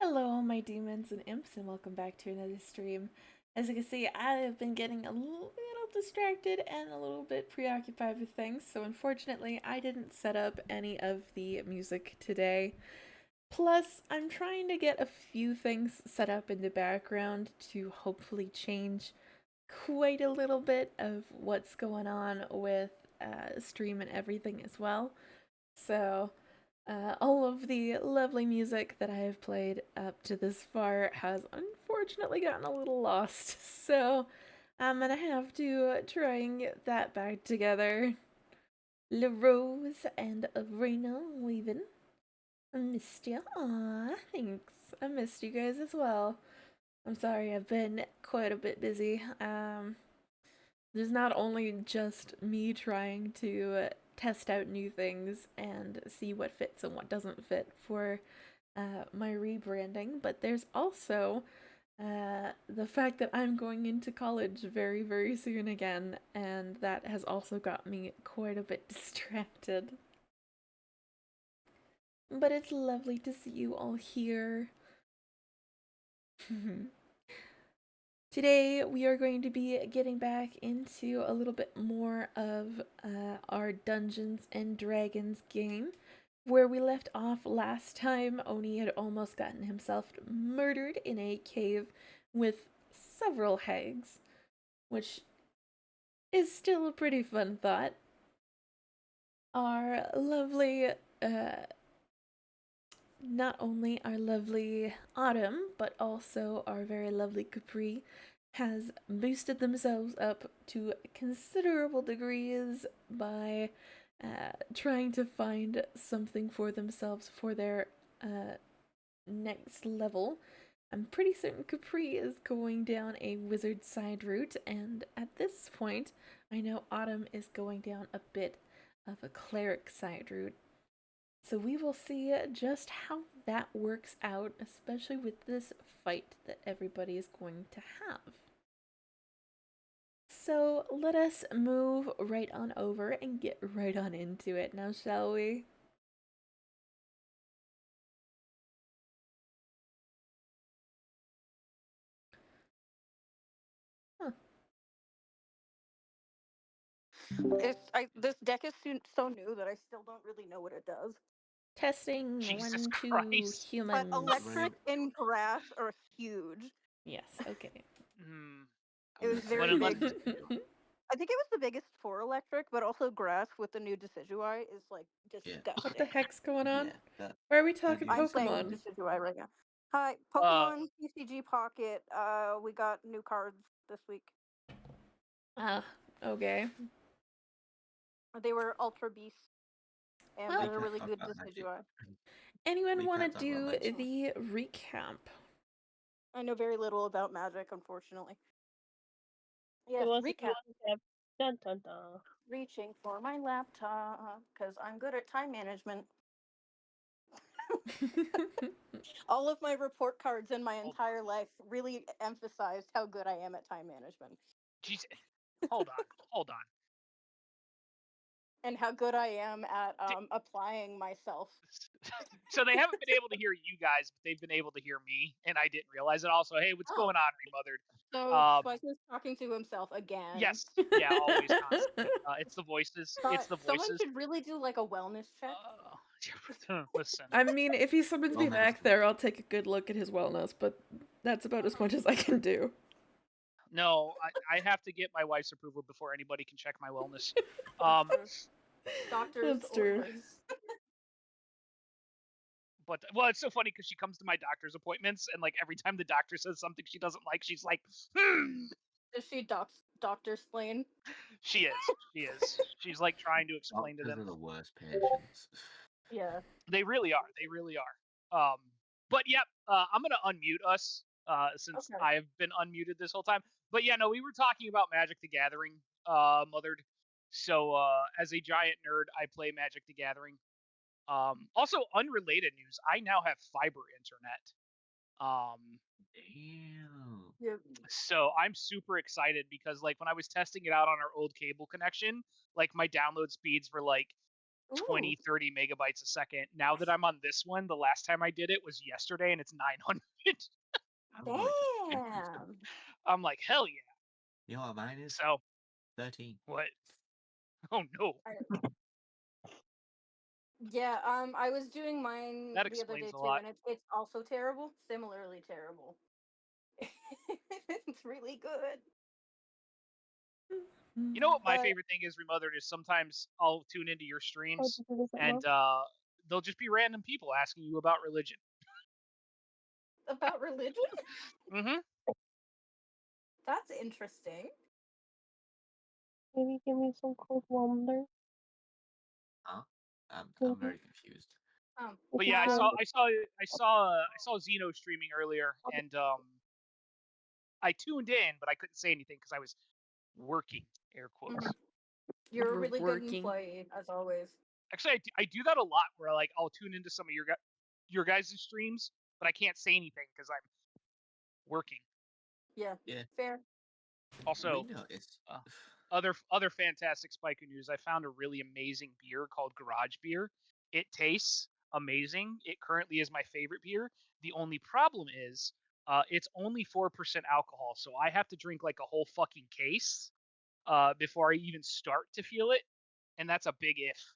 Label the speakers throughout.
Speaker 1: Hello, my demons and imps, and welcome back to another stream. As you can see, I have been getting a little distracted and a little bit preoccupied with things, so unfortunately, I didn't set up any of the music today. Plus, I'm trying to get a few things set up in the background to hopefully change quite a little bit of what's going on with stream and everything as well. So, all of the lovely music that I have played up to this far has unfortunately gotten a little lost, so I'm gonna have to try and get that back together. La Rose and Arena leaving. I missed you. Aw, thanks. I missed you guys as well. I'm sorry, I've been quite a bit busy. There's not only just me trying to test out new things and see what fits and what doesn't fit for my rebranding, but there's also the fact that I'm going into college very, very soon again, and that has also got me quite a bit distracted. But it's lovely to see you all here. Today, we are going to be getting back into a little bit more of our Dungeons and Dragons game. Where we left off last time, Oni had almost gotten himself murdered in a cave with several hags, which is still a pretty fun thought. Our lovely, not only our lovely Autumn, but also our very lovely Capri has boosted themselves up to considerable degrees by trying to find something for themselves for their next level. I'm pretty certain Capri is going down a wizard side route, and at this point, I know Autumn is going down a bit of a cleric side route. So we will see just how that works out, especially with this fight that everybody is going to have. So let us move right on over and get right on into it now, shall we? Huh.
Speaker 2: This deck is so new that I still don't really know what it does.
Speaker 1: Testing
Speaker 3: Jesus
Speaker 1: 1, 2
Speaker 3: Christ.
Speaker 2: But
Speaker 1: humans.
Speaker 2: electric and grass are huge.
Speaker 1: Yes, okay.
Speaker 3: Hmm.
Speaker 2: It was
Speaker 3: But
Speaker 2: very
Speaker 3: unless
Speaker 2: big. I think it was the biggest for electric, but also grass with the new Decidueye is like
Speaker 4: Yeah.
Speaker 1: What the
Speaker 2: disgusting.
Speaker 1: heck's going on?
Speaker 4: Yeah, that
Speaker 1: Why are we talking
Speaker 2: I'm
Speaker 4: again.
Speaker 2: saying
Speaker 1: Pokemon?
Speaker 2: Decidueye right now. Hi,
Speaker 3: uh
Speaker 2: Pokemon PCG Pocket. We got new cards this week.
Speaker 1: Ah, okay.
Speaker 2: They were Ultra Beasts, and
Speaker 1: Well,
Speaker 2: they're a
Speaker 4: Recap
Speaker 2: really good
Speaker 4: about magic.
Speaker 2: Decidueye.
Speaker 1: anyone want to
Speaker 4: Recap about
Speaker 1: do
Speaker 4: magic.
Speaker 1: the recap?
Speaker 2: I know very little about Magic, unfortunately. Yes,
Speaker 5: It was
Speaker 2: recap.
Speaker 5: dun dun dun.
Speaker 2: Reaching for my laptop because I'm good at time management. All of my report cards in my
Speaker 3: hold
Speaker 2: entire life really emphasized how good I am at time management
Speaker 3: jeez. Hold on.
Speaker 2: and how good I am at
Speaker 3: Di-
Speaker 2: applying myself.
Speaker 3: so they haven't been able to hear you guys, but they've been able to hear me, and I didn't realize it. Also, hey, what's
Speaker 2: Oh,
Speaker 3: going on, Remothered?
Speaker 2: so Spike is talking to himself again.
Speaker 3: Yes, yeah, always, constantly. It's the voices. It's the
Speaker 2: Someone
Speaker 3: voices.
Speaker 2: should really do like a wellness check.
Speaker 3: Listen.
Speaker 1: I mean, if he summons me
Speaker 4: Well
Speaker 1: back
Speaker 4: medicine.
Speaker 1: there, I'll take a good look at his wellness, but that's about as much as I can do.
Speaker 3: No, I have to get my wife's approval before anybody can check my wellness. Um,
Speaker 2: Doctor's
Speaker 1: That's true.
Speaker 2: orders.
Speaker 3: But well, it's so funny because she comes to my doctor's appointments, and like every time the doctor says something she doesn't like, she's like,
Speaker 2: Is she Doctor Splain?
Speaker 3: She is. She is. She's like trying to explain to
Speaker 4: Doctors
Speaker 3: them.
Speaker 4: are the worst patients.
Speaker 2: Yeah.
Speaker 3: They really are. They really are. But yep. I'm gonna unmute us. Since
Speaker 2: Okay.
Speaker 3: I've been unmuted this whole time. But yeah, no, we were talking about Magic the Gathering. Mothered. So as a giant nerd, I play Magic the Gathering. Also unrelated news. I now have fiber internet. Um,
Speaker 4: Ew.
Speaker 2: Yeah.
Speaker 3: so I'm super excited because like when I was testing it out on our old cable connection, like my download speeds were like 20, 30 megabytes a second. Now that I'm on this one, the last time I did it was yesterday, and it's 900.
Speaker 4: I'm going to 20 or something.
Speaker 2: Damn.
Speaker 3: I'm like, hell yeah.
Speaker 4: You know what mine is?
Speaker 3: So
Speaker 4: 13.
Speaker 3: what? Oh no,
Speaker 2: Yeah, I was doing mine
Speaker 3: that
Speaker 2: the other
Speaker 3: explains
Speaker 2: day
Speaker 3: a
Speaker 2: too,
Speaker 3: lot.
Speaker 2: and it's also terrible, similarly terrible. It's really good.
Speaker 3: You know what my
Speaker 2: But
Speaker 3: favorite thing is, Remothered, is sometimes I'll tune into your
Speaker 5: Oh,
Speaker 3: streams
Speaker 5: did you visit
Speaker 3: and
Speaker 5: Mom?
Speaker 3: they'll just be random people asking you about religion.
Speaker 2: about religion?
Speaker 3: Mm-hmm.
Speaker 2: That's interesting.
Speaker 5: Maybe give me some cold water.
Speaker 4: Huh? I'm
Speaker 5: Mhm.
Speaker 4: very confused.
Speaker 3: But yeah, I saw Zeno streaming earlier, and I tuned in, but I couldn't say anything because I was working. Air quotes.
Speaker 2: Mhm. You're
Speaker 1: We're
Speaker 2: really good in
Speaker 1: working.
Speaker 2: play, as always.
Speaker 3: Actually, I do that a lot, where like I'll tune into some of your guys' streams, but I can't say anything because I'm working.
Speaker 2: Yeah,
Speaker 4: Yeah.
Speaker 2: fair.
Speaker 3: Also,
Speaker 4: We noticed.
Speaker 3: uh, other fantastic Spiker news. I found a really amazing beer called Garage Beer. It tastes amazing. It currently is my favorite beer. The only problem is it's only 4% alcohol, so I have to drink like a whole fucking case before I even start to feel it, and that's a big if.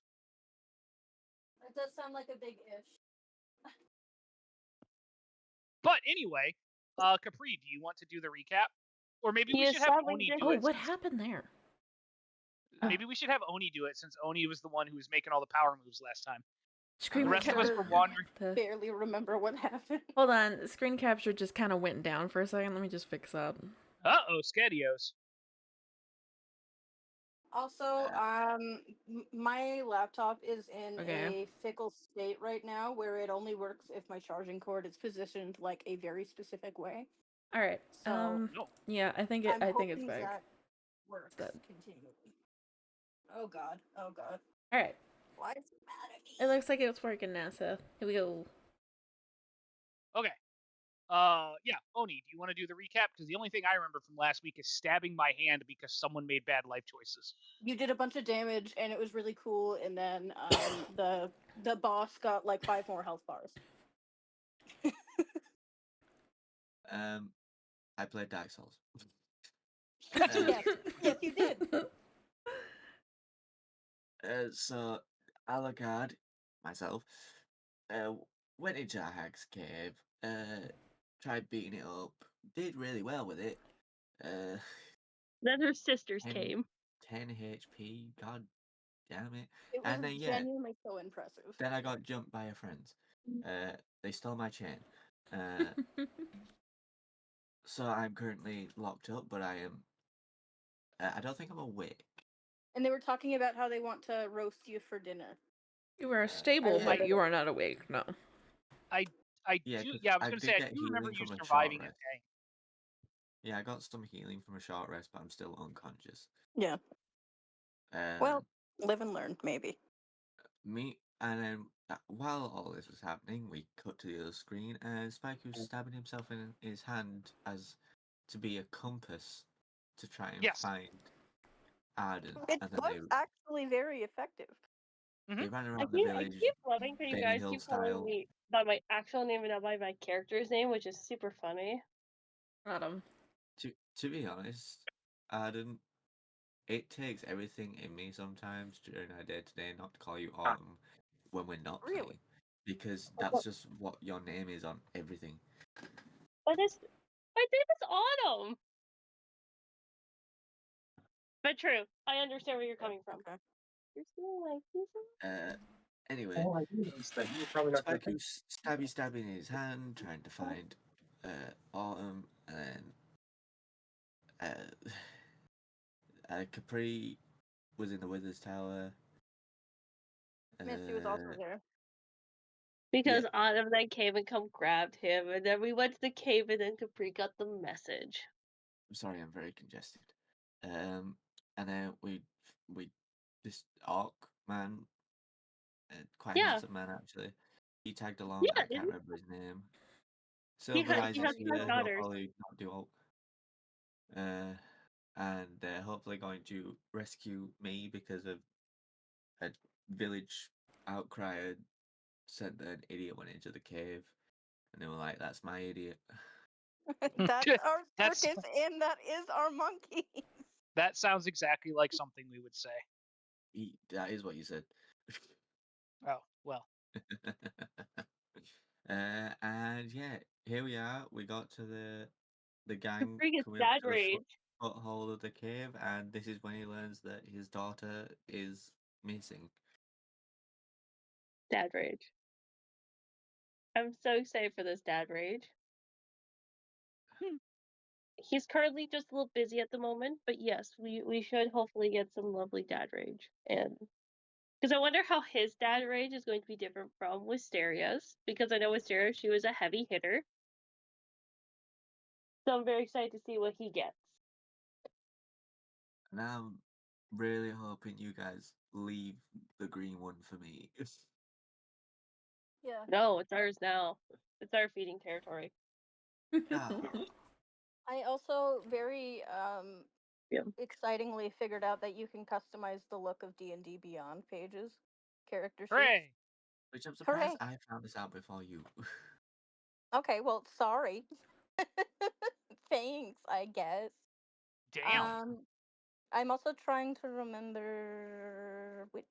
Speaker 2: That does sound like a big ish.
Speaker 3: But anyway, Capri, do you want to do the recap? Or maybe we
Speaker 5: He
Speaker 3: should
Speaker 5: is
Speaker 3: have
Speaker 5: sadly
Speaker 3: Oni do
Speaker 1: Oh,
Speaker 3: it.
Speaker 1: what
Speaker 3: Since,
Speaker 1: happened there?
Speaker 3: maybe we should have Oni do it since Oni was the one who was making all the power moves last time.
Speaker 1: Screen
Speaker 3: The rest of us
Speaker 1: capture.
Speaker 3: were wandering.
Speaker 2: Barely remember what happened.
Speaker 1: Hold on, screen capture just kind of went down for a second. Let me just fix up.
Speaker 3: Uh-oh, Skadios.
Speaker 2: Also, my laptop is in
Speaker 1: Okay.
Speaker 2: a fickle state right now where it only works if my charging cord is positioned like a very specific way.
Speaker 1: All right.
Speaker 2: So
Speaker 3: No.
Speaker 1: Yeah, I think
Speaker 2: I'm
Speaker 1: it's
Speaker 2: hoping
Speaker 1: back.
Speaker 2: that works
Speaker 1: Dead.
Speaker 2: continually. Oh god. Oh god.
Speaker 1: All right.
Speaker 2: Why is it mad at me?
Speaker 1: It looks like it's working now. So here we go.
Speaker 3: Okay. Yeah, Oni, do you want to do the recap? Because the only thing I remember from last week is stabbing my hand because someone made bad life choices.
Speaker 2: You did a bunch of damage and it was really cool, and then the boss got like 5 more health bars.
Speaker 4: I played Dark Souls.
Speaker 2: Yes. Yes, you did.
Speaker 4: So Alucard, myself, went into a hag's cave, tried beating it up, did really well with it.
Speaker 5: Then her sisters
Speaker 4: 10,
Speaker 5: came.
Speaker 4: 10 HP, god damn it.
Speaker 2: It was
Speaker 4: And then, yeah,
Speaker 2: genuinely so impressive.
Speaker 4: then I got jumped by a friend. They stole my chain. So I'm currently locked up, but I am. I don't think I'm awake.
Speaker 2: And they were talking about how they want to roast you for dinner.
Speaker 1: You are stable,
Speaker 2: I
Speaker 1: but
Speaker 2: read
Speaker 1: you
Speaker 2: it.
Speaker 1: are not awake. No.
Speaker 3: I
Speaker 4: Yeah,
Speaker 3: do.
Speaker 4: 'cause
Speaker 3: Yeah, I was
Speaker 4: I
Speaker 3: gonna
Speaker 4: did
Speaker 3: say I
Speaker 4: get
Speaker 3: do remember
Speaker 4: healing
Speaker 3: you
Speaker 4: from a short
Speaker 3: surviving a
Speaker 4: rest.
Speaker 3: day.
Speaker 4: Yeah, I got some healing from a short rest, but I'm still unconscious.
Speaker 2: Yeah.
Speaker 4: Um,
Speaker 2: Well, live and learn, maybe.
Speaker 4: me and then while all this was happening, we cut to the other screen, and Spike was stabbing himself in his hand as to be a compass to try and
Speaker 3: Yes.
Speaker 4: find Arden.
Speaker 2: It
Speaker 4: And then
Speaker 2: was actually very effective.
Speaker 4: they ran
Speaker 5: I
Speaker 4: around the
Speaker 5: keep
Speaker 4: village,
Speaker 5: loving that you
Speaker 4: Benny
Speaker 5: guys
Speaker 4: Hill
Speaker 5: keep calling
Speaker 4: style.
Speaker 5: me by my actual name and not by my character's name, which is super funny.
Speaker 1: Autumn.
Speaker 4: To be honest, Arden, it takes everything in me sometimes during our day to day not to call you Autumn when we're not
Speaker 2: Really?
Speaker 4: playing, because that's just what your name is on everything.
Speaker 5: But it's my name is Autumn. But true, I understand where you're coming from.
Speaker 2: Okay.
Speaker 5: You're still like this.
Speaker 4: Anyway,
Speaker 5: I do. But you're probably not
Speaker 4: Spike was stabbing in his hand, trying to find Autumn, and Capri was in the Wither's Tower.
Speaker 2: Misty was also there.
Speaker 5: Because Autumn then came and come grabbed him, and then we went to the cave, and then Capri got the message.
Speaker 4: I'm sorry, I'm very congested. And then we this orc man, quite
Speaker 5: Yeah.
Speaker 4: handsome man actually. He tagged along.
Speaker 5: Yeah,
Speaker 4: I can't remember his name.
Speaker 5: He
Speaker 4: Silver Eyes
Speaker 5: has
Speaker 4: is here. He'll
Speaker 5: daughters.
Speaker 4: probably not do all. And they're hopefully going to rescue me because of village outcry had said that an idiot went into the cave, and they were like, "That's my idiot."
Speaker 2: That's our
Speaker 3: That's-
Speaker 2: circus, and that is our monkey.
Speaker 3: That sounds exactly like something we would say.
Speaker 4: That is what you said.
Speaker 3: Oh, well.
Speaker 4: And yeah, here we are. We got to the gang
Speaker 5: Freaking
Speaker 4: coming up
Speaker 5: dad
Speaker 4: to the
Speaker 5: rage.
Speaker 4: foothold of the cave, and this is when he learns that his daughter is missing.
Speaker 5: Dad rage. I'm so excited for this dad rage. He's currently just a little busy at the moment, but yes, we should hopefully get some lovely dad rage. And because I wonder how his dad rage is going to be different from Wisteria's, because I know Wisteria, she was a heavy hitter. So I'm very excited to see what he gets.
Speaker 4: And I'm really hoping you guys leave the green one for me.
Speaker 2: Yeah.
Speaker 5: No, it's ours now. It's our feeding territory.
Speaker 4: Ah,
Speaker 2: I also very
Speaker 5: Yeah.
Speaker 2: excitingly figured out that you can customize the look of D&D Beyond pages, character sheets.
Speaker 3: Hooray!
Speaker 4: which I'm surprised
Speaker 2: Hooray.
Speaker 4: I found this out before you.
Speaker 2: Okay, well, sorry. Thanks, I guess.
Speaker 3: Damn.
Speaker 2: I'm also trying to remember which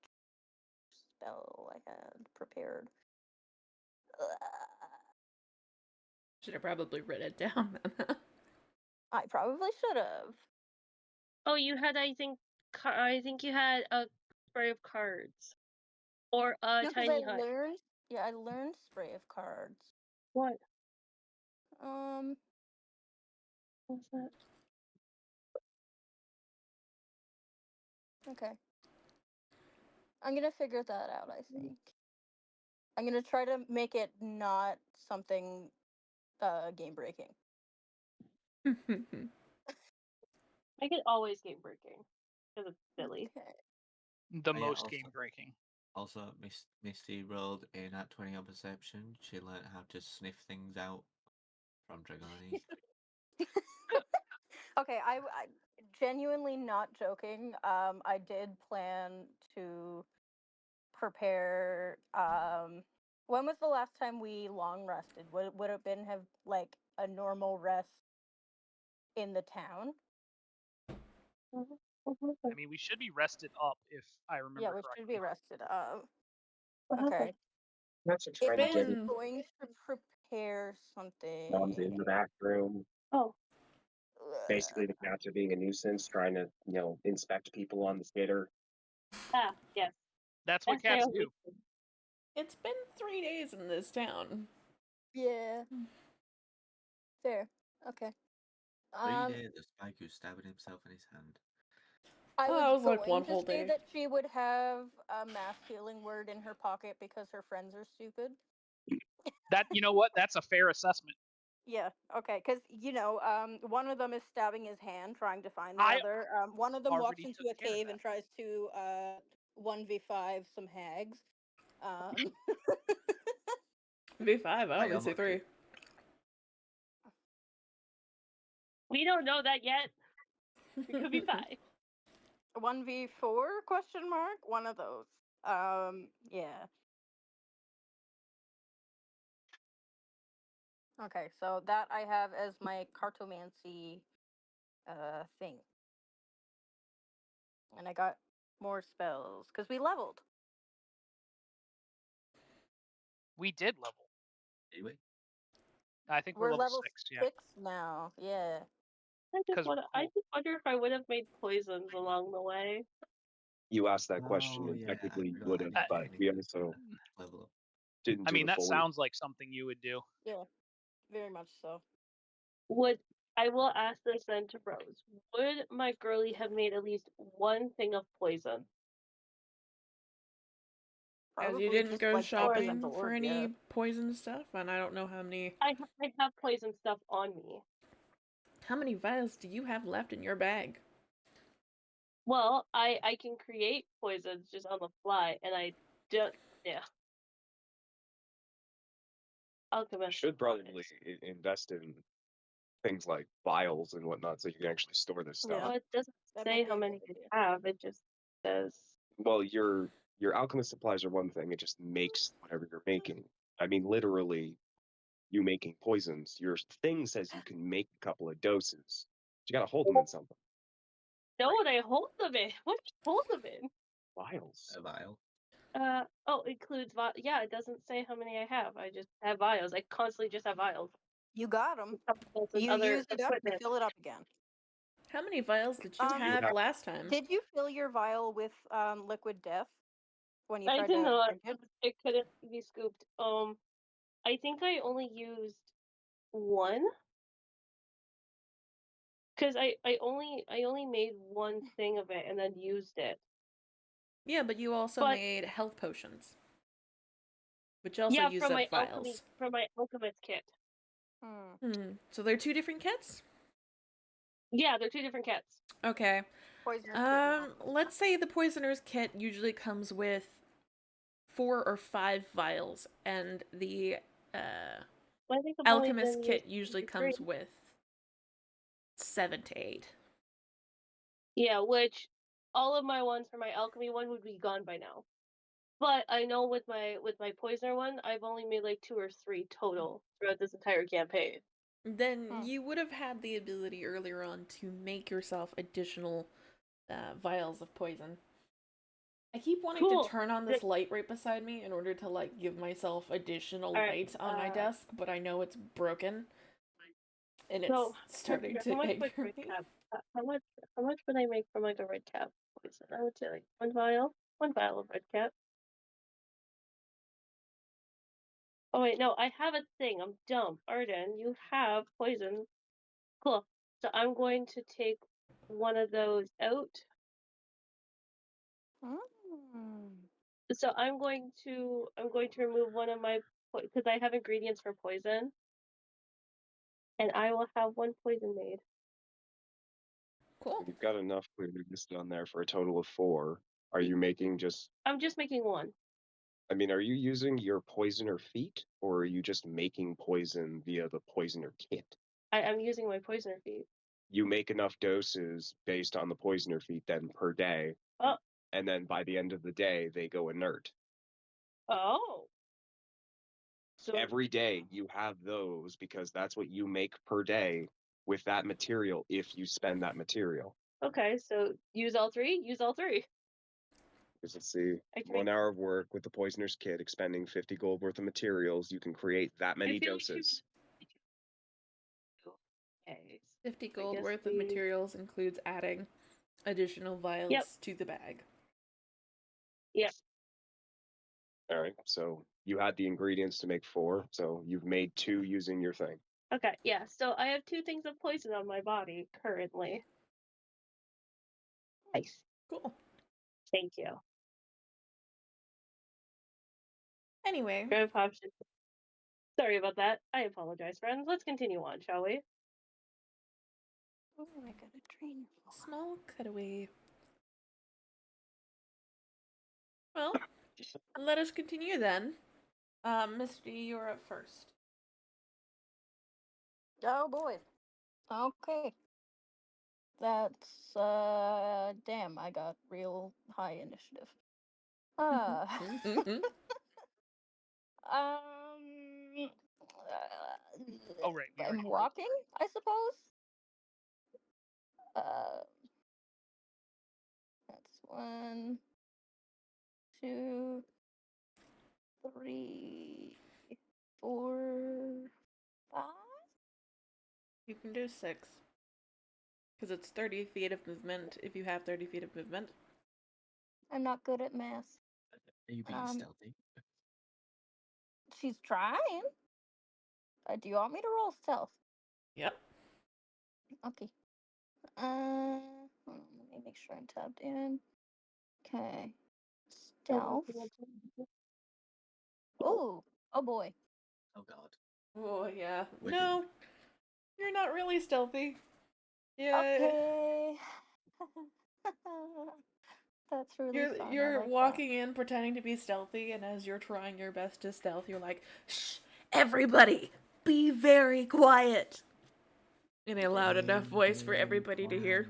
Speaker 2: spell I had prepared.
Speaker 1: Should have probably written it down.
Speaker 2: I probably should have.
Speaker 5: Oh, you had, I think you had a spray of cards. Or a
Speaker 2: No, because
Speaker 5: tiny hut.
Speaker 2: I learned spray of cards.
Speaker 5: What?
Speaker 2: Um,
Speaker 5: What's that?
Speaker 2: okay. I'm gonna figure that out, I think. I'm gonna try to make it not something game breaking.
Speaker 5: Make it always game breaking. Because it's silly.
Speaker 2: Okay.
Speaker 3: The
Speaker 4: yeah,
Speaker 3: most
Speaker 4: also-
Speaker 3: game breaking.
Speaker 4: Also, Misty rolled a nat 20 on perception. She learned how to sniff things out from Dragoni.
Speaker 2: Okay, I genuinely not joking. I did plan to prepare. When was the last time we long rested? Would it have been like a normal rest in the town?
Speaker 3: I mean, we should be rested up if I remember
Speaker 2: Yeah, we
Speaker 3: correctly.
Speaker 2: should be rested. Okay.
Speaker 6: That's a
Speaker 2: If
Speaker 6: trying to
Speaker 2: I
Speaker 6: get
Speaker 2: was
Speaker 1: Been-
Speaker 2: going to prepare something,
Speaker 6: mom's in the back room.
Speaker 5: Oh,
Speaker 6: Basically, the cats are being a nuisance, trying to, inspect people on the skater.
Speaker 5: yes.
Speaker 3: That's what
Speaker 5: That's
Speaker 3: cats
Speaker 5: their
Speaker 3: do.
Speaker 5: weakness.
Speaker 1: It's been 3 days in this town.
Speaker 2: yeah. Fair. Okay.
Speaker 4: 3 days of Spike stabbing himself in his hand.
Speaker 2: I
Speaker 1: Oh,
Speaker 2: was,
Speaker 1: it was like
Speaker 2: going
Speaker 1: one
Speaker 2: to
Speaker 1: whole
Speaker 2: say
Speaker 1: day.
Speaker 2: that she would have a mass healing word in her pocket because her friends are stupid.
Speaker 3: That, you know what? That's a fair assessment.
Speaker 2: Yeah, okay, because, one of them is stabbing his hand trying to find the
Speaker 3: I
Speaker 2: other. One of them walks
Speaker 3: already
Speaker 2: into
Speaker 3: took
Speaker 2: a
Speaker 3: care of
Speaker 2: cave
Speaker 3: that.
Speaker 2: and tries to 1v5 some hags.
Speaker 1: V5, I
Speaker 4: I
Speaker 1: always say
Speaker 4: almost
Speaker 1: 3.
Speaker 4: did.
Speaker 5: We don't know that yet. It could be 5.
Speaker 2: 1v4 question mark? One of those. Yeah. Okay, so that I have as my cartomancy thing. And I got more spells because we leveled.
Speaker 3: We did level.
Speaker 4: Anyway,
Speaker 3: I think we're level 6. Yeah.
Speaker 2: 6 now. Yeah.
Speaker 5: I just
Speaker 3: 'Cause
Speaker 5: wonder if I would have made poisons along the way.
Speaker 6: You asked that question,
Speaker 4: oh
Speaker 6: and
Speaker 4: yeah,
Speaker 6: technically
Speaker 4: I
Speaker 6: you
Speaker 4: forgot.
Speaker 6: would
Speaker 4: I
Speaker 6: have,
Speaker 4: didn't
Speaker 6: but
Speaker 4: take
Speaker 6: we
Speaker 4: any
Speaker 6: also
Speaker 4: level up.
Speaker 6: didn't
Speaker 3: I
Speaker 6: do
Speaker 3: mean,
Speaker 6: the
Speaker 3: that
Speaker 6: fully.
Speaker 3: sounds like something you would do.
Speaker 2: Yeah. Very much so.
Speaker 5: I will ask this then to Rose. Would my girlie have made at least one thing of poison?
Speaker 1: As you
Speaker 2: Probably
Speaker 1: didn't
Speaker 2: just,
Speaker 1: go
Speaker 2: like,
Speaker 1: shopping
Speaker 2: the
Speaker 1: for
Speaker 2: Lord,
Speaker 1: any
Speaker 2: yeah.
Speaker 1: poison stuff, and I don't know how many.
Speaker 5: I have poison stuff on me.
Speaker 1: How many vials do you have left in your bag?
Speaker 5: Well, I can create poisons just on the fly, and I don't. Yeah. Alchemist.
Speaker 6: Should probably invest in things like vials and whatnot so you can actually store this stuff.
Speaker 2: Yeah.
Speaker 5: Well, it doesn't
Speaker 2: That
Speaker 5: say
Speaker 2: might be
Speaker 5: how
Speaker 2: a
Speaker 5: many
Speaker 2: good
Speaker 5: you
Speaker 2: idea.
Speaker 5: have. It just says.
Speaker 6: Well, your your alchemist supplies are one thing; it just makes whatever you're making. I mean, literally, you making poisons. Your thing says you can make a couple of doses. But you got to hold them in something.
Speaker 5: Know what I hold them in? What do you hold them in?
Speaker 6: Vials.
Speaker 4: A vial.
Speaker 5: Oh, includes yeah, it doesn't say how many I have. I just have vials. I constantly just have vials.
Speaker 2: You got them.
Speaker 5: And
Speaker 2: You
Speaker 5: other
Speaker 2: use it up, you
Speaker 5: equipment.
Speaker 2: fill it up again.
Speaker 1: How many vials did you
Speaker 2: You
Speaker 1: have
Speaker 6: have-
Speaker 1: last time?
Speaker 2: Did you fill your vial with liquid death when you
Speaker 5: I
Speaker 2: tried
Speaker 5: did
Speaker 2: to
Speaker 5: not.
Speaker 2: drink it?
Speaker 5: It couldn't be scooped. I think I only used one. Because I only made one thing of it and then used it.
Speaker 1: Yeah, but you also
Speaker 5: But-
Speaker 1: made health potions, which also
Speaker 5: yeah,
Speaker 1: use
Speaker 5: from
Speaker 1: up
Speaker 5: my
Speaker 1: vials.
Speaker 5: alchemist kit.
Speaker 1: So they're two different kits?
Speaker 5: Yeah, they're two different kits.
Speaker 1: Okay.
Speaker 2: Poisoner's kit.
Speaker 1: Let's say the poisoner's kit usually comes with 4 or 5 vials, and the
Speaker 5: Well, I think I've only
Speaker 1: alchemist
Speaker 5: been
Speaker 1: kit
Speaker 5: using
Speaker 1: usually
Speaker 5: 3.
Speaker 1: comes with 7 to 8.
Speaker 5: Yeah, which all of my ones for my alchemy one would be gone by now. But I know with my poisoner one, I've only made like 2 or 3 total throughout this entire campaign.
Speaker 1: Then you would have had the ability earlier on to make yourself additional vials of poison. I keep wanting
Speaker 5: Cool.
Speaker 1: to turn on this light right beside me in order to like give myself additional light on my desk, but I know it's broken, and it's
Speaker 5: So
Speaker 1: starting
Speaker 5: how
Speaker 1: to
Speaker 5: much would
Speaker 1: anger
Speaker 5: red
Speaker 1: me.
Speaker 5: cap? How much would I make from like a red cap poison? I would say like one vial of red cap. Oh wait, no, I have a thing. I'm dumb. Arden, you have poison. Cool. So I'm going to take one of those out. So I'm going to remove one of my because I have ingredients for poison, and I will have one poison made.
Speaker 1: Cool.
Speaker 6: You've got enough clearly listed on there for a total of 4. Are you making just?
Speaker 5: I'm just making one.
Speaker 6: I mean, are you using your poisoner feat, or are you just making poison via the poisoner kit?
Speaker 5: I'm using my poisoner feat.
Speaker 6: You make enough doses based on the poisoner feat then per day,
Speaker 5: Oh.
Speaker 6: and then by the end of the day they go inert.
Speaker 5: Oh. So
Speaker 6: Every day you have those because that's what you make per day with that material if you spend that material.
Speaker 5: okay, so use all 3. Use all 3.
Speaker 6: Because let's see,
Speaker 5: I can
Speaker 6: 1 hour of work with the poisoner's kit, expending 50 gold worth of materials, you can create that many
Speaker 5: feel like
Speaker 6: doses.
Speaker 5: Okay.
Speaker 1: 50
Speaker 5: I
Speaker 1: gold
Speaker 5: guess
Speaker 1: worth of materials includes adding additional vials to the bag.
Speaker 5: Yep.
Speaker 6: All right, so you had the ingredients to make 4, so you've made 2 using your thing.
Speaker 5: Okay, yeah. So I have 2 things of poison on my body currently. Nice.
Speaker 1: Cool.
Speaker 5: Thank you.
Speaker 1: Anyway.
Speaker 5: Sorry about that. I apologize, friends. Let's continue on, shall we?
Speaker 2: Oh, I got a train.
Speaker 1: Small cutaway. Well, let us continue then. Misty, you're up first.
Speaker 2: Oh boy. Okay. That's damn, I got real high initiative.
Speaker 3: Oh, right. We
Speaker 2: I'm
Speaker 3: already
Speaker 2: walking, I suppose. That's 1, 2, 3, 4, 5.
Speaker 1: You can do 6. Because it's 30 feet of movement if you have 30 feet of movement.
Speaker 2: I'm not good at math.
Speaker 4: Are you being stealthy?
Speaker 2: She's trying. Do you want me to roll stealth?
Speaker 1: Yep.
Speaker 2: Okay. Hold on, let me make sure I'm tabbed in. Okay. Stealth. Oh boy.
Speaker 4: Oh god.
Speaker 1: Oh, yeah.
Speaker 4: Wicked.
Speaker 1: No, you're not really stealthy. Yeah.
Speaker 2: Okay. That's really fun. I
Speaker 1: You're
Speaker 2: like
Speaker 1: walking in pretending to be stealthy, and as you're trying your best to stealth, you're like, shh, everybody, be very quiet. In a loud enough voice for everybody to hear.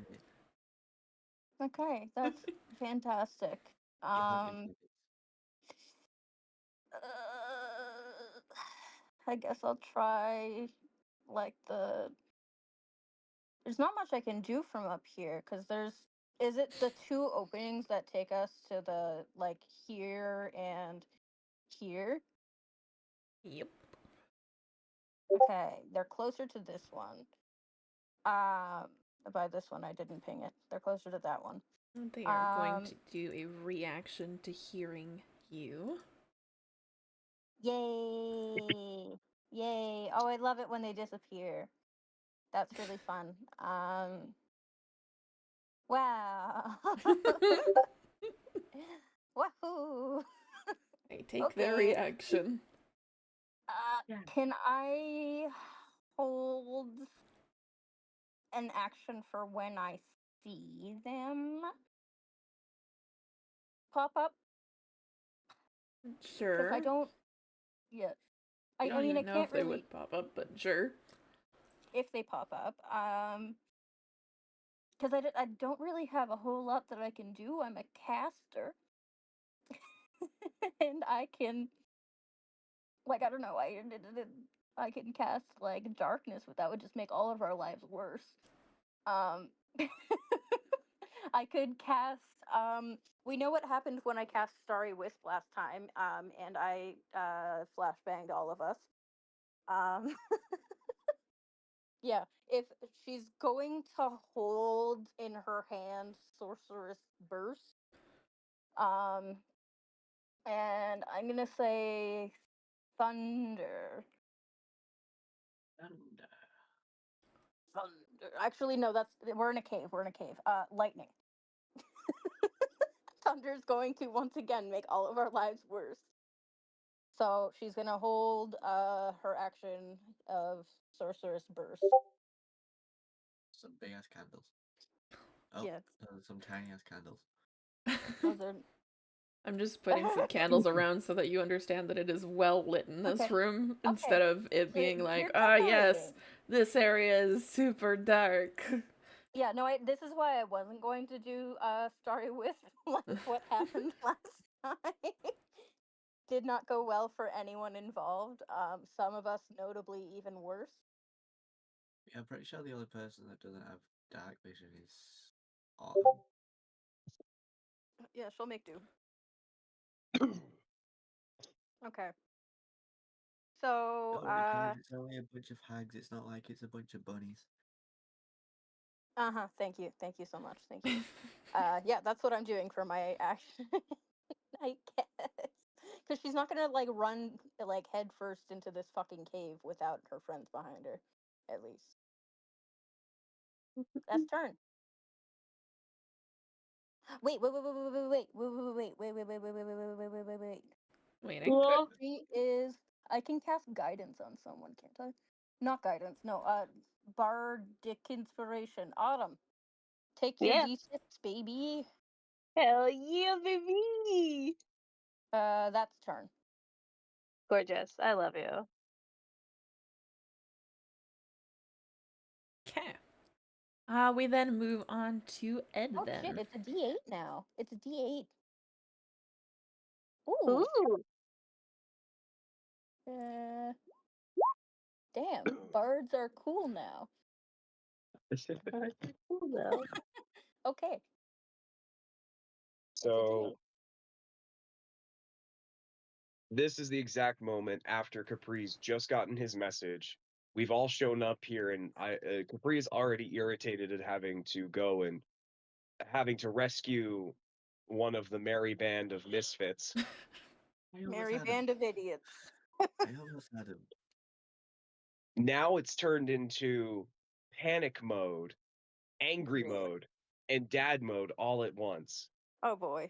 Speaker 2: that. Okay, that's fantastic. I guess I'll try like there's not much I can do from up here because is it the two openings that take us to the like here and here?
Speaker 1: Yep.
Speaker 2: Okay, they're closer to this one. By this one I didn't ping it. They're closer to that one.
Speaker 1: They are going to do a reaction to hearing you.
Speaker 2: Yay! Yay! Oh, I love it when they disappear. That's really fun. Wow! Wahoo!
Speaker 1: I take their
Speaker 2: Okay.
Speaker 1: reaction.
Speaker 2: Can I hold an action for when I see them pop up? Because
Speaker 1: Sure.
Speaker 2: I don't. Yeah.
Speaker 1: You
Speaker 2: I
Speaker 1: don't
Speaker 2: mean, I
Speaker 1: even know
Speaker 2: can't
Speaker 1: if they
Speaker 2: really.
Speaker 1: would pop up, but sure.
Speaker 2: If they pop up. Because I don't really have a whole lot that I can do. I'm a caster. And I can. Like, I don't know. I can cast, like, darkness, but that would just make all of our lives worse. Um. I could cast. We know what happened when I cast Starry Wisp last time. And I flashbanged all of us. Um, yeah, if she's going to hold in her hand Sorceress Burst, um, and I'm gonna say Thunder. Thunder. Actually, no. We're in a cave. We're in a cave. Lightning. Thunder's going to once again make all of our lives worse. So she's gonna hold her action of Sorceress Burst.
Speaker 4: Some big ass candles. Oh,
Speaker 2: Yeah,
Speaker 4: some tiny ass candles.
Speaker 2: those are
Speaker 1: I'm just putting some candles around so that you understand that it is well lit in this
Speaker 2: okay.
Speaker 1: room
Speaker 2: Okay,
Speaker 1: instead of it
Speaker 2: so
Speaker 1: being like,
Speaker 2: you're
Speaker 1: ah, yes,
Speaker 2: decorating.
Speaker 1: this area is super dark.
Speaker 2: Yeah, no, this is why I wasn't going to do Starry Wisp like what happened last time. Did not go well for anyone involved. Some of us notably even worse.
Speaker 4: Yeah, I'm pretty sure the only person that doesn't have dark vision is Autumn.
Speaker 2: Yeah, she'll make do. Okay. So,
Speaker 4: Don't worry, guys, it's only a bunch of hags. It's not like it's a bunch of bunnies.
Speaker 2: uh-huh, thank you. Thank you so much. Thank you. Yeah, that's what I'm doing for my action. I guess. Because she's not gonna like run like head first into this fucking cave without her friends behind her, at least. That's turn. Wait.
Speaker 1: Waiting.
Speaker 5: Well,
Speaker 2: She is. I can cast guidance on someone, can't I? Not guidance. No. Bardic inspiration. Autumn. Take your
Speaker 5: yeah.
Speaker 2: d6, baby.
Speaker 5: Hell yeah, baby!
Speaker 2: That's turn.
Speaker 5: Gorgeous. I love you.
Speaker 1: Okay. We then move on to Ed
Speaker 2: Oh shit!
Speaker 1: then.
Speaker 2: It's a d8 now. It's a d8. Ooh.
Speaker 5: Ooh.
Speaker 2: Uh. Damn. Bards are cool now.
Speaker 5: That's cool though.
Speaker 2: Okay. It's a d8.
Speaker 6: So this is the exact moment after Capri's just gotten his message. We've all shown up here, and Capri is already irritated at having to go and having to rescue one of the merry band of misfits.
Speaker 4: I almost
Speaker 2: Merry
Speaker 4: had him.
Speaker 2: band of idiots.
Speaker 4: I almost had him.
Speaker 6: Now it's turned into panic mode, angry
Speaker 2: Really?
Speaker 6: mode, and dad mode all at once.
Speaker 2: Oh boy.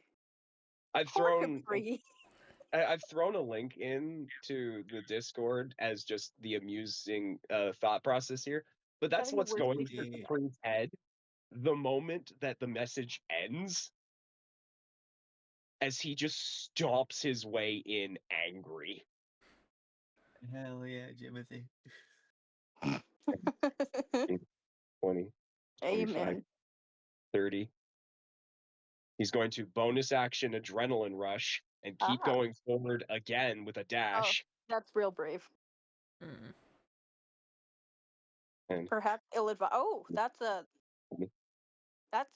Speaker 6: I've
Speaker 2: Poor
Speaker 6: thrown
Speaker 2: Capri.
Speaker 6: I've thrown a link in to the Discord as just the amusing thought process here, but
Speaker 2: He's
Speaker 6: that's
Speaker 2: having the
Speaker 6: what's
Speaker 2: worst
Speaker 6: going
Speaker 2: week.
Speaker 6: through Capri's head the moment that the message ends, as he just stomps his way in angry.
Speaker 4: Hell yeah, Jimothy.
Speaker 6: 20, 25,
Speaker 2: Amen.
Speaker 6: 30. He's going to bonus action adrenaline rush and keep going forward again with a dash.
Speaker 2: That's real brave.
Speaker 1: Mm.
Speaker 6: And
Speaker 2: Perhaps ill-advised. Oh, that's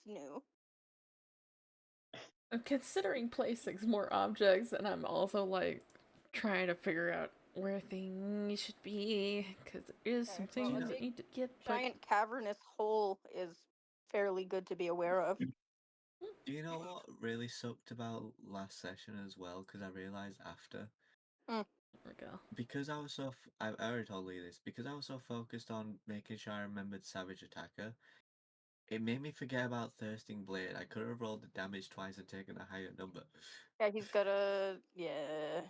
Speaker 2: new.
Speaker 1: I'm considering placing more objects, and I'm also like trying to figure out where things should be because there is
Speaker 2: Okay,
Speaker 1: some
Speaker 2: well,
Speaker 1: things
Speaker 2: a
Speaker 1: that
Speaker 2: big
Speaker 1: need to get
Speaker 2: giant cavernous hole is fairly good to be aware of.
Speaker 4: Do you know what really sucked about last session as well? Because I realized after,
Speaker 1: There we go.
Speaker 4: because I was so I already told you this. Because I was so focused on making sure I remembered Savage Attacker, it made me forget about Thirsting Blade. I could have rolled the damage twice and taken a higher number.
Speaker 2: Yeah, he's got a yeah.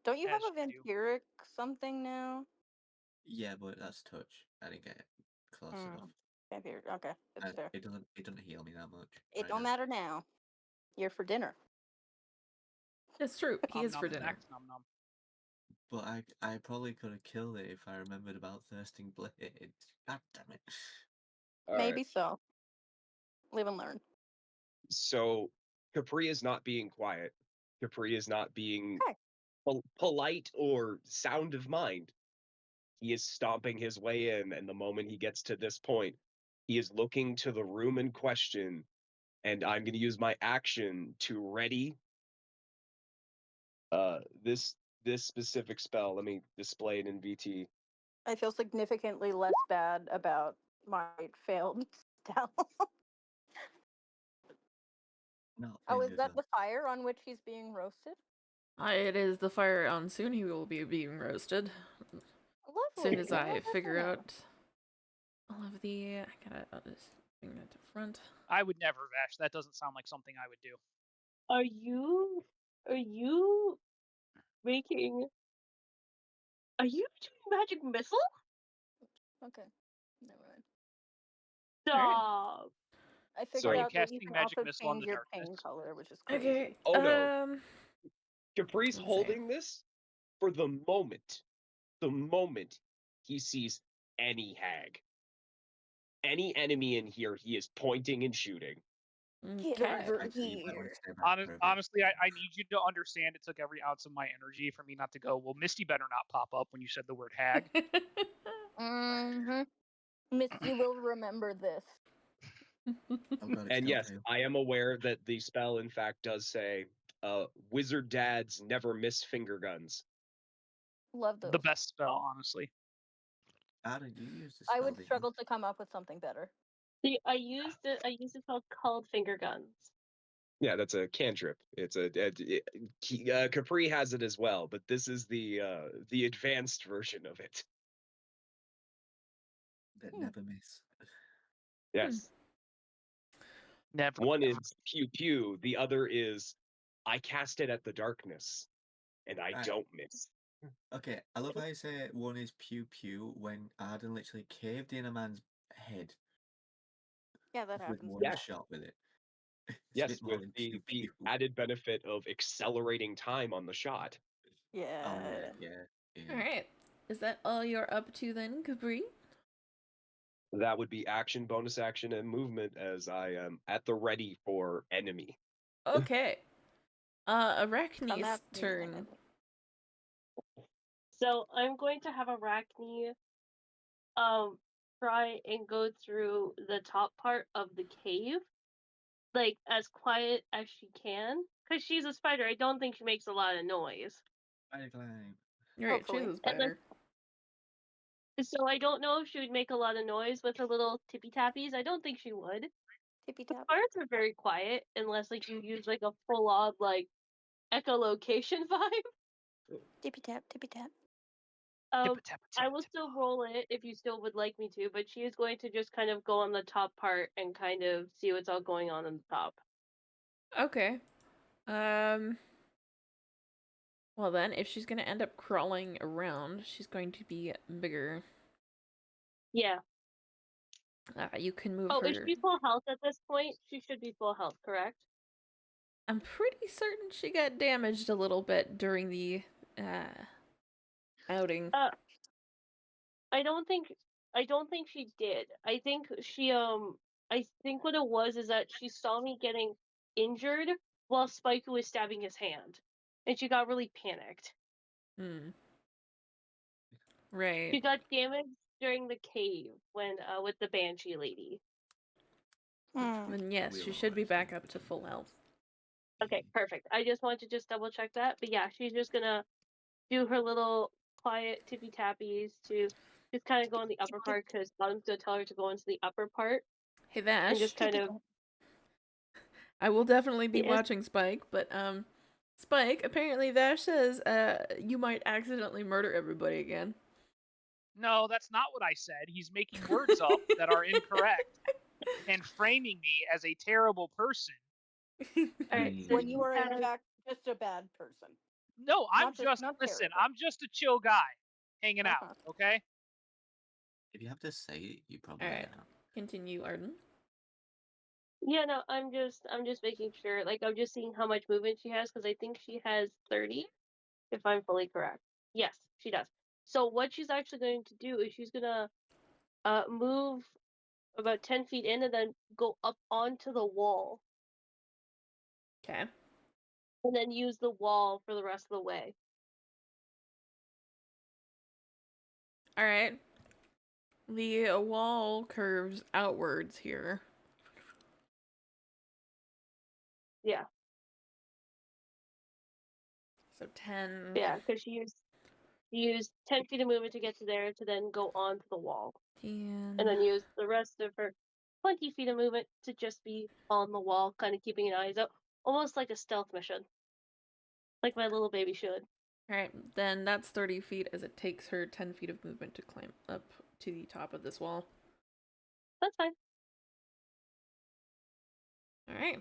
Speaker 2: Don't you have
Speaker 3: As
Speaker 2: a
Speaker 3: you do.
Speaker 2: vampiric something now?
Speaker 4: Yeah, but that's touch. I didn't get close enough.
Speaker 2: Vampiric. Okay, that's
Speaker 4: And
Speaker 2: fair.
Speaker 4: it doesn't heal me that much.
Speaker 2: It
Speaker 4: right
Speaker 2: don't
Speaker 4: now.
Speaker 2: matter now. You're for dinner.
Speaker 1: It's true. He is for dinner.
Speaker 3: Snacks, nom nom.
Speaker 4: But I probably could have killed it if I remembered about Thirsting Blade. God damn it.
Speaker 6: all
Speaker 2: Maybe
Speaker 6: right.
Speaker 2: so. Live and learn.
Speaker 6: So Capri is not being quiet. Capri is not being
Speaker 2: Okay.
Speaker 6: polite or sound of mind. He is stomping his way in, and the moment he gets to this point, he is looking to the room in question, and I'm going to use my action to ready this specific spell. Let me display it in VT.
Speaker 2: I feel significantly less bad about my failed spell.
Speaker 4: No,
Speaker 2: Oh, is
Speaker 4: finger
Speaker 2: that
Speaker 4: gun.
Speaker 2: the fire on which he's being roasted?
Speaker 1: It is the fire on soon he will be being roasted. As
Speaker 2: Lovely.
Speaker 1: soon as
Speaker 2: Well,
Speaker 1: I
Speaker 2: that's
Speaker 1: figure
Speaker 2: nice.
Speaker 1: out all of the, I'll just bring that to front.
Speaker 3: I would never, Vash. That doesn't sound like something I would do.
Speaker 5: Are you making? Are you doing magic missile?
Speaker 2: Okay. Never mind.
Speaker 5: Stop.
Speaker 2: I
Speaker 3: Are
Speaker 2: figured
Speaker 6: So
Speaker 3: you
Speaker 2: out that you
Speaker 3: casting
Speaker 2: can
Speaker 3: magic
Speaker 2: also
Speaker 3: missile on
Speaker 2: change
Speaker 3: the
Speaker 2: your
Speaker 3: darkness?
Speaker 2: pain color, which is crazy.
Speaker 1: Okay.
Speaker 6: Oh, no. Capri's
Speaker 1: Let's see.
Speaker 6: holding this for the moment he sees any hag. Any enemy in here, he is pointing and shooting.
Speaker 2: Get
Speaker 1: Okay.
Speaker 2: over
Speaker 4: Actually, you might want
Speaker 2: here.
Speaker 4: to stay back for a bit.
Speaker 3: Honestly, I need you to understand it took every ounce of my energy for me not to go, well, Misty better not pop up when you said the word hag.
Speaker 2: Mm-hmm. Misty will remember this.
Speaker 4: Oh god, it's
Speaker 6: And yes,
Speaker 4: Telltale.
Speaker 6: I am aware that the spell, in fact, does say, wizard dads never miss finger guns.
Speaker 2: Love those.
Speaker 3: The best spell, honestly.
Speaker 4: How did you use the
Speaker 2: I
Speaker 4: spell?
Speaker 2: would
Speaker 4: didn't you?
Speaker 2: struggle to come up with something better.
Speaker 5: See, I used it called finger guns.
Speaker 6: Yeah, that's a cantrip. It's Capri has it as well, but this is the advanced version of it.
Speaker 4: That never miss.
Speaker 6: Yes.
Speaker 3: Never.
Speaker 6: One is pew pew. The other is I cast it at the darkness, and I
Speaker 4: Right.
Speaker 6: don't miss.
Speaker 4: Okay, I love how you say one is pew pew when Arden literally caved in a man's head
Speaker 2: Yeah, that
Speaker 4: with
Speaker 2: happens.
Speaker 4: one
Speaker 6: Yeah.
Speaker 4: shot with it. It's a
Speaker 6: Yes,
Speaker 4: bit more
Speaker 6: with
Speaker 4: than
Speaker 6: the
Speaker 4: pew pew.
Speaker 6: added benefit of accelerating time on the shot.
Speaker 2: Yeah.
Speaker 4: Oh yeah.
Speaker 1: All right. Is that all you're up to then, Capri?
Speaker 6: That would be action, bonus action, and movement as I am at the ready for enemy.
Speaker 1: Okay.
Speaker 2: Come
Speaker 1: Arachne's
Speaker 2: at me,
Speaker 1: turn.
Speaker 2: enemy.
Speaker 5: So I'm going to have Arachne try and go through the top part of the cave, like as quiet as she can, because she's a spider. I don't think she makes a lot of noise.
Speaker 4: Spider climb.
Speaker 1: Right, she's
Speaker 2: Hopefully.
Speaker 1: a spider.
Speaker 5: So I don't know if she would make a lot of noise with her little tippy tappies. I don't think she would.
Speaker 2: Tippy
Speaker 5: The
Speaker 2: tap.
Speaker 5: birds are very quiet unless like you use like a full on like echolocation vibe.
Speaker 2: Tippy tap. Tippy tap.
Speaker 5: I will still roll it if you still would like me to, but she is going to just kind of go on the top part and kind of see what's all going on the top.
Speaker 1: Okay. Well then, if she's gonna end up crawling around, she's going to be bigger.
Speaker 5: Yeah.
Speaker 1: You can move
Speaker 5: Oh,
Speaker 1: her.
Speaker 5: is she full health at this point? She should be full health, correct?
Speaker 1: I'm pretty certain she got damaged a little bit during the outing.
Speaker 5: I don't think she did. I think she I think what it was is that she saw me getting injured while Spike was stabbing his hand. And she got really panicked.
Speaker 1: Hmm.
Speaker 5: She
Speaker 1: Right.
Speaker 5: got damaged during the cave when with the Banshee lady.
Speaker 1: Then yes,
Speaker 4: We
Speaker 1: she
Speaker 4: were
Speaker 1: should be back
Speaker 4: actually-
Speaker 1: up to full health.
Speaker 5: Okay, perfect. I just wanted to just double check that. But yeah, she's just gonna do her little quiet tippy tappies to just kind of go in the upper part because Bottom's gonna tell her to go into the upper part
Speaker 1: Hey
Speaker 5: and
Speaker 1: Vash,
Speaker 5: just kind of.
Speaker 1: I will definitely be
Speaker 5: Yes.
Speaker 1: watching Spike, but Spike, apparently Vash says you might accidentally murder everybody again.
Speaker 3: No, that's not what I said. He's making words up that are incorrect and framing me as a terrible person.
Speaker 5: Alright, so
Speaker 2: When you are in
Speaker 5: has-
Speaker 2: fact just a bad person.
Speaker 3: No, I'm
Speaker 2: Not just-
Speaker 3: just
Speaker 2: not
Speaker 3: listen.
Speaker 2: terrible.
Speaker 3: I'm just a chill guy, hanging
Speaker 2: Uh-huh.
Speaker 3: out. Okay.
Speaker 4: If you have to say it, you probably
Speaker 1: Alright.
Speaker 4: are.
Speaker 1: Continue, Arden.
Speaker 5: Yeah, no, I'm just making sure. Like, I'm just seeing how much movement she has because I think she has 30, if I'm fully correct. Yes, she does. So what she's actually going to do is she's gonna move about 10 feet in and then go up onto the wall
Speaker 1: Okay.
Speaker 5: and then use the wall for the rest of the way.
Speaker 1: Alright. The wall curves outwards here.
Speaker 5: Yeah,
Speaker 1: So 10.
Speaker 5: yeah, because she used 10 feet of movement to get to there to then go onto the wall. And then use the rest of her 20 feet of movement to just be on the wall, kind of keeping an eyes out, almost like a stealth mission, like my little baby should.
Speaker 1: Alright, then that's 30 feet as it takes her 10 feet of movement to climb up to the top of this wall.
Speaker 5: That's fine.
Speaker 1: Alright.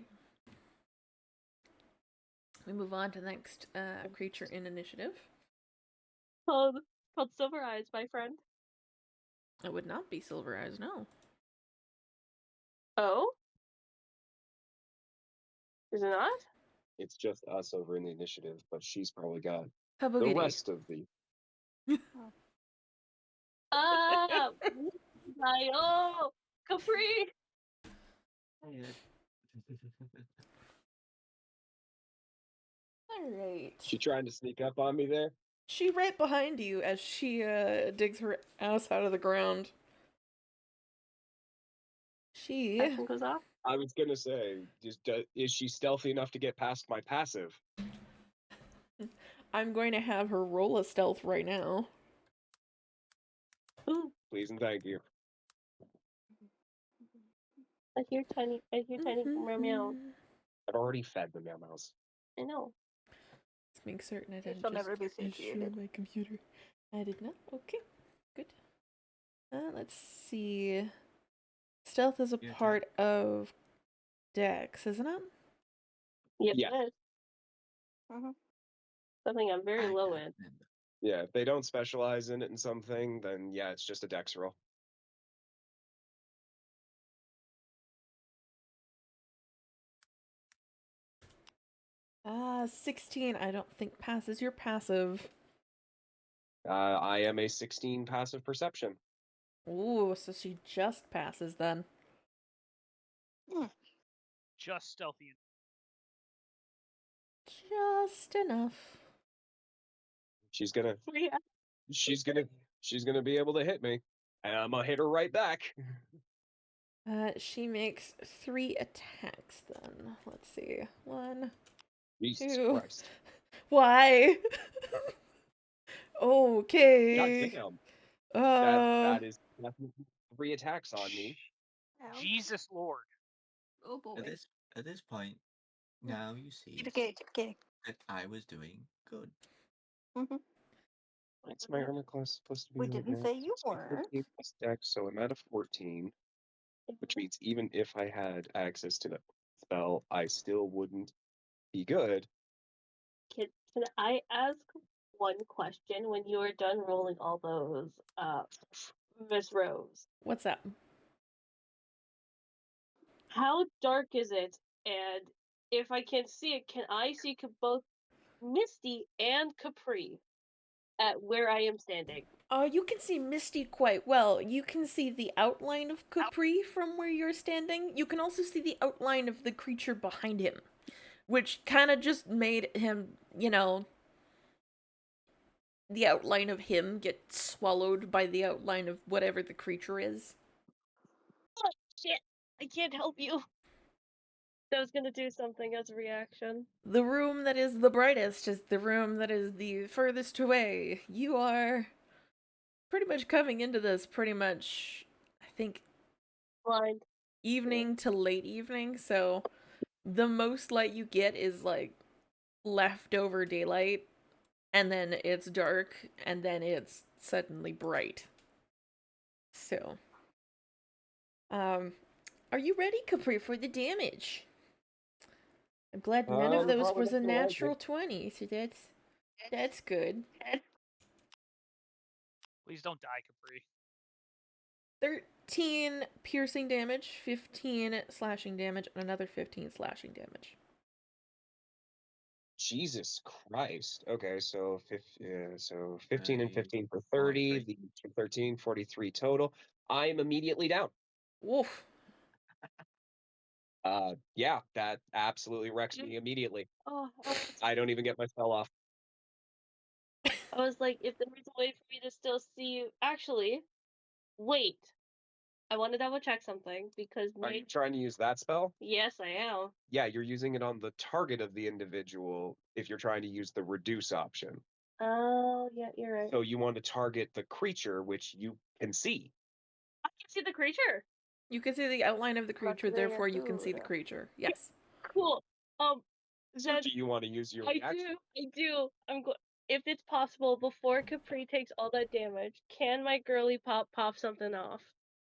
Speaker 1: We move on to the next creature in initiative.
Speaker 5: Called Silver Eyes, my friend.
Speaker 1: It would not be Silver Eyes, no.
Speaker 5: Oh? Is it not?
Speaker 6: It's just us over in the initiative, but she's probably got the
Speaker 1: Habogity.
Speaker 6: rest of the.
Speaker 5: Ah! Oh! Capri!
Speaker 1: Alright.
Speaker 6: She trying to sneak up on me there?
Speaker 1: She right behind you as she digs her ass out of the ground. She
Speaker 5: Action goes off.
Speaker 6: I was gonna say, is she stealthy enough to get past my passive?
Speaker 1: I'm going to have her roll a stealth right now.
Speaker 5: Ooh,
Speaker 6: Please and thank you.
Speaker 5: I hear tiny meow.
Speaker 6: I've already fed the meows.
Speaker 5: I know.
Speaker 1: Let's make certain I
Speaker 2: She
Speaker 1: didn't
Speaker 2: shall
Speaker 1: just
Speaker 2: never be
Speaker 1: destroy
Speaker 2: satiated.
Speaker 1: my computer. I did not. Okay, good. Let's see. Stealth is a
Speaker 4: Your
Speaker 1: part of Dex, isn't it?
Speaker 5: Yes,
Speaker 6: Yeah.
Speaker 5: it is.
Speaker 2: Mhm.
Speaker 5: Something I'm very
Speaker 4: I
Speaker 5: low
Speaker 4: can't
Speaker 5: in.
Speaker 4: remember.
Speaker 6: Yeah, if they don't specialize in it in something, then yeah, it's just a dex roll.
Speaker 1: Ah, 16. I don't think passes your passive.
Speaker 6: I am a 16 passive perception.
Speaker 1: Ooh, so she just passes then.
Speaker 3: Just stealthy.
Speaker 1: Just enough.
Speaker 6: She's gonna
Speaker 5: Yeah.
Speaker 6: she's gonna she's gonna be able to hit me. And I'm gonna hit her right back.
Speaker 1: She makes 3 attacks then. Let's see. 1.
Speaker 6: Jesus
Speaker 1: Two.
Speaker 6: Christ.
Speaker 1: Why? Okay.
Speaker 6: God damn. That is definitely 3 attacks on me.
Speaker 2: Ouch.
Speaker 3: Jesus Lord.
Speaker 2: Oh boy.
Speaker 4: At this point, now you see
Speaker 2: Okay.
Speaker 4: that I was doing good.
Speaker 6: What's my armor class supposed to be?
Speaker 2: We
Speaker 6: right
Speaker 2: didn't
Speaker 6: now?
Speaker 2: say you
Speaker 6: It's a 14
Speaker 2: weren't.
Speaker 6: plus dex, so I'm at a 14, which means even if I had access to the spell, I still wouldn't be good.
Speaker 5: Can I ask one question when you are done rolling all those, Miss Rose?
Speaker 1: What's up?
Speaker 5: How dark is it? And if I can see it, can I see both Misty and Capri at where I am standing?
Speaker 1: You can see Misty quite well. You can see the outline of Capri from where you're standing. You can also see the outline of the creature behind him. which kind of just made him, the outline of him get swallowed by the outline of whatever the creature is.
Speaker 5: Oh, shit! I can't help you. I was gonna do something as a reaction.
Speaker 1: The room that is the brightest is the room that is the furthest away. You are pretty much coming into this pretty much, I think,
Speaker 5: Blind.
Speaker 1: evening to late evening, so the most light you get is like leftover daylight, and then it's dark, and then it's suddenly bright. So, are you ready, Capri, for the damage? I'm glad none of those was a natural 20, so that's good.
Speaker 3: Please don't die, Capri.
Speaker 1: 13 piercing damage, 15 slashing damage, and another 15 slashing damage.
Speaker 6: Jesus Christ. Okay, so 15 and 15 for
Speaker 4: 43.
Speaker 6: 30, the 13, 43 total. I am immediately down.
Speaker 1: Woof.
Speaker 6: Yeah, that absolutely wrecks me immediately.
Speaker 5: Oh,
Speaker 6: I don't even get my spell off.
Speaker 5: I was like, if there was a way for me to still see you. Actually, wait. I want to double check something because
Speaker 6: Are you trying to use that spell?
Speaker 5: Yes, I am.
Speaker 6: Yeah, you're using it on the target of the individual if you're trying to use the reduce option.
Speaker 5: Oh, yeah, you're right.
Speaker 6: So you want to target the creature, which you can see.
Speaker 5: I can see the creature.
Speaker 1: You can see the outline of the creature,
Speaker 2: Luckily, I
Speaker 1: therefore you can see the
Speaker 2: do.
Speaker 1: creature. Yes.
Speaker 5: Cool.
Speaker 6: So
Speaker 5: Then
Speaker 6: do you want to use your
Speaker 5: I
Speaker 6: reaction?
Speaker 5: do. If it's possible, before Capri takes all that damage, can my girly pop something off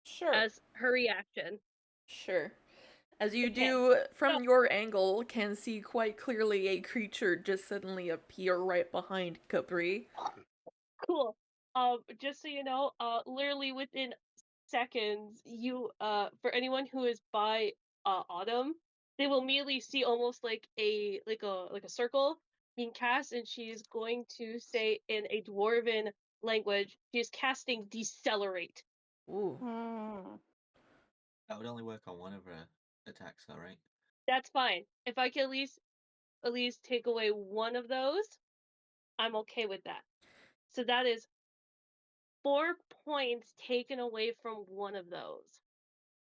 Speaker 1: Sure.
Speaker 5: as her reaction?
Speaker 1: Sure. As you
Speaker 5: Okay.
Speaker 1: do, from your angle, can see quite clearly a creature just suddenly appear right behind Capri.
Speaker 5: Cool. Just so you know, literally within seconds, for anyone who is by Autumn, they will immediately see almost like a circle being cast, and she's going to say in a dwarven language, she's casting decelerate.
Speaker 1: Ooh.
Speaker 4: That would only work on one of her attacks, though, right?
Speaker 5: That's fine. If I can at least take away one of those, I'm okay with that. So that is 4 points taken away from one of those.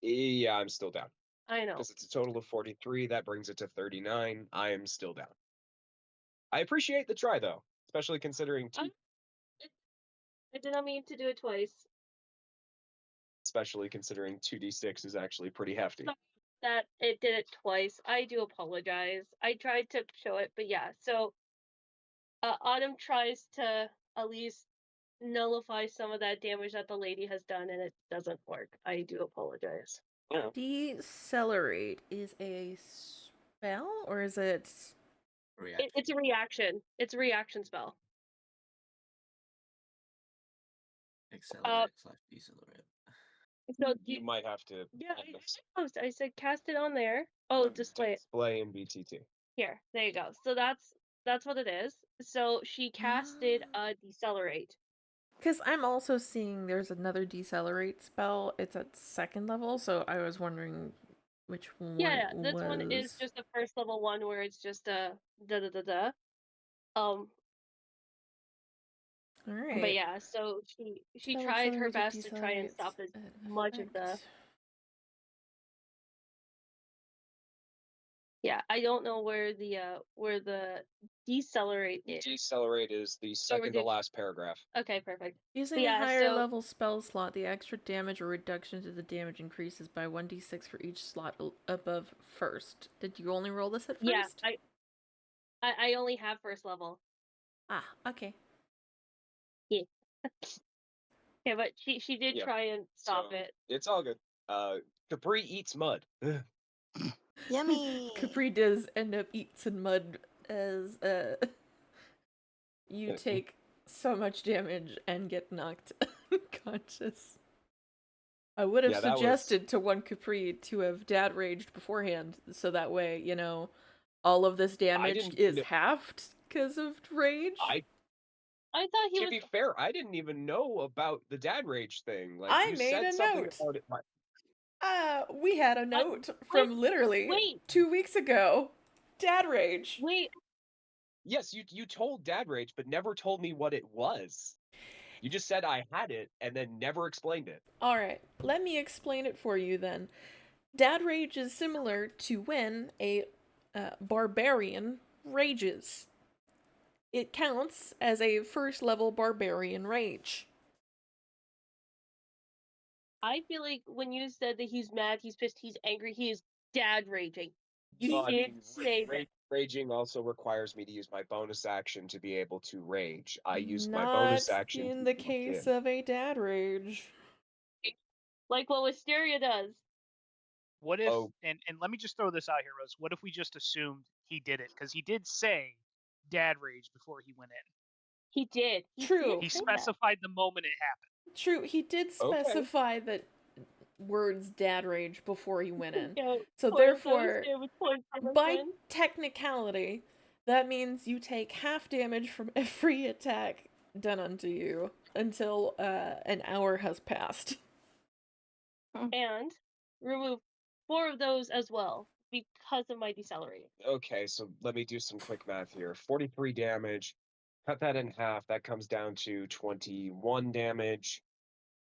Speaker 6: Yeah, I'm still down.
Speaker 5: I know.
Speaker 6: Because it's a total of 43. That brings it to 39. I am still down. I appreciate the try, though, especially considering
Speaker 5: I did not mean to do it twice.
Speaker 6: 2d6 is actually pretty hefty.
Speaker 5: That it did it twice. I do apologize. I tried to show it, but yeah. So, Autumn tries to at least nullify some of that damage that the lady has done, and it doesn't work. I do apologize.
Speaker 6: Yeah.
Speaker 1: Decelerate is a spell, or is it?
Speaker 4: Reaction.
Speaker 5: It's a reaction. It's a reaction spell.
Speaker 4: Accelerate / decelerate.
Speaker 5: So
Speaker 6: You might have to.
Speaker 5: Yeah, I said cast it on there. Oh, display it.
Speaker 6: Display in BTT.
Speaker 5: Here, there you go. So that's what it is. So she casted decelerate.
Speaker 1: Because I'm also seeing there's another decelerate spell. It's at 2nd level, so I was wondering which one
Speaker 5: Yeah,
Speaker 1: it
Speaker 5: this
Speaker 1: was.
Speaker 5: one is just the first level one where it's just a da.
Speaker 1: Alright.
Speaker 5: But yeah, so she tried her best to try and stop as much of the. Yeah, I don't know where the decelerate is.
Speaker 6: Decelerate is the second to last paragraph.
Speaker 5: Okay, perfect.
Speaker 1: Using a higher level spell slot, the extra damage or reduction to the damage increases by 1d6 for each slot above first. Did you only roll this at first?
Speaker 5: Yeah, I only have first level.
Speaker 1: Ah, okay.
Speaker 5: Yeah. Yeah, but she did try and stop it.
Speaker 6: It's all good. Capri eats mud.
Speaker 2: Yummy.
Speaker 1: Capri does end up eating some mud as you take so much damage and get knocked unconscious. I would have suggested to one Capri to have dad raged beforehand, so that way, all of this damage is halved because of rage.
Speaker 5: I thought he was.
Speaker 6: To be fair, I didn't even know about the dad rage thing. Like,
Speaker 1: I
Speaker 6: you
Speaker 1: made
Speaker 6: said
Speaker 1: a
Speaker 6: something
Speaker 1: note.
Speaker 6: about it.
Speaker 1: We had a note from literally 2 weeks ago. Dad rage.
Speaker 5: Wait,
Speaker 6: Yes, you told Dad Rage, but never told me what it was. You just said I had it and then never explained it.
Speaker 1: Alright, let me explain it for you then. Dad rage is similar to when a barbarian rages. It counts as a first level barbarian rage.
Speaker 5: I feel like when you said that he's mad, he's pissed, he's angry, he is dad raging. You
Speaker 6: No, I
Speaker 5: did
Speaker 6: mean,
Speaker 5: say that.
Speaker 6: raging also requires me to use my bonus action to be able to rage. I used my
Speaker 1: Not
Speaker 6: bonus action
Speaker 1: in
Speaker 6: to
Speaker 1: the
Speaker 6: walk
Speaker 1: case
Speaker 6: in.
Speaker 1: of a dad rage.
Speaker 5: Like what Wisteria does.
Speaker 3: What if
Speaker 6: Oh.
Speaker 3: and let me just throw this out here, Rose. What if we just assumed he did it? Because he did say dad rage before he went in.
Speaker 5: He did. He
Speaker 1: True.
Speaker 5: did
Speaker 3: He
Speaker 5: say that.
Speaker 3: specified the moment it happened.
Speaker 1: True, he did
Speaker 6: Okay.
Speaker 1: specify that words dad rage before he went in.
Speaker 5: Yo,
Speaker 1: So
Speaker 5: points,
Speaker 1: therefore,
Speaker 5: there was points for
Speaker 1: by
Speaker 5: friend.
Speaker 1: technicality, that means you take half damage from every attack done unto you until an hour has passed.
Speaker 5: And remove 4 of those as well because of my decelerating.
Speaker 6: Okay, so let me do some quick math here. 43 damage. Cut that in half. That comes down to 21 damage.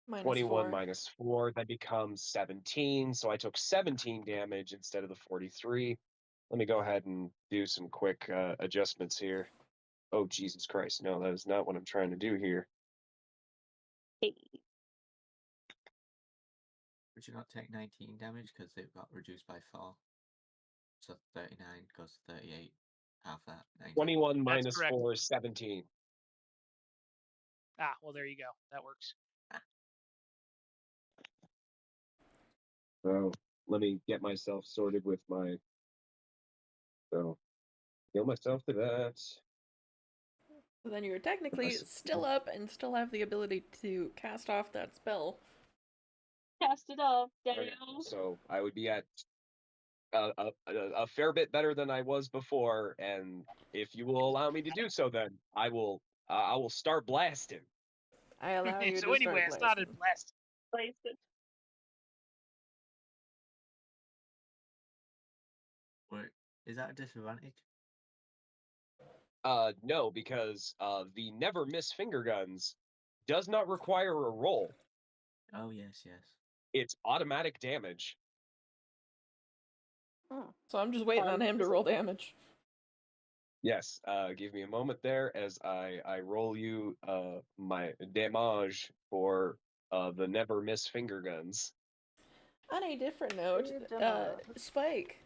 Speaker 1: Minus
Speaker 6: 21
Speaker 1: 4.
Speaker 6: minus 4, that becomes 17. So I took 17 damage instead of the 43. Let me go ahead and do some quick adjustments here. Oh, Jesus Christ. No, that is not what I'm trying to do here.
Speaker 5: Hey,
Speaker 4: Would you not take 19 damage because it got reduced by 4? So 39 goes to 38. Half that. 19.
Speaker 6: 21
Speaker 3: That's
Speaker 6: minus
Speaker 3: correct.
Speaker 6: 4 is 17.
Speaker 3: Ah, well, there you go. That works.
Speaker 6: So let me get myself sorted with my. So heal myself to that.
Speaker 1: So then you're technically still up and still have the ability to cast off that spell.
Speaker 5: cast it off.
Speaker 6: Okay,
Speaker 5: Damn.
Speaker 6: so I would be at a fair bit better than I was before, and if you will allow me to do so, then I will start blasting.
Speaker 1: I allow you
Speaker 3: So
Speaker 1: to
Speaker 3: anyway, I
Speaker 1: start
Speaker 3: started
Speaker 1: blasting.
Speaker 3: blasting.
Speaker 5: Place it.
Speaker 4: Wait, is that a disadvantage?
Speaker 6: No, because the never miss finger guns does not require a roll.
Speaker 4: Oh, yes, yes.
Speaker 6: It's automatic damage.
Speaker 1: So I'm just waiting on him to roll damage.
Speaker 6: Yes, give me a moment there as I roll you my damage for the never miss finger guns.
Speaker 1: On a different note, Spike,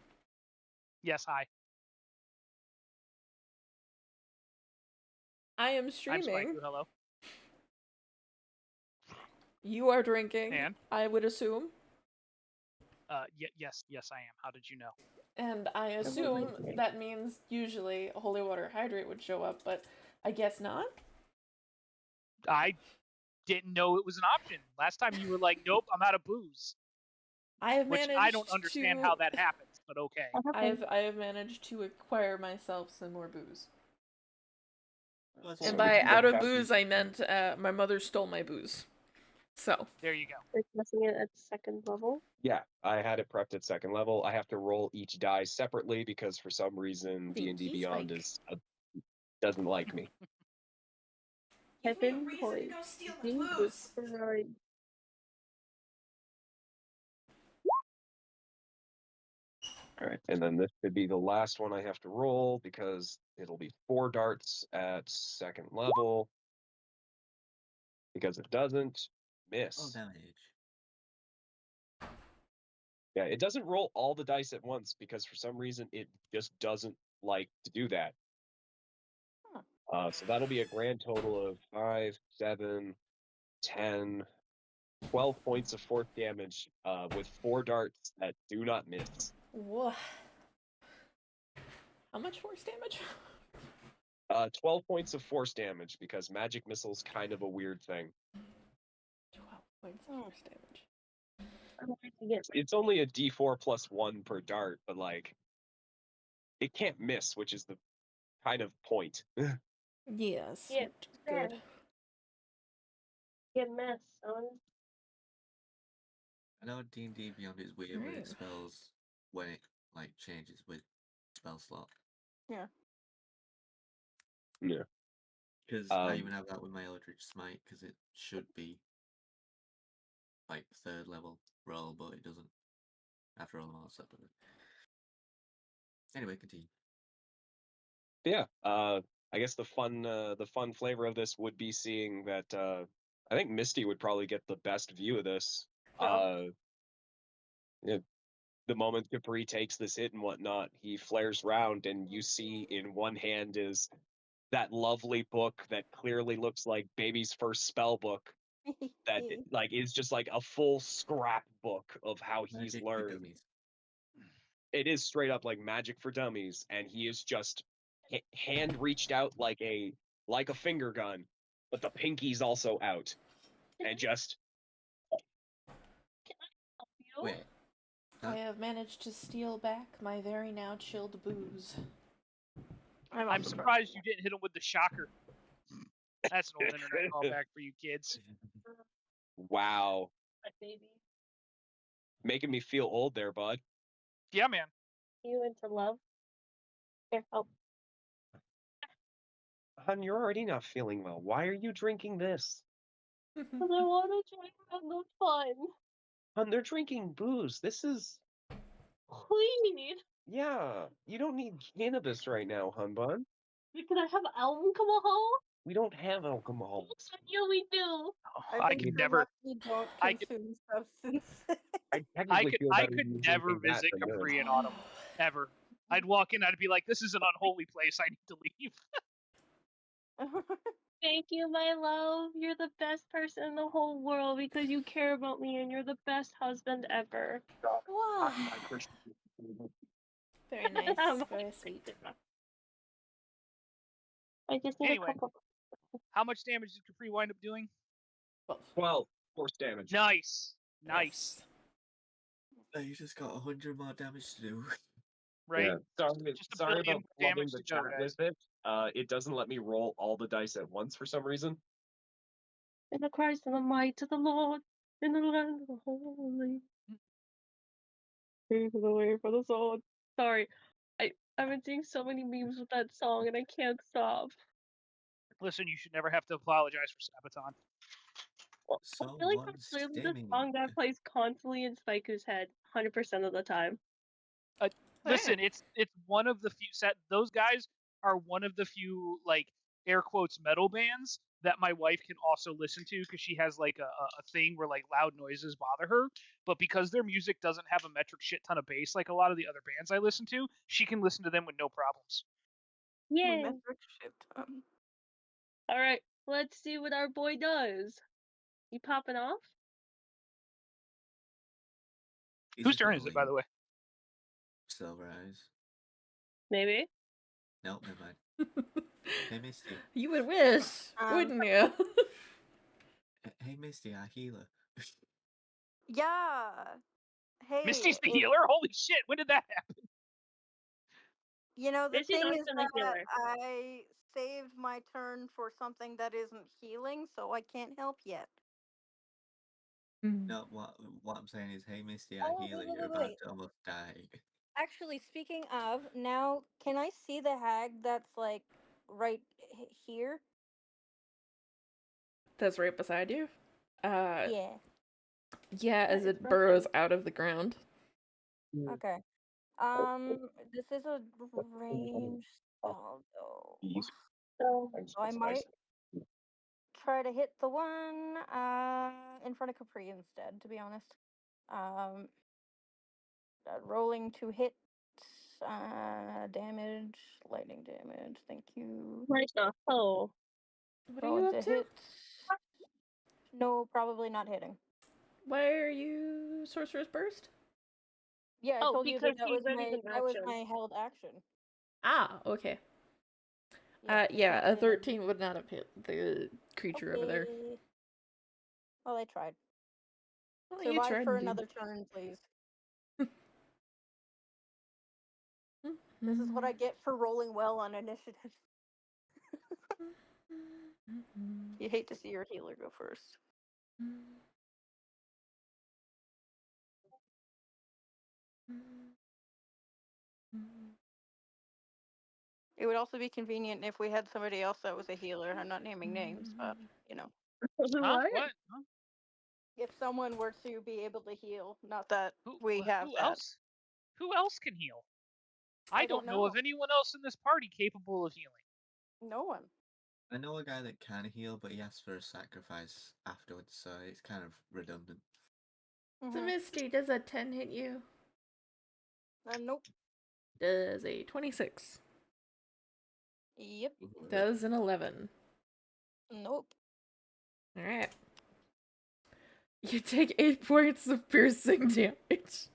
Speaker 3: Yes, hi.
Speaker 1: I am
Speaker 3: I'm
Speaker 1: streaming.
Speaker 3: Spike. Hello.
Speaker 1: You are drinking,
Speaker 3: And?
Speaker 1: I would assume.
Speaker 3: Yes, I am. How did you know?
Speaker 1: And I assume that means usually a holy water hydrate would show up, but I guess not.
Speaker 3: I didn't know it was an option. Last time you were like, "Nope, I'm out of booze,"
Speaker 1: I have
Speaker 3: which
Speaker 1: managed
Speaker 3: I don't understand
Speaker 1: to.
Speaker 3: how that happens, but okay.
Speaker 1: I have managed to acquire myself some more booze.
Speaker 4: Well,
Speaker 1: And
Speaker 6: So
Speaker 1: by
Speaker 6: we
Speaker 1: out
Speaker 6: don't
Speaker 1: of
Speaker 6: have
Speaker 1: booze, I meant my mother stole my booze. So
Speaker 3: There you go.
Speaker 5: It's messing it at second level.
Speaker 6: Yeah, I had it prepped at second level. I have to roll each die separately because for some reason
Speaker 1: Thank
Speaker 6: D&D
Speaker 1: you,
Speaker 6: Beyond
Speaker 1: Spike.
Speaker 6: is doesn't like me.
Speaker 1: Give me a
Speaker 5: Kevin
Speaker 1: reason to
Speaker 5: Hoyt.
Speaker 1: go steal the
Speaker 5: Jesus
Speaker 1: booze.
Speaker 5: Christ.
Speaker 6: All right, and then this could be the last one I have to roll because it'll be 4 darts at second level. Because it doesn't miss.
Speaker 4: Oh, damage.
Speaker 6: Yeah, it doesn't roll all the dice at once because for some reason it just doesn't like to do that. So that'll be a grand total of 5, 7, 10, 12 points of force damage with 4 darts that do not miss.
Speaker 1: Whoa. How much force damage?
Speaker 6: 12 points of force damage because magic missile's kind of a weird thing.
Speaker 1: 12 points of force damage.
Speaker 5: I'm going to get
Speaker 6: It's only a d4 plus 1 per dart, but like it can't miss, which is the kind of point.
Speaker 1: Yes.
Speaker 5: Yeah,
Speaker 1: Good.
Speaker 5: get mess, son.
Speaker 4: I know D&D Beyond is weird with
Speaker 1: Right.
Speaker 4: its spells when it like changes with spell slot.
Speaker 2: Yeah.
Speaker 6: Yeah.
Speaker 4: Because I even have that with my Eldritch Smite, because it should be like 3rd level roll, but it doesn't. After all, I'm all set with it. Anyway, continue.
Speaker 6: Yeah. I guess the fun flavor of this would be seeing that. I think Misty would probably get the best view of this.
Speaker 2: Yep.
Speaker 6: The moment Capri takes this hit and whatnot, he flares round, and you see in one hand is that lovely book that clearly looks like baby's first spell book. That like is just like a full scrapbook of how he's
Speaker 4: Magic for
Speaker 6: learned.
Speaker 4: dummies.
Speaker 6: It is straight up like Magic for Dummies, and he is just hand reached out like a finger gun, but the pinky's also out, and just
Speaker 5: You?
Speaker 4: Wait,
Speaker 1: I have managed to steal back my very now chilled booze.
Speaker 3: I'm surprised you didn't hit him with the shocker. That's an old internet callback for you kids.
Speaker 6: wow,
Speaker 5: My baby.
Speaker 6: making me feel old there, bud.
Speaker 3: Yeah, man.
Speaker 5: You into love? Here, help.
Speaker 6: Hun, you're already not feeling well. Why are you drinking this?
Speaker 5: Because I want to try to have no fun.
Speaker 6: Hun, they're drinking booze. This is
Speaker 5: Please.
Speaker 6: yeah. You don't need cannabis right now, hun bun.
Speaker 5: Can I have alcohol?
Speaker 6: We don't have alcohol.
Speaker 5: Yeah, we do.
Speaker 2: I
Speaker 3: I
Speaker 2: think
Speaker 3: could
Speaker 2: you're
Speaker 3: never.
Speaker 2: lucky you don't
Speaker 3: I could-
Speaker 2: consume substances.
Speaker 6: I technically feel
Speaker 3: I
Speaker 6: better
Speaker 3: could
Speaker 6: you
Speaker 3: never
Speaker 6: drinking that
Speaker 3: visit
Speaker 6: than this.
Speaker 3: Capri in autumn ever. I'd walk in, I'd be like, "This is an unholy place. I need to leave."
Speaker 5: Thank you, my love. You're the best person in the whole world because you care about me and you're the best husband ever.
Speaker 1: Wow. Very nice. Very sweet.
Speaker 5: I just need
Speaker 3: Anyway.
Speaker 5: a couple.
Speaker 3: How much damage did Capri wind up doing?
Speaker 6: 12 force damage.
Speaker 3: Nice. Nice.
Speaker 4: Yes. You just got 100 more damage to do.
Speaker 3: Right?
Speaker 6: Yeah. Sorry,
Speaker 3: Just a
Speaker 6: sorry
Speaker 3: billion
Speaker 6: about flooding
Speaker 3: damage
Speaker 6: the
Speaker 3: to go,
Speaker 6: chat
Speaker 3: guys.
Speaker 6: with it. It doesn't let me roll all the dice at once for some reason.
Speaker 5: In the Christ and the might of the Lord, in the land of the holy. Pray for the way for the sword. Sorry, I've been seeing so many memes with that song and I can't stop.
Speaker 3: Listen, you should never have to apologize for Sabaton.
Speaker 4: So
Speaker 5: I feel like that's literally the song that plays constantly in Spiku's head 100% of the time.
Speaker 3: Listen, it's one of the few those guys are one of the few like air quotes metal bands that my wife can also listen to because she has like a thing where like loud noises bother her. But because their music doesn't have a metric shit ton of bass like a lot of the other bands I listen to, she can listen to them with no problems.
Speaker 5: Yay!
Speaker 2: Metric shit ton.
Speaker 5: Alright, let's see what our boy does. You popping off?
Speaker 3: Whose turn is it, by the way?
Speaker 4: Silver Eyes.
Speaker 5: Maybe.
Speaker 4: Nope, never mind. Hey, Misty.
Speaker 1: You would wish, wouldn't you?
Speaker 4: Hey, Misty, our healer.
Speaker 2: Yeah. Hey.
Speaker 3: Misty's the healer? Holy shit, when did that happen?
Speaker 2: You know, the
Speaker 5: Misty's
Speaker 2: thing
Speaker 5: always
Speaker 2: is
Speaker 5: been a
Speaker 2: that
Speaker 5: healer.
Speaker 2: I saved my turn for something that isn't healing, so I can't help yet.
Speaker 4: No, what I'm saying is, hey, Misty, our healer, you're about to almost die.
Speaker 2: Actually, speaking of, now, can I see the hag that's, like, right here?
Speaker 1: That's right beside you.
Speaker 2: Yeah.
Speaker 1: Yeah, as
Speaker 2: It's
Speaker 1: it
Speaker 2: right
Speaker 1: burrows
Speaker 2: there.
Speaker 1: out of the ground.
Speaker 2: Okay. This is a range spell, though.
Speaker 5: So,
Speaker 2: So I might try to hit the one in front of Capri instead, to be honest. Rolling to hit damage, lightning damage. Thank you.
Speaker 5: right now. Oh.
Speaker 1: What are
Speaker 2: Rolling
Speaker 1: you up to?
Speaker 2: hit. No, probably not hitting.
Speaker 1: Why are you Sorcerer's Burst?
Speaker 2: Yeah, I
Speaker 5: Oh,
Speaker 2: told you
Speaker 5: because
Speaker 2: that
Speaker 5: he's
Speaker 2: was
Speaker 5: ready in
Speaker 2: that was
Speaker 5: action.
Speaker 2: my held action.
Speaker 1: Ah, okay.
Speaker 2: Yeah,
Speaker 1: A 13 would not have hit the creature over there.
Speaker 2: Well, I tried.
Speaker 1: Well, you
Speaker 2: Survive
Speaker 1: tried
Speaker 2: for
Speaker 1: indeed.
Speaker 2: another turn, please. This is what I get for rolling well on initiative. You hate to see your healer go first. It would also be convenient if we had somebody else that was a healer. I'm not naming names, but you know,
Speaker 3: Huh? What? Huh?
Speaker 2: if someone were to be able to heal, not that we
Speaker 3: Who
Speaker 2: have that.
Speaker 3: else? Who else can heal?
Speaker 2: I
Speaker 3: I
Speaker 2: don't
Speaker 3: don't know of anyone else in this party capable of healing.
Speaker 2: No one.
Speaker 4: I know a guy that can heal, but he asks for a sacrifice afterwards, so it's kind of redundant.
Speaker 1: So, Misty, does a 10 hit you?
Speaker 2: Nope.
Speaker 1: Does a 26?
Speaker 2: Yep.
Speaker 1: Does an 11?
Speaker 2: Nope.
Speaker 1: Alright. You take 8 points of piercing damage.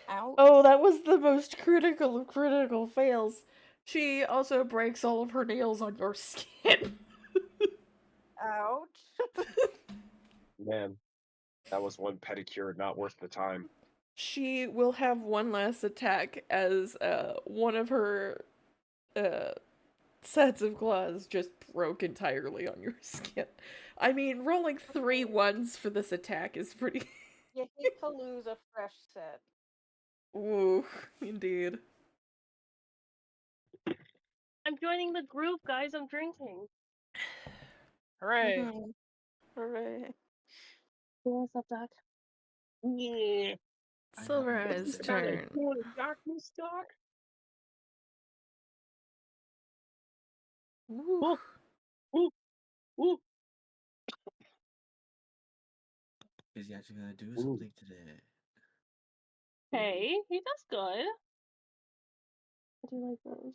Speaker 2: Ouch.
Speaker 1: Oh, that was the most critical of critical fails. She also breaks all of her nails on your skin.
Speaker 2: Ouch.
Speaker 6: Man, that was one pedicure not worth the time.
Speaker 1: She will have one last attack as one of her sets of claws just broke entirely on your skin. I mean, rolling 3 ones for this attack is pretty...
Speaker 2: You hate to lose a fresh set.
Speaker 1: Ooh, indeed.
Speaker 5: I'm joining the group, guys. I'm drinking.
Speaker 3: Hooray!
Speaker 2: Hooray.
Speaker 5: What's up, Doc? Yeah.
Speaker 1: Silver Eye's turn.
Speaker 5: Darkness, Doc.
Speaker 1: Ooh.
Speaker 5: Ooh. Ooh.
Speaker 4: Is he actually going to do
Speaker 6: Ooh.
Speaker 4: something today?
Speaker 5: Hey, he does good. I do like those.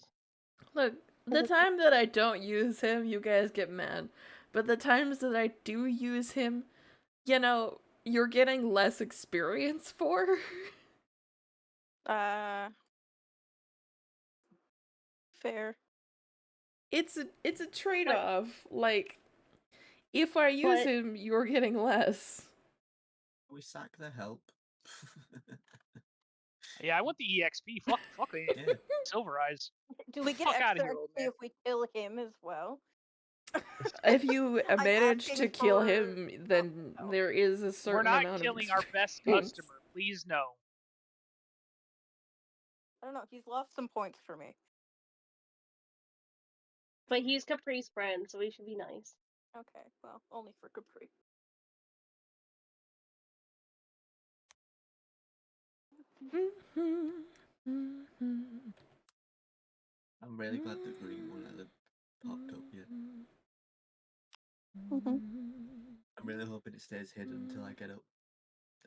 Speaker 1: Look, the time that I don't use him, you guys get mad. But the times that I do use him, you know, you're getting less experience for.
Speaker 2: Fair.
Speaker 1: It's a trade-off. Like, if I use him, you're getting less.
Speaker 4: We sack the help.
Speaker 3: Yeah, I want the EXP. Fuck it.
Speaker 4: Yeah.
Speaker 3: Silver Eyes.
Speaker 2: Do we get
Speaker 3: Fuck outta
Speaker 2: extra
Speaker 3: here, old
Speaker 2: XP
Speaker 3: man.
Speaker 2: if we kill him as well?
Speaker 1: If you
Speaker 2: I'm
Speaker 1: manage
Speaker 2: asking
Speaker 1: to kill
Speaker 2: for-
Speaker 1: him, then there is a certain
Speaker 3: We're not
Speaker 1: amount
Speaker 3: killing
Speaker 1: of
Speaker 3: our best
Speaker 1: experience.
Speaker 3: customer. Please no.
Speaker 2: I don't know. He's lost some points for me.
Speaker 5: But he's Capri's friend, so he should be nice.
Speaker 2: Okay, well, only for Capri.
Speaker 4: I'm really glad the green one hasn't popped up yet. I'm really hoping it stays hidden until I get up.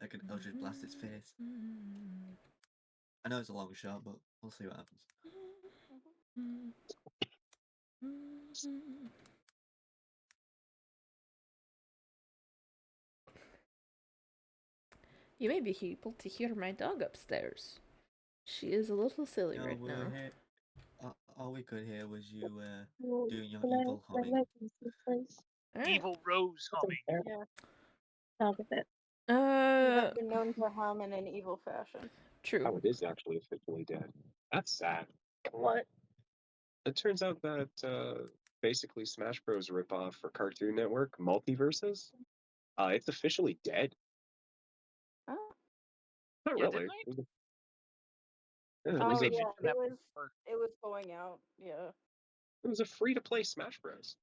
Speaker 4: I can Eldritch Blast its face. I know it's a long shot, but we'll see what happens.
Speaker 1: You may be able to hear my dog upstairs. She is a little silly right now.
Speaker 4: All we could hear was you doing your
Speaker 5: Can I-
Speaker 4: evil
Speaker 5: can I
Speaker 4: humming.
Speaker 5: have this, please?
Speaker 1: Alright.
Speaker 3: Evil Rose humming.
Speaker 2: Yeah.
Speaker 5: I'll get it.
Speaker 2: You have been known to hum in an evil fashion.
Speaker 1: True.
Speaker 6: Oh, it is actually officially dead. That's sad.
Speaker 5: What?
Speaker 6: It turns out that basically Smash Bros. Ripoff for Cartoon Network, Multiverses, it's officially dead.
Speaker 2: Oh,
Speaker 6: Not
Speaker 3: Yeah,
Speaker 6: really.
Speaker 3: didn't they?
Speaker 6: Yeah,
Speaker 3: I feel
Speaker 2: oh
Speaker 3: like they
Speaker 2: yeah,
Speaker 3: mentioned that
Speaker 2: it was
Speaker 3: before.
Speaker 2: it was going out. Yeah.
Speaker 6: it was a free-to-play Smash Bros.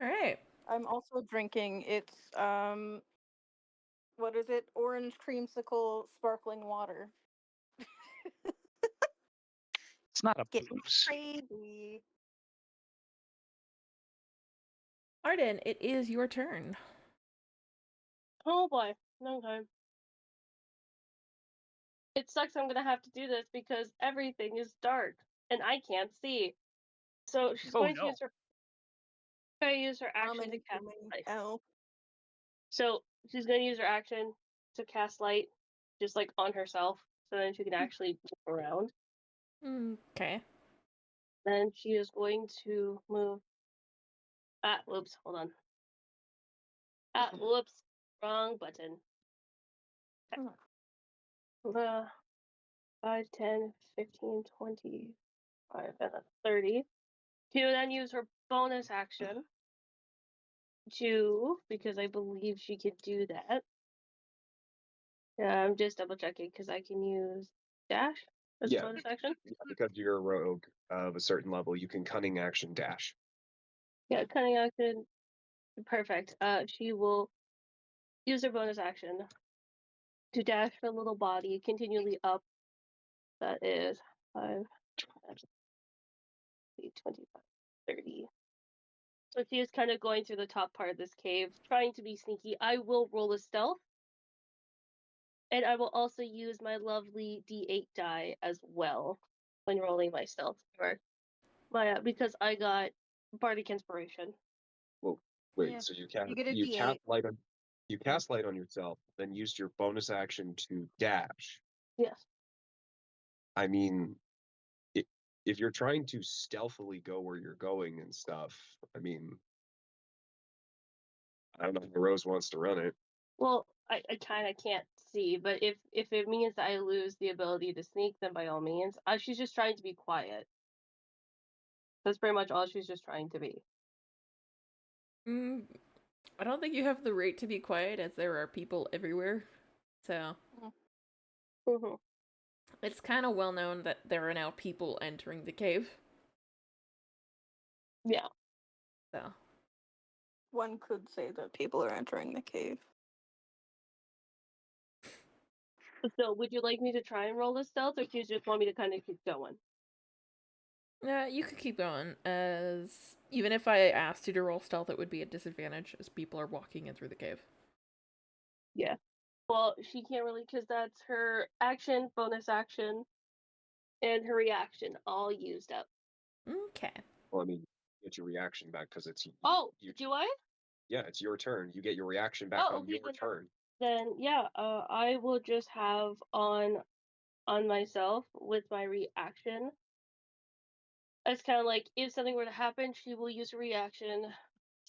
Speaker 1: Alright.
Speaker 2: I'm also drinking. It's what is it? Orange creamsicle sparkling water.
Speaker 3: It's not a
Speaker 2: Getting
Speaker 3: booze.
Speaker 2: crazy.
Speaker 1: Arden, it is your turn.
Speaker 5: Oh boy. Okay. It sucks I'm gonna have to do this because everything is dark and I can't see. So she's
Speaker 3: Oh
Speaker 5: going to
Speaker 3: no.
Speaker 5: use her action to cast light.
Speaker 2: Oh.
Speaker 5: So she's gonna use her action to cast light, just like on herself, so then she can actually move around.
Speaker 1: Okay.
Speaker 5: Then she is going to move. Whoops, hold on. Whoops, wrong button. Okay. 5, 10, 15, 25, and a 30. She will then use her bonus action to, because I believe she could do that, Yeah, I'm just double checking because I can use dash as
Speaker 6: Yeah.
Speaker 5: a bonus action.
Speaker 6: Yeah, because you're a rogue of a certain level, you can cunning action dash.
Speaker 5: Yeah, cunning action. Perfect. She will use her bonus action to dash her little body continually up. That is 5, 25, 30. So she is kind of going through the top part of this cave, trying to be sneaky. I will roll a stealth. And I will also use my lovely D8 die as well when rolling my stealth. Because I got Bardic Inspiration.
Speaker 6: Whoa, wait,
Speaker 2: Yeah.
Speaker 6: so you
Speaker 2: You get a
Speaker 6: cast
Speaker 2: D8.
Speaker 6: light on yourself, then used your bonus action to dash.
Speaker 5: Yes.
Speaker 6: I mean, if you're trying to stealthily go where you're going and stuff, I mean, I don't know if Rose wants to run it.
Speaker 5: Well, I kind of can't see, but if it means that I lose the ability to sneak, then by all means. She's just trying to be quiet. That's pretty much all she's just trying to be.
Speaker 1: I don't think you have the right to be quiet, as there are people everywhere. So
Speaker 5: Mm-hmm.
Speaker 1: it's kind of well known that there are now people entering the cave.
Speaker 5: Yeah.
Speaker 1: So
Speaker 2: One could say that people are entering the cave.
Speaker 5: So, would you like me to try and roll this stealth, or do you just want me to kind of keep going?
Speaker 1: you could keep going, as even if I asked you to roll stealth, it would be a disadvantage, as people are walking in through the cave.
Speaker 5: Yeah. Well, she can't really, because that's her action, bonus action, and her reaction all used up.
Speaker 1: Okay.
Speaker 6: Well, I mean, you get your reaction back because it's
Speaker 5: Do I?
Speaker 6: Yeah, it's your turn. You get your reaction back on your turn.
Speaker 5: Then yeah, I will just have on myself with my reaction. It's kind of like if something were to happen, she will use a reaction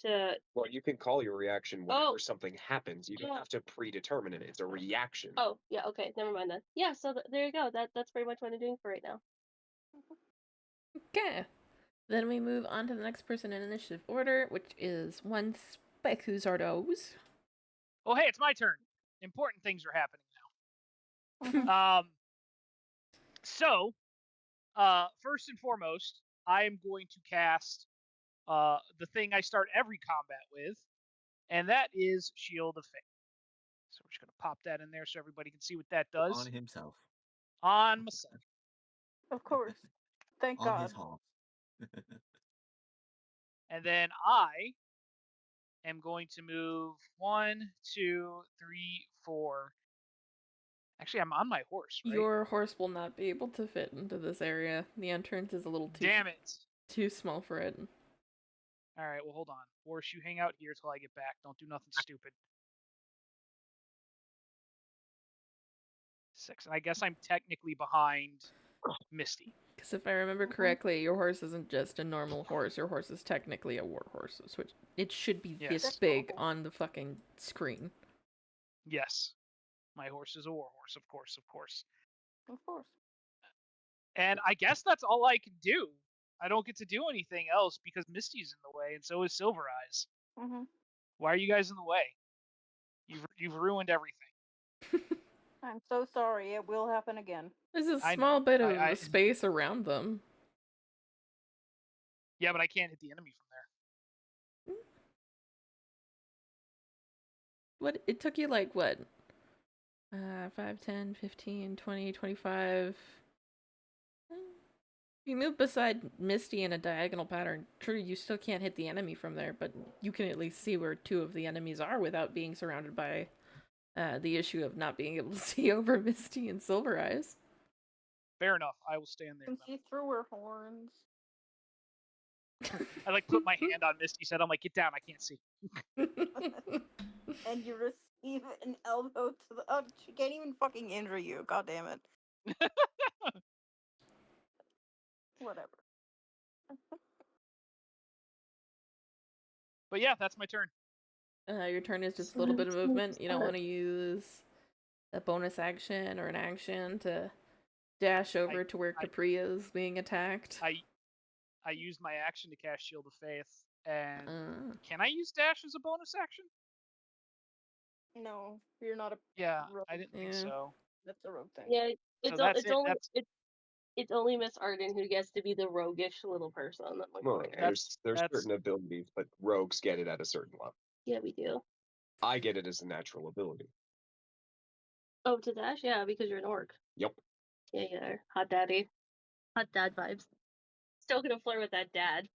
Speaker 5: to.
Speaker 6: Well, you can call your reaction whenever something happens. You don't have to predetermine it. It's a reaction.
Speaker 5: Oh yeah, okay, never mind then. Yeah, so there you go. That's pretty much what I'm doing for right now.
Speaker 1: Okay. Then we move on to the next person in initiative order, which is one Specuzardos.
Speaker 3: Oh, hey, it's my turn. Important things are happening now. So, first and foremost, I am going to cast the thing I start every combat with, and that is Shield of Faith. So we're just going to pop that in there so everybody can see what that does.
Speaker 4: On himself.
Speaker 3: On myself.
Speaker 2: Of course. Thank
Speaker 4: On
Speaker 2: God.
Speaker 4: his horse.
Speaker 3: And then I am going to move 1, 2, 3, 4. Actually, I'm on my horse, right?
Speaker 1: Your horse will not be able to fit into this area. The entrance is a little too small for it.
Speaker 3: All right, well, hold on. Horse, you hang out here till I get back. Don't do nothing stupid. 6. And I guess I'm technically behind Misty.
Speaker 1: Because if I remember correctly, your horse isn't just a normal horse. Your horse is technically a war horse, which it should be this big on the fucking screen.
Speaker 3: Yes. My horse is a war horse, of course, of course.
Speaker 2: Of course.
Speaker 3: And I guess that's all I can do. I don't get to do anything else because Misty's in the way, and so is Silver Eyes.
Speaker 2: Mm-hmm.
Speaker 3: Why are you guys in the way? You've ruined everything.
Speaker 2: I'm so sorry. It will happen again.
Speaker 1: There's a small bit of space around them.
Speaker 3: Yeah, but I can't hit the enemy from there.
Speaker 1: What? It took you like what? 5, 10, 15, 20, 25. You move beside Misty in a diagonal pattern. True, you still can't hit the enemy from there, but you can at least see where two of the enemies are without being surrounded by the issue of not being able to see over Misty and Silver Eyes.
Speaker 3: Fair enough. I will stand there.
Speaker 2: And she threw her horns.
Speaker 3: I like put my hand on Misty's head. I'm like, get down. I can't see.
Speaker 2: And you receive an elbow to the. Oh, she can't even fucking injure you. God damn it. Whatever.
Speaker 3: But yeah, that's my turn.
Speaker 1: Your turn is just a little bit of movement. You don't want to use a bonus action or an action to dash over to where Capri is being attacked.
Speaker 3: I used my action to cast Shield of Faith, and can I use dash as a bonus action?
Speaker 2: No, you're not a
Speaker 3: Yeah,
Speaker 2: rogue.
Speaker 3: I didn't think
Speaker 1: Yeah.
Speaker 3: so.
Speaker 2: That's a rogue thing.
Speaker 5: Yeah,
Speaker 3: So that's it.
Speaker 5: it's only Miss Arden who gets to be the roguish little person that we're
Speaker 6: Well,
Speaker 5: going at.
Speaker 6: there's
Speaker 3: that's
Speaker 6: certain abilities, but rogues get it at a certain level.
Speaker 5: Yeah, we do.
Speaker 6: I get it as a natural ability.
Speaker 5: Oh, to dash? Yeah, because you're an orc.
Speaker 6: Yep.
Speaker 5: Yeah, you are. Hot daddy. Hot dad vibes. Still gonna flirt with that dad.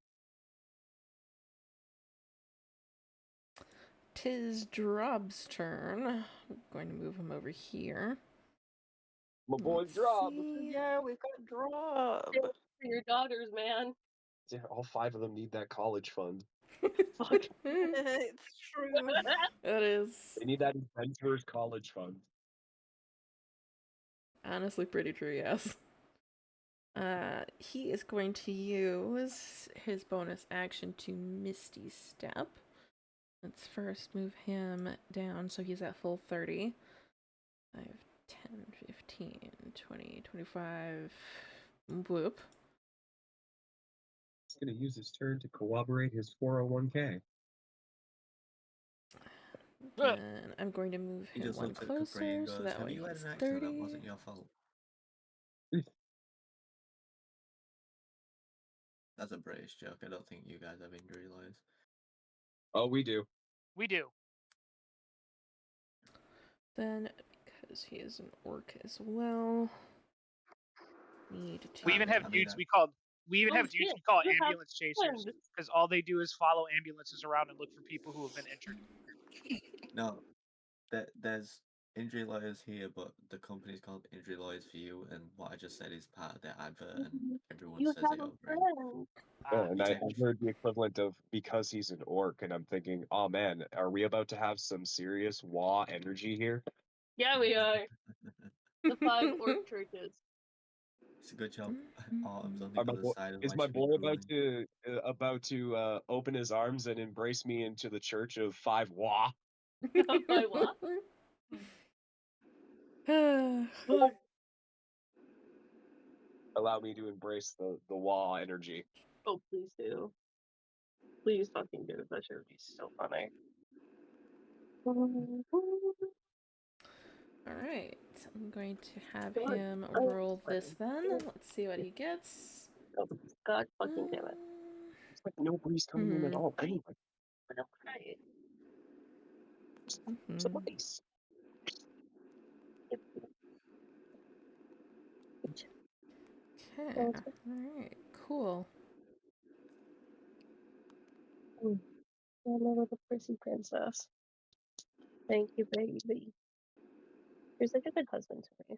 Speaker 1: 'Tis Drob's turn. I'm going to move him over here.
Speaker 6: My boy
Speaker 1: Let's
Speaker 6: Drob.
Speaker 1: see.
Speaker 2: Yeah, we've got Drob.
Speaker 5: For your daughters, man.
Speaker 6: Yeah, all 5 of them need that college fund.
Speaker 5: Fuck.
Speaker 2: It's true.
Speaker 1: It is
Speaker 6: They need that inventor's college fund.
Speaker 1: honestly pretty true, yes. He is going to use his bonus action to Misty Step. Let's first move him down so he's at full 30. 5, 10, 15, 20, 25. Whoop.
Speaker 6: He's going to use his turn to corroborate his 401k.
Speaker 1: Then I'm going to move
Speaker 4: He
Speaker 1: him
Speaker 4: just
Speaker 1: one
Speaker 4: looks at Capri
Speaker 1: closer
Speaker 4: and
Speaker 1: so
Speaker 4: goes,
Speaker 1: that
Speaker 4: "Have
Speaker 1: way
Speaker 4: you had
Speaker 1: he's
Speaker 4: an accident?
Speaker 1: 30.
Speaker 4: That wasn't your fault." That's a British joke. I don't think you guys have injury lawyers.
Speaker 6: Oh, we do.
Speaker 3: we do.
Speaker 1: Then, because he is an orc as well, need to.
Speaker 3: We even have
Speaker 4: I mean,
Speaker 3: dudes we call
Speaker 5: Oh,
Speaker 3: dudes
Speaker 5: shit.
Speaker 3: we call
Speaker 5: You have
Speaker 3: ambulance chasers
Speaker 5: friends.
Speaker 3: because all they do is follow ambulances around and look for people who have been injured.
Speaker 4: No, there's injury lawyers here, but the company's called Injury Lawyers for You, and what I just said is part of their advert, and everyone
Speaker 5: You
Speaker 4: says
Speaker 5: have
Speaker 4: it
Speaker 5: a
Speaker 4: over.
Speaker 5: friend.
Speaker 6: Yeah, and
Speaker 4: You
Speaker 6: I
Speaker 4: take
Speaker 6: I've heard the equivalent of because he's an orc, and I'm thinking, oh man, are we about to have some serious WA energy here?
Speaker 5: Yeah, we are. The 5 orc churches.
Speaker 4: It's a good job. Autumn's on
Speaker 6: Are
Speaker 4: the other side of
Speaker 6: is
Speaker 4: why
Speaker 6: my
Speaker 4: she'd be
Speaker 6: boy
Speaker 4: drooling.
Speaker 6: about to open his arms and embrace me into the church of 5 WA?
Speaker 5: By what?
Speaker 6: Allow me to embrace the WA energy.
Speaker 5: Oh, please do. Please fucking do. That should be so funny.
Speaker 1: Alright, I'm going to have
Speaker 5: God,
Speaker 1: him
Speaker 5: oh,
Speaker 1: roll this
Speaker 5: funny.
Speaker 1: then. Let's see what he gets.
Speaker 5: Oh, God fucking damn it.
Speaker 6: It's like no breeze coming in at all. Anyway,
Speaker 5: But okay.
Speaker 6: it's nice.
Speaker 1: Okay, alright, cool.
Speaker 5: Another the prissy princess. Thank you, baby. You're such a good husband to me.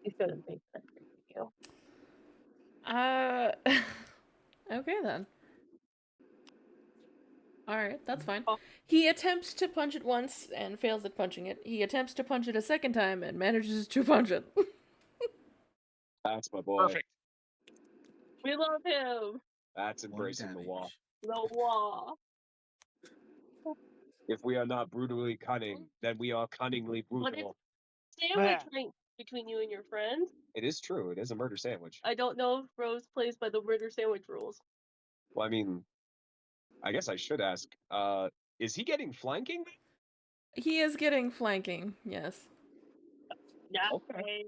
Speaker 5: You shouldn't make that for you.
Speaker 1: Okay then. Alright, that's fine.
Speaker 5: Oh.
Speaker 1: He attempts to punch it once and fails at punching it. He attempts to punch it a second time and manages to punch it.
Speaker 6: That's my boy.
Speaker 3: Perfect.
Speaker 5: We love him.
Speaker 6: That's
Speaker 4: 1
Speaker 6: embracing the WA.
Speaker 4: damage.
Speaker 5: The wall.
Speaker 6: If we are not brutally cunning, then we are cunningly
Speaker 5: But
Speaker 6: brutal.
Speaker 5: it's sandwich right between you and your friend.
Speaker 6: It is true. It is a murder sandwich.
Speaker 5: I don't know if Rose plays by the murder sandwich rules.
Speaker 6: Well, I mean, I guess I should ask. Is he getting flanking?
Speaker 1: He is getting flanking, yes.
Speaker 5: Yeah.
Speaker 6: Okay.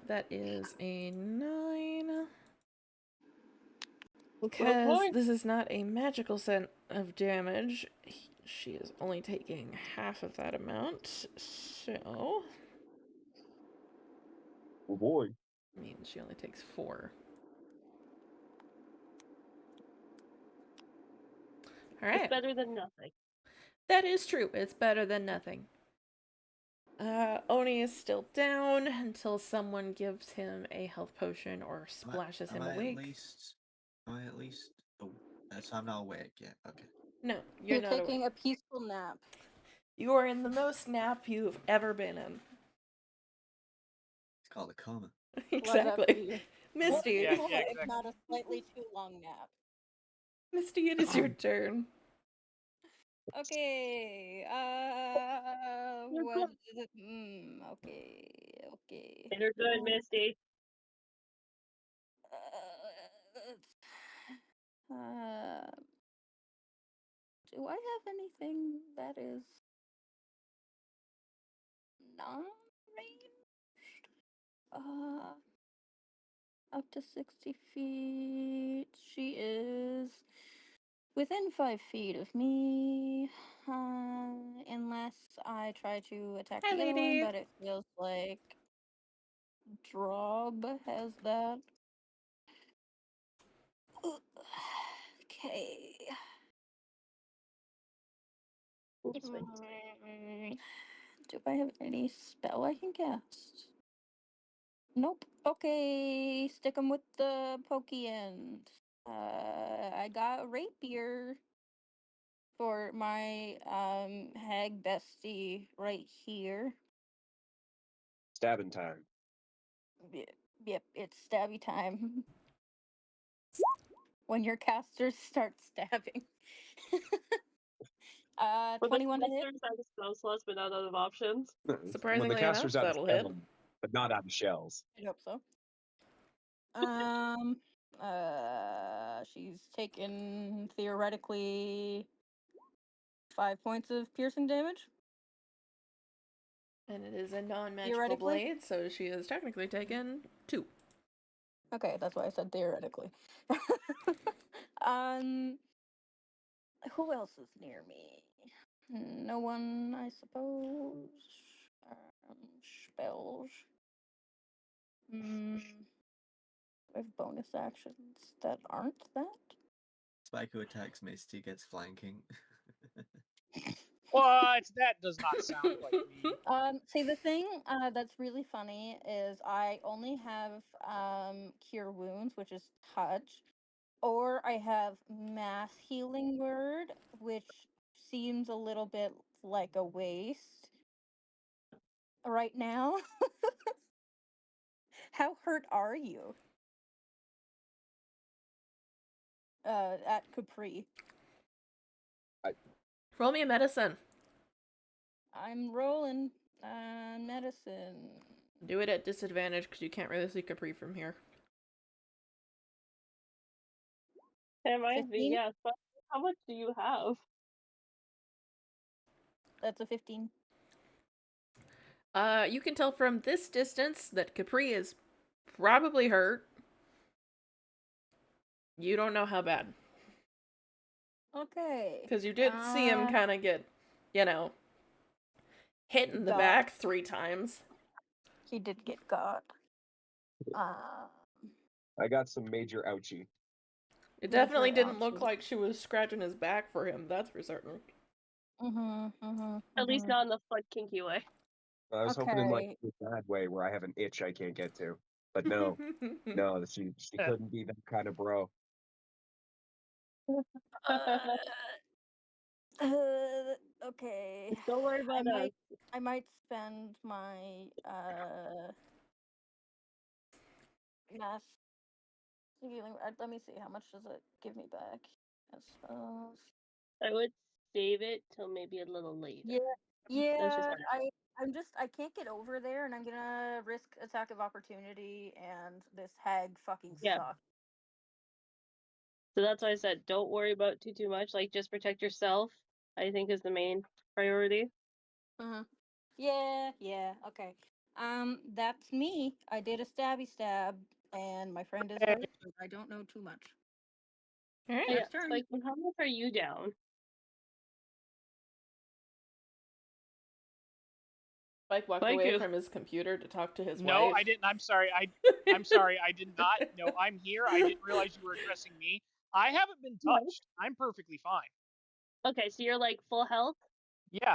Speaker 1: That is a 9. Because this is not a magical set of damage, she is only taking half of that amount, so...
Speaker 6: Oh boy.
Speaker 1: Means she only takes 4. Alright.
Speaker 5: It's better than nothing.
Speaker 1: That is true. It's better than nothing. Oni is still down until someone gives him a health potion or splashes him awake.
Speaker 4: Am I at least... Oh, so I'm not awake yet. Okay.
Speaker 1: No, you're not
Speaker 2: taking
Speaker 1: awake.
Speaker 2: a peaceful nap.
Speaker 1: You are in the most nap you've ever been in.
Speaker 4: It's called a coma.
Speaker 1: Exactly. Misty.
Speaker 3: Yeah,
Speaker 2: If
Speaker 3: exactly.
Speaker 2: not a slightly too long nap.
Speaker 1: Misty, it is your turn.
Speaker 2: Okay. What is it? Okay.
Speaker 5: You're good, Misty.
Speaker 2: Do I have anything that is non-ranged? Up to 60 feet. She is within 5 feet of me. Unless I try to attack
Speaker 1: Hi,
Speaker 2: the other one,
Speaker 1: lady.
Speaker 2: but it feels like Drob has that. Okay.
Speaker 5: That's fine.
Speaker 2: Do I have any spell I can cast? Nope. Okay, stick 'em with the pokey end. I got rapier for my hag bestie right here.
Speaker 6: Stabbing time.
Speaker 2: Yep, it's stabby time. When your casters start stabbing.
Speaker 5: But the
Speaker 2: 21 to hit.
Speaker 5: casters have a spell slots, but not out of options.
Speaker 6: When the
Speaker 1: Surprisingly
Speaker 6: caster's
Speaker 1: enough,
Speaker 6: out of
Speaker 1: that'll hit.
Speaker 6: spell, but not out of shells.
Speaker 2: I hope so. She's taken theoretically 5 points of piercing damage.
Speaker 1: And it is a non-magical
Speaker 2: Theoretically?
Speaker 1: blade, so she has technically taken 2.
Speaker 2: Okay, that's why I said theoretically. Who else is near me? No one, I suppose. Spells. I have bonus actions that aren't that.
Speaker 4: Spike who attacks Misty gets flanking.
Speaker 3: What? That does not sound like me.
Speaker 2: See, the thing that's really funny is I only have Cure Wounds, which is touch, or I have Mass Healing Word, which seems a little bit like a waste right now. How hurt are you? At Capri.
Speaker 1: Roll me a medicine.
Speaker 2: I'm rolling medicine.
Speaker 1: Do it at disadvantage because you can't really see Capri from here.
Speaker 5: Am I?
Speaker 2: 15?
Speaker 5: Yes, but how much do you have?
Speaker 2: That's a 15.
Speaker 1: You can tell from this distance that Capri is probably hurt. You don't know how bad.
Speaker 2: Okay.
Speaker 1: Because you did see him kind of get, hit in the back 3 times.
Speaker 2: He did get got.
Speaker 6: I got some major ouchie.
Speaker 1: It definitely didn't look like she was scratching his back for him, that's for certain.
Speaker 5: At least not in the fun kinky way.
Speaker 6: I was hoping in like a bad way where I have an itch I can't get to. But no, no, she couldn't be that kind of bro.
Speaker 2: Okay.
Speaker 5: Don't worry about us.
Speaker 2: I might spend my mass healing. Let me see, how much does it give me back? I suppose.
Speaker 5: I would save it till maybe a little later.
Speaker 2: Yeah. I can't get over there, and I'm gonna risk attack of opportunity, and this hag fucking sucks.
Speaker 5: So that's why I said don't worry about too much. Like just protect yourself. I think is the main priority.
Speaker 2: Yeah. Okay. That's me. I did a stabby stab, and my friend is hurt, but I don't know too much.
Speaker 1: All right.
Speaker 5: Yeah. Like, how much are you down?
Speaker 1: Spike walked away from his computer to talk to his wife.
Speaker 3: No, I didn't. I'm sorry. I'm sorry. I did not. No, I'm here. I didn't realize you were addressing me. I haven't been touched. I'm perfectly fine.
Speaker 5: Okay, so you're like full health?
Speaker 3: Yeah.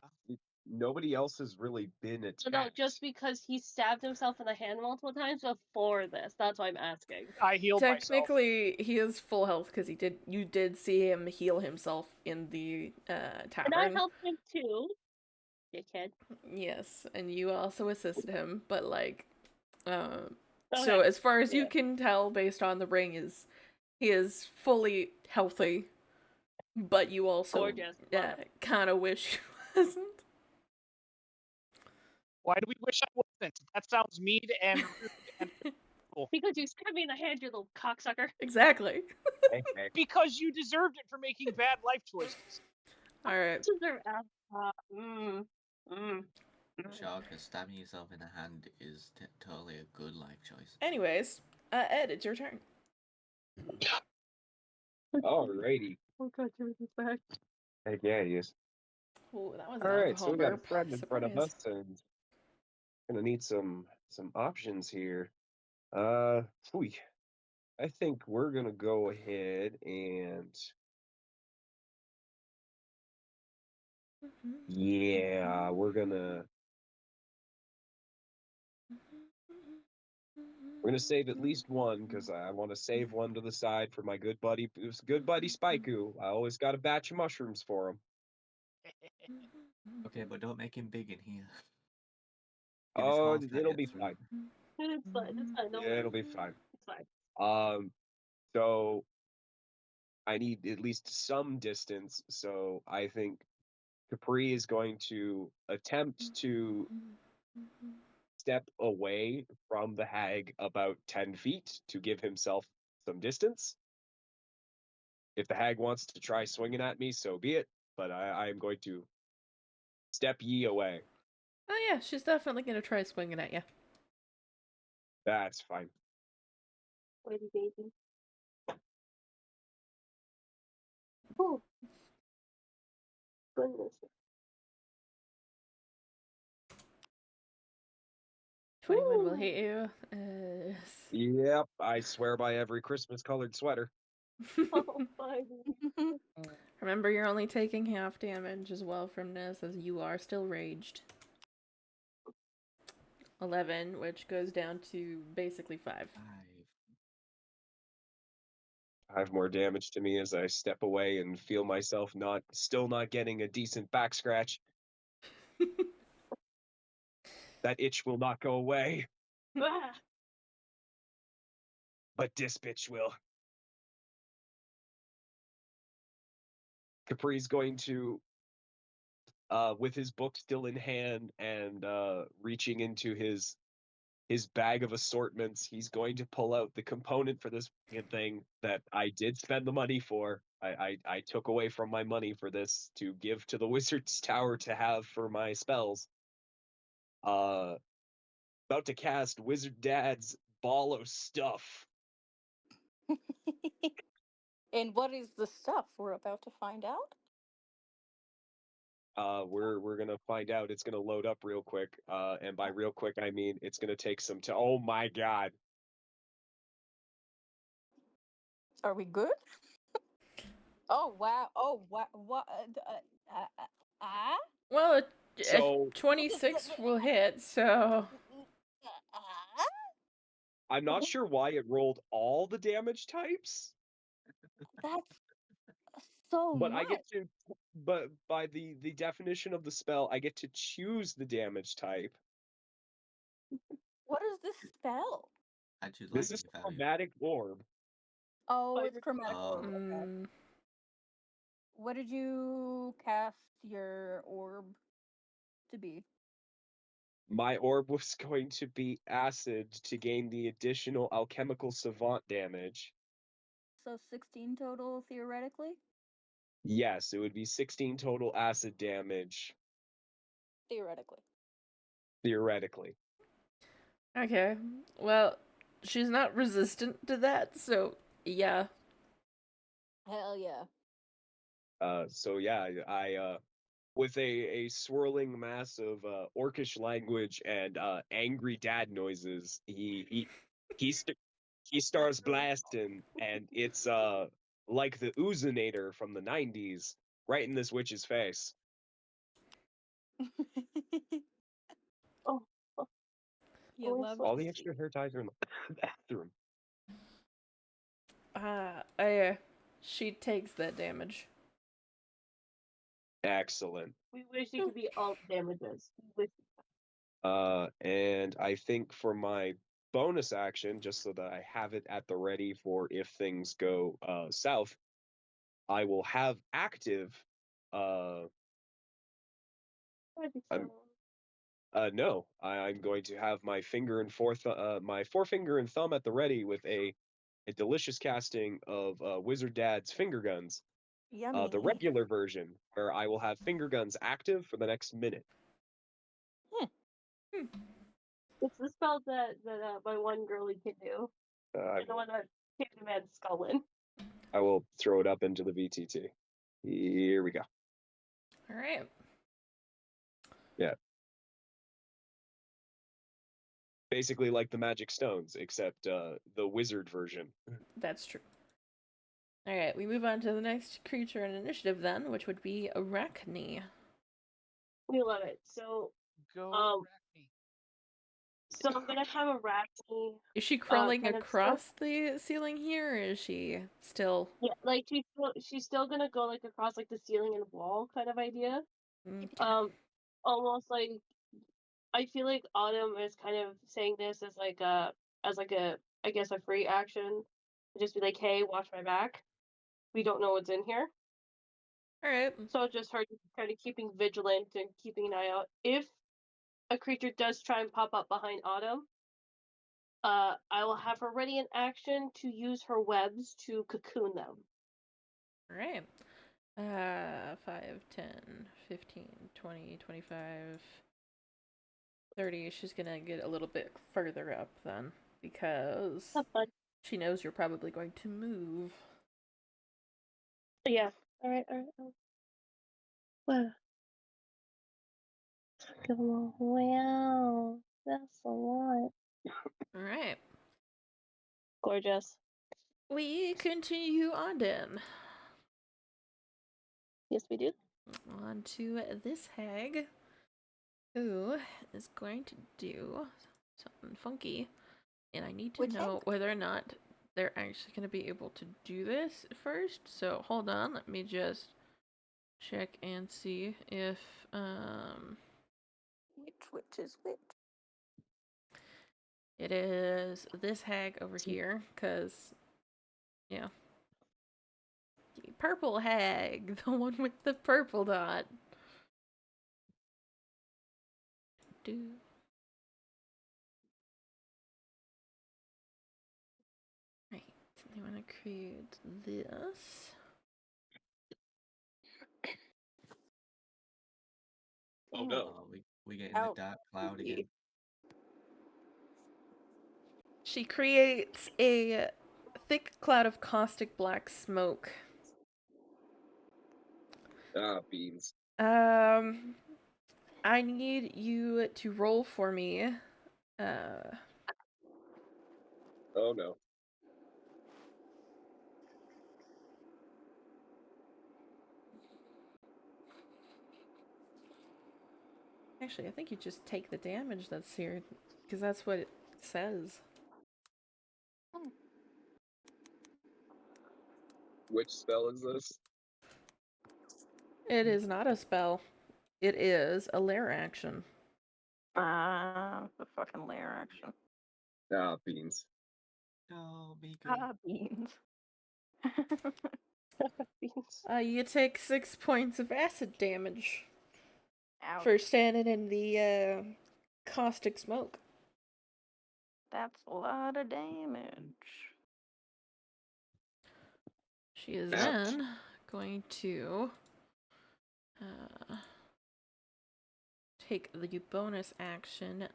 Speaker 6: Nobody else has really been attacked.
Speaker 5: So no, just because he stabbed himself in the hand multiple times before this. That's why I'm asking.
Speaker 3: I healed
Speaker 1: Technically, he is full health because you did see him heal himself in the tavern.
Speaker 5: And I helped him too. Dickhead.
Speaker 1: Yes, and you also assisted him, but like, so as far as you can tell, based on the ring, he is fully healthy, but you also kind of wish he wasn't.
Speaker 3: Why do we wish I wasn't? That sounds mean and rude and cool.
Speaker 5: Because you stabbed me in the hand, you little cocksucker.
Speaker 1: Exactly.
Speaker 3: Because you deserved it for making bad life choices.
Speaker 1: All right.
Speaker 4: Shark, stabbing yourself in the hand is totally a good life choice.
Speaker 1: Anyways, Ed, it's your turn.
Speaker 6: Alrighty.
Speaker 5: Oh god, Timothy's back.
Speaker 6: Heck yeah, he is.
Speaker 1: Oh, that was an
Speaker 6: Alright, so
Speaker 1: alcohol
Speaker 6: we got a
Speaker 1: burp.
Speaker 6: friend in front of
Speaker 1: Surprise.
Speaker 6: us, and gonna need some options here. Phew, I think we're gonna go ahead and yeah, we're gonna save at least one because I want to save one to the side for my good buddy Spikeu. I always got a batch of mushrooms for him.
Speaker 4: Okay, but don't make him big in here.
Speaker 6: Oh, it'll be fine.
Speaker 5: It's fine. It's fine. Don't
Speaker 6: Yeah,
Speaker 5: worry.
Speaker 6: it'll be fine.
Speaker 5: It's fine.
Speaker 6: So I need at least some distance. So I think Capri is going to attempt to step away from the hag about 10 feet to give himself some distance. If the hag wants to try swinging at me, so be it. But I am going to step ye away.
Speaker 1: Oh yeah, she's definitely gonna try swinging at you.
Speaker 6: That's fine.
Speaker 5: Lady baby. Oh. Goodness.
Speaker 1: 21 will
Speaker 5: Ooh.
Speaker 1: hit you.
Speaker 6: Yep, I swear by every Christmas-colored sweater.
Speaker 5: Oh, fine.
Speaker 1: Remember, you're only taking half damage as well from this, as you are still raged. 11, which goes down to basically 5.
Speaker 6: 5 more damage to me as I step away and feel myself still not getting a decent back scratch. That itch will not go away. But this bitch will. Capri's going to, with his book still in hand and reaching into his bag of assortments, he's going to pull out the component for this thing that I did spend the money for. I took away from my money for this to give to the Wizard's Tower to have for my spells. About to cast Wizard Dad's Ball of Stuff.
Speaker 2: And what is the stuff we're about to find out?
Speaker 6: We're gonna find out. It's gonna load up real quick. And by real quick, I mean it's gonna take some time. Oh my god!
Speaker 2: Are we good? Oh wow! Oh wow! What?
Speaker 1: Well,
Speaker 6: So
Speaker 1: 26 will hit, so...
Speaker 6: I'm not sure why it rolled all the damage types,
Speaker 2: That's so
Speaker 6: but I
Speaker 2: much.
Speaker 6: get to. But by the definition of the spell, I get to choose the damage type.
Speaker 2: What is this spell?
Speaker 4: How'd you like
Speaker 6: This is
Speaker 4: it, Value?
Speaker 6: Chromatic Orb.
Speaker 2: Oh, it's chromatic orb.
Speaker 4: Oh.
Speaker 2: Okay. What did you cast your orb to be?
Speaker 6: My orb was going to be acid to gain the additional alchemical savant damage.
Speaker 2: So 16 total, theoretically?
Speaker 6: Yes, it would be 16 total acid damage,
Speaker 2: Theoretically.
Speaker 6: theoretically.
Speaker 1: Okay. Well, she's not resistant to that, so yeah.
Speaker 2: Hell yeah.
Speaker 6: So yeah, I with a swirling mass of orcish language and angry dad noises, he starts blasting, and it's like the Oozinator from the 90s, right in this witch's face.
Speaker 5: Oh.
Speaker 2: You
Speaker 5: Oh,
Speaker 2: love
Speaker 6: All
Speaker 2: to
Speaker 6: the
Speaker 2: see
Speaker 6: extra
Speaker 2: it.
Speaker 6: hair ties are in the bathroom.
Speaker 1: She takes that damage.
Speaker 6: Excellent.
Speaker 5: We wish it could be all damages. We wish.
Speaker 6: And I think for my bonus action, just so that I have it at the ready for if things go south, I will have active. I'm no, I'm going to have my my forefinger and thumb at the ready with a delicious casting of Wizard Dad's finger guns.
Speaker 2: Yummy.
Speaker 6: The regular version, where I will have finger guns active for the next minute.
Speaker 5: It's the spell that my one girlie can do.
Speaker 6: I
Speaker 5: The one that kicked the man's skull in.
Speaker 6: I will throw it up into the VTT. Here we go.
Speaker 1: All right.
Speaker 6: Yeah. Basically like the magic stones, except the wizard version.
Speaker 1: That's true. All right, we move on to the next creature in initiative then, which would be Arachne.
Speaker 5: We love it. So
Speaker 3: Go Arachne.
Speaker 5: so I'm gonna have Arachne.
Speaker 1: Is she crawling
Speaker 5: kind of
Speaker 1: across the ceiling here, or is she still?
Speaker 5: Yeah, like she's still gonna go like across like the ceiling and wall kind of idea.
Speaker 1: Okay.
Speaker 5: Almost like I feel like Autumn is kind of saying this as like a I guess a free action. Just be like, hey, watch my back. We don't know what's in here.
Speaker 1: All right.
Speaker 5: So just her kind of keeping vigilant and keeping an eye out. If a creature does try and pop up behind Autumn, I will have her ready in action to use her webs to cocoon them.
Speaker 1: All right. 5, 10, 15, 20, 25, 30. She's gonna get a little bit further up then, because
Speaker 5: That's fun.
Speaker 1: she knows you're probably going to move.
Speaker 5: Yeah. All right. Well. Wow, that's a lot.
Speaker 1: All right.
Speaker 5: Gorgeous.
Speaker 1: We continue on then.
Speaker 5: Yes, we do.
Speaker 1: On to this hag, who is going to do something funky, and I need to
Speaker 2: Which
Speaker 1: know
Speaker 2: hag?
Speaker 1: whether or not they're actually going to be able to do this first. So hold on, let me just check and see if
Speaker 2: Which is which?
Speaker 1: it is this hag over here, because yeah, the purple hag, the one with the purple dot. Do. Right, so they want to create this.
Speaker 6: Oh no.
Speaker 4: We getting the dark cloud again.
Speaker 1: She creates a thick cloud of caustic black smoke.
Speaker 6: Ah, beans.
Speaker 1: I need you to roll for me.
Speaker 6: Oh no.
Speaker 1: Actually, I think you just take the damage that's here, because that's what it says.
Speaker 6: Which spell is this?
Speaker 1: It is not a spell. It is a lair action.
Speaker 2: The fucking lair action.
Speaker 6: Ah, beans.
Speaker 4: No, be good.
Speaker 2: Beans.
Speaker 5: Beans.
Speaker 1: You take 6 points of acid damage
Speaker 2: Ouch.
Speaker 1: for standing in the caustic smoke.
Speaker 2: That's a lot of damage.
Speaker 1: She is
Speaker 6: Ouch.
Speaker 1: then going to take the bonus action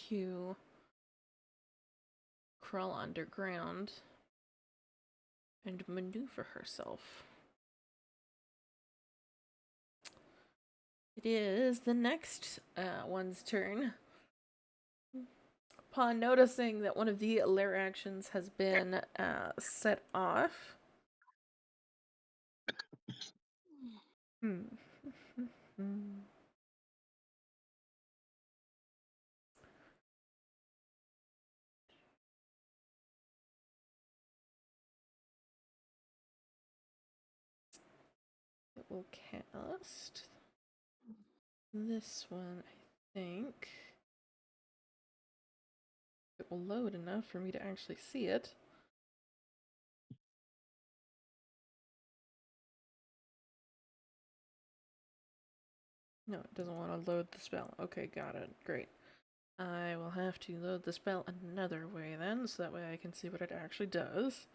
Speaker 1: to crawl underground and maneuver herself. It is the next one's turn. Upon noticing that one of the lair actions has been set off. It will cast this one, I think. It will load enough for me to actually see it. No, it doesn't want to load the spell. Okay, got it. Great. I will have to load the spell another way then, so that way I can see what it actually does.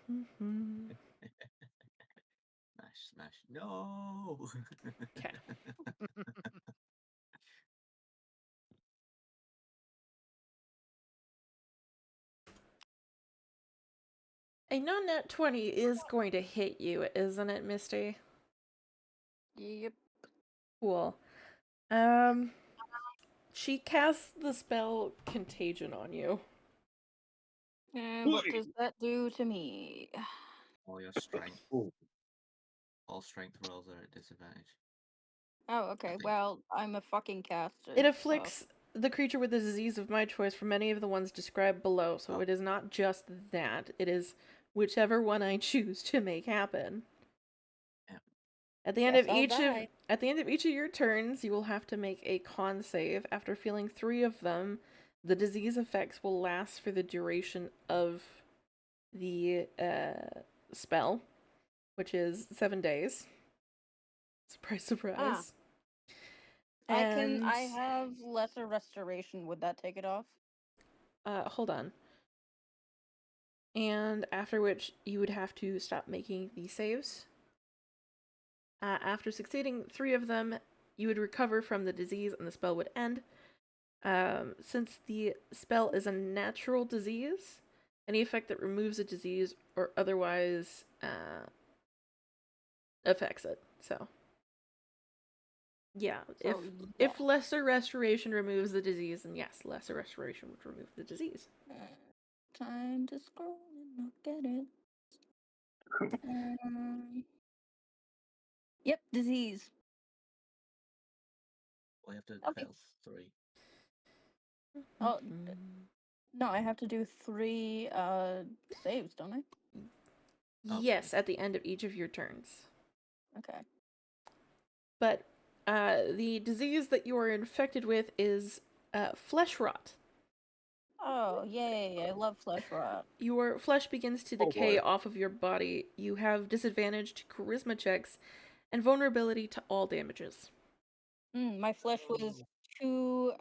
Speaker 4: Smash, smash. No!
Speaker 1: Okay. A non-net 20 is going to hit you, isn't it, Misty?
Speaker 2: Yep.
Speaker 1: Cool. She casts the spell Contagion on you.
Speaker 2: And what does that do to me?
Speaker 4: All your strength.
Speaker 6: Ooh.
Speaker 4: All strength rolls are at disadvantage.
Speaker 2: Oh, okay.
Speaker 4: think.
Speaker 2: Well, I'm a fucking caster.
Speaker 1: It afflicts the creature with a disease of my choice from any of the ones described below, so it is not just that. It is whichever one I choose to make happen.
Speaker 4: Yeah.
Speaker 1: At the end
Speaker 2: Guess
Speaker 1: of
Speaker 2: I'll
Speaker 1: each
Speaker 2: die.
Speaker 1: of your turns, you will have to make a con save. After feeling 3 of them, the disease effects will last for the duration of the spell, which is 7 days. Surprise, surprise. And
Speaker 2: I have lesser restoration. Would that take it off?
Speaker 1: hold on. And after which you would have to stop making the saves. After succeeding 3 of them, you would recover from the disease and the spell would end. Since the spell is a natural disease, any effect that removes a disease or otherwise affects it. So, yeah, if lesser restoration removes the disease, then yes, lesser restoration would remove the disease.
Speaker 2: Time to scroll and look at it. Yep, disease.
Speaker 4: Well, you have to
Speaker 2: Okay.
Speaker 4: fail 3.
Speaker 2: Oh, no, I have to do 3 saves, don't I?
Speaker 1: Yes, at the end of each of your turns.
Speaker 2: Okay.
Speaker 1: But the disease that you are infected with is flesh rot.
Speaker 2: Oh, yay, I love flesh rot.
Speaker 1: Your flesh begins to decay off of your body. You have disadvantage to charisma checks and vulnerability to all damages.
Speaker 2: My flesh was too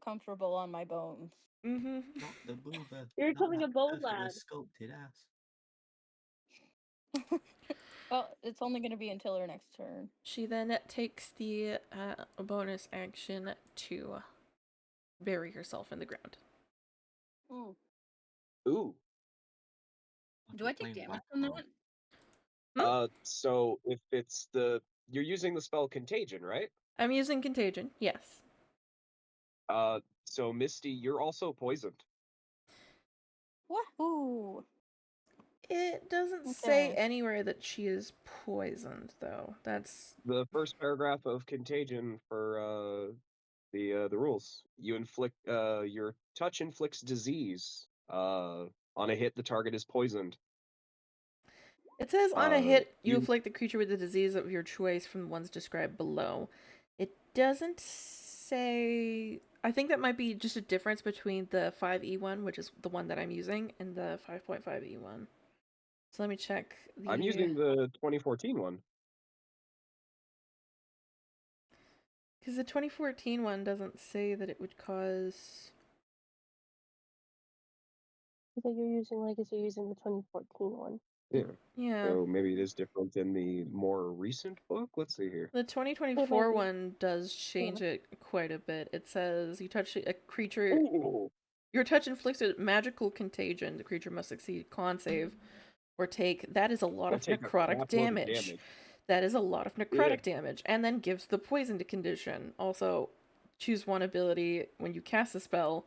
Speaker 2: comfortable on my bones.
Speaker 1: Mm-hmm.
Speaker 4: Not the boober.
Speaker 5: You're
Speaker 4: not
Speaker 5: becoming
Speaker 4: that
Speaker 5: a bone
Speaker 4: perfectly
Speaker 5: lad.
Speaker 4: sculpted ass.
Speaker 2: Well, it's only going to be until her next turn.
Speaker 1: She then takes the bonus action to bury herself in the ground.
Speaker 2: Ooh. Do I take damage from that?
Speaker 6: So if it's you're using the spell Contagion, right?
Speaker 1: I'm using Contagion, yes.
Speaker 6: So Misty, you're also poisoned.
Speaker 2: Wahoo!
Speaker 1: It doesn't say anywhere that she is poisoned, though. That's
Speaker 6: the first paragraph of Contagion for the rules. You inflict your touch inflicts disease. On a hit, the target is poisoned.
Speaker 1: It says on a hit, you inflict the creature with the disease of your choice from the ones described below. It doesn't say... I think that might be just a difference between the 5e one, which is the one that I'm using, and the 5.5e one. So let me check the...
Speaker 6: I'm using the 2014 one.
Speaker 1: Because the 2014 one doesn't say that it would cause...
Speaker 5: I think you're using Legacy using the 2014 one.
Speaker 1: Yeah.
Speaker 6: So maybe it is different in the more recent book. Let's see here.
Speaker 1: The 2024 one does change it quite a bit. It says you touch a creature...
Speaker 6: Ooh.
Speaker 1: Your touch inflicts a magical contagion. The creature must succeed con save or take... That is a lot of necrotic damage. That is a lot of necrotic damage. And then gives the poisoned condition. Also, choose one ability when you cast a spell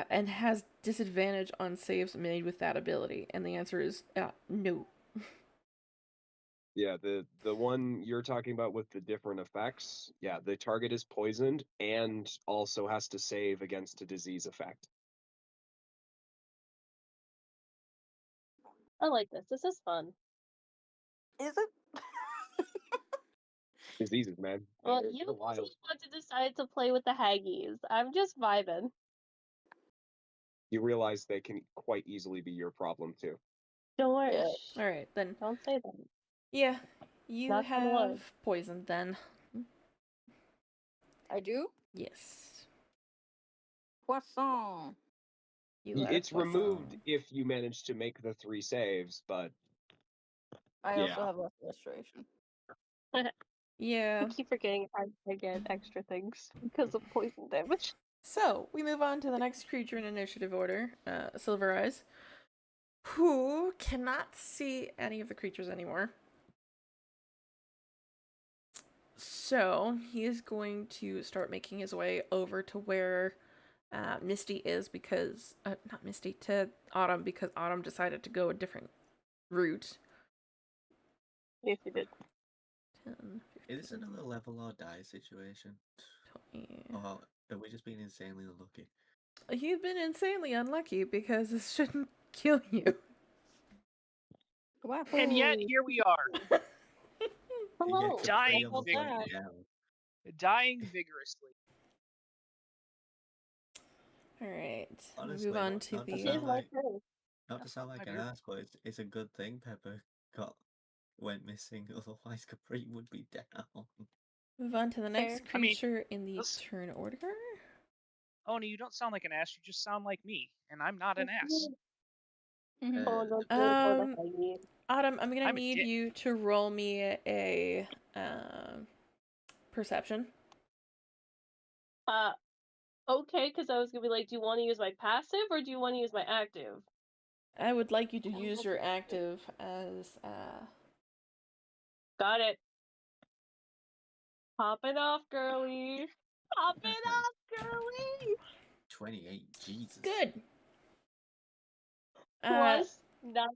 Speaker 1: and has disadvantage on saves made with that ability. And the answer is no.
Speaker 6: Yeah, the one you're talking about with the different effects, yeah, the target is poisoned and also has to save against a disease effect.
Speaker 5: I like this. This is fun.
Speaker 2: Is it?
Speaker 6: Diseases, man.
Speaker 5: Well, you want to decide to play with the Haggies. I'm just vibing.
Speaker 6: You realize they can quite easily be your problem too.
Speaker 5: Don't worry.
Speaker 2: Yeah.
Speaker 1: All right, then.
Speaker 5: Don't say that.
Speaker 1: Yeah, you
Speaker 5: Knock on wood.
Speaker 1: have poisoned then.
Speaker 2: I do?
Speaker 1: Yes.
Speaker 2: Poisson.
Speaker 1: You let a
Speaker 6: It's removed
Speaker 1: poison.
Speaker 6: if you manage to make the 3 saves, but
Speaker 2: I
Speaker 6: Yeah.
Speaker 2: also have less restoration.
Speaker 1: Yeah.
Speaker 5: I keep forgetting I get extra things because of poison damage.
Speaker 1: So, we move on to the next creature in initiative order, Silver Eyes, who cannot see any of the creatures anymore. So, he is going to start making his way over to where Misty is because, not Misty, to Autumn, because Autumn decided to go a different route.
Speaker 5: Yes, you did.
Speaker 1: 10,
Speaker 4: Is this
Speaker 1: 15,
Speaker 4: another level or die situation?
Speaker 1: 20.
Speaker 4: Or have we just been insanely unlucky?
Speaker 1: You've been insanely unlucky because this shouldn't kill you.
Speaker 2: Wow.
Speaker 3: And yet here we are,
Speaker 5: Hello.
Speaker 4: Capri
Speaker 3: Dying
Speaker 4: on the
Speaker 3: victory.
Speaker 4: point down.
Speaker 3: dying vigorously.
Speaker 1: Alright,
Speaker 4: Honestly,
Speaker 1: move on
Speaker 4: not,
Speaker 1: to
Speaker 4: not to
Speaker 5: It is
Speaker 4: sound
Speaker 1: the...
Speaker 5: my
Speaker 4: like
Speaker 5: turn.
Speaker 4: not to sound like
Speaker 3: I'm
Speaker 4: an
Speaker 3: here.
Speaker 4: ass, but it's a good thing Pepper went missing. Otherwise, Capri would be down.
Speaker 1: Move on to the next
Speaker 2: Fair.
Speaker 3: I mean,
Speaker 1: creature in the
Speaker 3: this-
Speaker 1: turn order.
Speaker 3: Oni, you don't sound like an ass. You just sound like me, and I'm not an ass.
Speaker 2: Mhm.
Speaker 5: Oh, no,
Speaker 1: Um,
Speaker 5: I need.
Speaker 1: Autumn, I'm gonna
Speaker 3: I'm a
Speaker 1: need
Speaker 3: dick.
Speaker 1: you to roll me a perception.
Speaker 5: Okay, because I was gonna be like, do you want to use my passive or do you want to use my active?
Speaker 1: I would like you to use your active as
Speaker 5: Got it. Pop it off, girly. Pop it
Speaker 4: Okay.
Speaker 5: off, girly.
Speaker 4: 28. Jesus.
Speaker 1: good.
Speaker 5: Plus 9.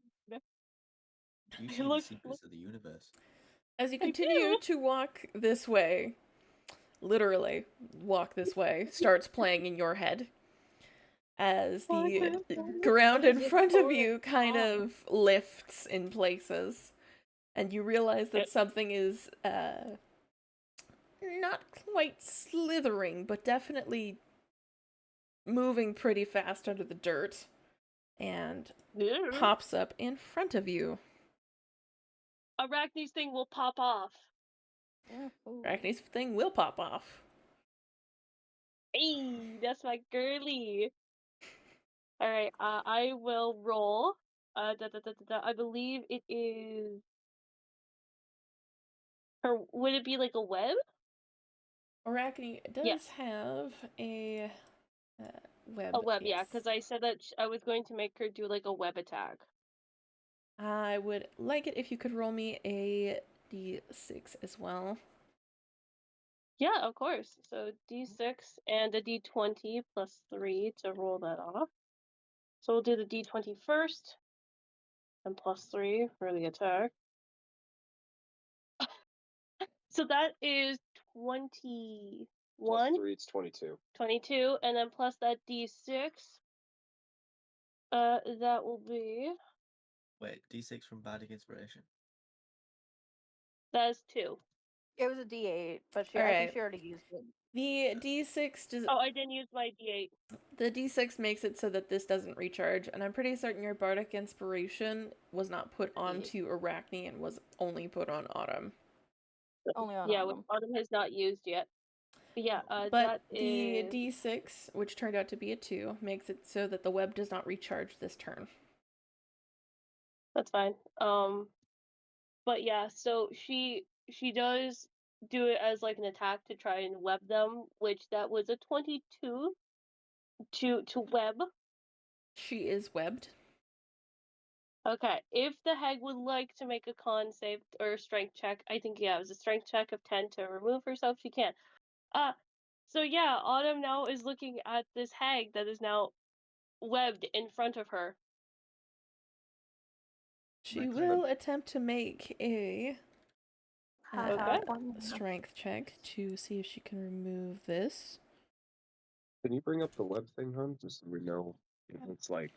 Speaker 4: You see the
Speaker 5: Look,
Speaker 4: secrets of the universe.
Speaker 1: As you
Speaker 5: I
Speaker 1: continue
Speaker 5: do.
Speaker 1: to walk this way, literally walk this way, starts playing in your head. As the ground in front of you kind of lifts in places, and you realize that something is not quite slithering, but definitely moving pretty fast under the dirt, and pops up in front of you.
Speaker 5: Arachne's thing will pop off.
Speaker 1: Arachne's thing will pop off.
Speaker 5: Hey, that's my girly. All right, I will roll. I believe it is. Or would it be like a web?
Speaker 1: Arachne does
Speaker 5: Yes.
Speaker 1: have a web.
Speaker 5: A web, yeah,
Speaker 1: yes.
Speaker 5: because I said that I was going to make her do like a web attack.
Speaker 1: I would like it if you could roll me a d6 as well.
Speaker 5: Yeah, of course. So d6 and a d20 plus 3 to roll that off. So we'll do the d20 first, and plus 3 for the attack. So that is 21.
Speaker 6: Plus 3, it's 22.
Speaker 5: 22, and then plus that d6. That will be.
Speaker 4: Wait, D6 from Bardic Inspiration.
Speaker 5: That is 2.
Speaker 2: It was a D8, but I think she already used it.
Speaker 1: The d6 does.
Speaker 5: Oh, I didn't use my d8.
Speaker 1: The d6 makes it so that this doesn't recharge, and I'm pretty certain your Bardic Inspiration was not put onto Arachne and was only put on Autumn.
Speaker 2: Only on
Speaker 5: Yeah,
Speaker 2: Autumn.
Speaker 5: which Autumn has not used yet. But yeah,
Speaker 1: But
Speaker 5: that
Speaker 1: the
Speaker 5: is.
Speaker 1: d6, which turned out to be a 2, makes it so that the web does not recharge this turn.
Speaker 5: That's fine. But yeah, so she does do it as like an attack to try and web them, which that was a 22 to web.
Speaker 1: She is webbed.
Speaker 5: Okay, if the hag would like to make a con save or a strength check, I think yeah, it was a strength check of 10 to remove herself, she can. So yeah, Autumn now is looking at this hag that is now webbed in front of her.
Speaker 1: She will attempt to make a
Speaker 5: Okay.
Speaker 1: strength check to see if she can remove this.
Speaker 6: Can you bring up the web thing, hon? Just so we know if it's like.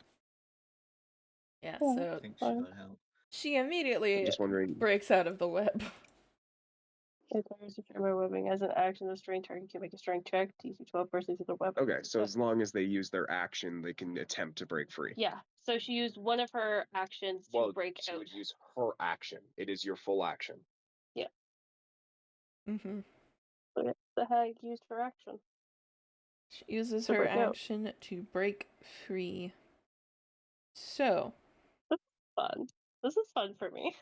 Speaker 1: Yeah,
Speaker 5: Yeah,
Speaker 1: so
Speaker 4: I think she got help.
Speaker 1: she immediately
Speaker 6: I'm just wondering.
Speaker 1: breaks out of the web.
Speaker 5: If there is a tremor webbing as an action, the strength target can make a strength check. DC 12 versus the web.
Speaker 6: Okay, so as long as they use their action, they can attempt to break free.
Speaker 5: Yeah, so she used one of her actions to break
Speaker 6: she
Speaker 5: out.
Speaker 6: would use her action. It is your full action.
Speaker 5: Yeah.
Speaker 1: Mm-hmm.
Speaker 5: So the hag used her action.
Speaker 1: She uses
Speaker 5: To
Speaker 1: her
Speaker 5: break out.
Speaker 1: action to break free. So,
Speaker 5: Fun. This is fun for me.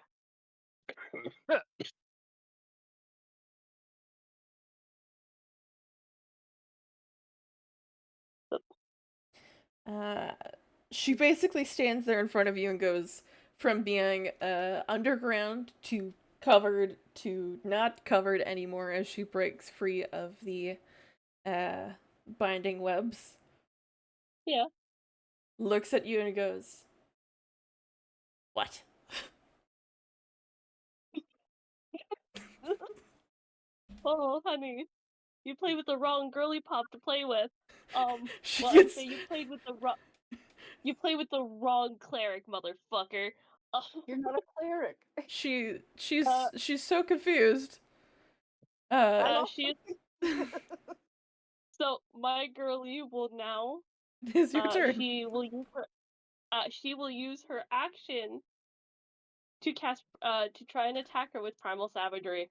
Speaker 1: she basically stands there in front of you and goes from being underground to covered to not covered anymore as she breaks free of the binding webs.
Speaker 5: Yeah.
Speaker 1: Looks at you and goes, "What?"
Speaker 5: Oh, honey, you played with the wrong girly pop to play with.
Speaker 1: She
Speaker 5: Well, I'd
Speaker 1: gets
Speaker 5: say you played with the wrong cleric, motherfucker.
Speaker 2: You're not a cleric.
Speaker 1: she's so confused.
Speaker 2: I'm also
Speaker 5: She so my girly will now
Speaker 1: It's your turn.
Speaker 5: she will use her action to cast to try and attack her with primal savagery.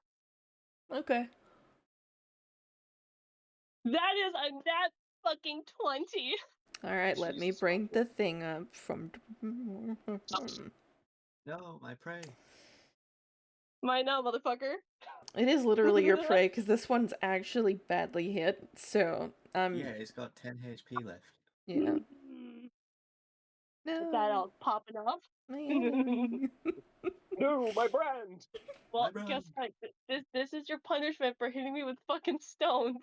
Speaker 1: Okay.
Speaker 5: That is a nat fucking 20.
Speaker 1: All right, let me
Speaker 6: Jesus
Speaker 1: bring
Speaker 6: fucking-
Speaker 1: the thing up from.
Speaker 4: No, my prey.
Speaker 5: Mine now, motherfucker.
Speaker 1: It is literally your prey because this one's actually badly hit. So
Speaker 4: Yeah, it's got 10 HP left.
Speaker 1: yeah.
Speaker 5: Is that
Speaker 1: No.
Speaker 5: all popping off?
Speaker 1: My
Speaker 6: No, my brand.
Speaker 5: Well,
Speaker 4: My
Speaker 5: guess
Speaker 4: brand.
Speaker 5: what? This is your punishment for hitting me with fucking stones.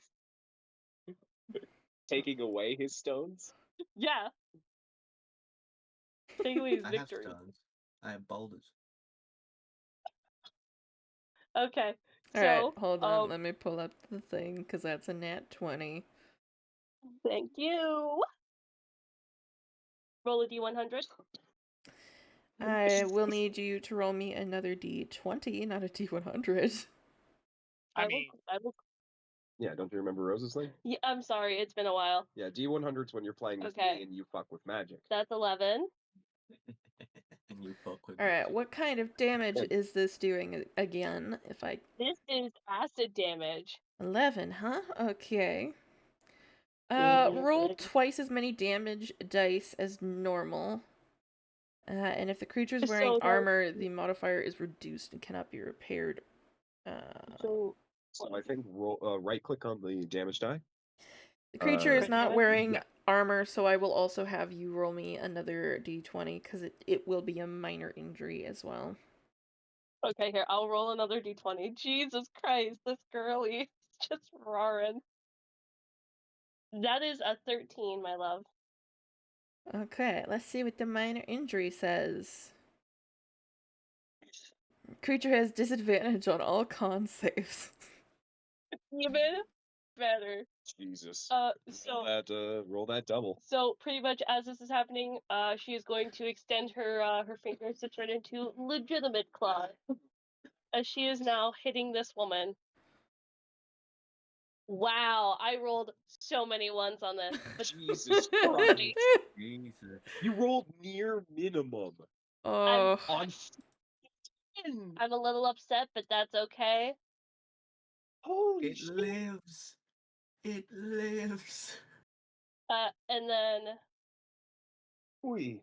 Speaker 6: Taking away his stones.
Speaker 5: Yeah. Take away his
Speaker 4: I have
Speaker 5: victory.
Speaker 4: stones. I have boulders.
Speaker 5: Okay.
Speaker 1: All
Speaker 5: So,
Speaker 1: right, hold on. Let me pull up the thing because that's a nat 20.
Speaker 5: Thank you. Roll a d100.
Speaker 1: I will need you to roll me another d20, not a d100.
Speaker 3: I mean,
Speaker 5: I will.
Speaker 6: Yeah, don't you remember Rose's thing?
Speaker 5: Yeah, I'm sorry, it's been a while.
Speaker 6: Yeah, D100's when you're playing with
Speaker 5: Okay.
Speaker 6: me and you fuck with magic.
Speaker 5: That's 11.
Speaker 4: And you fuck with
Speaker 1: All right,
Speaker 4: magic.
Speaker 1: what kind of damage is this doing again? If I
Speaker 5: This is acid damage.
Speaker 1: 11, huh? Okay.
Speaker 5: Mhm.
Speaker 1: Roll twice as many damage dice as normal. And if the creature is wearing
Speaker 5: So that-
Speaker 1: armor, the modifier is reduced and cannot be repaired.
Speaker 5: So
Speaker 6: So I think right click on the damage die.
Speaker 1: The creature is
Speaker 5: Crit
Speaker 1: not
Speaker 5: die?
Speaker 1: wearing
Speaker 6: Yeah.
Speaker 1: armor, so I will also have you roll me another d20 because it will be a minor injury as well.
Speaker 5: Okay, here, I'll roll another d20. Jesus Christ, this girly is just roaring. That is a 13, my love.
Speaker 1: Okay, let's see what the minor injury says. Creature has disadvantage on all con saves.
Speaker 5: Even better.
Speaker 6: Jesus.
Speaker 5: So
Speaker 6: Roll that double.
Speaker 5: so pretty much as this is happening, she is going to extend her fingers to turn into legitimate claws, as she is now hitting this woman. Wow, I rolled so many ones on this. But
Speaker 6: Jesus
Speaker 5: Christ.
Speaker 6: Christ.
Speaker 4: Jesus.
Speaker 6: You rolled near minimum.
Speaker 1: Oh,
Speaker 6: On
Speaker 5: I'm a little upset, but that's okay.
Speaker 6: Holy
Speaker 4: It
Speaker 6: shit.
Speaker 4: lives. It lives.
Speaker 5: And then
Speaker 6: Wee.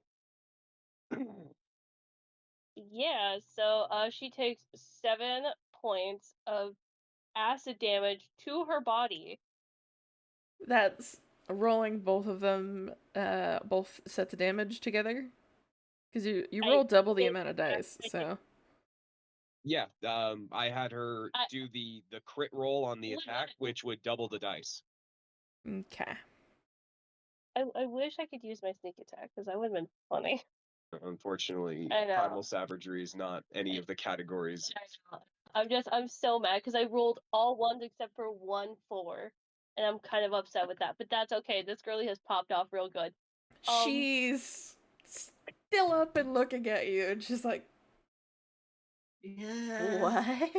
Speaker 5: yeah, so she takes 7 points of acid damage to her body.
Speaker 1: that's rolling both of them, both sets of damage together. Because you roll double the amount of dice, so.
Speaker 6: Yeah, I had her do the crit roll on the attack, which would double the dice.
Speaker 1: Okay.
Speaker 5: I wish I could use my sneak attack because that would have been funny.
Speaker 6: Unfortunately,
Speaker 5: I know.
Speaker 6: primal savagery is not any of the categories.
Speaker 5: I'm so mad because I rolled all ones except for 1 4, and I'm kind of upset with that. But that's okay. This girlie has popped off real good.
Speaker 1: She's still up and looking at you, and she's like,
Speaker 4: Yeah.
Speaker 1: "What?"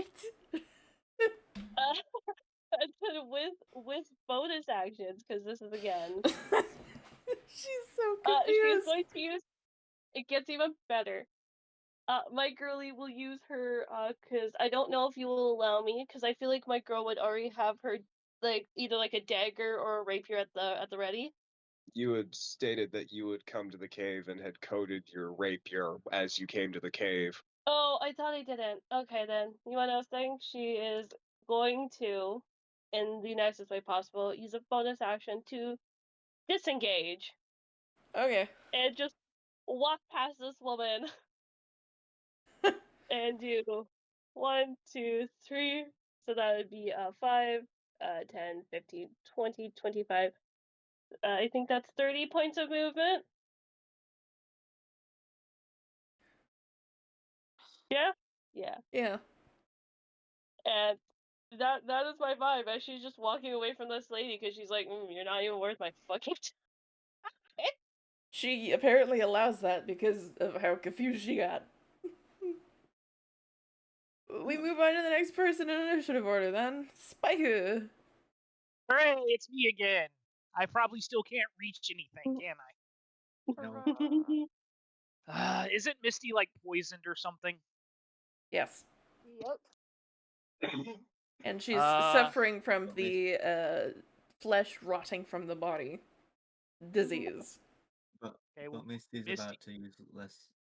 Speaker 5: And then with bonus actions, because this is again.
Speaker 1: She's so
Speaker 5: She is
Speaker 1: confused.
Speaker 5: going to use. It gets even better. My girlie will use her. Because I don't know if you will allow me. Because I feel like my girl would already have her like either like a dagger or a rapier at the ready.
Speaker 6: You had stated that you would come to the cave and had coded your rapier as you came to the cave.
Speaker 5: Oh, I thought I didn't. Okay, then. You want to know something? She is going to, in the nicest way possible, use a bonus action to disengage
Speaker 1: Okay.
Speaker 5: and just walk past this woman and do 1, 2, 3. So that would be 5, 10, 15, 20, 25. I think that's 30 points of movement. Yeah? Yeah.
Speaker 1: Yeah.
Speaker 5: And that is my vibe as she's just walking away from this lady because she's like, you're not even worth my fucking time.
Speaker 1: She apparently allows that because of how confused she got. We move on to the next person in initiative order then. Spiker.
Speaker 3: Hooray, it's me again. I probably still can't reach anything, can
Speaker 4: No.
Speaker 3: I? Isn't Misty like poisoned or something?
Speaker 1: Yes.
Speaker 2: Yep.
Speaker 1: And she's
Speaker 3: Uh,
Speaker 1: suffering from the flesh rotting from the body disease.
Speaker 4: But
Speaker 3: Okay, well,
Speaker 4: Misty's
Speaker 3: Misty.
Speaker 4: about to use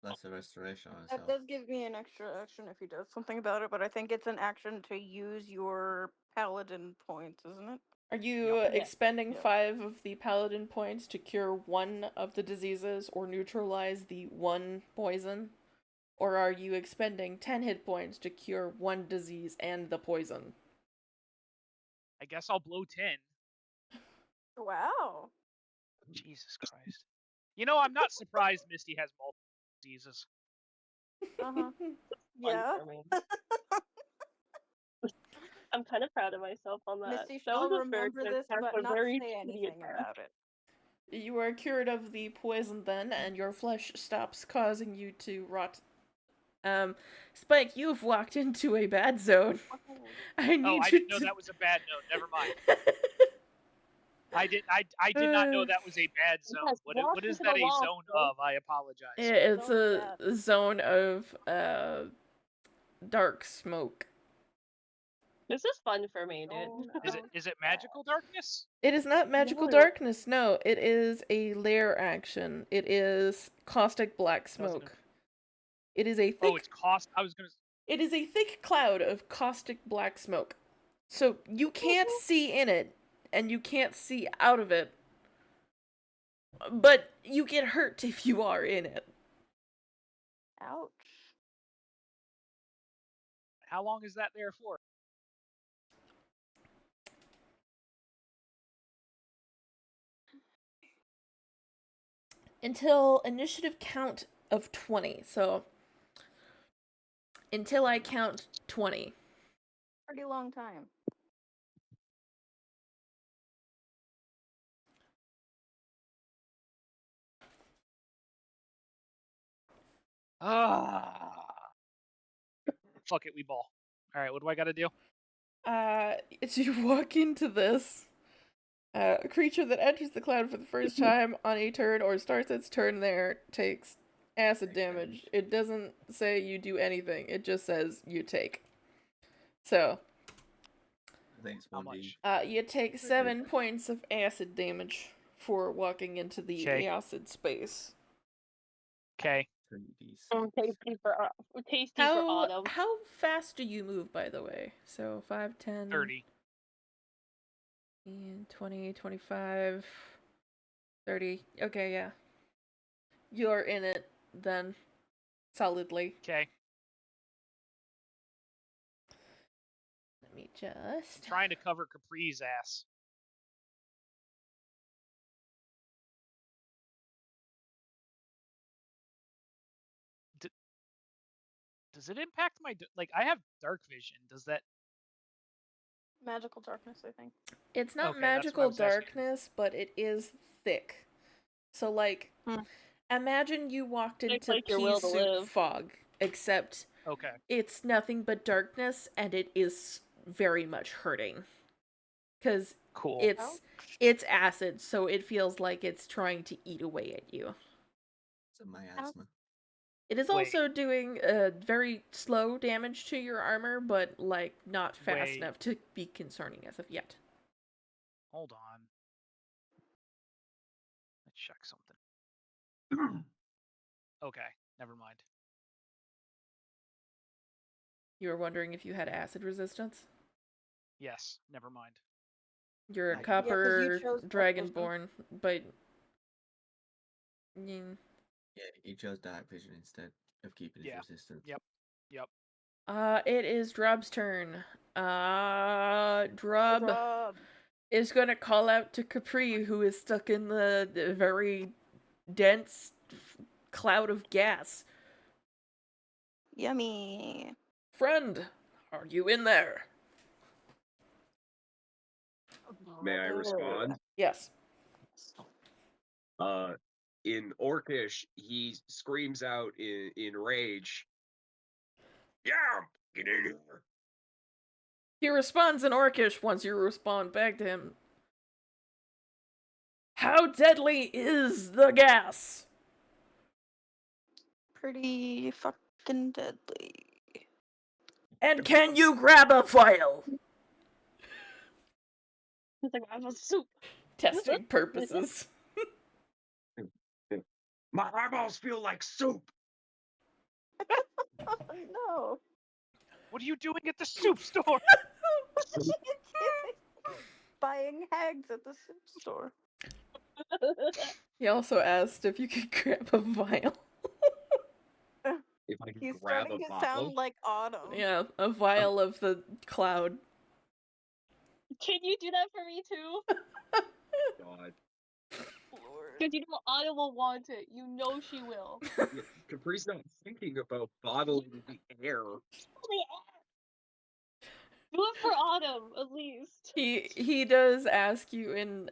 Speaker 4: lesser restoration on
Speaker 2: That
Speaker 4: herself.
Speaker 2: does give me an extra action if he does something about it, but I think it's an action to use your paladin points, isn't it?
Speaker 1: Are you
Speaker 3: Yep.
Speaker 1: expending
Speaker 2: Yep.
Speaker 1: 5 of the paladin points to cure one of the diseases or neutralize the one poison? Or are you expending 10 hit points to cure one disease and the poison?
Speaker 3: I guess I'll blow 10.
Speaker 2: Wow.
Speaker 3: Jesus Christ. You know, I'm not surprised Misty has multiple diseases.
Speaker 2: Uh-huh.
Speaker 5: Fun
Speaker 2: Yeah.
Speaker 5: for me. I'm kind of proud of myself on that.
Speaker 2: Misty
Speaker 5: That
Speaker 2: shall
Speaker 5: was a very
Speaker 2: remember
Speaker 5: good
Speaker 2: this,
Speaker 5: attack,
Speaker 2: but
Speaker 5: but
Speaker 2: not
Speaker 5: very
Speaker 2: say
Speaker 5: shitty
Speaker 2: anything
Speaker 5: attack.
Speaker 2: about it.
Speaker 1: You are cured of the poison then, and your flesh stops causing you to rot. Spike, you have walked into a bad zone. I
Speaker 3: Oh,
Speaker 1: need
Speaker 3: I
Speaker 1: you
Speaker 3: didn't know
Speaker 1: to...
Speaker 3: that was a bad note. Never mind. I did not know that was a bad zone.
Speaker 5: Yes,
Speaker 3: What
Speaker 5: walk
Speaker 3: is
Speaker 5: into
Speaker 3: that
Speaker 5: the
Speaker 3: a
Speaker 5: wall,
Speaker 3: zone
Speaker 5: bro.
Speaker 3: of? I apologize.
Speaker 1: It's
Speaker 2: Zone of
Speaker 1: a
Speaker 2: death.
Speaker 1: zone of dark smoke.
Speaker 5: This is fun for me, dude.
Speaker 2: Zone
Speaker 3: Is
Speaker 2: of
Speaker 3: it
Speaker 2: death.
Speaker 3: magical darkness?
Speaker 1: It is not magical
Speaker 5: No.
Speaker 1: darkness, no. It is a lair action. It is caustic black
Speaker 3: Doesn't
Speaker 1: smoke. It is a thick...
Speaker 3: Oh, it's cost. I was gonna.
Speaker 1: It is a thick cloud of caustic black smoke. So you can't see in it, and you can't see out of it. But you get hurt if you are in it.
Speaker 2: Ouch.
Speaker 3: How long is that there for?
Speaker 1: Until initiative count of 20. So until I count 20.
Speaker 2: Pretty long time.
Speaker 3: Ah. Fuck it, we ball. All right, what do I got to do?
Speaker 1: It's you walk into this. A creature that enters the cloud for the first time on a turn or starts its turn there takes acid damage. It doesn't say you do anything. It just says you take. So,
Speaker 4: I think it's
Speaker 3: How
Speaker 4: 1d.
Speaker 3: much?
Speaker 1: you take 7 points of acid damage for walking into the
Speaker 3: Okay.
Speaker 1: acid space.
Speaker 3: Okay.
Speaker 4: 3d6.
Speaker 5: Tasty for autumn.
Speaker 1: How fast do you move, by the way? So 5, 10,
Speaker 3: 30.
Speaker 1: and 20, 25, 30. Okay, yeah. You're in it then, solidly.
Speaker 3: Okay.
Speaker 1: Let me just...
Speaker 3: Trying to cover Capri's ass. Does it impact my like? I have dark vision. Does that?
Speaker 2: Magical darkness, I think.
Speaker 1: It's not
Speaker 3: Okay, that's what I
Speaker 1: magical
Speaker 3: was asking.
Speaker 1: darkness, but it is thick. So, like, imagine you walked
Speaker 5: It's
Speaker 1: into
Speaker 5: like your
Speaker 1: pea
Speaker 5: will to
Speaker 1: soup
Speaker 5: live.
Speaker 1: fog, except
Speaker 3: Okay.
Speaker 1: it's nothing but darkness, and it is very much hurting. Because
Speaker 3: Cool.
Speaker 1: it's acid, so it feels like it's trying to eat away at you.
Speaker 4: It's a miasma.
Speaker 1: It is also doing very slow damage to your armor, but, like, not fast enough to be concerning as of yet.
Speaker 3: Hold on. check something. Okay, never mind.
Speaker 1: You were wondering if you had acid resistance?
Speaker 3: Yes, never mind.
Speaker 1: You're a
Speaker 3: I do.
Speaker 1: copper
Speaker 2: chose
Speaker 1: dragonborn, but yeah.
Speaker 4: Yeah, he chose dark vision instead of keeping his
Speaker 3: Yeah.
Speaker 4: resistance.
Speaker 3: Yep.
Speaker 1: It is Drub's turn. Drub
Speaker 2: Drub.
Speaker 1: is gonna call out to Capri, who is stuck in the very dense cloud of gas.
Speaker 2: Yummy.
Speaker 1: Friend, are you in there?
Speaker 6: May I respond?
Speaker 1: Yes.
Speaker 6: In Orcish, he screams out in rage. Yeah, get in here.
Speaker 1: He responds in Orcish once you respond back to him. How deadly is the gas?
Speaker 2: Pretty fucking deadly.
Speaker 1: And can you grab a vial?
Speaker 5: It's like, I have a soup.
Speaker 1: Testing purposes.
Speaker 6: My eyeballs feel like soup.
Speaker 2: No.
Speaker 3: What are you doing at the soup store?
Speaker 2: Buying hags at the soup store.
Speaker 1: He also asked if you could grab a vial.
Speaker 6: If I can
Speaker 2: He's
Speaker 6: grab
Speaker 2: starting
Speaker 6: a
Speaker 2: to
Speaker 6: bottle.
Speaker 2: sound like Autumn.
Speaker 1: Yeah, a vial of the cloud.
Speaker 5: Can you do that for me too?
Speaker 6: God.
Speaker 2: Lord.
Speaker 5: Because you know Autumn will want it. You know she will.
Speaker 6: Yeah, Capri's not thinking about bottling the air.
Speaker 5: Do it for Autumn, at least.
Speaker 1: He does ask you in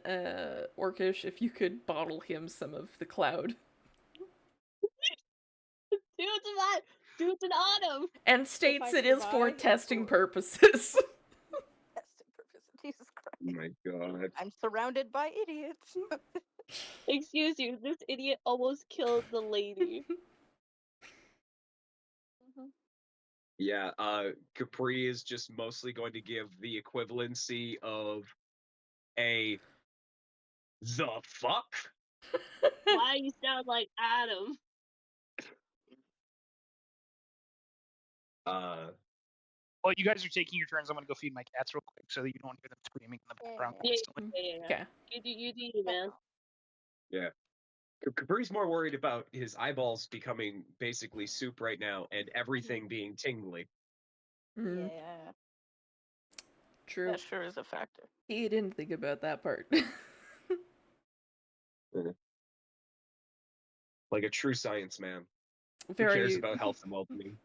Speaker 1: Orcish if you could bottle him some of the cloud.
Speaker 5: Do it to that. Do it to Autumn.
Speaker 1: And states
Speaker 2: I
Speaker 1: it is for
Speaker 2: survive,
Speaker 1: testing
Speaker 2: sure.
Speaker 1: purposes.
Speaker 2: Testing purposes. Jesus Christ.
Speaker 6: Oh my God.
Speaker 2: I'm surrounded by idiots.
Speaker 5: Excuse you, this idiot almost killed the lady.
Speaker 6: Yeah, Capri is just mostly going to give the equivalency of a the fuck?
Speaker 5: Why you sound like Adam?
Speaker 3: Well, you guys are taking your turns. I'm gonna go feed my cats real quick so that you don't hear them screaming in the background
Speaker 5: Yeah,
Speaker 3: constantly.
Speaker 5: yeah.
Speaker 1: Okay.
Speaker 5: You do you, man.
Speaker 6: Yeah. Capri's more worried about his eyeballs becoming basically soup right now and everything being tingly.
Speaker 1: Mm,
Speaker 2: Yeah.
Speaker 1: true.
Speaker 2: That sure is a factor.
Speaker 1: He didn't think about that part.
Speaker 6: Like a true science man. Who
Speaker 1: Very
Speaker 6: cares about health and well-being?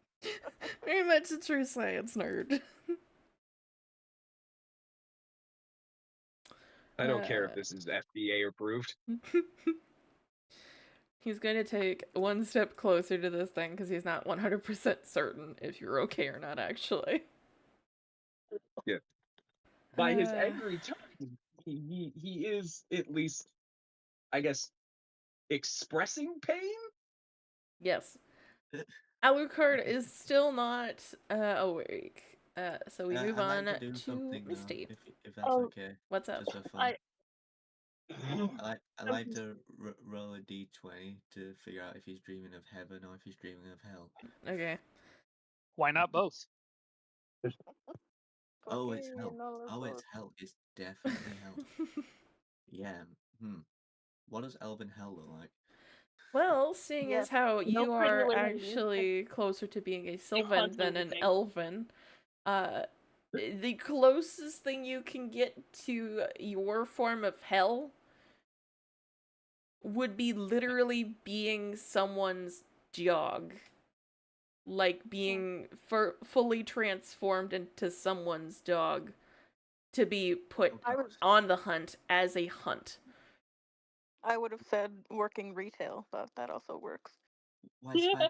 Speaker 1: very much a true science nerd.
Speaker 6: I don't care if this is FDA approved.
Speaker 1: He's going to take one step closer to this thing because he's not 100% certain if you're okay or not, actually.
Speaker 6: Yeah. By his angry tone, he is at least, I guess, expressing pain?
Speaker 1: Yes. Alucard is still not awake. So we move
Speaker 4: I'd
Speaker 1: on
Speaker 4: like to do
Speaker 1: to
Speaker 4: something now,
Speaker 1: Misty.
Speaker 4: if that's
Speaker 5: Oh,
Speaker 4: okay.
Speaker 1: What's up?
Speaker 4: Just for fun. I
Speaker 5: I'm
Speaker 4: like to roll a d20 to figure out if he's dreaming of heaven or if he's dreaming of hell.
Speaker 1: Okay.
Speaker 3: Why not both?
Speaker 4: Oh, it's
Speaker 2: Okay,
Speaker 4: hell.
Speaker 2: no,
Speaker 4: Oh, it's
Speaker 2: look.
Speaker 4: hell. It's definitely hell. Yeah. What does elven hell look like?
Speaker 1: Well, seeing
Speaker 2: Yes.
Speaker 1: as how
Speaker 5: No
Speaker 1: you
Speaker 5: pretty
Speaker 1: are
Speaker 5: ladies.
Speaker 1: actually closer to being a Sylvan
Speaker 5: hunting
Speaker 1: than an
Speaker 5: thing.
Speaker 1: Elven, the closest thing you can get to your form of hell would be literally being someone's dog. Like being fully transformed into someone's dog to be put on the hunt as a hunt.
Speaker 2: I would have said working retail, but that also works.
Speaker 4: Why Spike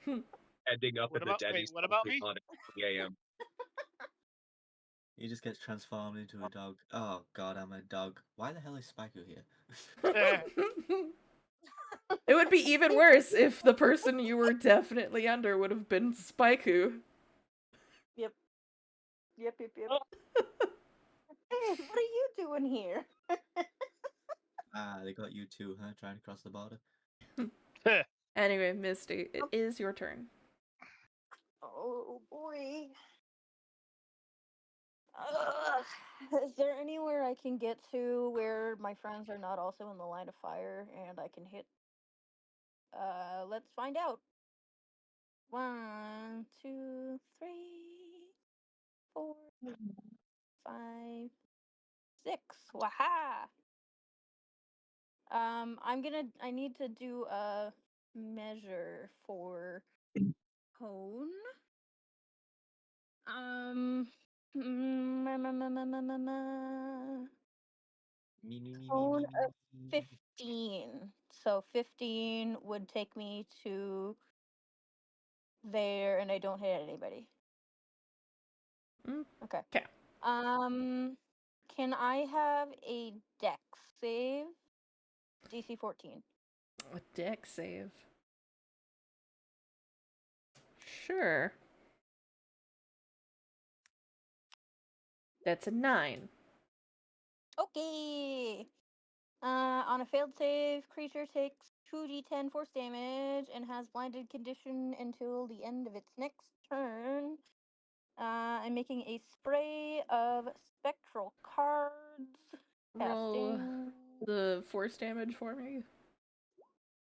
Speaker 4: here?
Speaker 6: Ending up
Speaker 3: What
Speaker 6: in the
Speaker 3: about-
Speaker 6: dead
Speaker 3: wait,
Speaker 6: he's
Speaker 3: what about me?
Speaker 6: on at 3 a.m.
Speaker 4: He just gets transformed into a dog. Oh god, I'm a dog. Why the hell is Spiker here?
Speaker 1: It would be even worse if the person you were definitely under would have been Spaiku.
Speaker 2: Yep. Yep.
Speaker 5: Oh.
Speaker 2: Hey, what are you doing here?
Speaker 4: They got you too, huh? Trying to cross the border.
Speaker 1: Anyway, Misty, it is your turn.
Speaker 2: Oh boy. Is there anywhere I can get to where my friends are not also in the line of fire and I can hit? Let's find out. 1, 2, 3, 4, 5, 6. Waha! I need to do a measure for hone. Hone of 15. So 15 would take me to there, and I don't hit anybody. Okay.
Speaker 1: Okay.
Speaker 2: Can I have a dex save? DC 14.
Speaker 1: A deck save. Sure. That's a 9.
Speaker 2: Okay. On a failed save, creature takes 2d10 force damage and has blinded condition until the end of its next turn. I'm making a spray of spectral cards.
Speaker 1: Roll
Speaker 2: Casting
Speaker 1: the force damage for me.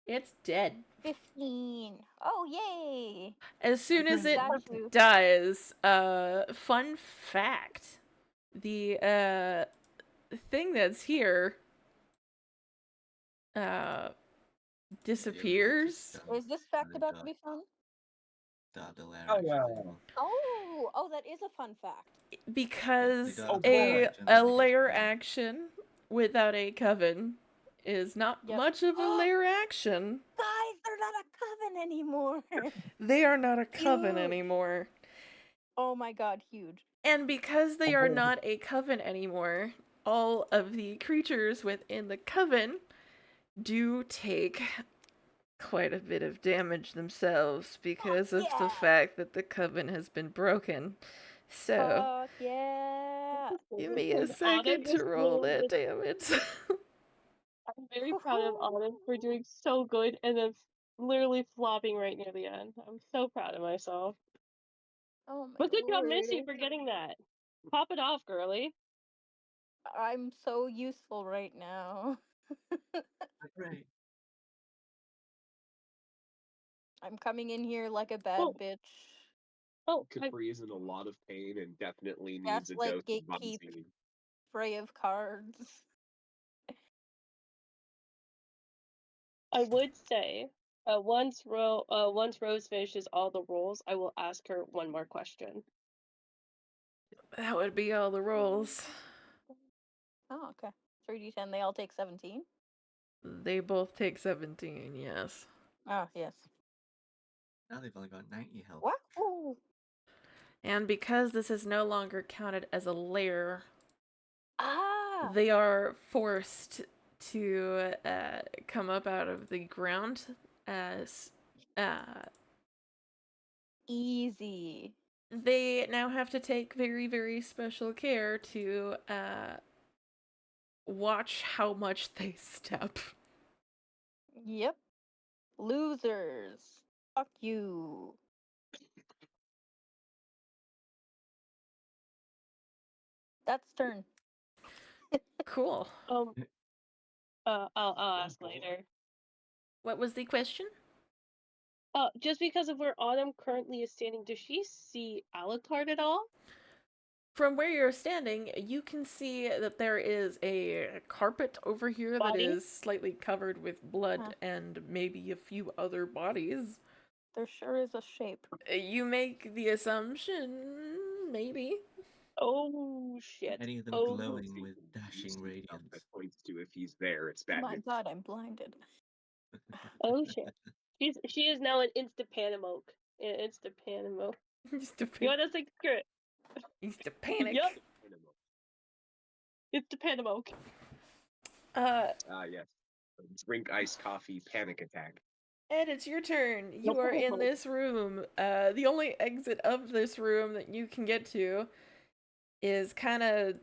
Speaker 1: It's dead.
Speaker 2: 15. Oh, yay!
Speaker 1: As soon as it
Speaker 2: Got you.
Speaker 1: dies, fun fact, the thing that's here disappears.
Speaker 2: Is this fact about to be fun?
Speaker 6: Oh, yeah.
Speaker 2: Oh, that is a fun fact.
Speaker 1: Because
Speaker 6: Oh,
Speaker 1: a layer action without a coven is not
Speaker 2: Yep.
Speaker 1: much of a layer action.
Speaker 2: Guys, they're not a coven anymore.
Speaker 1: They are not a coven
Speaker 2: Huge.
Speaker 1: anymore.
Speaker 2: Oh my god, huge.
Speaker 1: And because they are not a coven anymore, all of the creatures within the coven do take quite a bit of damage themselves because of the fact that the coven has been broken. So,
Speaker 2: Fuck yeah.
Speaker 1: give me a
Speaker 5: And
Speaker 1: second
Speaker 5: Autumn
Speaker 1: to
Speaker 5: just
Speaker 1: roll
Speaker 5: nailed
Speaker 1: that
Speaker 5: it.
Speaker 1: damage.
Speaker 5: I'm very proud of Autumn for doing so good and then literally flopping right near the end. I'm so proud of myself.
Speaker 2: Oh my
Speaker 5: But good job,
Speaker 2: lord.
Speaker 5: Missy, for getting that. Pop it off, girly.
Speaker 2: I'm so useful right now.
Speaker 4: Great.
Speaker 2: I'm coming in here like a bad
Speaker 5: Oh.
Speaker 2: bitch.
Speaker 5: Oh,
Speaker 6: Capri is in a lot of pain and definitely
Speaker 2: That's
Speaker 6: needs a
Speaker 2: like
Speaker 6: dose of
Speaker 2: gatekeep.
Speaker 6: Visine.
Speaker 2: Spray of cards.
Speaker 5: I would say, once Rose finishes all the rolls, I will ask her one more question.
Speaker 1: That would be all the rolls.
Speaker 2: Oh, okay. 3d10, they all take 17?
Speaker 1: They both take 17, yes.
Speaker 2: Oh, yes.
Speaker 4: Now they've only got 90 health.
Speaker 2: What? Ooh.
Speaker 1: And because this is no longer counted as a lair,
Speaker 2: They
Speaker 1: are forced to come up out of the ground as
Speaker 2: easy.
Speaker 1: They now have to take very, very special care to watch how much they step.
Speaker 2: Yep. Losers. Fuck you. That's turn.
Speaker 1: Cool.
Speaker 5: I'll ask later.
Speaker 1: What was the question?
Speaker 5: Just because of where Autumn currently is standing, does she see Alucard at all?
Speaker 1: From where you're standing, you can see that there is a carpet over here that is slightly covered with blood and maybe a few other bodies.
Speaker 2: There sure is a shape.
Speaker 1: You make the assumption, maybe.
Speaker 5: Oh shit!
Speaker 4: Any of them glowing with dashing radiance.
Speaker 6: That points to if he's there, it's bad.
Speaker 2: My god, I'm blinded.
Speaker 5: Oh shit! She is now an Insta-Panamoke. Insta-Panamoke. You want to think? Screw it.
Speaker 1: Insta-panic.
Speaker 5: Yep. Insta-Panamoke.
Speaker 6: Yes. Drink iced coffee, panic attack.
Speaker 1: Ed, it's your turn. You are in this room. The only exit of this room that you can get to is kind of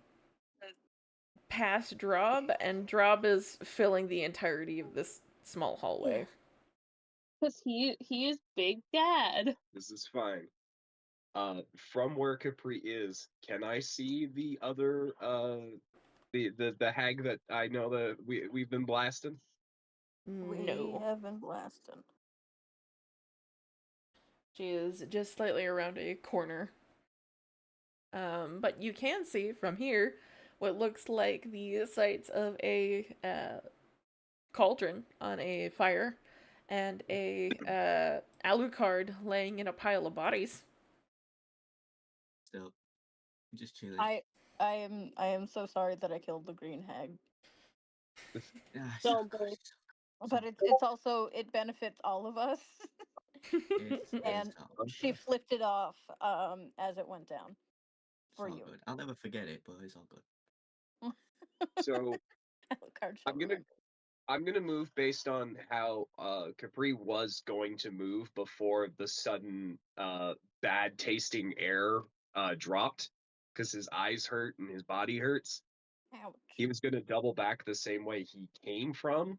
Speaker 1: past Drob, and Drob is filling the entirety of this small hallway.
Speaker 5: Because he is Big Dad.
Speaker 6: This is fine. From where Capri is, can I see the other the hag that I know that we've been blasting?
Speaker 2: We
Speaker 1: No.
Speaker 2: have been blasted.
Speaker 1: She is just slightly around a corner. But you can see from here what looks like the sights of a cauldron on a fire and a Alucard laying in a pile of bodies.
Speaker 4: Still, just chilling.
Speaker 2: I am so sorry that I killed the green hag.
Speaker 4: Ah,
Speaker 5: Don't go.
Speaker 2: But it's also, it benefits all of us. And
Speaker 4: all
Speaker 2: she
Speaker 4: good.
Speaker 2: flipped it off as it went down.
Speaker 4: It's
Speaker 2: For
Speaker 4: all
Speaker 2: you.
Speaker 4: good. I'll never forget it, but it's all good.
Speaker 6: So
Speaker 2: Alucard
Speaker 6: I'm gonna move based on how Capri was going to move before the sudden bad tasting air dropped because his eyes hurt and his body hurts.
Speaker 2: Ouch.
Speaker 6: He was gonna double back the same way he came from,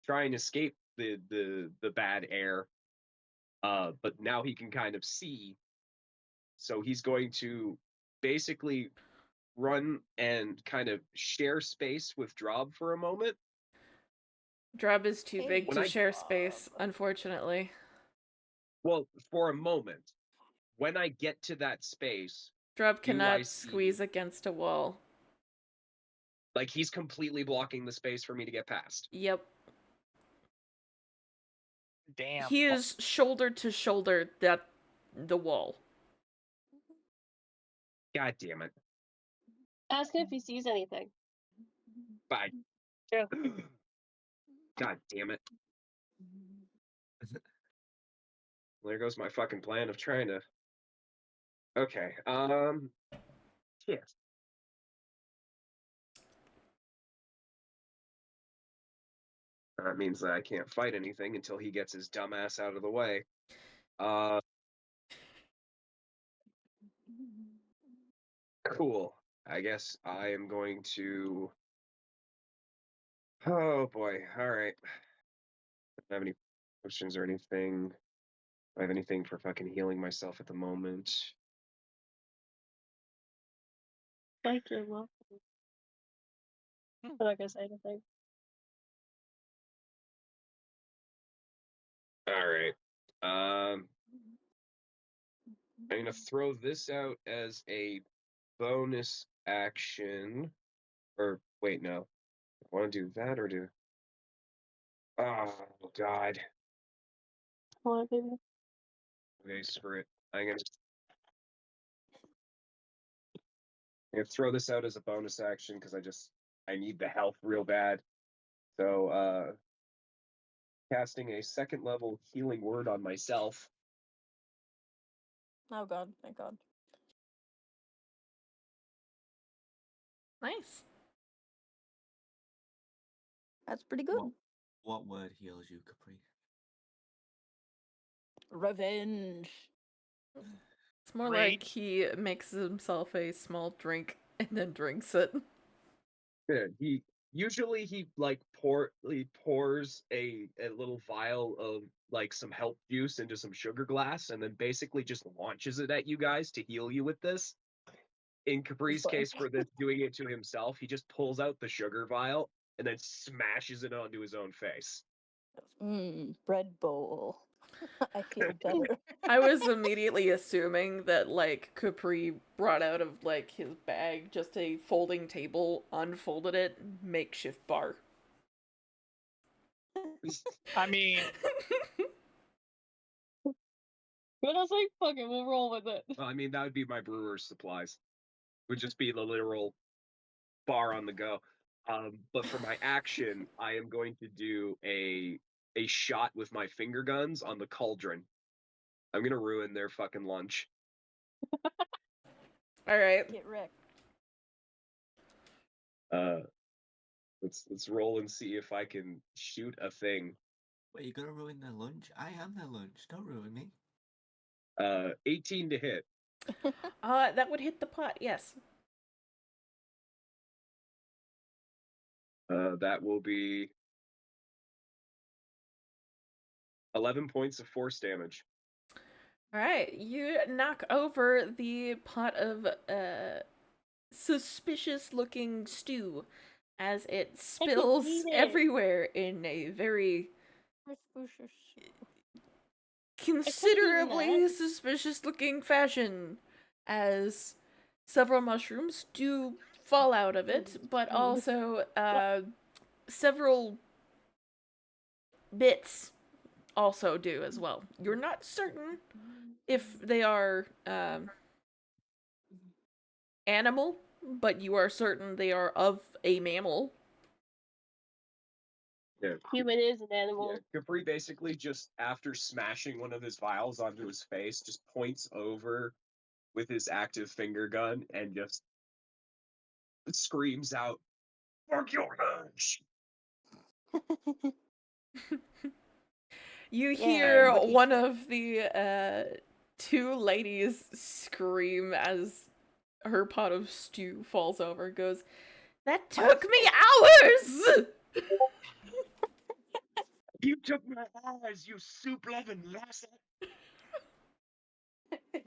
Speaker 6: try and escape the bad air. But now he can kind of see, so he's going to basically run and kind of share space with Drob for a moment.
Speaker 1: Drob is too
Speaker 2: Hey,
Speaker 1: big
Speaker 6: When
Speaker 1: to
Speaker 6: I-
Speaker 1: share space, unfortunately.
Speaker 6: Well, for a moment. When I get to that space,
Speaker 1: Drob
Speaker 6: do I
Speaker 1: cannot
Speaker 6: see
Speaker 1: squeeze against a wall.
Speaker 6: like he's completely blocking the space for me to get past?
Speaker 1: Yep.
Speaker 3: Damn.
Speaker 1: He is shoulder to shoulder the wall.
Speaker 6: God damn it.
Speaker 5: Ask him if he sees anything.
Speaker 6: Bye.
Speaker 5: True.
Speaker 6: God damn it. There goes my fucking plan of trying to. Okay. Yeah. That means that I can't fight anything until he gets his dumb ass out of the way. Cool. I guess I am going to. Oh boy. All right. Don't have any potions or anything. Do I have anything for fucking healing myself at the moment?
Speaker 5: Like you're welcome. I'm not gonna say anything.
Speaker 6: All right. I'm gonna throw this out as a bonus action. Or wait, no. I want to do that or do? Oh God.
Speaker 5: What, baby?
Speaker 6: Okay, screw it. I'm gonna throw this out as a bonus action because I need the health real bad. So casting a second level healing word on myself.
Speaker 2: Oh god, thank god.
Speaker 1: Nice.
Speaker 2: That's pretty good.
Speaker 4: What word heals you, Capri?
Speaker 2: Revenge.
Speaker 1: It's more
Speaker 3: Rage.
Speaker 1: like he makes himself a small drink and then drinks it.
Speaker 6: Yeah, he pours a little vial of like some help juice into some sugar glass and then basically just launches it at you guys to heal you with this. In Capri's
Speaker 2: It's
Speaker 6: case,
Speaker 2: like-
Speaker 6: for this doing it to himself, he just pulls out the sugar vial and then smashes it onto his own face.
Speaker 2: Bread bowl. I feel better.
Speaker 1: I was immediately assuming that, like, Capri brought out of, like, his bag just a folding table, unfolded it, makeshift bar.
Speaker 3: I mean,
Speaker 5: But I was like, fuck it, we'll roll with it.
Speaker 6: Well, I mean, that would be my brewer's supplies. Would just be the literal bar on the go. But for my action, I am going to do a shot with my finger guns on the cauldron. I'm gonna ruin their fucking lunch.
Speaker 1: Alright.
Speaker 2: Get wrecked.
Speaker 6: Let's roll and see if I can shoot a thing.
Speaker 4: Wait, you're gonna ruin their lunch? I am their lunch. Don't ruin me.
Speaker 6: 18 to hit.
Speaker 1: That would hit the pot, yes.
Speaker 6: That will be 11 points of force damage.
Speaker 1: All right, you knock over the pot of suspicious-looking stew as it spills
Speaker 5: eat it.
Speaker 1: everywhere in a very
Speaker 5: I could've eaten
Speaker 1: considerably
Speaker 5: that.
Speaker 1: suspicious-looking fashion, as several mushrooms do fall out of it, but also several bits also do as well. You're not certain if they are animal, but you are certain they are of a mammal.
Speaker 6: Yeah.
Speaker 5: Human is an animal.
Speaker 6: Yeah, Capri basically just after smashing one of his vials onto his face, just points over with his active finger gun and just screams out, "Fuck your lunch!"
Speaker 1: You
Speaker 2: Yeah,
Speaker 1: hear
Speaker 2: but he
Speaker 1: one
Speaker 2: said-
Speaker 1: of the two ladies scream as her pot of stew falls over. Goes, "That took me hours."
Speaker 6: You took my eyes, you soup-loving lassie!
Speaker 5: Does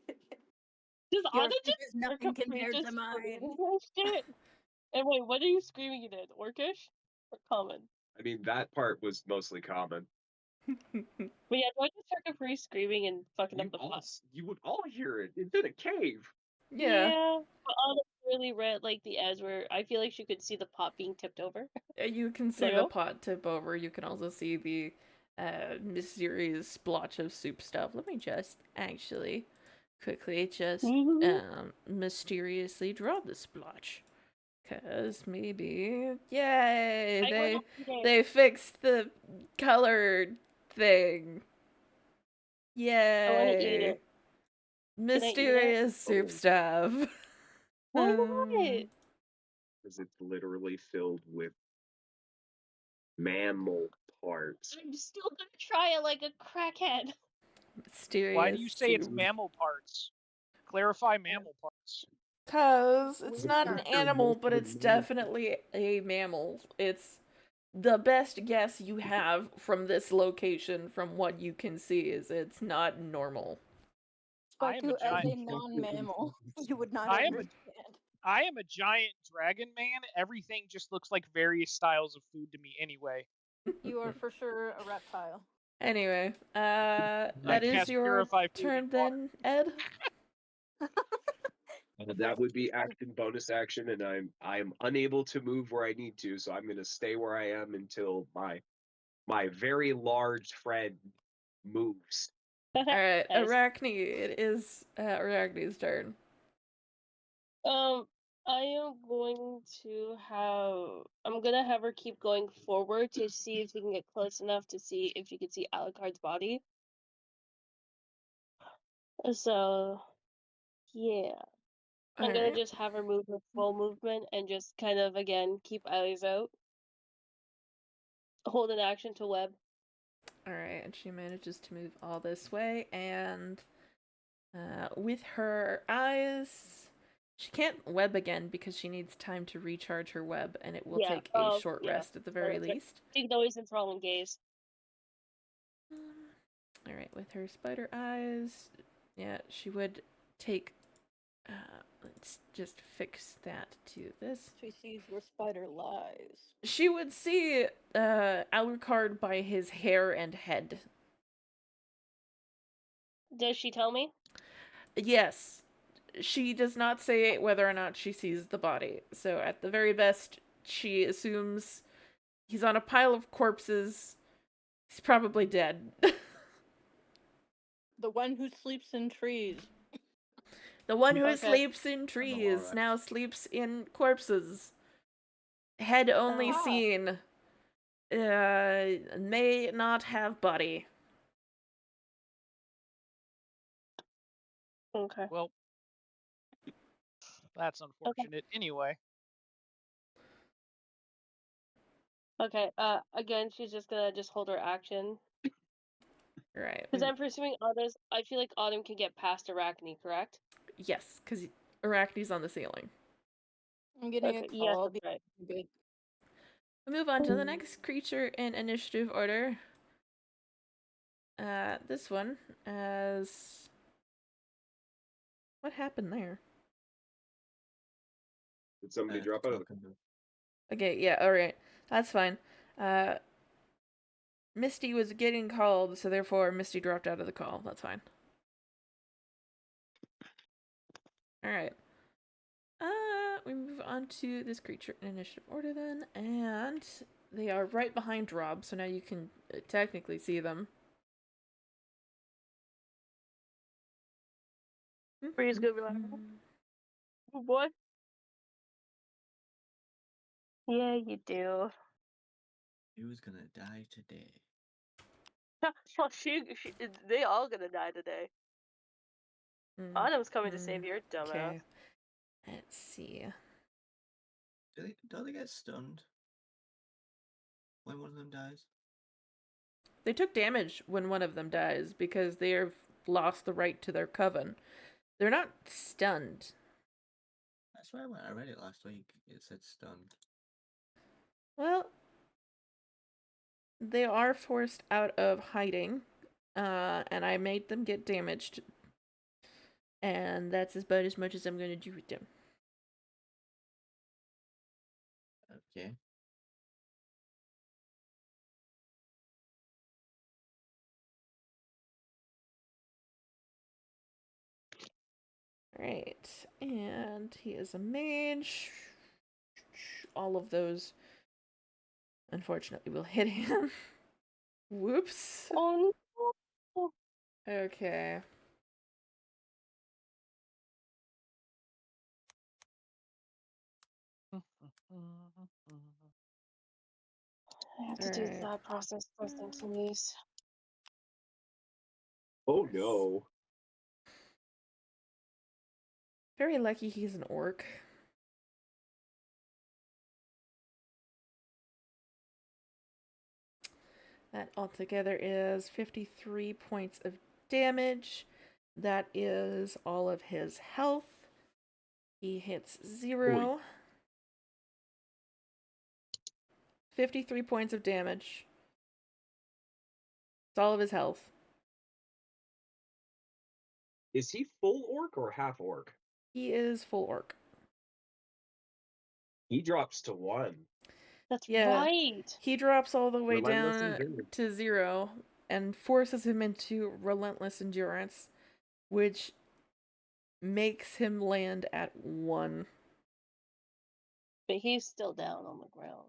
Speaker 2: Your
Speaker 5: Anna
Speaker 2: soup
Speaker 5: just
Speaker 2: is nothing compared to
Speaker 5: just
Speaker 2: mine.
Speaker 5: scream that shit? And wait, what are you screaming it in? Orcish or common?
Speaker 6: I mean, that part was mostly common.
Speaker 5: But yeah, do I just hear Capri screaming and fucking up the pot?
Speaker 6: You would all hear it. It's in a cave.
Speaker 1: Yeah.
Speaker 5: But Anna really read like the ads where I feel like she could see the pot being tipped over.
Speaker 1: You can see the pot tip over. You can also see the mysterious splotch of soup stuff. Let me just actually quickly just mysteriously draw the splotch. Cause maybe, yay, they fixed the color thing. Yay.
Speaker 5: I want to eat it.
Speaker 1: Mysterious soup stuff.
Speaker 5: Why not?
Speaker 6: Because it's literally filled with mammal parts.
Speaker 5: I'm still gonna try it like a crackhead.
Speaker 1: Mysterious
Speaker 3: Why do you say it's
Speaker 1: soup.
Speaker 3: mammal parts? Clarify mammal parts.
Speaker 1: Cause it's not an animal, but it's definitely a mammal. It's the best guess you have from this location, from what you can see, is it's not normal.
Speaker 3: I am
Speaker 2: Spiku,
Speaker 3: a
Speaker 2: as
Speaker 3: giant.
Speaker 2: a non-mammal, you would not
Speaker 3: I am
Speaker 2: understand.
Speaker 3: I am a giant dragon man. Everything just looks like various styles of food to me anyway.
Speaker 2: You are for sure a reptile.
Speaker 1: Anyway, that
Speaker 3: I
Speaker 1: is
Speaker 3: cast
Speaker 1: your
Speaker 3: purify food
Speaker 1: turn
Speaker 3: in water.
Speaker 1: then, Ed.
Speaker 6: That would be action, bonus action, and I am unable to move where I need to, so I'm gonna stay where I am until my very large friend moves.
Speaker 1: Alright,
Speaker 5: Nice.
Speaker 1: Arachne, it is Arachne's turn.
Speaker 5: I am going to I'm gonna have her keep going forward to see if she can get close enough to see if she can see Alucard's body. So, yeah. I'm gonna
Speaker 1: Alright.
Speaker 5: just have her move with full movement and just kind of, again, keep eyes out. Hold an action to web.
Speaker 1: Alright, and she manages to move all this way, and with her eyes, she can't web again because she needs time to recharge her web, and it will take a short rest at the very least.
Speaker 5: Take noise and throw and gaze.
Speaker 1: Alright, with her spider eyes, yeah, she would take. Let's just fix that to this.
Speaker 2: She sees where spider lies.
Speaker 1: She would see Alucard by his hair and head.
Speaker 5: Does she tell me?
Speaker 1: Yes. She does not say whether or not she sees the body. So at the very best, she assumes he's on a pile of corpses. He's probably dead.
Speaker 2: The one who sleeps in trees.
Speaker 1: The one who
Speaker 2: Okay.
Speaker 1: sleeps in trees now sleeps in corpses. Head only seen. May not have body.
Speaker 5: Okay.
Speaker 3: Well, that's unfortunate. Anyway.
Speaker 5: Okay, again, she's just gonna hold her action.
Speaker 1: Right.
Speaker 5: Because I'm pursuing others. I feel like Autumn can get past Arachne, correct?
Speaker 1: Yes, because Arachne's on the ceiling.
Speaker 2: I'm getting a call.
Speaker 5: Yes, that's right.
Speaker 2: Good.
Speaker 1: We move on to the next creature in initiative order. This one as... What happened there?
Speaker 6: Did somebody drop out of the...
Speaker 1: Okay, yeah, alright. That's fine. Misty was getting called, so therefore Misty dropped out of the call. That's fine. Alright. We move on to this creature in initiative order then, and they are right behind Rob, so now you can technically see them.
Speaker 5: Bree's gonna be like, oh boy. Yeah, you do.
Speaker 4: Who's gonna die today?
Speaker 5: They all gonna die today. Autumn's coming to save your dumbass.
Speaker 1: Okay. Let's see.
Speaker 4: Don't they get stunned when one of them dies?
Speaker 1: They took damage when one of them dies because they have lost the right to their coven. They're not stunned.
Speaker 4: That's why when I read it last week, it said stunned.
Speaker 1: Well, they are forced out of hiding, and I made them get damaged. And that's about as much as I'm going to do with them.
Speaker 4: Okay.
Speaker 1: Right, and he is a mage. All of those, unfortunately, will hit him. Whoops.
Speaker 5: Oh no.
Speaker 1: Okay.
Speaker 5: I have to do the thought process first into these.
Speaker 6: Oh no.
Speaker 1: Very lucky he's an orc. That altogether is 53 points of damage. That is all of his health. He hits 0.
Speaker 6: Oy.
Speaker 1: 53 points of damage. It's all of his health.
Speaker 6: Is he full orc or half orc?
Speaker 1: He is full orc.
Speaker 6: He drops to 1.
Speaker 5: That's
Speaker 1: Yeah.
Speaker 5: right.
Speaker 1: He drops all the way
Speaker 6: Relentless
Speaker 1: down
Speaker 6: endurance.
Speaker 1: to 0 and forces him into relentless endurance, which makes him land at 1.
Speaker 5: But he's still down on the ground.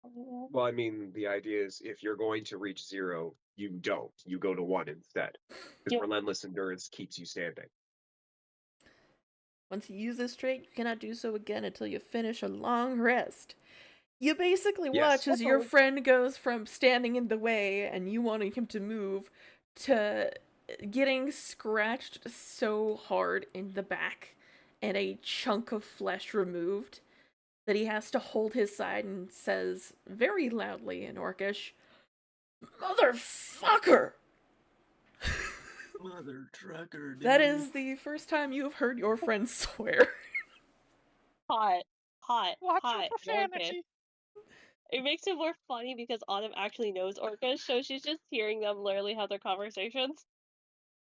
Speaker 6: Well, I mean, the idea is if you're going to reach 0, you don't. You go to 1 instead. Because
Speaker 5: Yep.
Speaker 6: relentless endurance keeps you standing.
Speaker 1: Once you use this trait, you cannot do so again until you finish a long rest. You basically watch as your friend goes from standing in the way and you wanting him to move to getting scratched so hard in the back and a chunk of flesh removed that he has to hold his side and says very loudly in Orcish, "Motherfucker!"
Speaker 4: Mother trucker, dude.
Speaker 1: That is the first time you have heard your friend swear.
Speaker 5: Hot.
Speaker 3: Watch your
Speaker 5: Orcish.
Speaker 3: profanity.
Speaker 5: It makes it more funny because Autumn actually knows Orcish, so she's just hearing them literally have their conversations.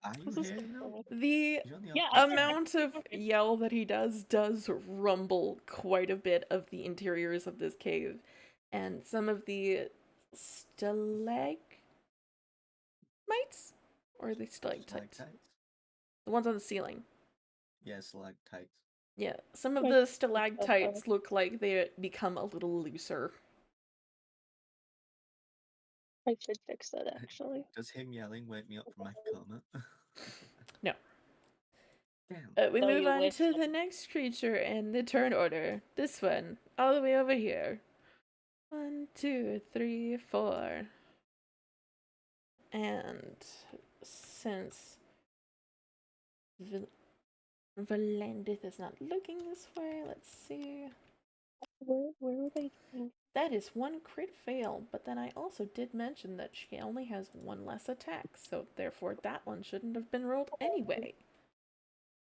Speaker 4: Are you hearing them?
Speaker 1: The
Speaker 5: Yeah,
Speaker 1: amount of yell that he does rumble quite a bit of the interiors of this cave. And some of the stalagmites? Or are they stalactites? The ones on the ceiling.
Speaker 4: Yeah, stalactites.
Speaker 1: Yeah, some of the stalactites look like they become a little looser.
Speaker 5: I should fix that, actually.
Speaker 4: Does him yelling wake me up from my coma?
Speaker 1: No.
Speaker 4: Damn.
Speaker 1: We move on to the next creature in the turn order. This one, all the way over here. 1, 2, 3, 4. And since Valendith is not looking this way, let's see.
Speaker 5: Where were they going?
Speaker 1: That is 1 crit fail, but then I also did mention that she only has 1 less attack, so therefore that one shouldn't have been rolled anyway.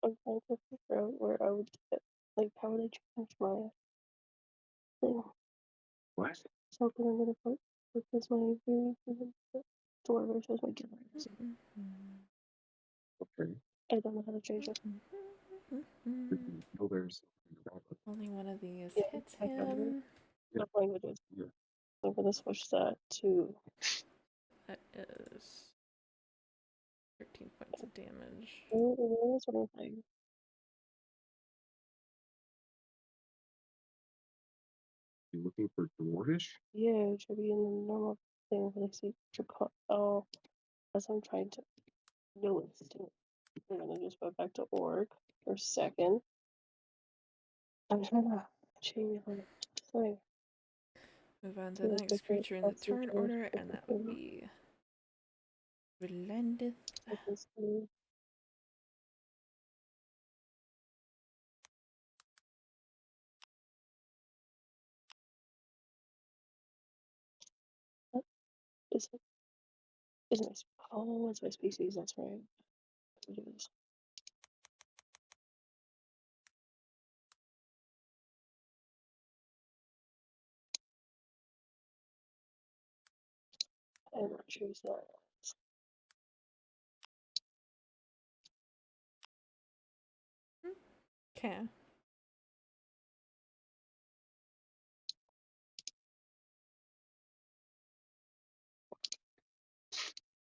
Speaker 5: I'm trying to figure out where I would get, like, how would I change my thing?
Speaker 6: What?
Speaker 5: So I'm gonna put this my door versus my killer.
Speaker 6: Okay.
Speaker 5: I don't know how to change it.
Speaker 6: Oh, there's
Speaker 1: Only one of these
Speaker 5: Yeah,
Speaker 1: hits
Speaker 5: I got it.
Speaker 1: him.
Speaker 5: What languages?
Speaker 6: Yeah.
Speaker 5: I'm gonna switch that to.
Speaker 1: That is 13 points of damage.
Speaker 5: Where's what I'm playing?
Speaker 6: You looking for dwarvish?
Speaker 5: Yeah, it should be in the normal thing. But I see. Oh, as I'm trying to. No, it's. I'm gonna just go back to org for a second. I'm trying to change the thing.
Speaker 1: Move on to
Speaker 5: So
Speaker 1: the
Speaker 5: it's
Speaker 1: next
Speaker 5: different
Speaker 1: creature in the
Speaker 5: custom
Speaker 1: turn
Speaker 5: tools,
Speaker 1: order, and that would be Relendith.
Speaker 5: Is it? Is my oh, it's my species? That's right. What it is. I will choose that.
Speaker 1: Okay.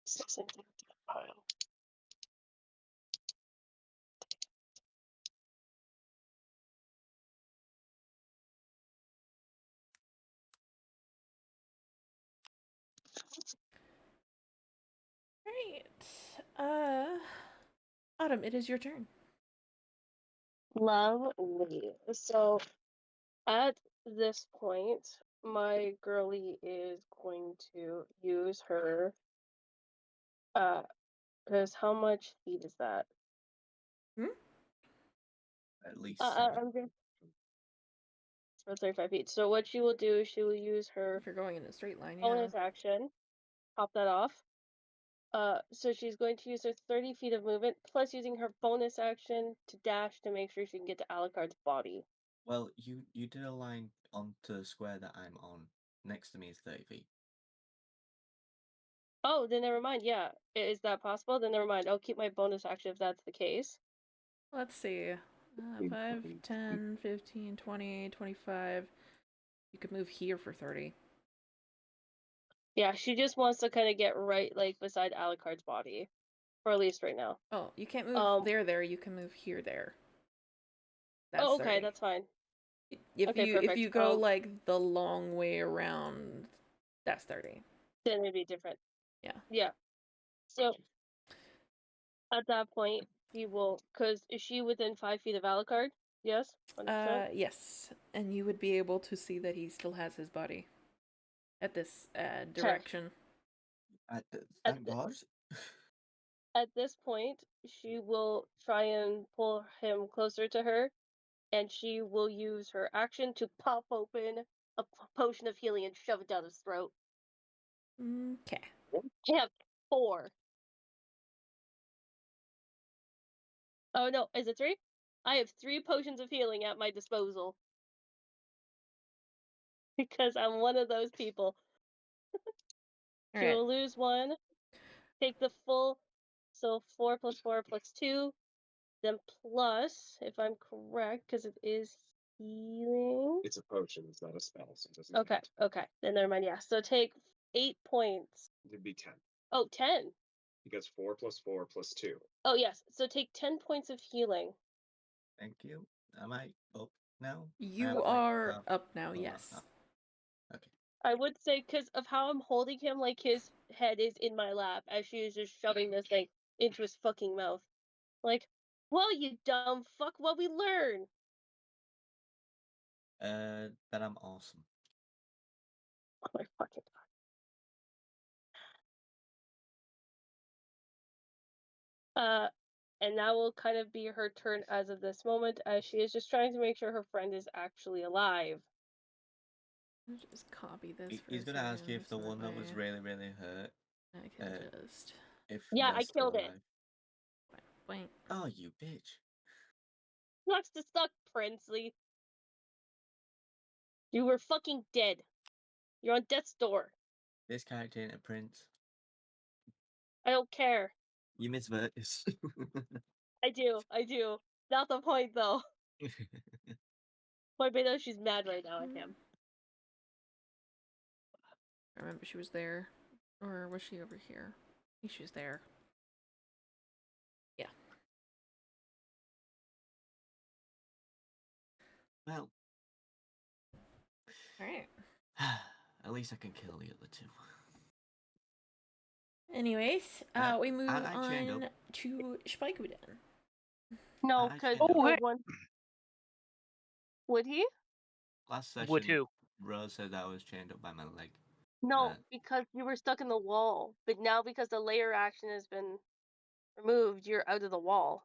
Speaker 5: It's the same thing with the pile.
Speaker 1: Right. Autumn, it is your turn.
Speaker 5: Lovely. So at this point, my girly is going to use her. Because how much feet is that?
Speaker 4: At least 7.
Speaker 5: I'm good. For 35 feet. So what she will do, she will use her
Speaker 1: If you're going in a straight line, yeah.
Speaker 5: bonus action. Pop that off. So she's going to use her 30 feet of movement, plus using her bonus action to dash to make sure she can get to Alucard's body.
Speaker 4: Well, you did a line onto the square that I'm on. Next to me is 30 feet.
Speaker 5: Oh, then never mind. Yeah, is that possible? Then never mind. I'll keep my bonus action if that's the case.
Speaker 1: Let's see. 5, 10, 15, 20, 25. You could move here for 30.
Speaker 5: Yeah, she just wants to kind of get right, like, beside Alucard's body. Or at least right now.
Speaker 1: Oh, you can't move there. You can move here, there. That's
Speaker 5: oh, okay,
Speaker 1: 30.
Speaker 5: that's fine.
Speaker 1: If
Speaker 5: Okay,
Speaker 1: if
Speaker 5: perfect.
Speaker 1: you go like the long way around, that's 30.
Speaker 5: Then it'd be different.
Speaker 1: Yeah.
Speaker 5: Yeah. So at that point, he will, because is she within 5 feet of Alucard? Yes. 100%?
Speaker 1: Yes, and you would be able to see that he still has his body at this
Speaker 5: Okay.
Speaker 1: direction.
Speaker 4: Thank God.
Speaker 5: At this point, she will try and pull him closer to her, and she will use her action to pop open a potion of healing and shove it down his throat.
Speaker 1: Okay.
Speaker 5: I have 4. Oh no, is it 3? I have 3 potions of healing at my disposal. Because I'm one of those people. She
Speaker 1: Alright.
Speaker 5: will lose 1, take the full, so 4 plus 4 plus 2, then plus, if I'm correct, because it is healing.
Speaker 6: It's a potion. It's not a spell, so it doesn't.
Speaker 5: Okay,
Speaker 6: count.
Speaker 5: okay. Then never mind. Yeah. So take 8 points.
Speaker 6: It'd be 10
Speaker 5: Oh, 10.
Speaker 6: because 4 plus 4 plus 2.
Speaker 5: Oh, yes. So take 10 points of healing.
Speaker 4: Thank you. Am I up now?
Speaker 1: You are up now, yes.
Speaker 4: Okay.
Speaker 5: I would say because of how I'm holding him, like his head is in my lap as she is just shoving this thing into his fucking mouth. Like, well, you dumb fuck, what we learn.
Speaker 4: That I'm awesome.
Speaker 5: Oh my fucking god. And that will kind of be her turn as of this moment, as she is just trying to make sure her friend is actually alive.
Speaker 1: I'll just copy this.
Speaker 4: He's gonna ask you if the one that was really, really hurt.
Speaker 1: I can just.
Speaker 4: If
Speaker 5: Yeah,
Speaker 4: they're
Speaker 5: I
Speaker 4: still
Speaker 5: killed it.
Speaker 4: alive.
Speaker 1: Wait.
Speaker 4: Oh, you bitch.
Speaker 5: Sucks to suck, Princely. You were fucking dead. You're on death's door.
Speaker 4: This character ain't a prince.
Speaker 5: I don't care.
Speaker 4: You miss Virtus.
Speaker 5: I do. Not the point, though. Point being though, she's mad right now at him.
Speaker 1: I remember she was there. Or was she over here? I think she was there. Yeah.
Speaker 4: Well.
Speaker 1: Alright.
Speaker 4: At least I can kill the other two.
Speaker 1: Anyways, we move on
Speaker 4: up.
Speaker 1: to Spikuden.
Speaker 5: No, because would he?
Speaker 4: Last session,
Speaker 3: Would who?
Speaker 4: Rose said I was chained up by my leg.
Speaker 5: No, because you were stuck in the wall. But now, because the layer action has been removed, you're out of the wall.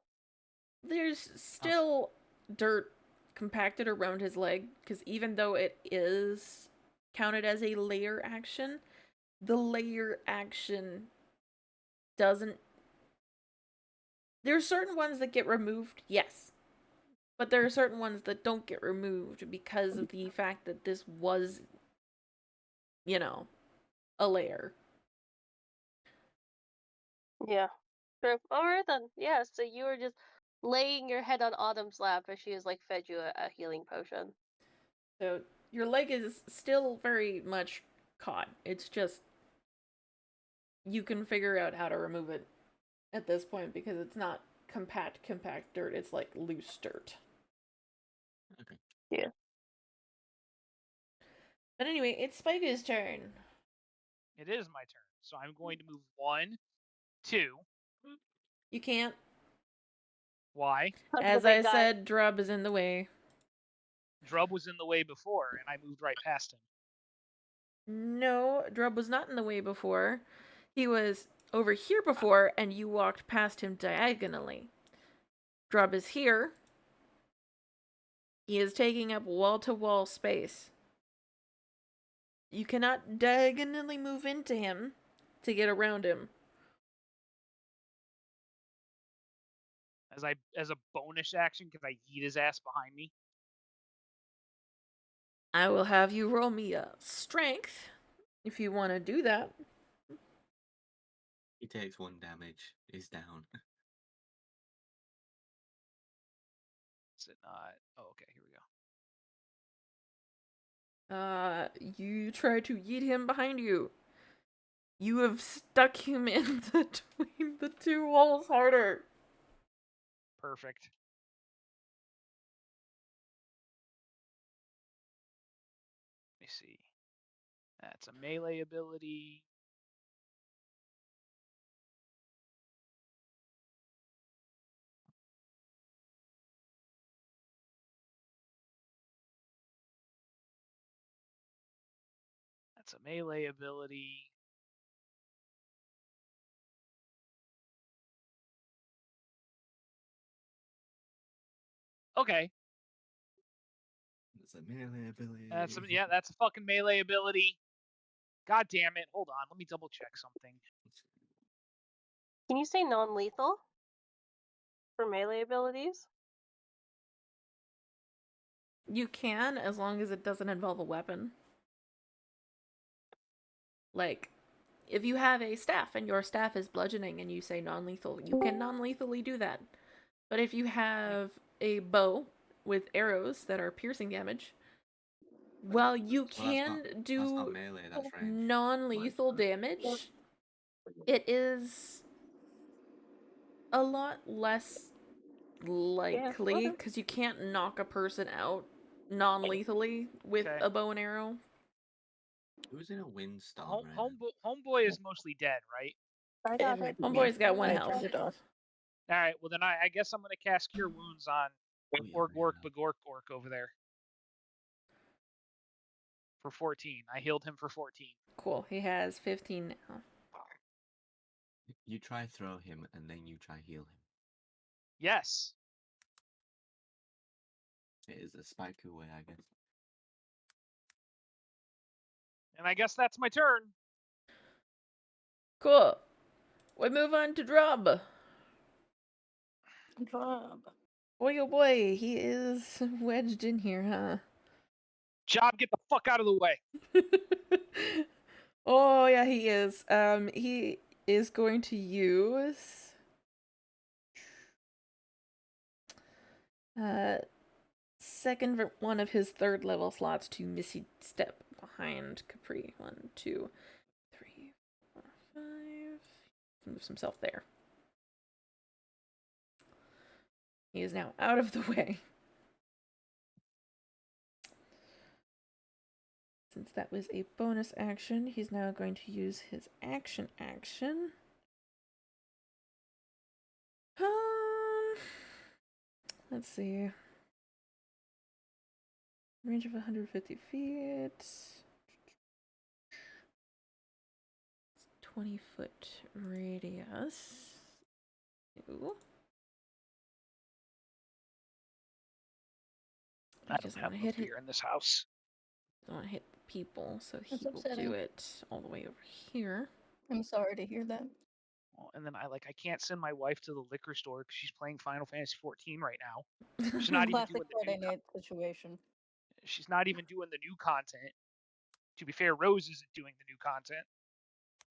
Speaker 1: There's still dirt compacted around his leg, because even though it is counted as a layer action, the layer action doesn't... There are certain ones that get removed, yes. But there are certain ones that don't get removed because of the fact that this was, you know, a layer.
Speaker 5: Yeah. True. Alright then. Yeah, so you were just laying your head on Autumn's lap as she has, like, fed you a healing potion.
Speaker 1: So your leg is still very much caught. It's just... you can figure out how to remove it at this point because it's not compact dirt. It's like loose dirt.
Speaker 4: Okay.
Speaker 5: Yeah.
Speaker 1: But anyway, it's Spike's turn.
Speaker 3: It is my turn. So I'm going to move 1, 2.
Speaker 1: You can't.
Speaker 3: Why?
Speaker 1: As I said, Drub is in the way.
Speaker 3: Drub was in the way before, and I moved right past him.
Speaker 1: No, Drub was not in the way before. He was over here before, and you walked past him diagonally. Drub is here. He is taking up wall-to-wall space. You cannot diagonally move into him to get around him.
Speaker 3: As a bonus action, can I yeet his ass behind me?
Speaker 1: I will have you roll me a strength if you want to do that.
Speaker 4: He takes 1 damage. He's down.
Speaker 3: Is it not? Oh, okay, here we go.
Speaker 1: You try to yeet him behind you. You have stuck him in between the two walls harder.
Speaker 3: Perfect. Let me see. That's a melee ability. That's a melee ability. Okay.
Speaker 4: That's a melee ability.
Speaker 3: That's a fucking melee ability. God damn it. Hold on. Let me double check something.
Speaker 5: Can you say non-lethal for melee abilities?
Speaker 1: You can, as long as it doesn't involve a weapon. Like, if you have a staff and your staff is bludgeoning and you say non-lethal, you can non-lethally do that. But if you have a bow with arrows that are piercing damage, while you can do non-lethal damage, it is a lot less likely because you can't knock a person out non-lethally with a bow and arrow.
Speaker 4: Who's in a windstorm?
Speaker 3: Homeboy is mostly dead, right?
Speaker 2: I got it.
Speaker 1: Homeboy's got 1
Speaker 2: I
Speaker 1: health.
Speaker 2: turned it off.
Speaker 3: All right. Well, then I guess I'm gonna cast Cure Wounds on Orc over there for 14. I healed him for 14.
Speaker 1: Cool. He has 15 now.
Speaker 4: You try throw him and then you try heal him.
Speaker 3: Yes.
Speaker 4: It is a spiky way, I guess.
Speaker 3: And I guess that's my turn.
Speaker 1: Cool. We move on to Drub. Boy, oh boy, he is wedged in here, huh?
Speaker 3: Job, get the fuck out of the way.
Speaker 1: Oh yeah, he is. He is going to use second one of his third level slots to Missy step behind Capri. 1, 2, 3, 4, 5. Moves himself there. He is now out of the way. Since that was a bonus action, he's now going to use his action. Let's see. Range of 150 feet. 20-foot radius. Ooh.
Speaker 3: I don't have no fear in this house.
Speaker 1: I don't want to hit people, so he
Speaker 2: That's
Speaker 1: will
Speaker 2: upsetting.
Speaker 1: do it all the way over here.
Speaker 2: I'm sorry to hear that.
Speaker 3: Well, and then I can't send my wife to the liquor store because she's playing Final Fantasy 14 right now. She's not even
Speaker 2: Classic
Speaker 3: doing the
Speaker 2: Friday
Speaker 3: new.
Speaker 2: night situation.
Speaker 3: She's not even doing the new content. To be fair, Rose isn't doing the new content.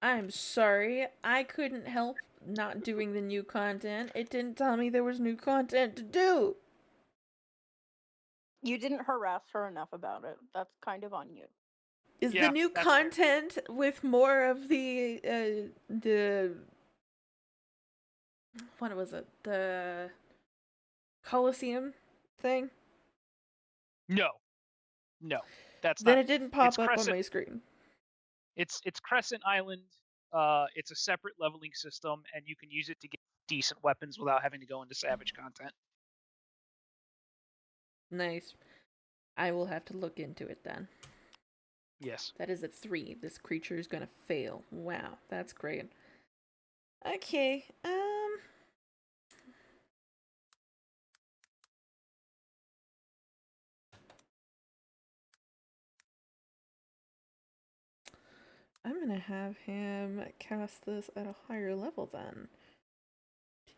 Speaker 1: I'm sorry, I couldn't help not doing the new content. It didn't tell me there was new content to do.
Speaker 2: You didn't harass her enough about it. That's kind of on you.
Speaker 1: Is
Speaker 3: Yeah,
Speaker 1: the new
Speaker 3: that's fair.
Speaker 1: content with more of the what was it? The Coliseum thing?
Speaker 3: No, that's
Speaker 1: Then
Speaker 3: not.
Speaker 1: it didn't pop
Speaker 3: It's
Speaker 1: up on
Speaker 3: Crescent.
Speaker 1: my screen.
Speaker 3: It's Crescent Island. It's a separate leveling system, and you can use it to get decent weapons without having to go into Savage content.
Speaker 1: Nice. I will have to look into it then.
Speaker 3: Yes.
Speaker 1: That is at 3. This creature is gonna fail. Wow, that's great. Okay, I'm gonna have him cast this at a higher level then.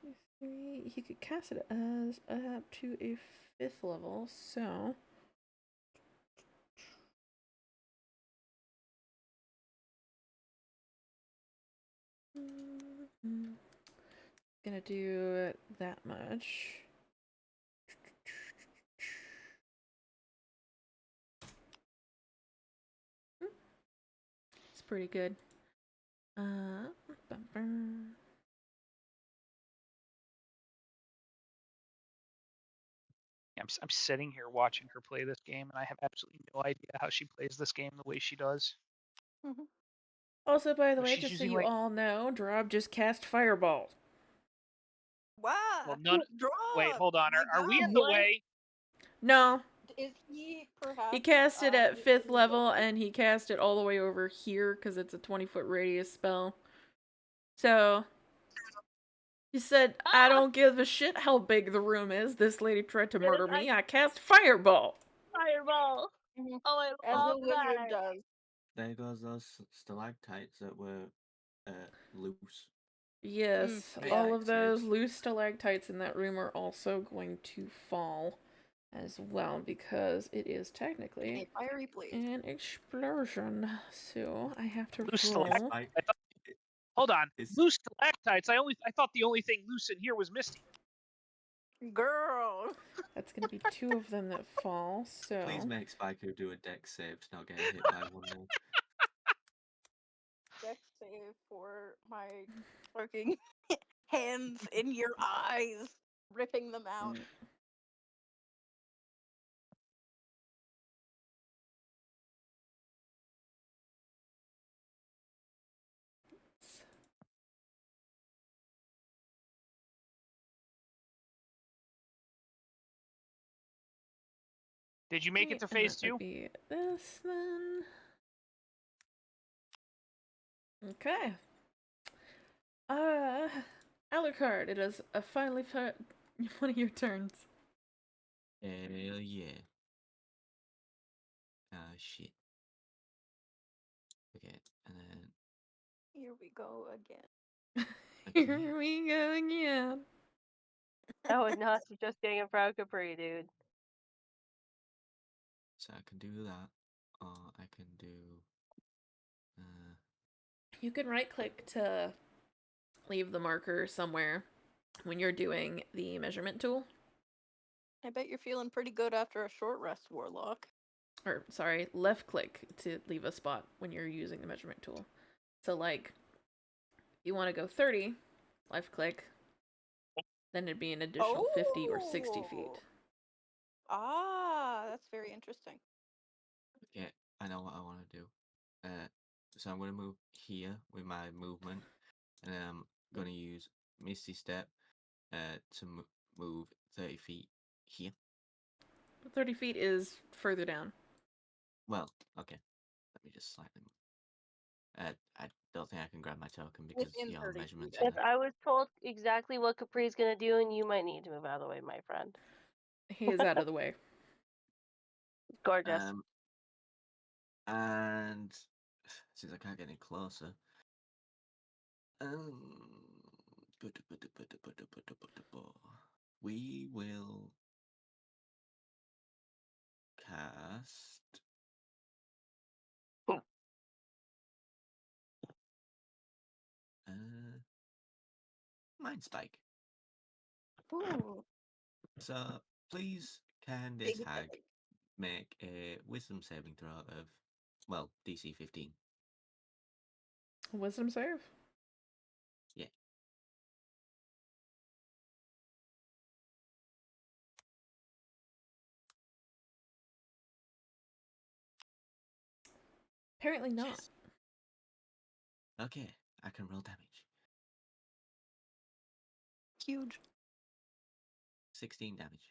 Speaker 1: 2, 3. He could cast it as up to a 5th level, so. Gonna do that much. It's pretty good.
Speaker 3: I'm sitting here watching her play this game, and I have absolutely no idea how she plays this game the way she does.
Speaker 1: Also, by the
Speaker 3: Well,
Speaker 1: way,
Speaker 3: she's
Speaker 1: just so
Speaker 3: using
Speaker 1: you all know, Drob just cast Fireball.
Speaker 2: Wow.
Speaker 3: Well, none.
Speaker 2: Drop.
Speaker 3: Wait, hold on.
Speaker 2: My
Speaker 3: Are we in
Speaker 2: God.
Speaker 3: the
Speaker 5: What?
Speaker 3: way?
Speaker 1: No,
Speaker 2: Is he perhaps?
Speaker 1: he cast it at 5th
Speaker 2: in the
Speaker 1: level,
Speaker 2: way?
Speaker 1: and he cast it all the way over here because it's a 20-foot radius spell. So, he said, I don't give a shit how big the room is. This lady tried to murder me. I cast Fireball.
Speaker 5: Fireball.
Speaker 2: Mhm.
Speaker 5: Oh, I
Speaker 2: As
Speaker 5: love
Speaker 2: a wizard
Speaker 5: that.
Speaker 2: does.
Speaker 4: There goes those stalactites that were loose.
Speaker 1: Yes,
Speaker 2: Yeah.
Speaker 1: all of those
Speaker 4: Saves.
Speaker 1: loose stalactites in that room are also going to fall as well because it is technically
Speaker 2: A fiery blaze.
Speaker 1: an explosion. So I have to
Speaker 3: Loose
Speaker 1: roll.
Speaker 3: stalactites. Hold on. Loose stalactites. I thought the only thing loose in here was Misty.
Speaker 2: Girl.
Speaker 1: That's going to be 2 of them that fall. So
Speaker 4: Please make Spyco do a dex save to not get hit by one more.
Speaker 2: Dex save for my fucking hands in your eyes, ripping them out.
Speaker 3: Did you make it to
Speaker 1: and
Speaker 3: phase
Speaker 1: that
Speaker 3: 2?
Speaker 1: would be this then. Okay. Alucard, it is finally one of your turns.
Speaker 4: Hell yeah. Shit. Okay, and then.
Speaker 2: Here we go again.
Speaker 1: Here we go again.
Speaker 5: Oh, not just getting a proud Capri, dude.
Speaker 4: So I can do that or I can do.
Speaker 1: You can right click to leave the marker somewhere when you're doing the measurement tool.
Speaker 2: I bet you're feeling pretty good after a short rest, Warlock.
Speaker 1: Or, sorry, left click to leave a spot when you're using the measurement tool. So, like, you want to go 30, left click, then it'd be an additional 50 or 60 feet.
Speaker 2: Ah, that's very interesting.
Speaker 4: Yeah, I know what I want to do. So I'm going to move here with my movement, and then I'm going to use Misty Step to move 30 feet here.
Speaker 1: 30 feet is further down.
Speaker 4: Well, okay. Let me just slightly move. I don't think I can grab my token because
Speaker 2: Within
Speaker 4: your
Speaker 2: 30
Speaker 4: measurements
Speaker 2: feet.
Speaker 4: are
Speaker 5: If
Speaker 4: there.
Speaker 5: I was told exactly what Capri's gonna do, and you might need to move out of the way, my friend.
Speaker 1: He is out of the way.
Speaker 5: Gorgeous.
Speaker 4: And since I can't get any closer, we will cast Mind Spike.
Speaker 2: Ooh.
Speaker 4: So please, can this
Speaker 2: Big
Speaker 4: hag
Speaker 2: head.
Speaker 4: make a Wisdom saving throw of, well, DC 15?
Speaker 1: Wisdom save?
Speaker 4: Yeah.
Speaker 1: Apparently not.
Speaker 4: Yes. Okay, I can roll damage.
Speaker 2: Huge.
Speaker 4: 16 damage.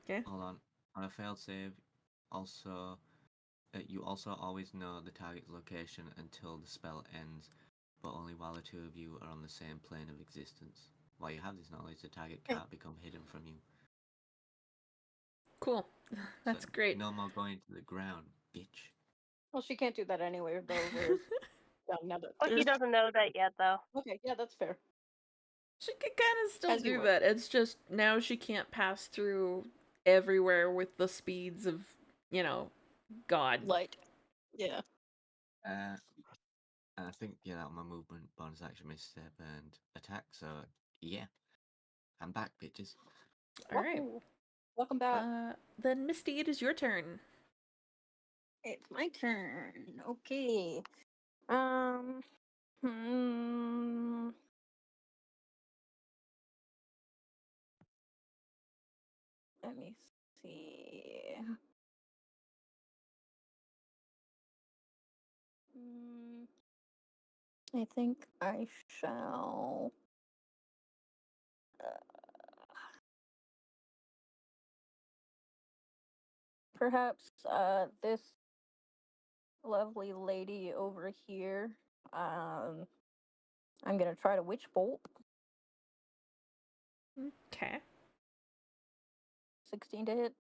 Speaker 1: Okay.
Speaker 4: Hold on. On a failed save, also, you also always know the target's location until the spell ends, but only while the two of you are on the same plane of existence. While you have this knowledge, the target can't become hidden from you.
Speaker 1: Cool. That's
Speaker 4: So,
Speaker 1: great.
Speaker 4: no more going to the ground, bitch.
Speaker 2: Well, she can't do that anyway, though. Whereas, now that
Speaker 5: Well, he
Speaker 2: there's-
Speaker 5: doesn't know that yet, though.
Speaker 2: Okay, yeah, that's fair.
Speaker 1: She could kind of still
Speaker 2: As you
Speaker 1: do
Speaker 2: were.
Speaker 1: that. It's just now she can't pass through everywhere with the speeds of, God.
Speaker 2: Light. Yeah.
Speaker 4: And I think, yeah, that was my movement, bonus action, misstep, and attack. So, yeah, I'm back, bitches.
Speaker 1: All right.
Speaker 2: Wahoo. Welcome back.
Speaker 1: Then Misty, it is your turn.
Speaker 2: It's my turn. Okay. Let me see. I think I shall. Perhaps this lovely lady over here. I'm gonna try to witch bolt.
Speaker 1: Okay.
Speaker 2: 16 to hit.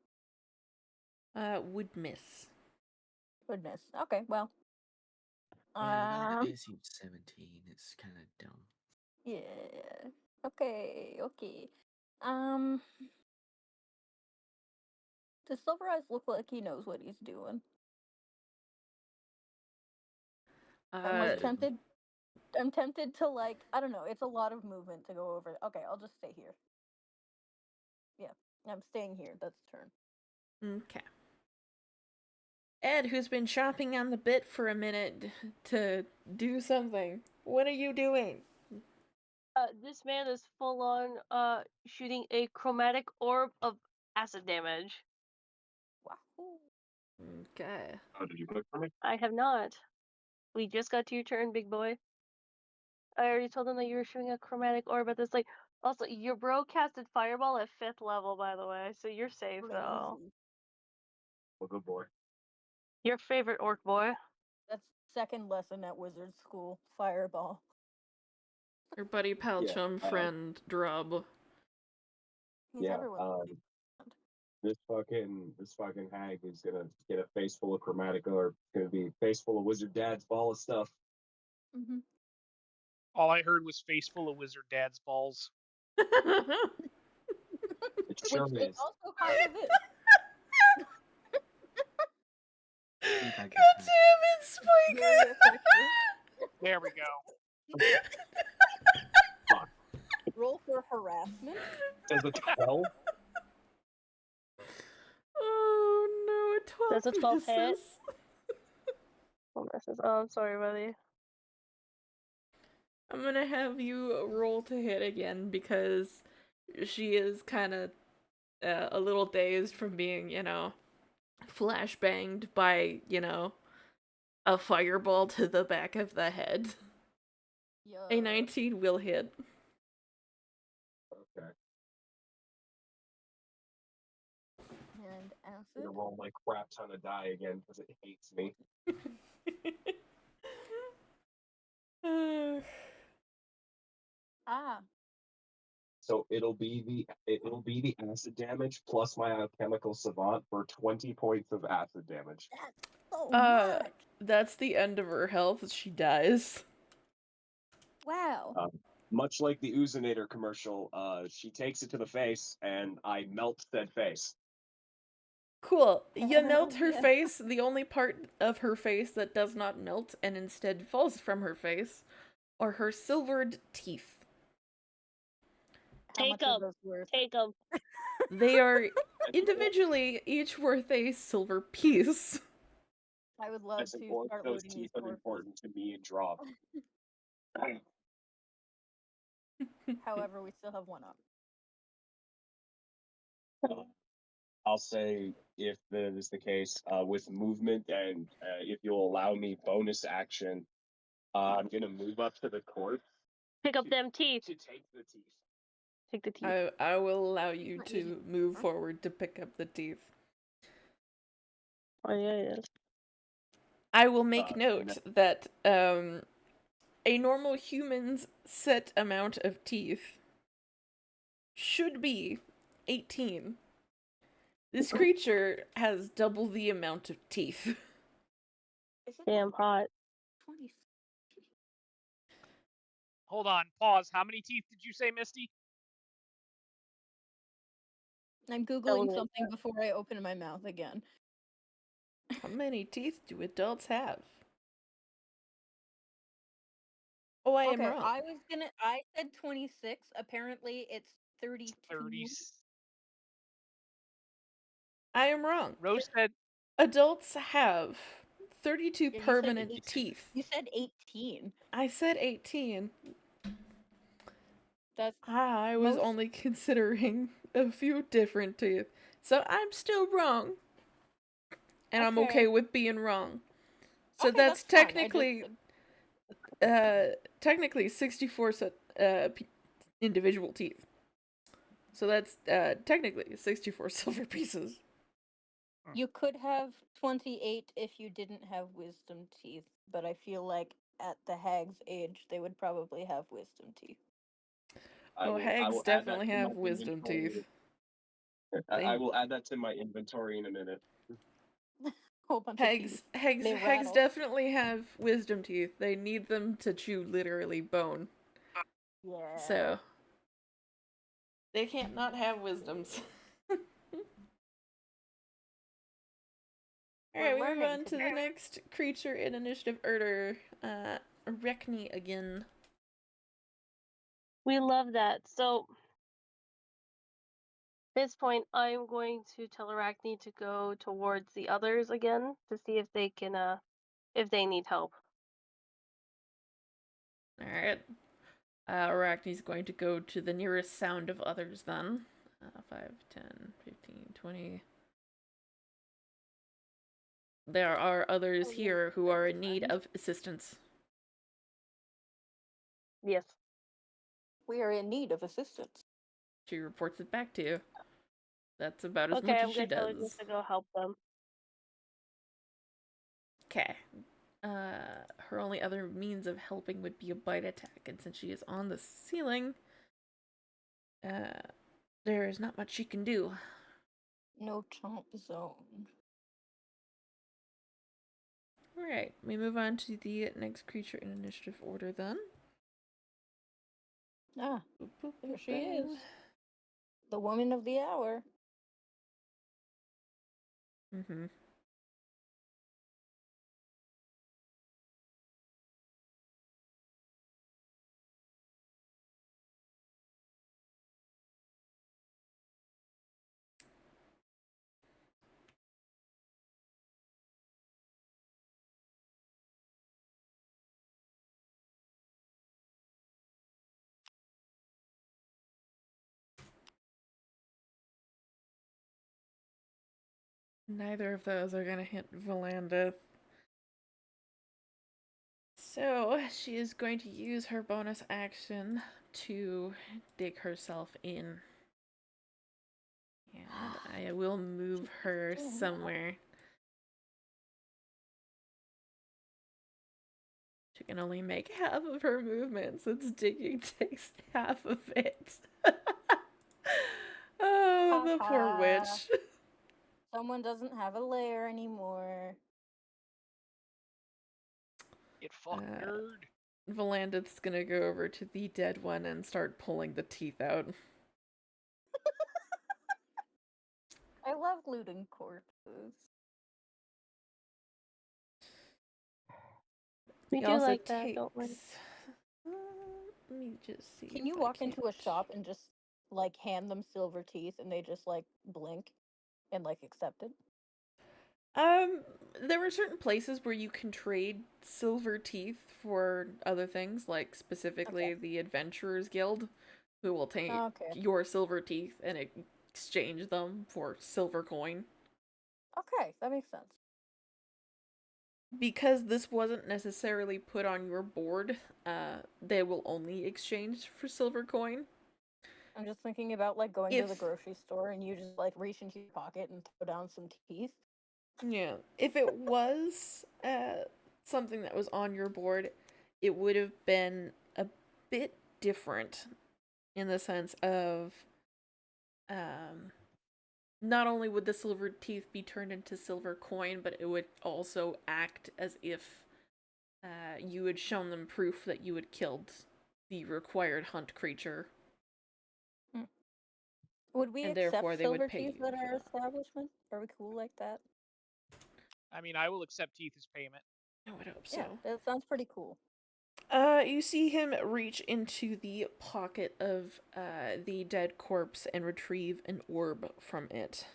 Speaker 1: Would miss.
Speaker 2: Goodness. Okay, well.
Speaker 4: Yeah, the AC 17. It's kind of dumb.
Speaker 2: Yeah. Okay. Does Silver Eyes look like he knows what he's doing? I'm like tempted. I'm tempted to I don't know. It's a lot of movement to go over. Okay, I'll just stay here. Yeah, I'm staying here. That's the turn.
Speaker 1: Okay. Ed, who's been chomping on the bit for a minute to do something. What are you doing?
Speaker 5: This man is full on shooting a chromatic orb of acid damage.
Speaker 2: Wahoo!
Speaker 1: Okay.
Speaker 6: Oh, did you click for me?
Speaker 5: I have not. We just got to your turn, big boy. I already told him that you were shooting a chromatic orb at this. Also, your bro casted Fireball at 5th level, by the way, so you're safe though.
Speaker 2: Crazy.
Speaker 6: Well, good boy.
Speaker 5: Your favorite orc boy.
Speaker 2: That's second lesson at wizard school. Fireball.
Speaker 1: Your buddy pal
Speaker 6: Yeah,
Speaker 1: chum friend Drub.
Speaker 2: He's everywhere.
Speaker 6: This fucking hag is gonna get a face full of chromatic orb. It's gonna be a face full of wizard dad's ball of stuff.
Speaker 2: Mm-hmm.
Speaker 3: All I heard was face full of Wizard Dad's balls.
Speaker 6: It sure
Speaker 2: Which it
Speaker 6: is.
Speaker 2: also kind of is.
Speaker 4: think I
Speaker 1: God
Speaker 4: can
Speaker 1: damn
Speaker 4: help.
Speaker 1: it, Spike!
Speaker 2: Very effective.
Speaker 3: There we go.
Speaker 2: Roll for harassment.
Speaker 6: Does a 12?
Speaker 1: Oh no, a 12
Speaker 5: Does a 12 hit?
Speaker 1: misses.
Speaker 5: Oh, misses. Oh, I'm sorry, buddy.
Speaker 1: I'm gonna have you roll to hit again because she is kind of a little dazed from being, flashbanged by, a fireball to the back of the head.
Speaker 2: Yeah.
Speaker 1: A 19 will hit.
Speaker 6: Okay.
Speaker 2: And
Speaker 6: I'm
Speaker 2: acid.
Speaker 6: gonna roll my crap ton of die again because it hates me.
Speaker 2: Ah.
Speaker 6: So it'll be the acid damage plus my alchemical savant for 20 points of acid damage.
Speaker 2: That's so
Speaker 1: Uh,
Speaker 2: much.
Speaker 1: that's the end of her health. She dies.
Speaker 2: Wow.
Speaker 6: Much like the Oozinator commercial, she takes it to the face, and I melt said face.
Speaker 1: Cool. You melt her
Speaker 2: Yeah.
Speaker 1: face. The only part of her face that does not melt and instead falls from her face are her silvered teeth.
Speaker 2: How
Speaker 5: Take
Speaker 2: much are
Speaker 5: 'em.
Speaker 2: those worth?
Speaker 5: Take them.
Speaker 1: They are individually each worth a silver piece.
Speaker 2: I would love
Speaker 6: As
Speaker 2: to
Speaker 6: important,
Speaker 2: start
Speaker 6: those
Speaker 2: looting these
Speaker 6: teeth are
Speaker 2: corpses.
Speaker 6: important to me and Drop.
Speaker 2: However, we still have one up.
Speaker 6: I'll say, if that is the case, with movement and if you'll allow me bonus action, I'm gonna move up to the corpse
Speaker 5: Pick up them teeth.
Speaker 6: to take the teeth.
Speaker 5: Take the teeth.
Speaker 1: I will allow you
Speaker 2: Not
Speaker 1: to
Speaker 2: easy.
Speaker 1: move forward to pick up the teeth.
Speaker 5: Oh, yeah, yeah.
Speaker 1: I will make
Speaker 6: And
Speaker 1: note that a normal human's set amount of teeth should be 18. This creature has double the amount of teeth.
Speaker 2: Is it
Speaker 5: Damn hot.
Speaker 2: 20?
Speaker 3: Hold on. Pause. How many teeth did you say, Misty?
Speaker 2: I'm
Speaker 5: Tell
Speaker 2: googling
Speaker 5: me
Speaker 2: something before I open my mouth again.
Speaker 1: How many teeth do adults have? Oh, I am
Speaker 2: Okay,
Speaker 1: wrong.
Speaker 2: I said 26. Apparently it's 32.
Speaker 3: 30.
Speaker 1: I am wrong.
Speaker 3: Rose said
Speaker 1: Adults have 32
Speaker 2: Yeah, you said
Speaker 1: permanent
Speaker 2: 18.
Speaker 1: teeth.
Speaker 2: You said 18.
Speaker 1: I said 18.
Speaker 2: That's
Speaker 1: I was
Speaker 2: most
Speaker 1: only considering a few different teeth. So I'm still wrong. And I'm okay
Speaker 2: okay.
Speaker 1: with being wrong. So
Speaker 2: Okay,
Speaker 1: that's
Speaker 2: fine.
Speaker 1: technically 64 individual teeth. So that's technically 64 silver pieces.
Speaker 2: You could have 28 if you didn't have wisdom teeth, but I feel like at the hag's age they would probably have wisdom teeth.
Speaker 1: Oh,
Speaker 6: I
Speaker 1: hags
Speaker 6: will add that
Speaker 1: definitely
Speaker 6: to my
Speaker 1: have wisdom
Speaker 6: inventory.
Speaker 1: teeth.
Speaker 6: I will add that to my inventory in a minute.
Speaker 2: Whole bunch of teeth. They
Speaker 1: Hags
Speaker 2: rattle.
Speaker 1: definitely have wisdom teeth. They need them to chew literally bone.
Speaker 2: Yeah.
Speaker 1: So they can't not have wisdoms. Alright, we move
Speaker 2: learning
Speaker 1: on to the
Speaker 2: today.
Speaker 1: next creature in initiative order. Rekni again.
Speaker 5: We love that. So, at this point, I'm going to tell Arachne to go towards the others again to see if they can, if they need help.
Speaker 1: Alright. Arachne's going to go to the nearest sound of others then. 5, 10, 15, 20. There are others here who are in need of assistance.
Speaker 5: Yes.
Speaker 2: We are in need of assistance.
Speaker 1: She reports it back to you. That's about as
Speaker 5: Okay,
Speaker 1: much
Speaker 5: I'm
Speaker 1: as she
Speaker 5: gonna tell her
Speaker 1: does.
Speaker 5: just to go help them.
Speaker 1: Okay. Her only other means of helping would be a bite attack, and since she is on the ceiling, there is not much she can do.
Speaker 2: No chomp zone.
Speaker 1: Alright, we move on to the next creature in initiative order then.
Speaker 2: Ah, there she is. The woman of the hour.
Speaker 1: Mm-hmm. Neither of those are gonna hit Valanda. So she is going to use her bonus action to dig herself in. And I will move her somewhere. She can only make half of her movement since digging takes half of it. Oh, the poor witch.
Speaker 2: Someone doesn't have a lair anymore.
Speaker 3: Get fucked, nerd.
Speaker 1: Valanda's gonna go over to the dead one and start pulling the teeth out.
Speaker 2: I love looting corpses.
Speaker 5: We do like that, don't we?
Speaker 1: Let me just see.
Speaker 2: Can you
Speaker 1: if
Speaker 2: walk
Speaker 1: I
Speaker 2: into a
Speaker 1: can't-
Speaker 2: shop and just like hand them silver teeth and they just like blink and like accept it?
Speaker 1: There are certain places where you can trade silver teeth for other things, like specifically the Adventurers Guild, who will take
Speaker 2: Okay.
Speaker 1: your silver teeth and exchange them for silver coin.
Speaker 2: Okay, that makes sense.
Speaker 1: Because this wasn't necessarily put on your board, they will only exchange for silver coin.
Speaker 2: I'm just thinking about like going to the grocery store and you just like reach into your pocket and throw down some teeth.
Speaker 1: Yeah, if it was something that was on your board, it would have been a bit different in the sense of not only would the silver teeth be turned into silver coin, but it would also act as if you had shown them proof that you had killed the required hunt creature.
Speaker 2: Would we
Speaker 1: and
Speaker 2: accept
Speaker 1: therefore they
Speaker 2: silver
Speaker 1: would pay
Speaker 2: teeth
Speaker 1: you
Speaker 2: at
Speaker 1: for
Speaker 2: our
Speaker 1: that.
Speaker 2: establishment? Are we cool like that?
Speaker 3: I mean, I will accept teeth as payment.
Speaker 1: I would hope so.
Speaker 2: Yeah, that sounds pretty cool.
Speaker 1: You see him reach into the pocket of the dead corpse and retrieve an orb from it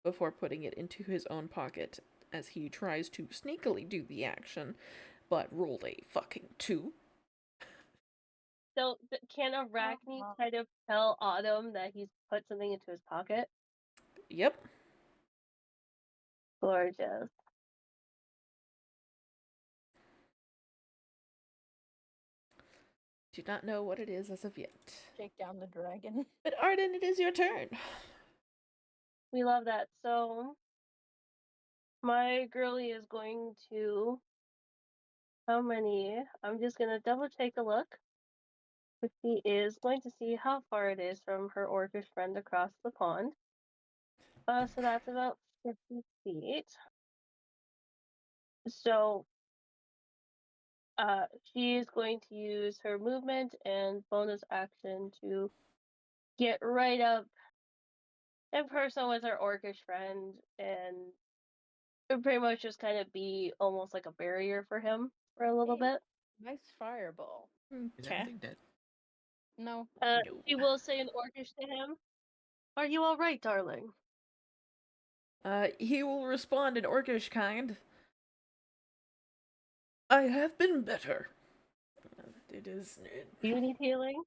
Speaker 1: before putting it into his own pocket as he tries to sneakily do the action, but rolled a fucking 2.
Speaker 5: So, can Arachne kind of tell Autumn that he's put something into his pocket?
Speaker 1: Yep.
Speaker 5: Gorgeous.
Speaker 1: Do not know what it is as of yet.
Speaker 2: Take down the dragon.
Speaker 1: But Arden, it is your turn.
Speaker 5: We love that. So, my girly is going to. How many? I'm just gonna double take a look. She is going to see how far it is from her orcish friend across the pond. So that's about 50 feet. So, she is going to use her movement and bonus action to get right up in person with her orcish friend and pretty much just kind of be almost like a barrier for him for a little bit.
Speaker 2: Nice fireball.
Speaker 4: Is everything dead?
Speaker 2: No.
Speaker 5: She will say in orcish to him, "Are you all right, darling?"
Speaker 1: He will respond in Orcish kind. I have been better. It is.
Speaker 5: Do you need healing?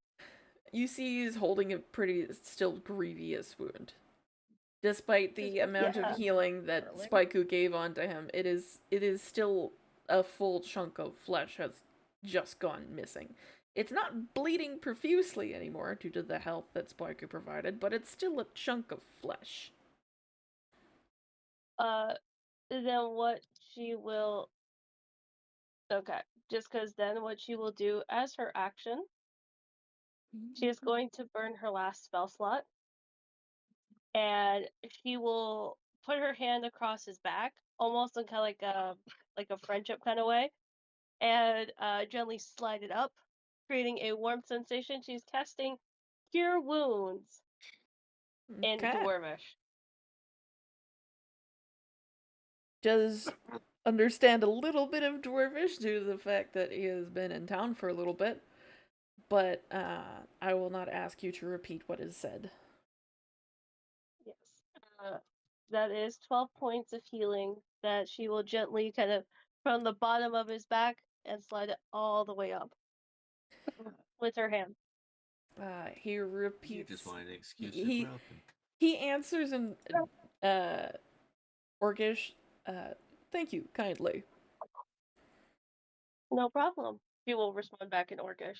Speaker 1: You see, he's holding a pretty still grievous wound. Despite the amount of healing that Spaiku gave onto him, it is still a full chunk of flesh has just gone missing. It's not bleeding profusely anymore due to the health that Spaiku provided, but it's still a chunk of flesh.
Speaker 5: Then what she will... Okay, just because then what she will do as her action, she is going to burn her last spell slot, and she will put her hand across his back, almost in kind of like a friendship kind of way, and gently slide it up, creating a warm sensation. She's casting Cure Wounds in Dwarvish.
Speaker 1: Does understand a little bit of Dwarvish due to the fact that he has been in town for a little bit, but I will not ask you to repeat what is said.
Speaker 5: Yes. That is 12 points of healing that she will gently kind of from the bottom of his back and slide it all the way up with her hand.
Speaker 1: He repeats.
Speaker 4: You just wanted an excuse to grab him.
Speaker 1: He answers in Orcish, thank you kindly.
Speaker 5: No problem. She will respond back in Orcish.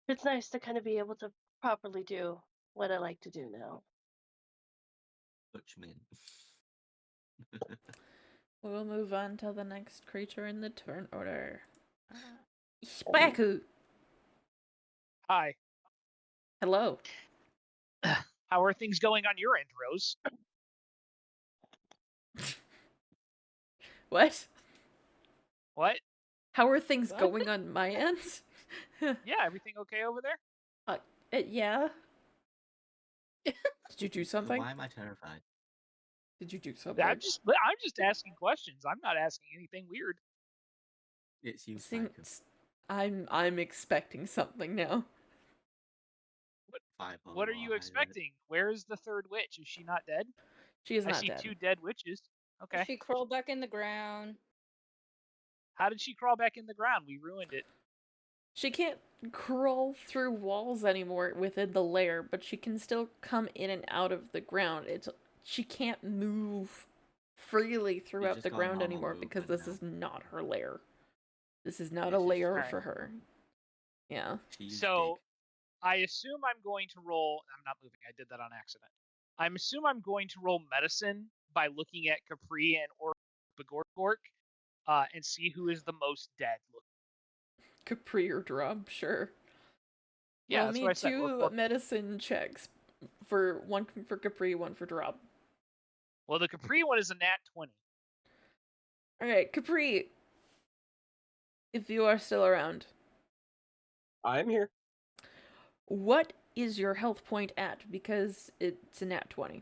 Speaker 5: It's nice to kind of be able to properly do what I like to do now.
Speaker 4: Dutchman.
Speaker 1: We'll move on to the next creature in the turn order. Spaku!
Speaker 3: Hi.
Speaker 1: Hello.
Speaker 3: How are things going on your end, Rose?
Speaker 1: What?
Speaker 3: What?
Speaker 1: How are things
Speaker 2: What?
Speaker 1: going on my end?
Speaker 3: Yeah, everything okay over there?
Speaker 1: Yeah. Did you do
Speaker 4: So
Speaker 1: something?
Speaker 4: why am I terrified?
Speaker 1: Did you do something?
Speaker 3: I'm just asking questions. I'm not asking anything weird.
Speaker 4: It's you,
Speaker 1: Sing-
Speaker 4: Spyker.
Speaker 1: I'm expecting something now.
Speaker 3: What are you expecting? Where is the third witch? Is she not dead?
Speaker 1: She is
Speaker 3: I
Speaker 1: not
Speaker 3: see
Speaker 1: dead.
Speaker 3: 2 dead witches. Okay.
Speaker 2: She crawled back in the ground.
Speaker 3: How did she crawl back in the ground? We ruined it.
Speaker 1: She can't crawl through walls anymore within the lair, but she can still come in and out of the ground. She can't move freely throughout
Speaker 4: just
Speaker 1: the
Speaker 4: got
Speaker 1: ground
Speaker 4: normal
Speaker 1: anymore because
Speaker 4: movement
Speaker 1: this
Speaker 4: now.
Speaker 1: is not her lair. This is not
Speaker 4: Yeah,
Speaker 1: a
Speaker 4: she's
Speaker 1: lair
Speaker 3: Alright.
Speaker 1: for her. Yeah.
Speaker 4: She used
Speaker 3: So, I assume I'm going to roll. I'm not moving. I did that on accident. I assume I'm going to roll medicine by looking at Capri and Begorgork, and see who is the most dead looking.
Speaker 1: Capri or Drop, sure.
Speaker 3: Yeah,
Speaker 1: Roll
Speaker 3: that's
Speaker 1: me
Speaker 3: what I said.
Speaker 1: 2 medicine checks. One for Capri, one for Drop.
Speaker 3: Well, the Capri one is a nat 20.
Speaker 1: Alright, Capri. If you are still around.
Speaker 6: I'm here.
Speaker 1: What is your health point at? Because it's a nat 20.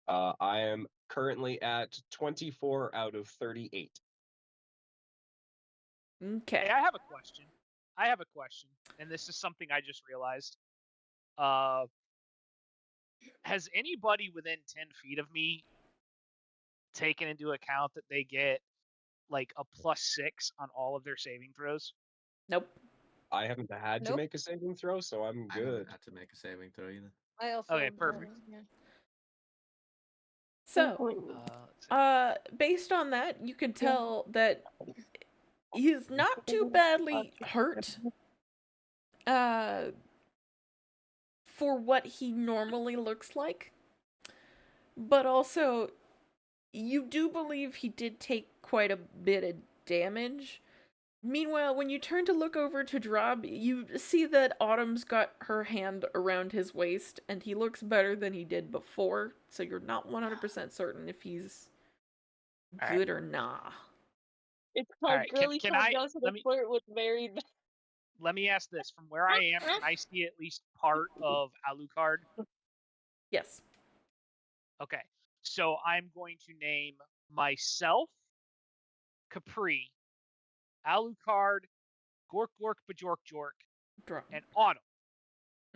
Speaker 6: I am currently at 24 out of 38.
Speaker 1: Okay.
Speaker 3: Hey, I have a question, and this is something I just realized. Has anybody within 10 feet of me taken into account that they get like a +6 on all of their saving throws?
Speaker 1: Nope.
Speaker 6: I haven't had to
Speaker 2: Nope.
Speaker 6: make a saving throw, so I'm
Speaker 4: I haven't
Speaker 6: good.
Speaker 4: had to make a saving throw either.
Speaker 2: I also.
Speaker 3: Okay, perfect.
Speaker 2: Yeah.
Speaker 1: So, based on that, you can tell that he's not too badly hurt. For what he normally looks like. But also, you do believe he did take quite a bit of damage. Meanwhile, when you turn to look over to Drob, you see that Autumn's got her hand around his waist, and he looks better than he did before, so you're not 100% certain if he's good or nah.
Speaker 5: It's called
Speaker 3: Alright,
Speaker 5: Girly
Speaker 3: can
Speaker 5: Talk
Speaker 3: I-
Speaker 5: Goes to
Speaker 3: let
Speaker 5: the
Speaker 3: me-
Speaker 5: Flirt with Married Men.
Speaker 3: Let me ask this: from where I am, can I see at least part of Alucard?
Speaker 1: Yes.
Speaker 3: Okay, so I'm going to name myself, Capri, Alucard, Gork Gork Bajork Jork,
Speaker 1: Drob.
Speaker 3: and Autumn.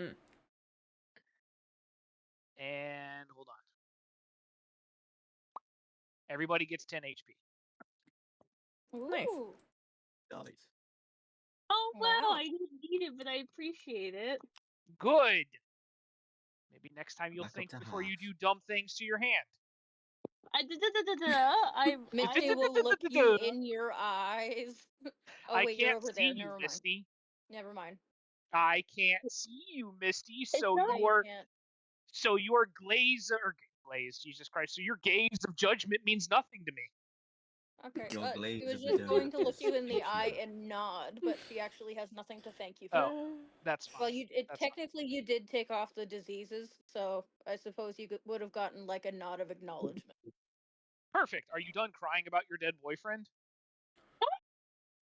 Speaker 1: Mm.
Speaker 3: And hold on. Everybody gets 10 HP.
Speaker 1: Nice.
Speaker 2: Ooh.
Speaker 4: Nice.
Speaker 5: Oh wow,
Speaker 2: Wow.
Speaker 5: I didn't need it, but I appreciate it.
Speaker 3: Good. Maybe next time you'll
Speaker 4: Back up
Speaker 3: think
Speaker 4: to
Speaker 3: before you
Speaker 4: half.
Speaker 3: do dumb things to your hand.
Speaker 2: Misty will look you in your eyes. Oh
Speaker 3: I
Speaker 2: wait, you're
Speaker 3: can't
Speaker 2: over
Speaker 3: see
Speaker 2: there.
Speaker 3: you,
Speaker 2: Never mind.
Speaker 3: Misty.
Speaker 2: Never mind.
Speaker 3: I can't see you, Misty. So
Speaker 5: not-
Speaker 2: No,
Speaker 3: you
Speaker 2: you
Speaker 3: are
Speaker 2: can't.
Speaker 3: so your glaze, Jesus Christ. So your gaze of judgment means nothing to me.
Speaker 2: Okay.
Speaker 4: Your
Speaker 2: She
Speaker 4: glaze
Speaker 2: was
Speaker 4: of
Speaker 2: just going to
Speaker 4: eternity
Speaker 2: look
Speaker 4: is
Speaker 2: you in the
Speaker 4: speaking.
Speaker 2: eye and nod, but she actually has nothing to thank you for.
Speaker 3: Oh, that's fine.
Speaker 2: Well,
Speaker 3: That's fine.
Speaker 2: technically you did take off the diseases, so I suppose you would have gotten like a nod of acknowledgement.
Speaker 3: Perfect. Are you done crying about your dead boyfriend?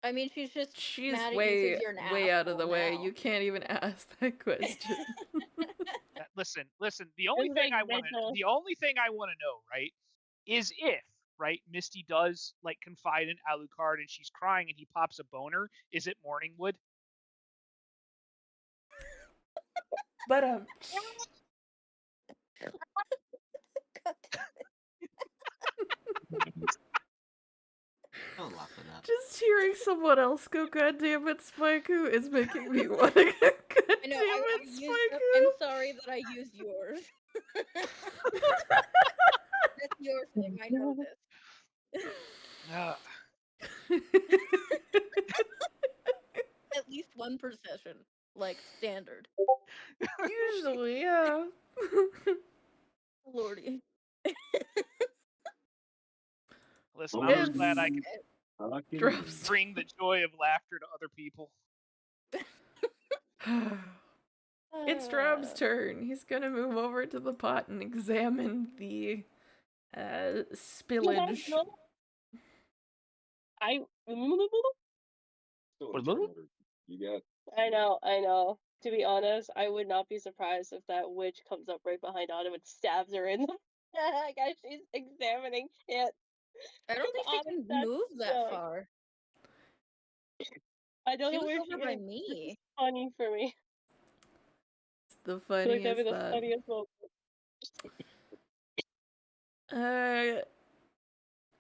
Speaker 2: I mean, she's just
Speaker 1: She's
Speaker 2: mad at you because you're an
Speaker 1: way out of the
Speaker 2: asshole
Speaker 1: way.
Speaker 2: now.
Speaker 1: You can't even ask that question.
Speaker 3: Listen. The only
Speaker 5: It's
Speaker 3: thing
Speaker 5: like
Speaker 3: I want to
Speaker 5: mental.
Speaker 3: the only thing I want to know, right, is if right Misty does like confide in Alucard and she's crying and he pops a boner, is it Morningwood?
Speaker 1: But
Speaker 2: God
Speaker 4: Don't laugh at that.
Speaker 1: just hearing someone else go "God damn it, Spyku" is making me want to go "God
Speaker 2: I know.
Speaker 1: damn it,
Speaker 2: I'm
Speaker 1: Spyku."
Speaker 2: sorry that I used yours. That's your thing. I know this.
Speaker 3: Ah,
Speaker 2: At least one per session, like standard.
Speaker 1: Usually, yeah.
Speaker 2: Lordy.
Speaker 3: listen, I'm just
Speaker 1: It's
Speaker 3: glad I can
Speaker 1: drops.
Speaker 3: bring the joy of laughter to other people.
Speaker 1: It's Drob's turn. He's gonna move over to the pot and examine the spillage.
Speaker 5: I
Speaker 6: Still in turn order. You got.
Speaker 5: I know. To be honest, I would not be surprised if that witch comes up right behind Autumn and stabs her in the neck as she's examining shit.
Speaker 2: I don't think she can
Speaker 5: That's
Speaker 2: move that
Speaker 5: stuck.
Speaker 2: far.
Speaker 5: I don't
Speaker 2: She
Speaker 5: know
Speaker 2: was
Speaker 5: where
Speaker 2: over
Speaker 5: she
Speaker 2: by
Speaker 5: is. This is
Speaker 2: me.
Speaker 5: funny for me.
Speaker 1: It's the
Speaker 5: Like that'd be
Speaker 1: funniest
Speaker 5: the
Speaker 1: that.
Speaker 5: funniest moment.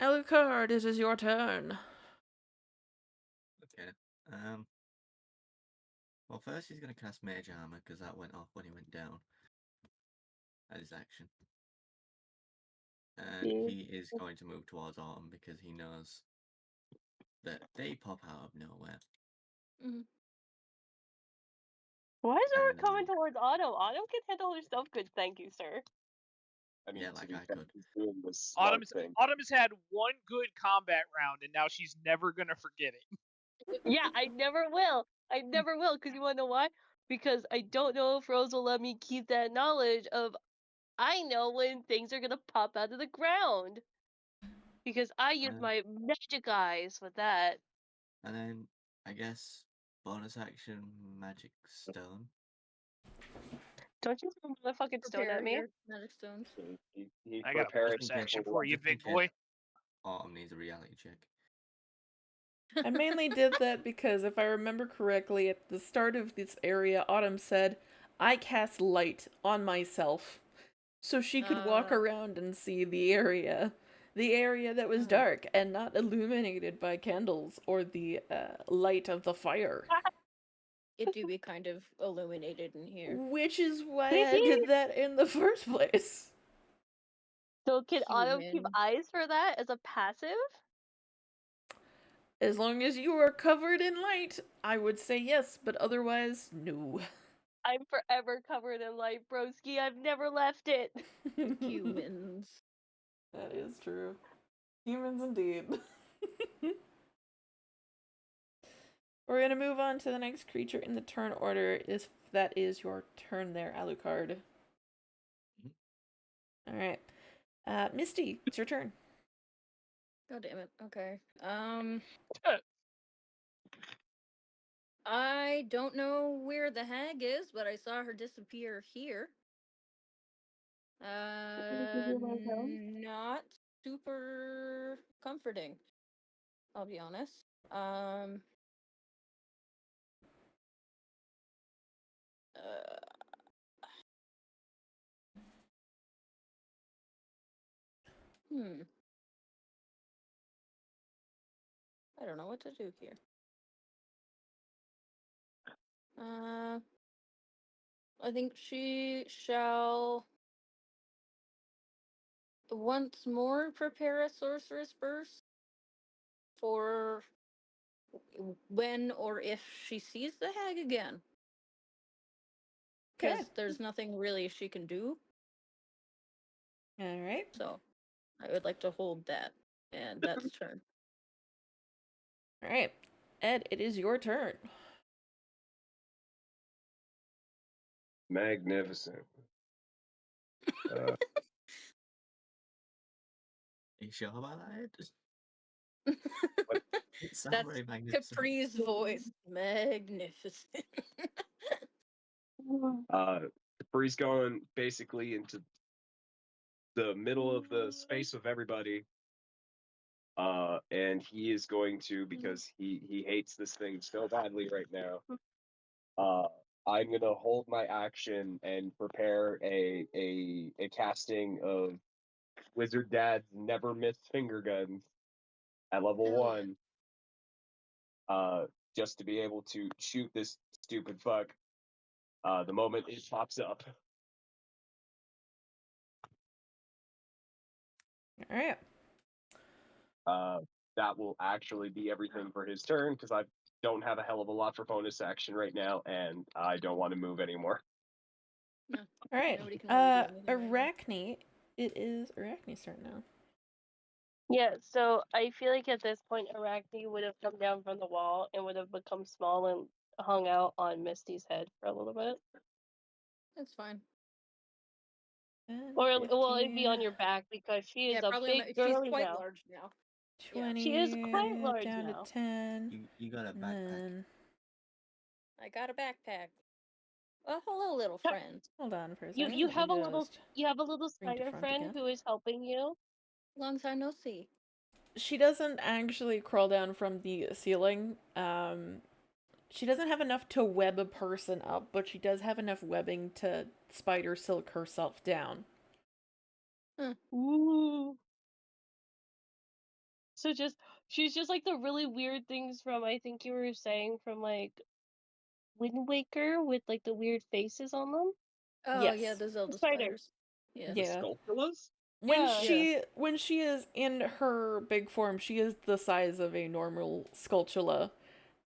Speaker 1: Alucard, it is your turn.
Speaker 4: Okay. Well, first he's going to cast Mage Armor, because that went off when he went down. That is action. And he is going to move towards Autumn, because he knows that they pop out of nowhere.
Speaker 2: Mm-hmm.
Speaker 5: Why is everyone coming towards Autumn? Autumn can handle herself good, thank you, sir.
Speaker 6: I mean,
Speaker 4: Yeah,
Speaker 6: to
Speaker 4: like
Speaker 6: be
Speaker 4: I
Speaker 6: fair,
Speaker 4: could.
Speaker 6: he's doing the smart thing.
Speaker 3: Autumn has had one good combat round, and now she's never gonna forget it.
Speaker 5: Yeah, I never will. I never will, because you want to know why? Because I don't know if Rose will let me keep that knowledge of I know when things are gonna pop out of the ground. Because I use my magic eyes with that.
Speaker 4: And then, I guess, bonus action Magic Stone.
Speaker 5: Don't you throw a motherfucking stone
Speaker 2: Prepare
Speaker 5: at me?
Speaker 2: your magic stones.
Speaker 6: He
Speaker 3: I got a
Speaker 6: prepared
Speaker 3: bonus action
Speaker 6: for
Speaker 3: for you,
Speaker 4: Just in
Speaker 3: big
Speaker 4: case
Speaker 3: boy.
Speaker 4: Autumn needs a reality check.
Speaker 1: I mainly did that because if I remember correctly, at the start of this area, Autumn said, I cast light on myself. So she could walk around and see the area. The area that was dark and not illuminated by candles or the light of the fire.
Speaker 2: It do be kind of illuminated in here.
Speaker 1: Which is why I did that in the first place.
Speaker 5: So can Autumn keep
Speaker 2: Human.
Speaker 5: eyes for that as a passive?
Speaker 1: As long as you are covered in light, I would say yes, but otherwise, no.
Speaker 5: I'm forever covered in light, broski. I've never left it.
Speaker 2: Humans.
Speaker 1: That is true. Humans indeed. We're gonna move on to the next creature in the turn order. If that is your turn there, Alucard. Alright. Misty, it's your turn.
Speaker 2: God damn it. Okay. I don't know where the hag is, but I saw her disappear here. Not super comforting. I'll be honest. I don't know what to do here. I think she shall once more prepare a sorceress burst for when or if she sees the hag again. Because there's nothing really she can do.
Speaker 1: Alright.
Speaker 2: So I would like to hold that. And that's turn.
Speaker 1: Alright. Ed, it is your turn.
Speaker 6: Magnificent.
Speaker 4: Are you sure about that? It's not
Speaker 2: That's
Speaker 4: very magnificent.
Speaker 2: Capri's voice. Magnificent.
Speaker 6: Capri's going basically into the middle of the space of everybody. And he is going to, because he hates this thing so badly right now. I'm gonna hold my action and prepare a casting of Wizard Dad's Never Miss Finger Guns at level 1. Just to be able to shoot this stupid fuck the moment it pops up.
Speaker 1: All right.
Speaker 6: That will actually be everything for his turn because I don't have a hell of a lot for bonus action right now, and I don't want to move anymore.
Speaker 2: No.
Speaker 1: All right.
Speaker 2: Nobody can really do anything right now.
Speaker 1: Arachne. It is Arachne's turn now.
Speaker 5: Yeah, so I feel like at this point, Arachne would have come down from the wall and would have become small and hung out on Misty's head for a little bit.
Speaker 2: That's fine.
Speaker 1: 10,
Speaker 5: Or, well,
Speaker 1: 15,
Speaker 5: it'd be on your back because she is
Speaker 2: Yeah,
Speaker 5: a
Speaker 2: probably on
Speaker 5: big
Speaker 2: she's
Speaker 5: girly
Speaker 2: quite
Speaker 5: now.
Speaker 2: large now.
Speaker 1: 20.
Speaker 5: She is quite large
Speaker 1: down
Speaker 5: now.
Speaker 1: to 10.
Speaker 4: You got a
Speaker 1: and
Speaker 4: backpack.
Speaker 1: then
Speaker 2: I got a backpack. Oh, hello, little
Speaker 5: Yeah.
Speaker 2: friend.
Speaker 1: hold on for a
Speaker 5: You
Speaker 1: second.
Speaker 5: you
Speaker 1: Let me
Speaker 5: have a little
Speaker 1: just bring to
Speaker 5: spider
Speaker 1: front
Speaker 5: friend
Speaker 1: again.
Speaker 5: who is helping you.
Speaker 2: Long time no see.
Speaker 1: She doesn't actually crawl down from the ceiling. She doesn't have enough to web a person up, but she does have enough webbing to spider silk herself down.
Speaker 5: Ooh. So she's just like the really weird things from, I think you were saying, from like Wind Waker with like the weird faces on them.
Speaker 2: Oh
Speaker 1: Yes.
Speaker 2: yeah, the Zelda
Speaker 5: Spiders.
Speaker 2: spiders. Yeah.
Speaker 6: The
Speaker 1: Yeah.
Speaker 6: sculptulas?
Speaker 1: When she is in her big form, she is the size of a normal Skulltula.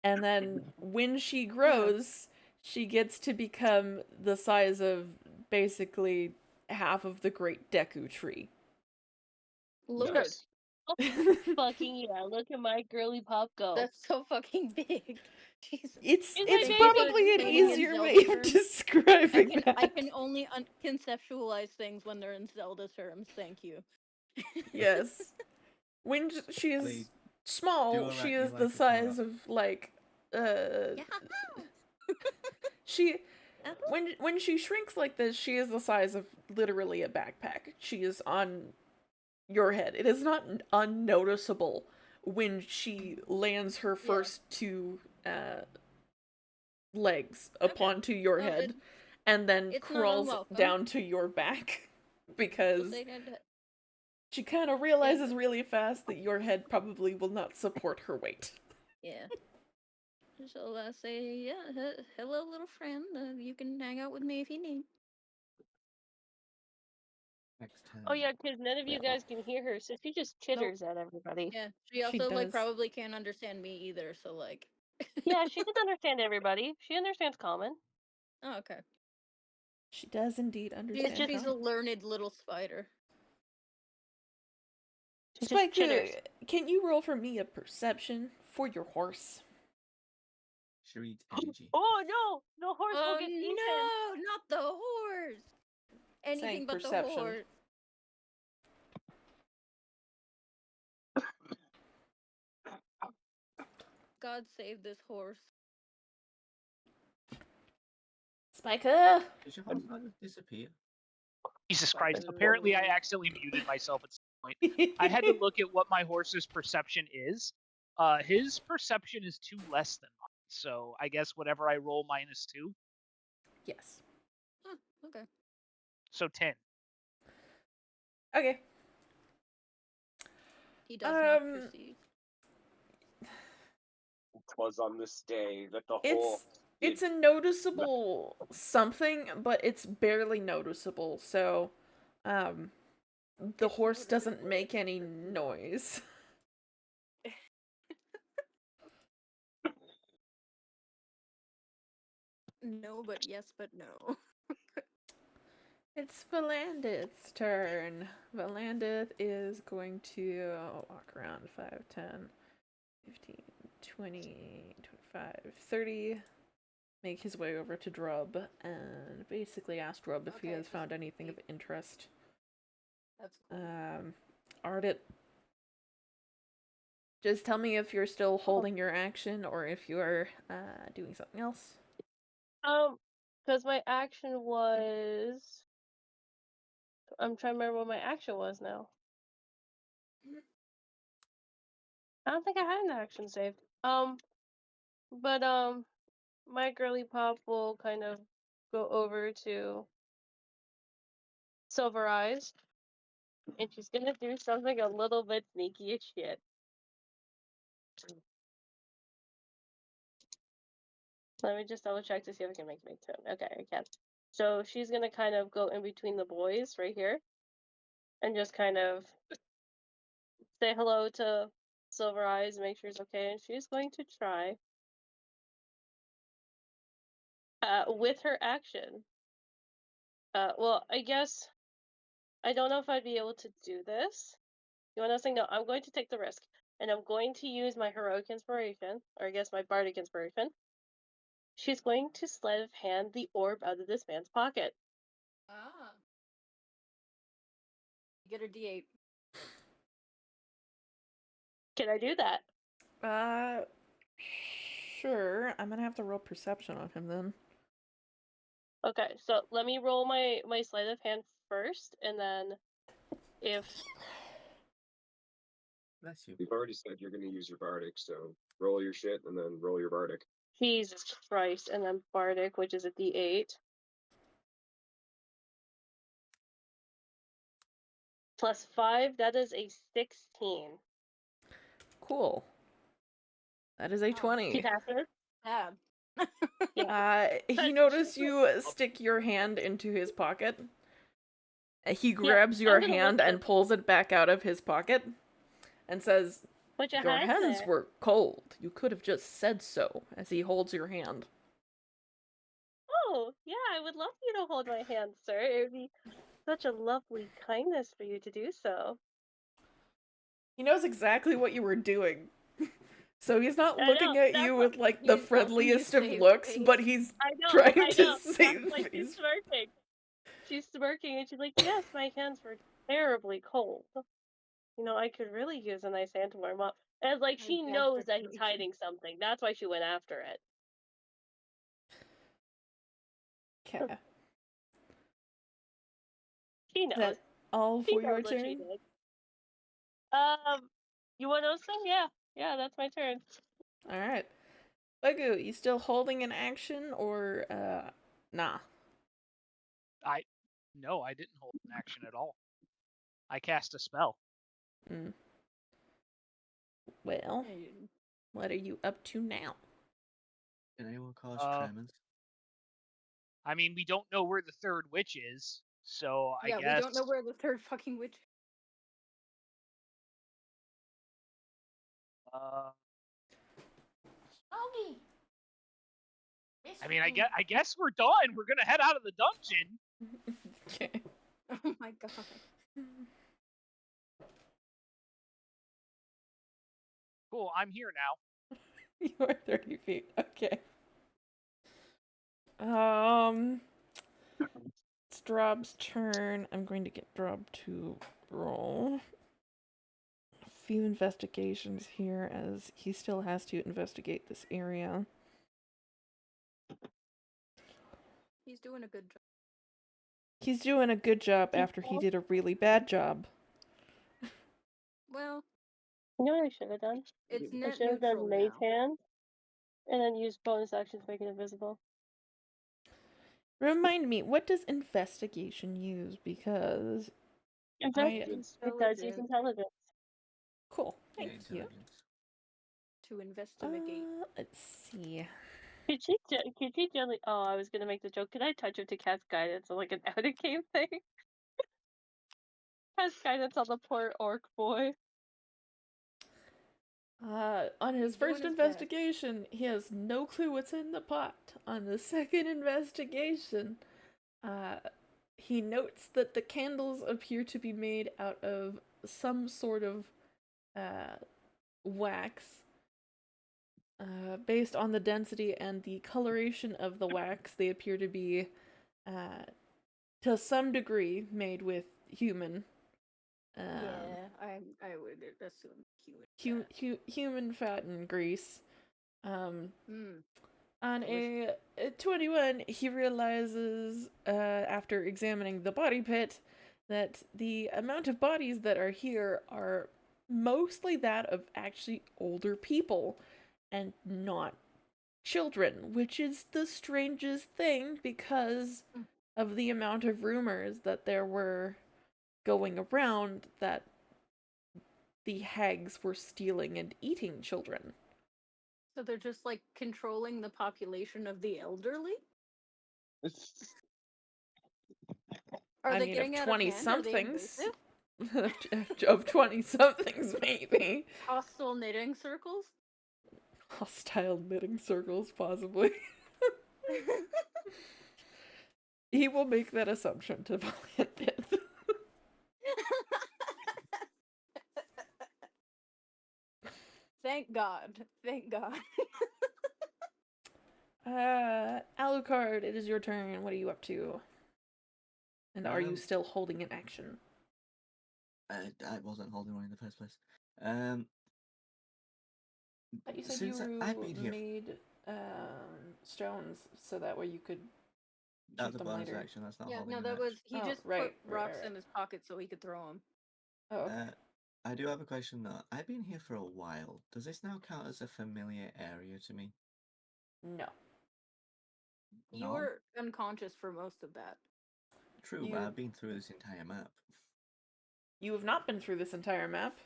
Speaker 1: And then when she grows, she gets to become the size of basically half of the Great Deku Tree.
Speaker 2: Lord.
Speaker 6: Nice.
Speaker 5: Fucking yeah, look at my girly pop go.
Speaker 2: That's so fucking big. Jesus.
Speaker 1: It's
Speaker 5: Is
Speaker 1: it's
Speaker 5: my
Speaker 1: probably
Speaker 5: baby
Speaker 1: an
Speaker 2: explaining in
Speaker 1: easier
Speaker 2: Zelda
Speaker 1: way of
Speaker 2: terms?
Speaker 1: describing that.
Speaker 2: I can only conceptualize things when they're in Zelda terms. Thank you.
Speaker 1: Yes. When she is
Speaker 4: Wait,
Speaker 1: small,
Speaker 4: do
Speaker 1: she
Speaker 4: Arachne
Speaker 1: is
Speaker 4: like
Speaker 1: the
Speaker 4: a
Speaker 1: size
Speaker 4: co-op?
Speaker 1: of like
Speaker 2: Yeah.
Speaker 1: she when she shrinks like this, she is the size of literally a backpack. She is on your head. It is not unnoticeable when she lands her first two legs upon to your
Speaker 2: Well,
Speaker 1: head and then
Speaker 2: it's not
Speaker 1: crawls
Speaker 2: unwelcome.
Speaker 1: down to your back because
Speaker 2: They did-
Speaker 1: she kind of realizes really fast that your head probably will not support her weight.
Speaker 2: Yeah. So say, yeah, hello, little friend. You can hang out with me if you need.
Speaker 4: Next turn.
Speaker 5: Oh yeah, because none of you
Speaker 1: Well.
Speaker 5: guys can hear her, so she just chitters at everybody.
Speaker 2: Yeah, she
Speaker 1: She
Speaker 2: also like
Speaker 1: does.
Speaker 2: probably can't understand me either. So like.
Speaker 5: Yeah, she can understand everybody. She understands common.
Speaker 2: Oh, okay.
Speaker 1: She does indeed understand.
Speaker 2: She's a learned little spider.
Speaker 5: She
Speaker 1: Spike,
Speaker 5: just chitters.
Speaker 1: can you roll for me a perception for your horse?
Speaker 4: Shriek energy.
Speaker 5: Oh no! The horse will
Speaker 2: Oh
Speaker 5: get eaten.
Speaker 2: no, not the horse. Anything
Speaker 1: Saying
Speaker 2: but
Speaker 1: perception.
Speaker 2: the horse. God save this horse.
Speaker 1: Spiker!
Speaker 4: Did your horse not just disappear?
Speaker 3: Jesus Christ. Apparently, I accidentally muted myself at some point. I had to look at what my horse's perception is. His perception is 2 less than mine. So I guess whatever I roll -2.
Speaker 1: Yes.
Speaker 2: Huh, okay.
Speaker 3: So 10.
Speaker 1: Okay.
Speaker 2: He does not perceive.
Speaker 6: It was on this day that the whole.
Speaker 1: It's a noticeable something, but it's barely noticeable. So, the horse doesn't make any noise.
Speaker 2: No, but yes, but no.
Speaker 1: It's Valandith's turn. Valandith is going to walk around 5, 10, 15, 20, 25, 30, make his way over to Drub, and basically ask Drub if he has found anything of interest.
Speaker 2: That's cool.
Speaker 1: Ardit, just tell me if you're still holding your action or if you're doing something else.
Speaker 5: Because my action was. I'm trying to remember what my action was now. I don't think I had an action saved. But my girly pop will kind of go over to Silver Eyes, and she's gonna do something a little bit sneaky as shit. Let me just double check to see if I can make it turn. Okay, I can. So she's gonna kind of go in between the boys right here, and just kind of say hello to Silver Eyes, make sure it's okay, and she's going to try with her action. Well, I guess I don't know if I'd be able to do this. You want to say no? I'm going to take the risk, and I'm going to use my heroic inspiration, or I guess my bardic inspiration. She's going to sleight of hand the orb out of this man's pocket.
Speaker 2: Ah. Get her D8.
Speaker 5: Can I do that?
Speaker 1: Sure. I'm gonna have to roll perception on him then.
Speaker 5: Okay, so let me roll my sleight of hand first, and then if
Speaker 4: Bless you.
Speaker 6: You've already said you're going to use your bardic, so roll your shit and then roll your bardic.
Speaker 5: Jesus Christ, and then bardic, which is a D8. Plus 5, that is a 16.
Speaker 1: Cool. That is a 20.
Speaker 5: He passes?
Speaker 2: Yeah.
Speaker 1: He
Speaker 5: But
Speaker 1: noticed
Speaker 5: she's
Speaker 1: you stick your hand into his pocket. He
Speaker 5: Yeah,
Speaker 1: grabs
Speaker 5: I'm
Speaker 1: your
Speaker 5: gonna
Speaker 1: hand
Speaker 5: look
Speaker 1: and
Speaker 5: at
Speaker 1: pulls it back out of his pocket and says,
Speaker 5: Put your
Speaker 1: "Your
Speaker 5: hands
Speaker 1: hands
Speaker 5: there.
Speaker 1: were cold. You could have just said so," as he holds your hand.
Speaker 5: Oh, yeah, I would love you to hold my hand, sir. It would be such a lovely kindness for you to do so.
Speaker 1: He knows exactly what you were doing. So he's not
Speaker 5: I
Speaker 1: looking
Speaker 5: know,
Speaker 1: at
Speaker 5: that's
Speaker 1: you
Speaker 5: what-
Speaker 1: with like
Speaker 2: He's
Speaker 1: the
Speaker 2: helping you
Speaker 1: friendliest of
Speaker 2: save
Speaker 1: looks,
Speaker 2: face.
Speaker 1: but he's
Speaker 5: I know,
Speaker 1: trying to
Speaker 5: That's
Speaker 1: save
Speaker 5: why she's
Speaker 1: face.
Speaker 5: smirking. She's smirking and she's like, yes, my hands were terribly cold. You know, I could really use a nice hand to warm up. And like,
Speaker 2: I
Speaker 5: she
Speaker 2: had bad
Speaker 5: knows that he's
Speaker 2: circulation.
Speaker 5: hiding something. That's why she went after it.
Speaker 1: Okay.
Speaker 5: She
Speaker 1: Is
Speaker 5: knows.
Speaker 1: that all
Speaker 5: She
Speaker 1: for your
Speaker 5: knows what she
Speaker 1: turn?
Speaker 5: did. You want to know something? Yeah, that's my turn.
Speaker 1: Alright. Legu, you still holding an action or nah?
Speaker 3: No, I didn't hold an action at all. I cast a spell.
Speaker 1: Well, what are you up to now?
Speaker 4: Can anyone cause
Speaker 3: Uh,
Speaker 4: tremors?
Speaker 3: I mean, we don't know where the third witch is, so I
Speaker 2: Yeah,
Speaker 3: guess
Speaker 2: we don't know where the third fucking witch.
Speaker 1: Augie!
Speaker 3: I mean, I guess we're done. We're gonna head out of the dungeon.
Speaker 1: Okay.
Speaker 2: Oh my god.
Speaker 3: Cool, I'm here now.
Speaker 1: You are 30 feet. Okay. It's Drob's turn. I'm going to get Drob to roll a few investigations here as he still has to investigate this area.
Speaker 2: He's doing a good job.
Speaker 1: He's doing a good job after he did a really bad job.
Speaker 2: Well,
Speaker 5: You know what I should have done?
Speaker 2: it's
Speaker 5: I
Speaker 2: net
Speaker 5: should have
Speaker 2: neutral
Speaker 5: done Maze
Speaker 2: now.
Speaker 5: Hand, and then used bonus action to make it invisible.
Speaker 1: Remind me, what does investigation use? Because
Speaker 5: It does use intelligence.
Speaker 1: Cool.
Speaker 4: Yeah,
Speaker 1: Thank you.
Speaker 4: intelligence.
Speaker 2: To investigate.
Speaker 1: Let's see.
Speaker 5: Could she gently? Oh, I was gonna make the joke. Could I touch her to cast guidance on like an out of game thing? Cast guidance on the poor orc boy.
Speaker 1: On his
Speaker 2: He's doing
Speaker 1: first
Speaker 2: his
Speaker 1: investigation, he has no clue what's in the pot. On the second investigation, he notes that the candles appear to be made out of some sort of wax. Based on the density and the coloration of the wax, they appear to be, to some degree, made with human.
Speaker 2: Yeah, I would assume
Speaker 1: human fat and grease. On
Speaker 2: delicious.
Speaker 1: a 21, he realizes, after examining the body pit, that the amount of bodies that are here are mostly that of actually older people and not children, which is the strangest thing because of the amount of rumors that there were going around that the hags were stealing and eating children.
Speaker 2: So they're just like controlling the population of the elderly? Are they getting out of hand? Are they invasive?
Speaker 1: of 20 somethings, maybe.
Speaker 2: Hostile knitting circles?
Speaker 1: Hostile knitting circles, possibly. He will make that assumption to Valiant Death.
Speaker 2: Thank God. Thank God.
Speaker 1: Alucard, it is your turn. What are you up to? And are you still holding an action?
Speaker 4: I wasn't holding one in the first place.
Speaker 1: But you said
Speaker 4: Since
Speaker 1: you
Speaker 4: I've been here,
Speaker 1: made stones so that way you could
Speaker 4: that's
Speaker 1: shoot
Speaker 4: a
Speaker 1: them
Speaker 4: bonus
Speaker 1: later.
Speaker 4: action. That's not
Speaker 2: Yeah,
Speaker 4: holding
Speaker 2: no,
Speaker 4: an
Speaker 2: that
Speaker 4: action.
Speaker 2: was he
Speaker 1: Oh,
Speaker 2: just
Speaker 1: right,
Speaker 2: put
Speaker 1: right,
Speaker 2: rocks
Speaker 1: right.
Speaker 2: in his pocket so he could throw them.
Speaker 1: Oh, okay.
Speaker 4: I do have a question though. I've been here for a while. Does this now count as a familiar area to me?
Speaker 1: No.
Speaker 2: You
Speaker 4: No?
Speaker 2: were unconscious for most of that.
Speaker 4: True, but I've been through this entire map.
Speaker 1: You have not been through this entire map.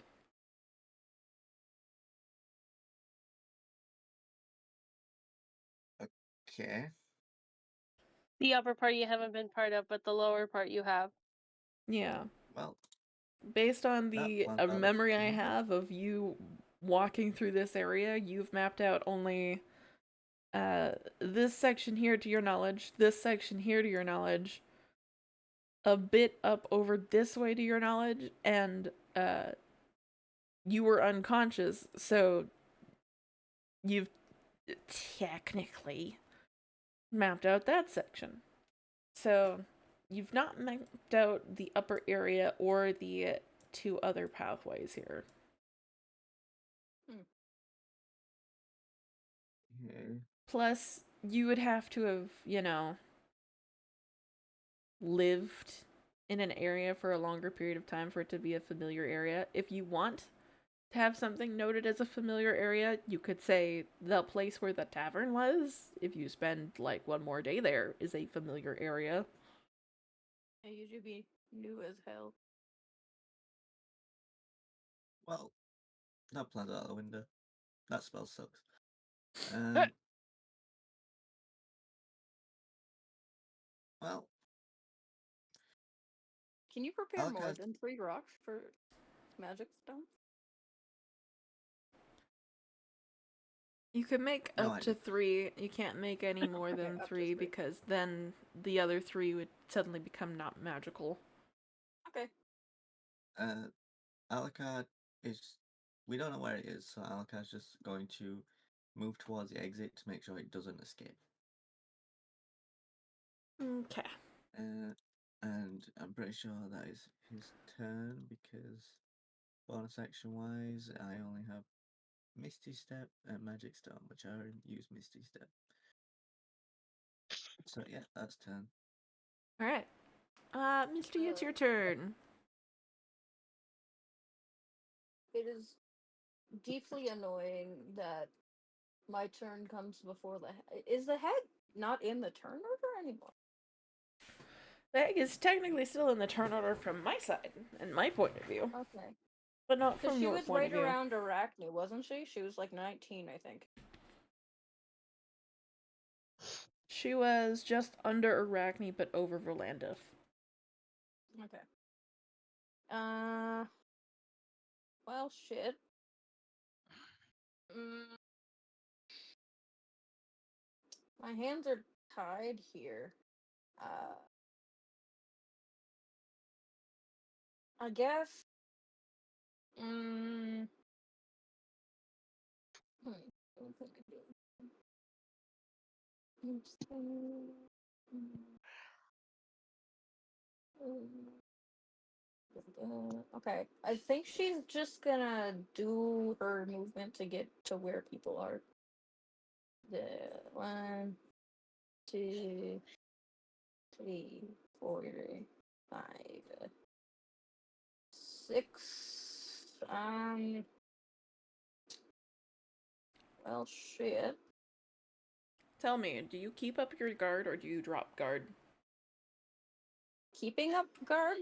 Speaker 4: Okay.
Speaker 5: The upper part you haven't been part of, but the lower part you have.
Speaker 1: Yeah.
Speaker 4: Well,
Speaker 1: based on
Speaker 4: that
Speaker 1: the
Speaker 4: plans out of
Speaker 1: memory I
Speaker 4: nothing.
Speaker 1: have of you walking through this area, you've mapped out only this section here to your knowledge, this section here to your knowledge, a bit up over this way to your knowledge, and you were unconscious, so you've technically mapped out that section. So you've not mapped out the upper area or the two other pathways here.
Speaker 4: Okay.
Speaker 1: Plus, you would have to have, lived in an area for a longer period of time for it to be a familiar area. If you want to have something noted as a familiar area, you could say the place where the tavern was, if you spend like one more day there, is a familiar area.
Speaker 2: I usually be new as hell.
Speaker 4: Well, that plans out the window. That spell sucks. Well,
Speaker 2: can you prepare more
Speaker 4: Alucard,
Speaker 2: than 3 rocks for magic stone?
Speaker 1: You can make
Speaker 4: no,
Speaker 1: up to 3. You can't make any more
Speaker 2: Okay,
Speaker 1: than
Speaker 2: up to
Speaker 1: 3
Speaker 2: 3.
Speaker 1: because then the other 3 would suddenly become not magical.
Speaker 2: Okay.
Speaker 4: Alucard is. We don't know where it is, so Alucard's just going to move towards the exit to make sure it doesn't escape.
Speaker 1: Okay.
Speaker 4: And I'm pretty sure that is his turn because bonus action wise, I only have Misty Step and Magic Stone, which I already used Misty Step. So yeah, that's turn.
Speaker 1: Alright. Misty, it's your turn.
Speaker 2: It is deeply annoying that my turn comes before is the head not in the turn order anymore?
Speaker 1: The egg is technically still in the turn order from my side, and my point of view.
Speaker 2: Okay.
Speaker 1: But not
Speaker 2: Because
Speaker 1: from
Speaker 2: she
Speaker 1: your
Speaker 2: was
Speaker 1: point
Speaker 2: right
Speaker 1: of view.
Speaker 2: around Arachne, wasn't she? She was like 19, I think.
Speaker 1: She was just under Arachne, but over Verlandith.
Speaker 2: Okay. Well, shit. My hands are tied here. I guess. What can I do? Okay, I think she's just gonna do her movement to get to where people are. The 1, 2, 3, 4, 5, 6. Well, shit.
Speaker 1: Tell me, do you keep up your guard or do you drop guard?
Speaker 2: Keeping up guard?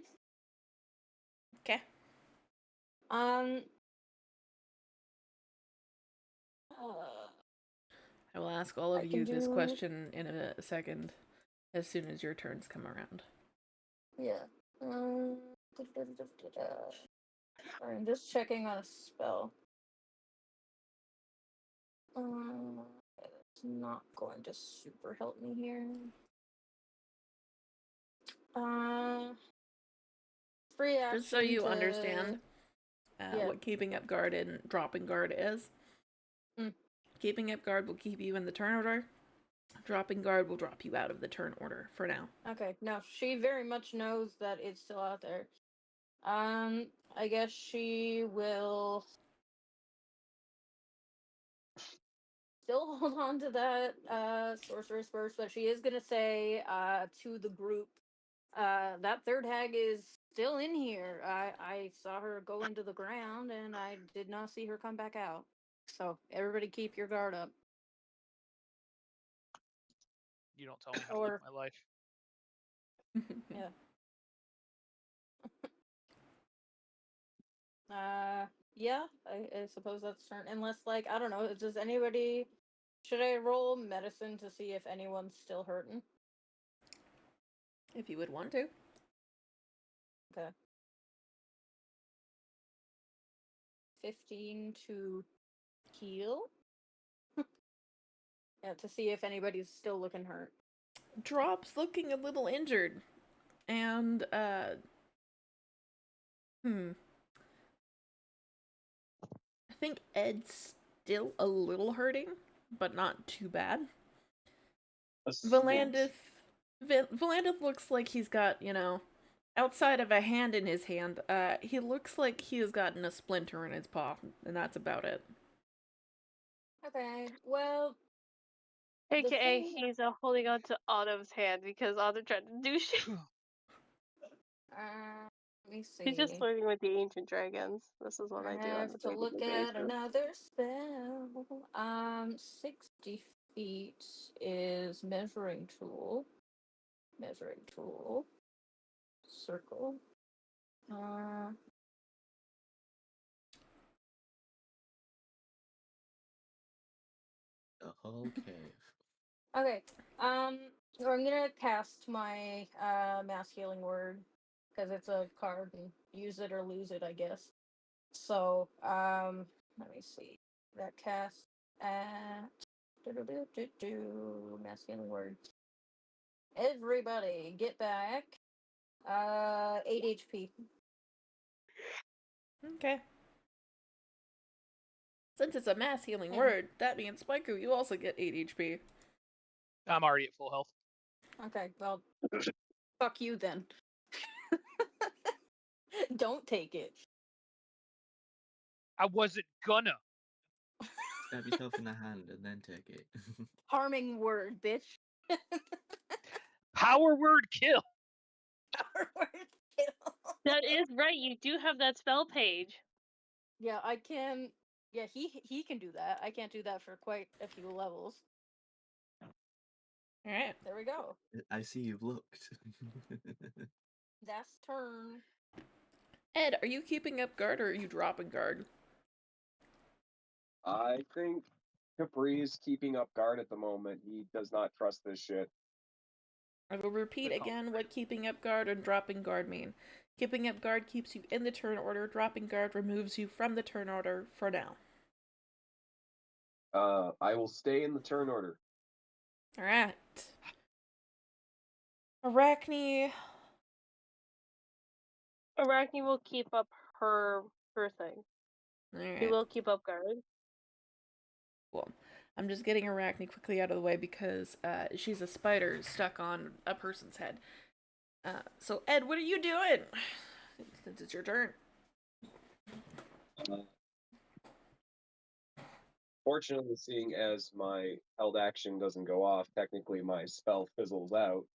Speaker 1: Okay.
Speaker 2: Uh,
Speaker 1: I will ask all of
Speaker 2: I can
Speaker 1: you this
Speaker 2: do-
Speaker 1: question in a second, as soon as your turns come around.
Speaker 2: Yeah. Sorry, I'm just checking on a spell. It's not going to super help me here. Free action.
Speaker 1: Just so you
Speaker 2: to...
Speaker 1: understand
Speaker 2: Yeah.
Speaker 1: what keeping up guard and dropping guard is. Keeping up guard will keep you in the turn order. Dropping guard will drop you out of the turn order for now.
Speaker 2: Okay, no, she very much knows that it's still out there. I guess she will still hold on to that sorcerer's burst, but she is gonna say to the group, that third hag is still in here. I saw her go into the ground and I did not see her come back out. So everybody keep your guard up.
Speaker 3: You don't tell me how to live my life.
Speaker 2: Yeah. Yeah, I suppose that's turn. Unless, like, I don't know, does anybody... Should I roll medicine to see if anyone's still hurting?
Speaker 1: If you would want to.
Speaker 2: Okay. 15 to heal? Yeah, to see if anybody's still looking hurt.
Speaker 1: Drop's looking a little injured. And, I think Ed's still a little hurting, but not too bad. Volandith looks like he's got, outside of a hand in his hand, he looks like he has gotten a splinter in his paw, and that's about it.
Speaker 2: Okay, well...
Speaker 5: AKA, he's holding on to Autumn's hand because Autumn tried to do shit.
Speaker 2: Let me see.
Speaker 5: He's just flirting with the ancient dragons. This is what I do on
Speaker 2: have
Speaker 5: a
Speaker 2: to look
Speaker 5: regular
Speaker 2: at
Speaker 5: basis.
Speaker 2: another spell. 60 feet is measuring tool. Measuring tool. Circle.
Speaker 4: The whole cave.
Speaker 2: Okay. So I'm gonna cast my mass healing word because it's a card and use it or lose it, I guess. So let me see. That cast at mass healing word. Everybody, get back. 8 HP.
Speaker 1: Okay. Since it's a mass healing word, that means, Spiker, you also get 8 HP.
Speaker 3: I'm already at full health.
Speaker 2: Okay, well, fuck you then. Don't take it.
Speaker 3: I wasn't gonna.
Speaker 4: Stab yourself in the hand and then take it.
Speaker 2: Harming word, bitch.
Speaker 3: Power word kill.
Speaker 2: Power word kill.
Speaker 5: That is right. You do have that spell page.
Speaker 2: Yeah, I can. Yeah, he can do that. I can't do that for quite a few levels.
Speaker 1: All right.
Speaker 2: There we go.
Speaker 4: I see you've looked.
Speaker 2: That's turn.
Speaker 1: Ed, are you keeping up guard or are you dropping guard?
Speaker 6: I think Capri's keeping up guard at the moment. He does not trust this shit.
Speaker 1: I will repeat again what keeping up guard and dropping guard mean. Keeping up guard keeps you in the turn order. Dropping guard removes you from the turn order for now.
Speaker 6: I will stay in the turn order.
Speaker 1: All right. Arachne.
Speaker 5: Arachne will keep up her thing.
Speaker 1: All right.
Speaker 5: She will keep up guard.
Speaker 1: Cool. I'm just getting Arachne quickly out of the way because she's a spider stuck on a person's head. So, Ed, what are you doing? Since it's your turn.
Speaker 6: Fortunately, seeing as my held action doesn't go off, technically my spell fizzles out.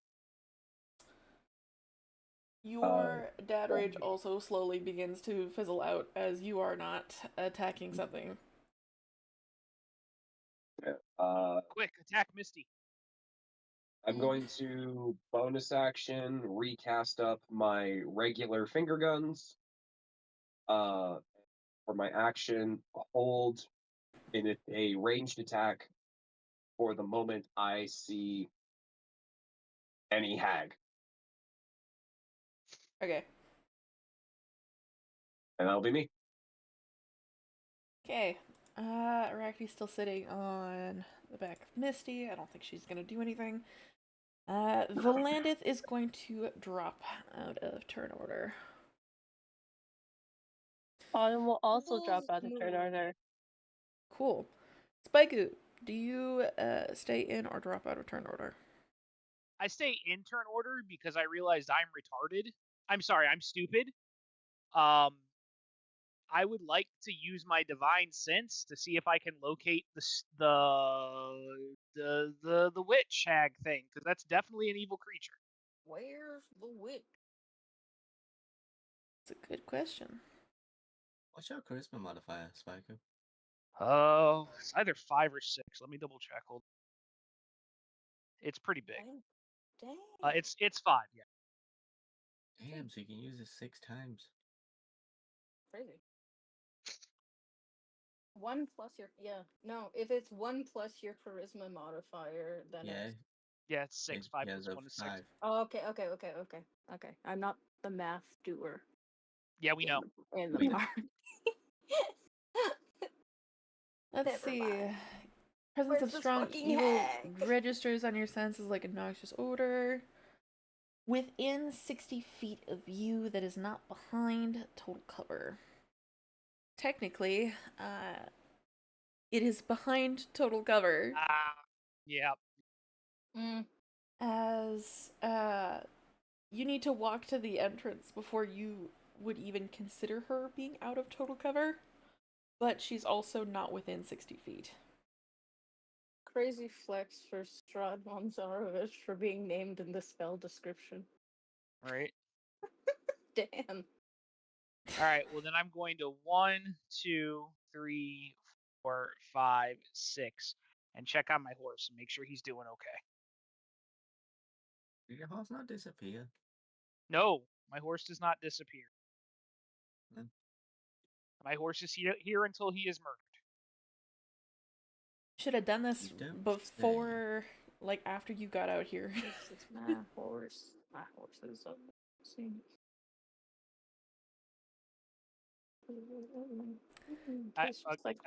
Speaker 1: Your dad rage also slowly begins to fizzle out as you are not attacking something.
Speaker 6: Yeah.
Speaker 3: Quick, attack Misty.
Speaker 6: I'm going to bonus action recast up my regular finger guns. For my action, hold in a ranged attack for the moment I see any hag.
Speaker 1: Okay.
Speaker 6: And that'll be me.
Speaker 1: Okay. Arachne's still sitting on the back of Misty. I don't think she's gonna do anything. Volandith is going to drop out of turn order.
Speaker 5: Autumn will also drop out of turn order.
Speaker 1: Cool. Spaiku, do you stay in or drop out of turn order?
Speaker 3: I stay in turn order because I realized I'm retarded. I'm sorry, I'm stupid. I would like to use my divine sense to see if I can locate the witch hag thing, because that's definitely an evil creature.
Speaker 2: Where's the witch?
Speaker 1: It's a good question.
Speaker 4: What's your charisma modifier, Spiker?
Speaker 3: Oh, it's either 5 or 6. Let me double check. Hold. It's pretty big.
Speaker 2: Dang.
Speaker 3: It's 5. Yeah.
Speaker 4: Damn, so you can use this 6 times.
Speaker 2: Crazy. 1 plus your no. If it's 1 plus your charisma modifier, then
Speaker 4: Yeah,
Speaker 2: it's
Speaker 3: Yeah, it's 6. 5
Speaker 4: yeah,
Speaker 3: plus
Speaker 4: the
Speaker 3: 1 is 6.
Speaker 4: 5.
Speaker 2: oh, okay. I'm not the math doer
Speaker 3: Yeah, we know.
Speaker 2: in the
Speaker 4: We know.
Speaker 2: party.
Speaker 1: Let's
Speaker 2: Never
Speaker 1: see.
Speaker 2: mind.
Speaker 1: Presence
Speaker 2: Where's
Speaker 1: of
Speaker 2: this
Speaker 1: strong
Speaker 2: fucking
Speaker 1: evil
Speaker 2: hag?
Speaker 1: registers on your senses like a noxious odor. Within 60 feet of you that is not behind total cover. Technically, it is behind total cover.
Speaker 3: Yeah.
Speaker 1: As you need to walk to the entrance before you would even consider her being out of total cover, but she's also not within 60 feet.
Speaker 2: Crazy flex for Strahd Monzarovich for being named in the spell description.
Speaker 3: Right.
Speaker 2: Damn.
Speaker 3: All right. Well, then I'm going to 1, 2, 3, 4, 5, 6, and check on my horse and make sure he's doing okay.
Speaker 4: Did your horse not disappear?
Speaker 3: No, my horse does not disappear.
Speaker 4: Hmm.
Speaker 3: My horse is here until he is murdered.
Speaker 1: Should have done this
Speaker 4: You don't
Speaker 1: before, like after you got out here.
Speaker 2: This is my horse. My horse is up.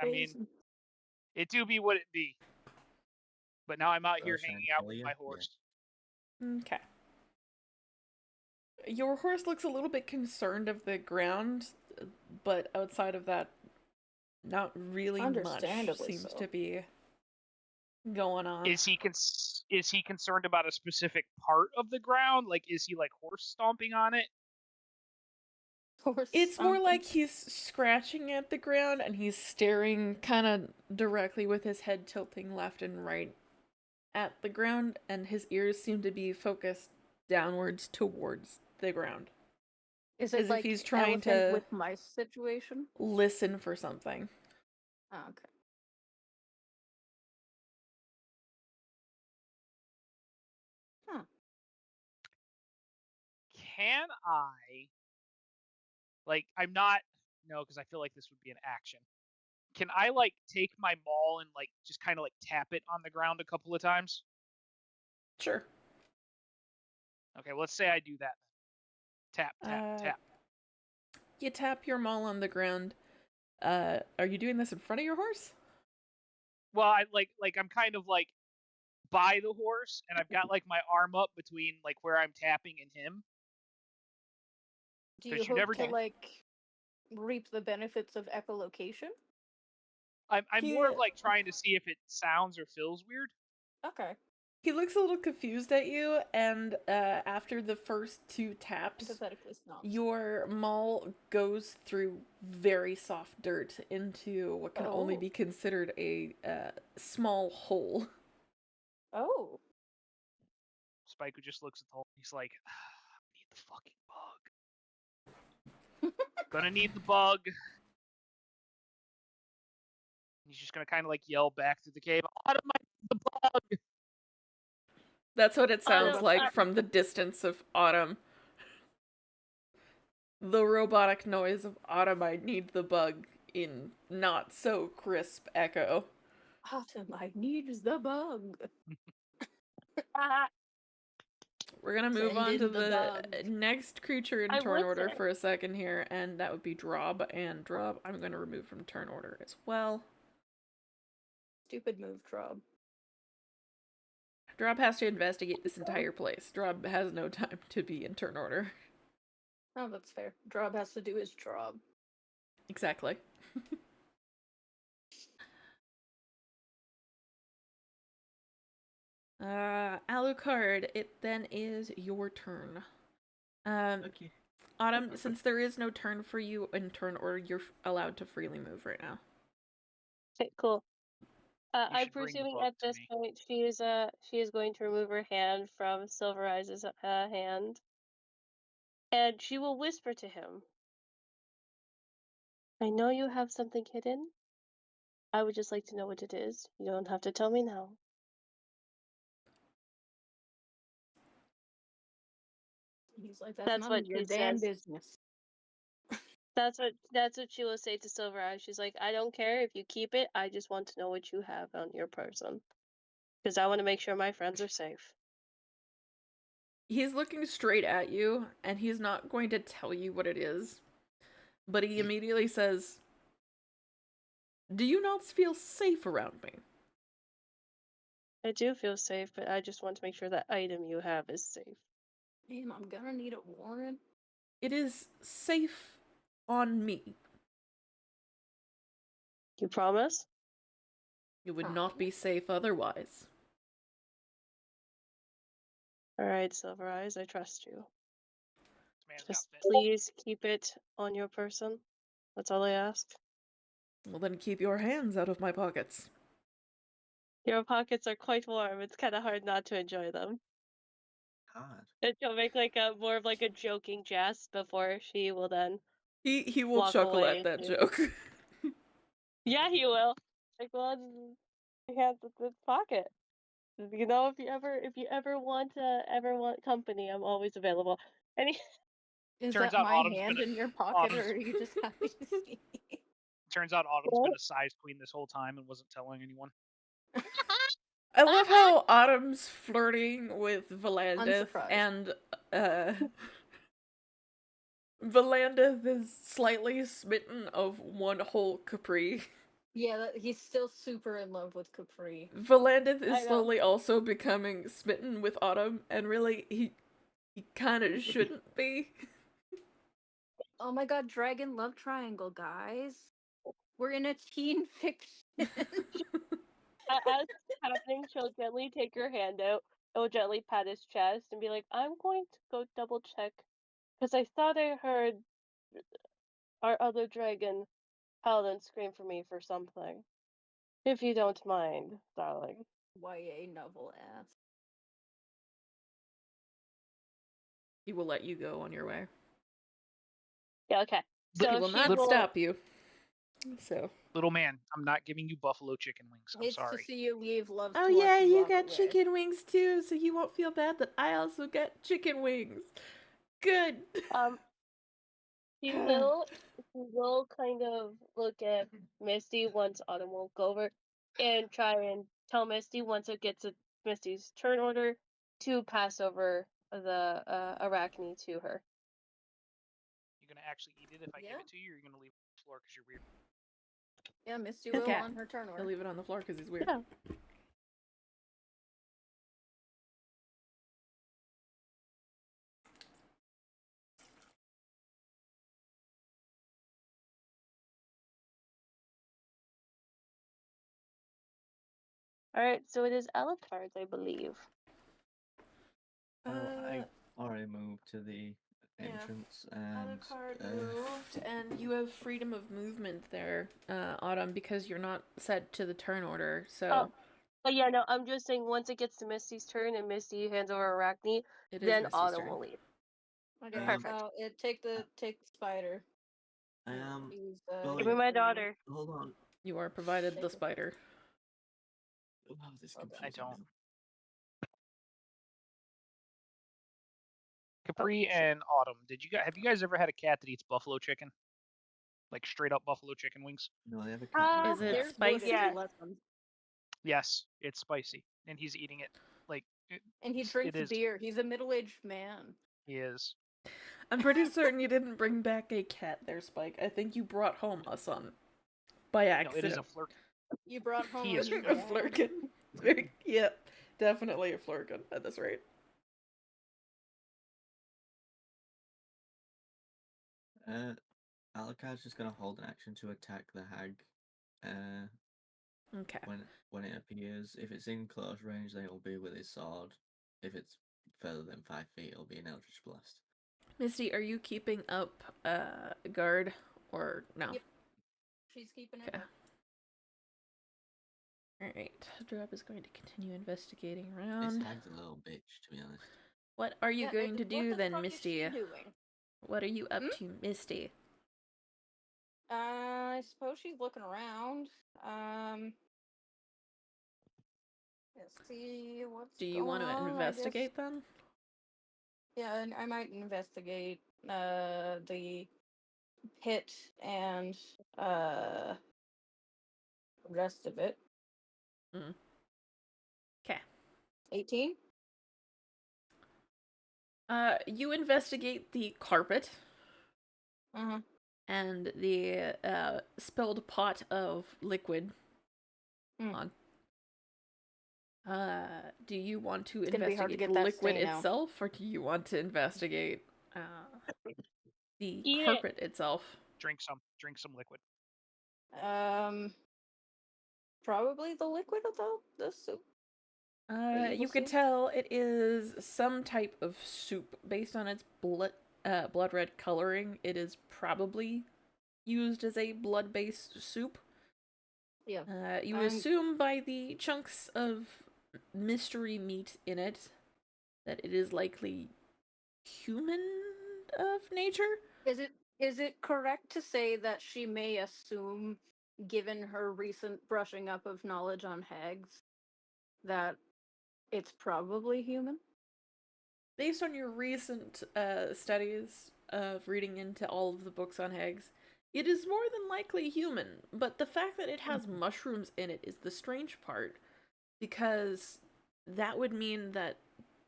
Speaker 3: I mean, it do be what it be. But now I'm out here
Speaker 4: Roshan
Speaker 3: hanging out with
Speaker 4: Killia?
Speaker 3: my horse.
Speaker 1: Okay. Your horse looks a little bit concerned of the ground, but outside of that, not really much seems to be going on.
Speaker 3: Is he concerned about a specific part of the ground? Like, is he like horse stomping on it?
Speaker 1: It's more like he's scratching at the ground and he's staring kind of directly with his head tilting left and right at the ground, and his ears seem to be focused downwards towards the ground.
Speaker 2: Is it
Speaker 1: as
Speaker 2: like
Speaker 1: if he's trying to
Speaker 2: with mice situation?
Speaker 1: Listen for something.
Speaker 2: Oh, okay. Huh.
Speaker 3: Can I? Like, I'm not. No, because I feel like this would be an action. Can I like take my maul and like just kind of like tap it on the ground a couple of times?
Speaker 1: Sure.
Speaker 3: Okay, let's say I do that. Tap, tap, tap.
Speaker 1: You tap your maul on the ground. Are you doing this in front of your horse?
Speaker 3: Well, I like I'm kind of like by the horse, and I've got like my arm up between like where I'm tapping and him.
Speaker 2: Do you hope to like reap the benefits of echolocation?
Speaker 3: I'm more of like trying to see if it sounds or feels weird.
Speaker 2: Okay.
Speaker 1: He looks a little confused at you, and after the first 2 taps, your maul goes through very soft dirt into what can only be considered a small hole.
Speaker 2: Oh.
Speaker 3: Spike, who just looks at the hole, he's like, I need the fucking bug. Gonna need the bug. He's just gonna kind of like yell back through the cave, Autumn, I need the bug!
Speaker 1: That's what it sounds like from the distance of Autumn. The robotic noise of Autumn, I need the bug, in not so crisp echo.
Speaker 2: Autumn, I need the bug.
Speaker 1: We're gonna move
Speaker 2: Send
Speaker 1: on to
Speaker 2: in the
Speaker 1: the
Speaker 2: dogs.
Speaker 1: next creature in
Speaker 5: I
Speaker 1: turn
Speaker 5: would
Speaker 1: order
Speaker 5: say.
Speaker 1: for a second here, and that would be Drob. And Drob, I'm gonna remove from turn order as well.
Speaker 2: Stupid move, Drob.
Speaker 1: Drob has to investigate this entire place. Drob has no time to be in turn order.
Speaker 2: Oh, that's fair. Drob has to do his job.
Speaker 1: Exactly. Alucard, it then is your turn.
Speaker 4: Okay.
Speaker 1: Autumn, since there is no turn for you in turn order, you're allowed to freely move right now.
Speaker 5: Okay, cool. I'm
Speaker 3: should bring the
Speaker 5: presuming
Speaker 3: book
Speaker 5: at
Speaker 3: to
Speaker 5: this
Speaker 3: me.
Speaker 5: point she is going to remove her hand from Silver Eyes' hand, and she will whisper to him, "I know you have something hidden. I would just like to know what it is. You don't have to tell me now."
Speaker 2: He's like, that's
Speaker 5: That's
Speaker 2: none
Speaker 5: what
Speaker 2: of your
Speaker 5: she
Speaker 2: damn
Speaker 5: says.
Speaker 2: business.
Speaker 5: That's what she will say to Silver Eyes. She's like, "I don't care if you keep it. I just want to know what you have on your person, because I want to make sure my friends are safe."
Speaker 1: He's looking straight at you, and he's not going to tell you what it is. But he immediately says, "Do you not feel safe around me?"
Speaker 5: I do feel safe, but I just want to make sure that item you have is safe.
Speaker 2: Damn, I'm gonna need a warrant.
Speaker 1: It is safe on me.
Speaker 5: You promise?
Speaker 1: It would not be safe otherwise.
Speaker 5: All right, Silver Eyes, I trust you.
Speaker 3: This man's
Speaker 5: Just
Speaker 3: got fit.
Speaker 5: please keep it on your person. That's all I ask.
Speaker 1: Well, then keep your hands out of my pockets.
Speaker 5: Your pockets are quite warm. It's kind of hard not to enjoy them.
Speaker 4: Hard.
Speaker 5: And she'll make like a more of like a joking jest before she will then
Speaker 1: He will
Speaker 5: walk
Speaker 1: chuckle at
Speaker 5: away.
Speaker 1: that joke.
Speaker 5: Yeah, he will. Like, well, he has this pocket. You know, if you ever want company, I'm always available. And he,
Speaker 2: Is
Speaker 3: Turns
Speaker 2: that
Speaker 3: out
Speaker 2: my
Speaker 3: Autumn's
Speaker 2: hand
Speaker 3: been
Speaker 2: in your pocket,
Speaker 3: Autumn's-
Speaker 2: or are you just happy to see me?
Speaker 3: Turns out Autumn's been a size queen this whole time and wasn't telling anyone.
Speaker 1: I love how Autumn's flirting with Valandith,
Speaker 2: Unsurprised.
Speaker 1: and Valandith is slightly smitten of one whole Capri.
Speaker 2: Yeah, he's still super in love with Capri.
Speaker 1: Valandith
Speaker 5: I
Speaker 1: is
Speaker 5: know.
Speaker 1: slowly also becoming smitten with Autumn, and really, he kind of shouldn't be.
Speaker 2: Oh my god, dragon love triangle, guys. We're in a teen fiction.
Speaker 5: As it's happening, she'll gently take her hand out. She'll gently pat his chest and be like, "I'm going to go double check, because I thought I heard our other dragon paladin scream for me for something. If you don't mind, darling."
Speaker 2: YA novel ass.
Speaker 1: He will let you go on your way.
Speaker 5: Yeah, okay.
Speaker 1: But he
Speaker 5: So
Speaker 1: will
Speaker 5: she
Speaker 1: not
Speaker 5: will.
Speaker 1: stop you. So.
Speaker 3: Little man, I'm not giving you buffalo chicken wings. I'm
Speaker 2: Hates
Speaker 3: sorry.
Speaker 2: to see you leave, loves
Speaker 1: Oh
Speaker 2: to watch
Speaker 1: yeah, you
Speaker 2: walk
Speaker 1: got
Speaker 2: away.
Speaker 1: chicken wings too, so you won't feel bad that I also got chicken wings. Good.
Speaker 5: She will kind of look at Misty once Autumn will go over and try and tell Misty once it gets to Misty's turn order to pass over the Arachne to her.
Speaker 3: You gonna actually eat it if I give it to you, or you gonna leave it on the floor because you're weird?
Speaker 2: Yeah, Misty
Speaker 1: The
Speaker 2: will
Speaker 1: cat.
Speaker 2: on her turn
Speaker 1: He'll
Speaker 2: order.
Speaker 1: leave it on the floor because he's weird.
Speaker 5: Yeah. Alright, so it is Alucard's, I believe.
Speaker 4: Well, I already moved to the entrance, and
Speaker 1: Alucard moved, and you have freedom of movement there, Autumn, because you're not set to the turn order. So
Speaker 5: Oh, but yeah, no, I'm just saying once it gets to Misty's turn and Misty hands over Arachne,
Speaker 1: it is
Speaker 5: then
Speaker 1: Misty's
Speaker 5: Autumn
Speaker 1: turn.
Speaker 5: will leave.
Speaker 2: Okay,
Speaker 5: Perfect.
Speaker 2: take the spider.
Speaker 4: going.
Speaker 5: Give me my daughter.
Speaker 4: Hold on.
Speaker 1: You are provided the
Speaker 2: Take it.
Speaker 1: spider.
Speaker 4: Oh, this
Speaker 2: Okay.
Speaker 4: confusing
Speaker 3: I don't.
Speaker 4: now.
Speaker 3: Capri and Autumn, have you guys ever had a cat that eats buffalo chicken? Like straight up buffalo chicken wings?
Speaker 4: No, they have a cat.
Speaker 1: Is it
Speaker 2: There's
Speaker 1: spicy?
Speaker 2: wood if you let them.
Speaker 3: Yes, it's spicy, and he's eating it like
Speaker 2: And he
Speaker 3: It
Speaker 2: drinks
Speaker 3: is.
Speaker 2: beer. He's a middle-aged man.
Speaker 3: He is.
Speaker 1: I'm pretty certain you didn't bring back a cat there, Spike. I think you brought home a son. By
Speaker 3: No,
Speaker 1: accident.
Speaker 3: it is a flirt.
Speaker 2: You brought home
Speaker 3: He
Speaker 2: a
Speaker 3: is
Speaker 2: new
Speaker 1: A
Speaker 2: dad.
Speaker 1: flurkin. Yep, definitely a flurkin at this rate.
Speaker 4: Alucard's just gonna hold an action to attack the hag.
Speaker 1: Okay.
Speaker 4: When it appears, if it's in close range, then it'll be with his sword. If it's further than 5 feet, it'll be an Eldritch Blast.
Speaker 1: Misty, are you keeping up guard or no?
Speaker 2: Yep. She's keeping it
Speaker 1: Okay.
Speaker 2: up.
Speaker 1: Alright, Drop is going to continue investigating
Speaker 4: This
Speaker 1: around.
Speaker 4: hag's a little bitch, to be honest.
Speaker 1: What are you going to do then,
Speaker 2: What
Speaker 1: Misty?
Speaker 2: is she doing?
Speaker 1: What are you up to, Misty?
Speaker 2: I suppose she's looking around. Let's see what's
Speaker 1: Do you
Speaker 2: going
Speaker 1: want to
Speaker 2: on.
Speaker 1: investigate then?
Speaker 2: Yeah, and I might investigate the pit and the rest of it.
Speaker 1: Okay.
Speaker 2: 18?
Speaker 1: You investigate the carpet
Speaker 2: Uh-huh.
Speaker 1: and the spilled pot of liquid.
Speaker 2: Mm.
Speaker 1: Do you want to
Speaker 2: It's gonna be hard to
Speaker 1: investigate
Speaker 2: get
Speaker 1: the
Speaker 2: that
Speaker 1: liquid
Speaker 2: stain out.
Speaker 1: itself, or do you want to investigate the
Speaker 5: Yeah.
Speaker 1: carpet itself?
Speaker 3: Drink some liquid.
Speaker 2: Probably the liquid of the soup.
Speaker 1: You could
Speaker 2: soup?
Speaker 1: tell it is some type of soup based on its blood red coloring. It is probably used as a blood-based soup.
Speaker 2: Yeah.
Speaker 1: You assume by the chunks of mystery meat in it that it is likely human of nature.
Speaker 2: Is it correct to say that she may assume, given her recent brushing up of knowledge on hags, that it's probably human?
Speaker 1: Based on your recent studies of reading into all of the books on hags, it is more than likely human, but the fact that it has mushrooms in it is the strange part, because that would mean that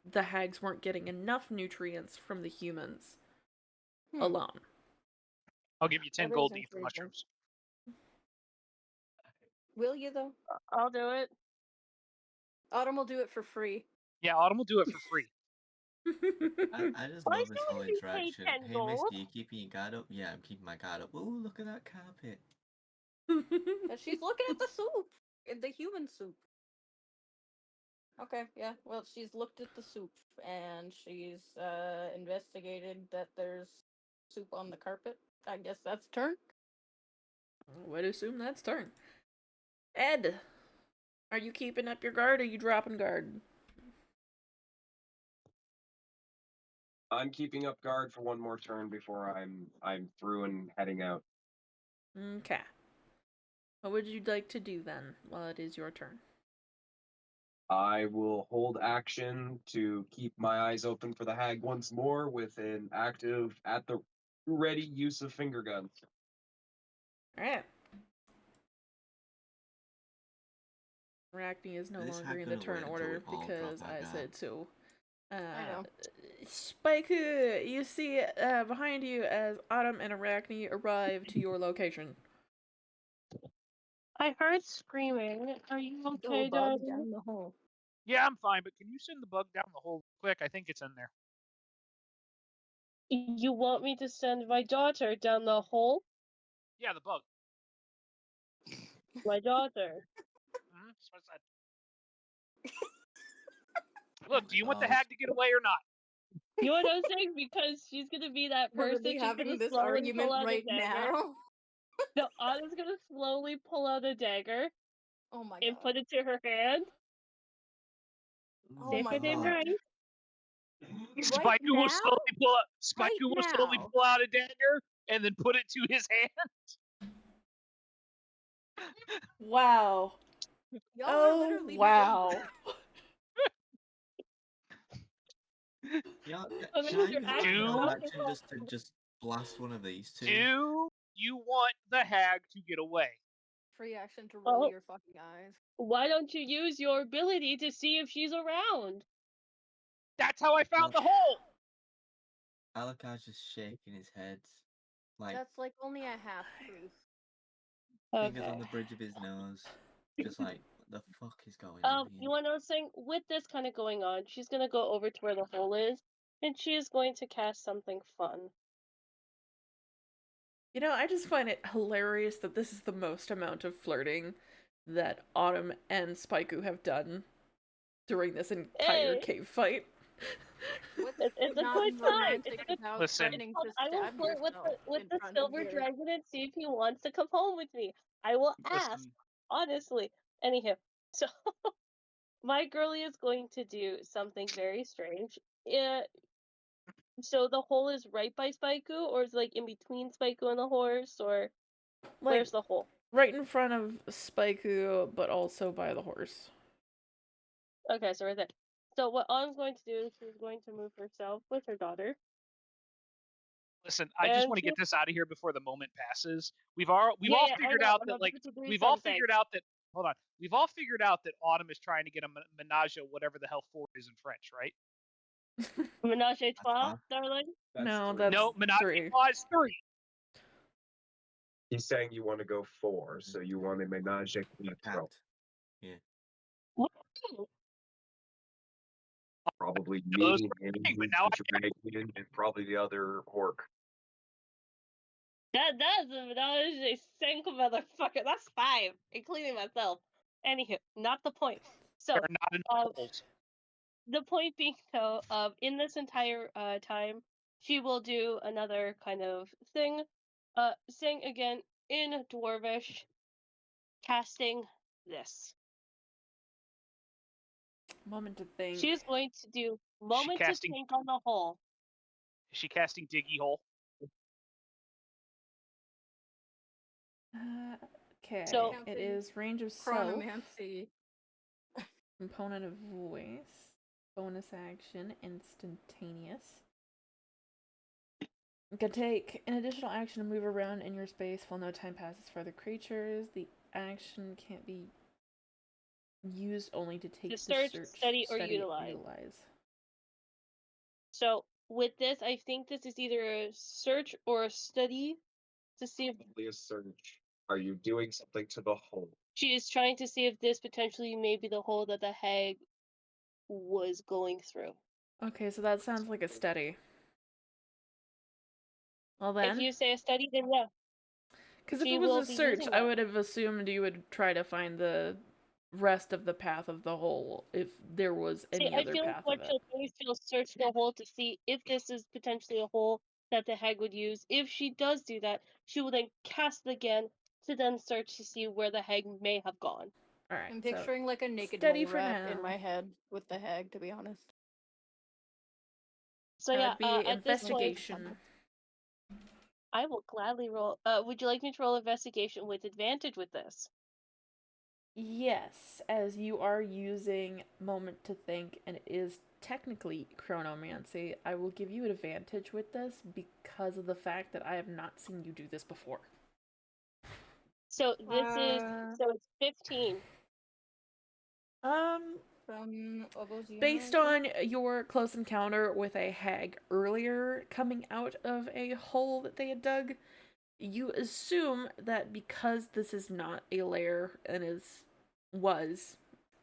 Speaker 1: the hags weren't getting enough nutrients from the humans alone.
Speaker 3: I'll give you 10
Speaker 2: That
Speaker 3: gold
Speaker 2: is
Speaker 3: to eat the
Speaker 2: intriguing.
Speaker 3: mushrooms.
Speaker 2: Will you, though?
Speaker 5: I'll do it.
Speaker 2: Autumn will do it for free.
Speaker 3: Yeah, Autumn will do it for free.
Speaker 4: I just
Speaker 5: Why
Speaker 4: love this
Speaker 5: should
Speaker 4: whole
Speaker 5: we pay
Speaker 4: interaction.
Speaker 5: 10
Speaker 4: Hey,
Speaker 5: gold?
Speaker 4: Misty, you keeping your guard up? Yeah, I'm keeping my guard up. Ooh, look at that carpet.
Speaker 2: And she's looking at the soup. The human soup. Okay, yeah. Well, she's looked at the soup, and she's investigated that there's soup on the carpet. I guess that's turn.
Speaker 1: Would assume that's turn. Ed, are you keeping up your guard or are you dropping guard?
Speaker 6: I'm keeping up guard for one more turn before I'm through and heading out.
Speaker 1: Okay. What would you like to do then, while it is your turn?
Speaker 6: I will hold action to keep my eyes open for the hag once more with an active, at the ready use of finger guns.
Speaker 1: Alright. Arachne is no
Speaker 4: Is this
Speaker 1: longer
Speaker 4: hag
Speaker 1: in the
Speaker 4: gonna
Speaker 1: turn
Speaker 4: wait until
Speaker 1: order
Speaker 4: we all
Speaker 1: because
Speaker 4: drop our
Speaker 1: I
Speaker 4: guard?
Speaker 1: said so.
Speaker 2: I know.
Speaker 1: Spike, you see behind you as Autumn and Arachne arrive to your location.
Speaker 5: I heard screaming. Are you
Speaker 2: Go
Speaker 5: okay,
Speaker 2: bug
Speaker 5: darling?
Speaker 2: down the hole.
Speaker 3: Yeah, I'm fine, but can you send the bug down the hole quick? I think it's in there.
Speaker 5: You want me to send my daughter down the hole?
Speaker 3: Yeah, the bug.
Speaker 5: My daughter.
Speaker 3: That's what I said. Look, do you want the
Speaker 4: balls.
Speaker 3: hag to get away or not?
Speaker 5: You know what I'm saying? Because she's gonna be that
Speaker 2: We're
Speaker 5: person
Speaker 2: really
Speaker 5: who's
Speaker 2: having
Speaker 5: gonna
Speaker 2: this
Speaker 5: slowly
Speaker 2: argument
Speaker 5: pull out
Speaker 2: right
Speaker 5: a dagger.
Speaker 2: now.
Speaker 5: No, Anna's gonna slowly pull out a dagger
Speaker 2: Oh my
Speaker 5: and
Speaker 2: god.
Speaker 5: put it to her hand.
Speaker 2: Oh
Speaker 5: Say
Speaker 2: my
Speaker 5: her name
Speaker 2: god.
Speaker 5: right.
Speaker 2: Right
Speaker 3: Spiker will
Speaker 2: now?
Speaker 3: slowly pull out. Spiker
Speaker 2: Right
Speaker 3: will slowly
Speaker 2: now.
Speaker 3: pull out a dagger and then put it to his hand.
Speaker 1: Wow.
Speaker 2: Y'all are literally
Speaker 1: wow.
Speaker 4: Yeah,
Speaker 5: I
Speaker 4: can
Speaker 5: mean,
Speaker 4: I
Speaker 5: you're
Speaker 4: use my
Speaker 5: actually
Speaker 3: Do-
Speaker 4: hold
Speaker 5: not
Speaker 4: action just to blast one of these two?
Speaker 3: Do you want the hag to get away?
Speaker 2: Free action to roll
Speaker 5: Oh.
Speaker 2: your fucking eyes.
Speaker 5: Why don't you use your ability to see if she's around?
Speaker 3: That's how I found the hole.
Speaker 4: Alucard's just shaking his head, like
Speaker 2: That's like only a half truth.
Speaker 4: fingers on
Speaker 5: Okay.
Speaker 4: the bridge of his nose, just like, what the fuck is going on
Speaker 5: You
Speaker 4: here?
Speaker 5: want to know something? With this kind of going on, she's gonna go over to where the hole is, and she is going to cast something fun.
Speaker 1: You know, I just find it hilarious that this is the most amount of flirting that Autumn and Spaiku have done during this entire
Speaker 5: Hey,
Speaker 1: cave fight.
Speaker 2: What's
Speaker 5: it's a
Speaker 2: not
Speaker 5: good time.
Speaker 2: romantic
Speaker 5: It's a good.
Speaker 2: about
Speaker 3: Listen.
Speaker 2: threatening
Speaker 5: Hold
Speaker 2: to
Speaker 5: I will
Speaker 2: stab
Speaker 5: flirt with
Speaker 2: yourself
Speaker 5: with
Speaker 2: in
Speaker 5: the
Speaker 2: front of
Speaker 5: silver
Speaker 2: your...
Speaker 5: dragon and see if he wants to come home with me. I will ask,
Speaker 3: Listen.
Speaker 5: honestly. Anyhow, so my girlie is going to do something very strange. So the hole is right by Spaiku, or is it like in between Spaiku and the horse, or
Speaker 1: Like,
Speaker 5: where's the hole?
Speaker 1: right in front of Spaiku, but also by the horse.
Speaker 5: Okay, so right there. So what Autumn's going to do is she's going to move herself with her daughter.
Speaker 3: Listen, I just
Speaker 5: And
Speaker 3: want to
Speaker 5: she-
Speaker 3: get this out of here before the moment passes. We've all
Speaker 5: Yeah, I
Speaker 3: figured
Speaker 5: know,
Speaker 3: out
Speaker 5: I'm
Speaker 3: that
Speaker 5: about
Speaker 3: like
Speaker 5: to do
Speaker 3: we've all
Speaker 5: something.
Speaker 3: figured out that hold on. We've all figured out that Autumn is trying to get a menage, whatever the hell four is in French, right?
Speaker 5: Menage a trois,
Speaker 4: fine.
Speaker 5: darling.
Speaker 1: No,
Speaker 6: three.
Speaker 1: that's
Speaker 3: No, menage
Speaker 1: three.
Speaker 3: a trois is 3.
Speaker 6: He's saying you want to go 4, so you want a menage a trois.
Speaker 4: Cat. Yeah.
Speaker 5: Woo!
Speaker 6: Probably
Speaker 3: Those
Speaker 6: me
Speaker 3: were
Speaker 6: and
Speaker 3: thing, but now
Speaker 6: the dragon and probably the other orc.
Speaker 5: That's a menage a cinq, motherfucker. That's 5, including myself. Anywho, not the point. So,
Speaker 3: they're not enough holes.
Speaker 5: the point being, though, in this entire time, she will do another kind of thing. Sing again in Dwarvish, casting this.
Speaker 1: Moment to think.
Speaker 5: She is going to do
Speaker 3: She
Speaker 5: moment to
Speaker 3: casting
Speaker 5: think on the hole.
Speaker 3: is she casting Diggy Hole?
Speaker 1: Okay,
Speaker 5: So-
Speaker 1: it is range of self,
Speaker 2: Chronomancy.
Speaker 1: component of voice, bonus action, instantaneous. You can take an additional action to move around in your space while no time passes for other creatures. The action can't be used only to take
Speaker 5: To
Speaker 1: the
Speaker 5: search,
Speaker 1: search,
Speaker 5: study, or utilize. So with this, I think this is either a search or a study to see if
Speaker 6: Probably a search. Are you doing something to the hole?
Speaker 5: she is trying to see if this potentially may be the hole that the hag was going through.
Speaker 1: Okay, so that sounds like a study. Well
Speaker 5: If
Speaker 1: then,
Speaker 5: you say a study, then yeah.
Speaker 1: because if
Speaker 5: she
Speaker 1: it was
Speaker 5: will
Speaker 1: a
Speaker 5: be
Speaker 1: search,
Speaker 5: using
Speaker 1: I
Speaker 5: that.
Speaker 1: would have assumed you would try to find the rest of the path of the hole if there was any
Speaker 5: See, I
Speaker 1: other
Speaker 5: feel like
Speaker 1: path
Speaker 5: what
Speaker 1: of it.
Speaker 5: she'll do is she'll search the hole to see if this is potentially a hole that the hag would use. If she does do that, she will then cast it again to then search to see where the hag may have gone.
Speaker 1: All right,
Speaker 2: I'm
Speaker 1: so
Speaker 2: picturing like a naked
Speaker 1: steady
Speaker 2: mole
Speaker 1: for
Speaker 2: rat in
Speaker 1: now.
Speaker 2: my head with the hag, to be honest.
Speaker 5: So
Speaker 1: that
Speaker 5: yeah,
Speaker 1: would be
Speaker 5: at this point,
Speaker 1: investigation.
Speaker 5: I will gladly roll. Would you like me to roll investigation with advantage with this?
Speaker 1: Yes, as you are using moment to think, and it is technically chronomancy, I will give you an advantage with this because of the fact that I have not seen you do this before.
Speaker 5: So this is so it's 15.
Speaker 2: From Ogozina,
Speaker 1: Based on your close encounter with a hag earlier coming out of a hole that they had dug, you assume that because this is not a lair and was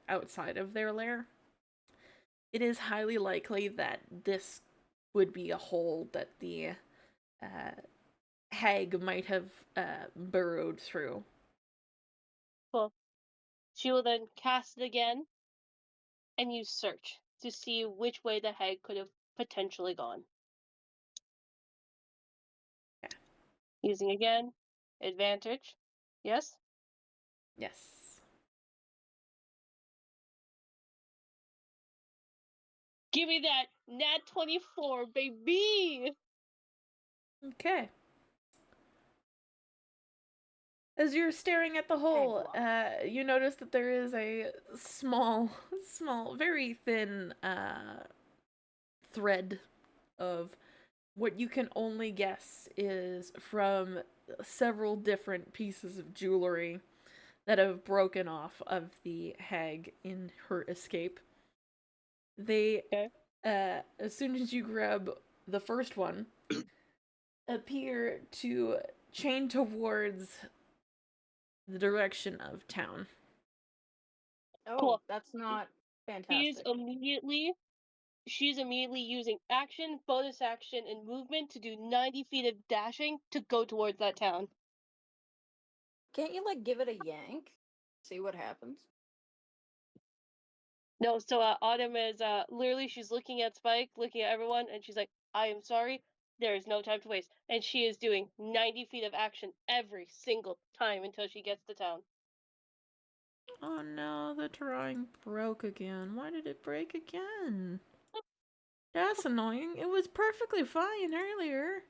Speaker 1: outside of their lair, it is highly likely that this would be a hole that the hag might have burrowed through.
Speaker 5: Cool. She will then cast it again, and you search to see which way the hag could have potentially gone.
Speaker 1: Yeah.
Speaker 5: Using again, advantage. Yes?
Speaker 1: Yes.
Speaker 5: Give me that nat 24, baby!
Speaker 1: Okay. As you're staring at the hole, you notice that there is a small, very thin thread of what you can only guess is from several different pieces of jewelry that have broken off of the hag in her escape. They
Speaker 5: Okay.
Speaker 1: as soon as you grab the first one, appear to chain towards the direction of town.
Speaker 2: Oh,
Speaker 5: Cool.
Speaker 2: that's not
Speaker 5: She's
Speaker 2: fantastic.
Speaker 5: immediately using action, bonus action, and movement to do 90 feet of dashing to go towards that town.
Speaker 2: Can't you like give it a yank? See what happens.
Speaker 5: No, so Autumn is literally she's looking at Spike, looking at everyone, and she's like, "I am sorry. There is no time to waste." And she is doing 90 feet of action every single time until she gets to town.
Speaker 1: Oh no, the drawing broke again. Why did it break again? That's annoying. It was perfectly fine earlier.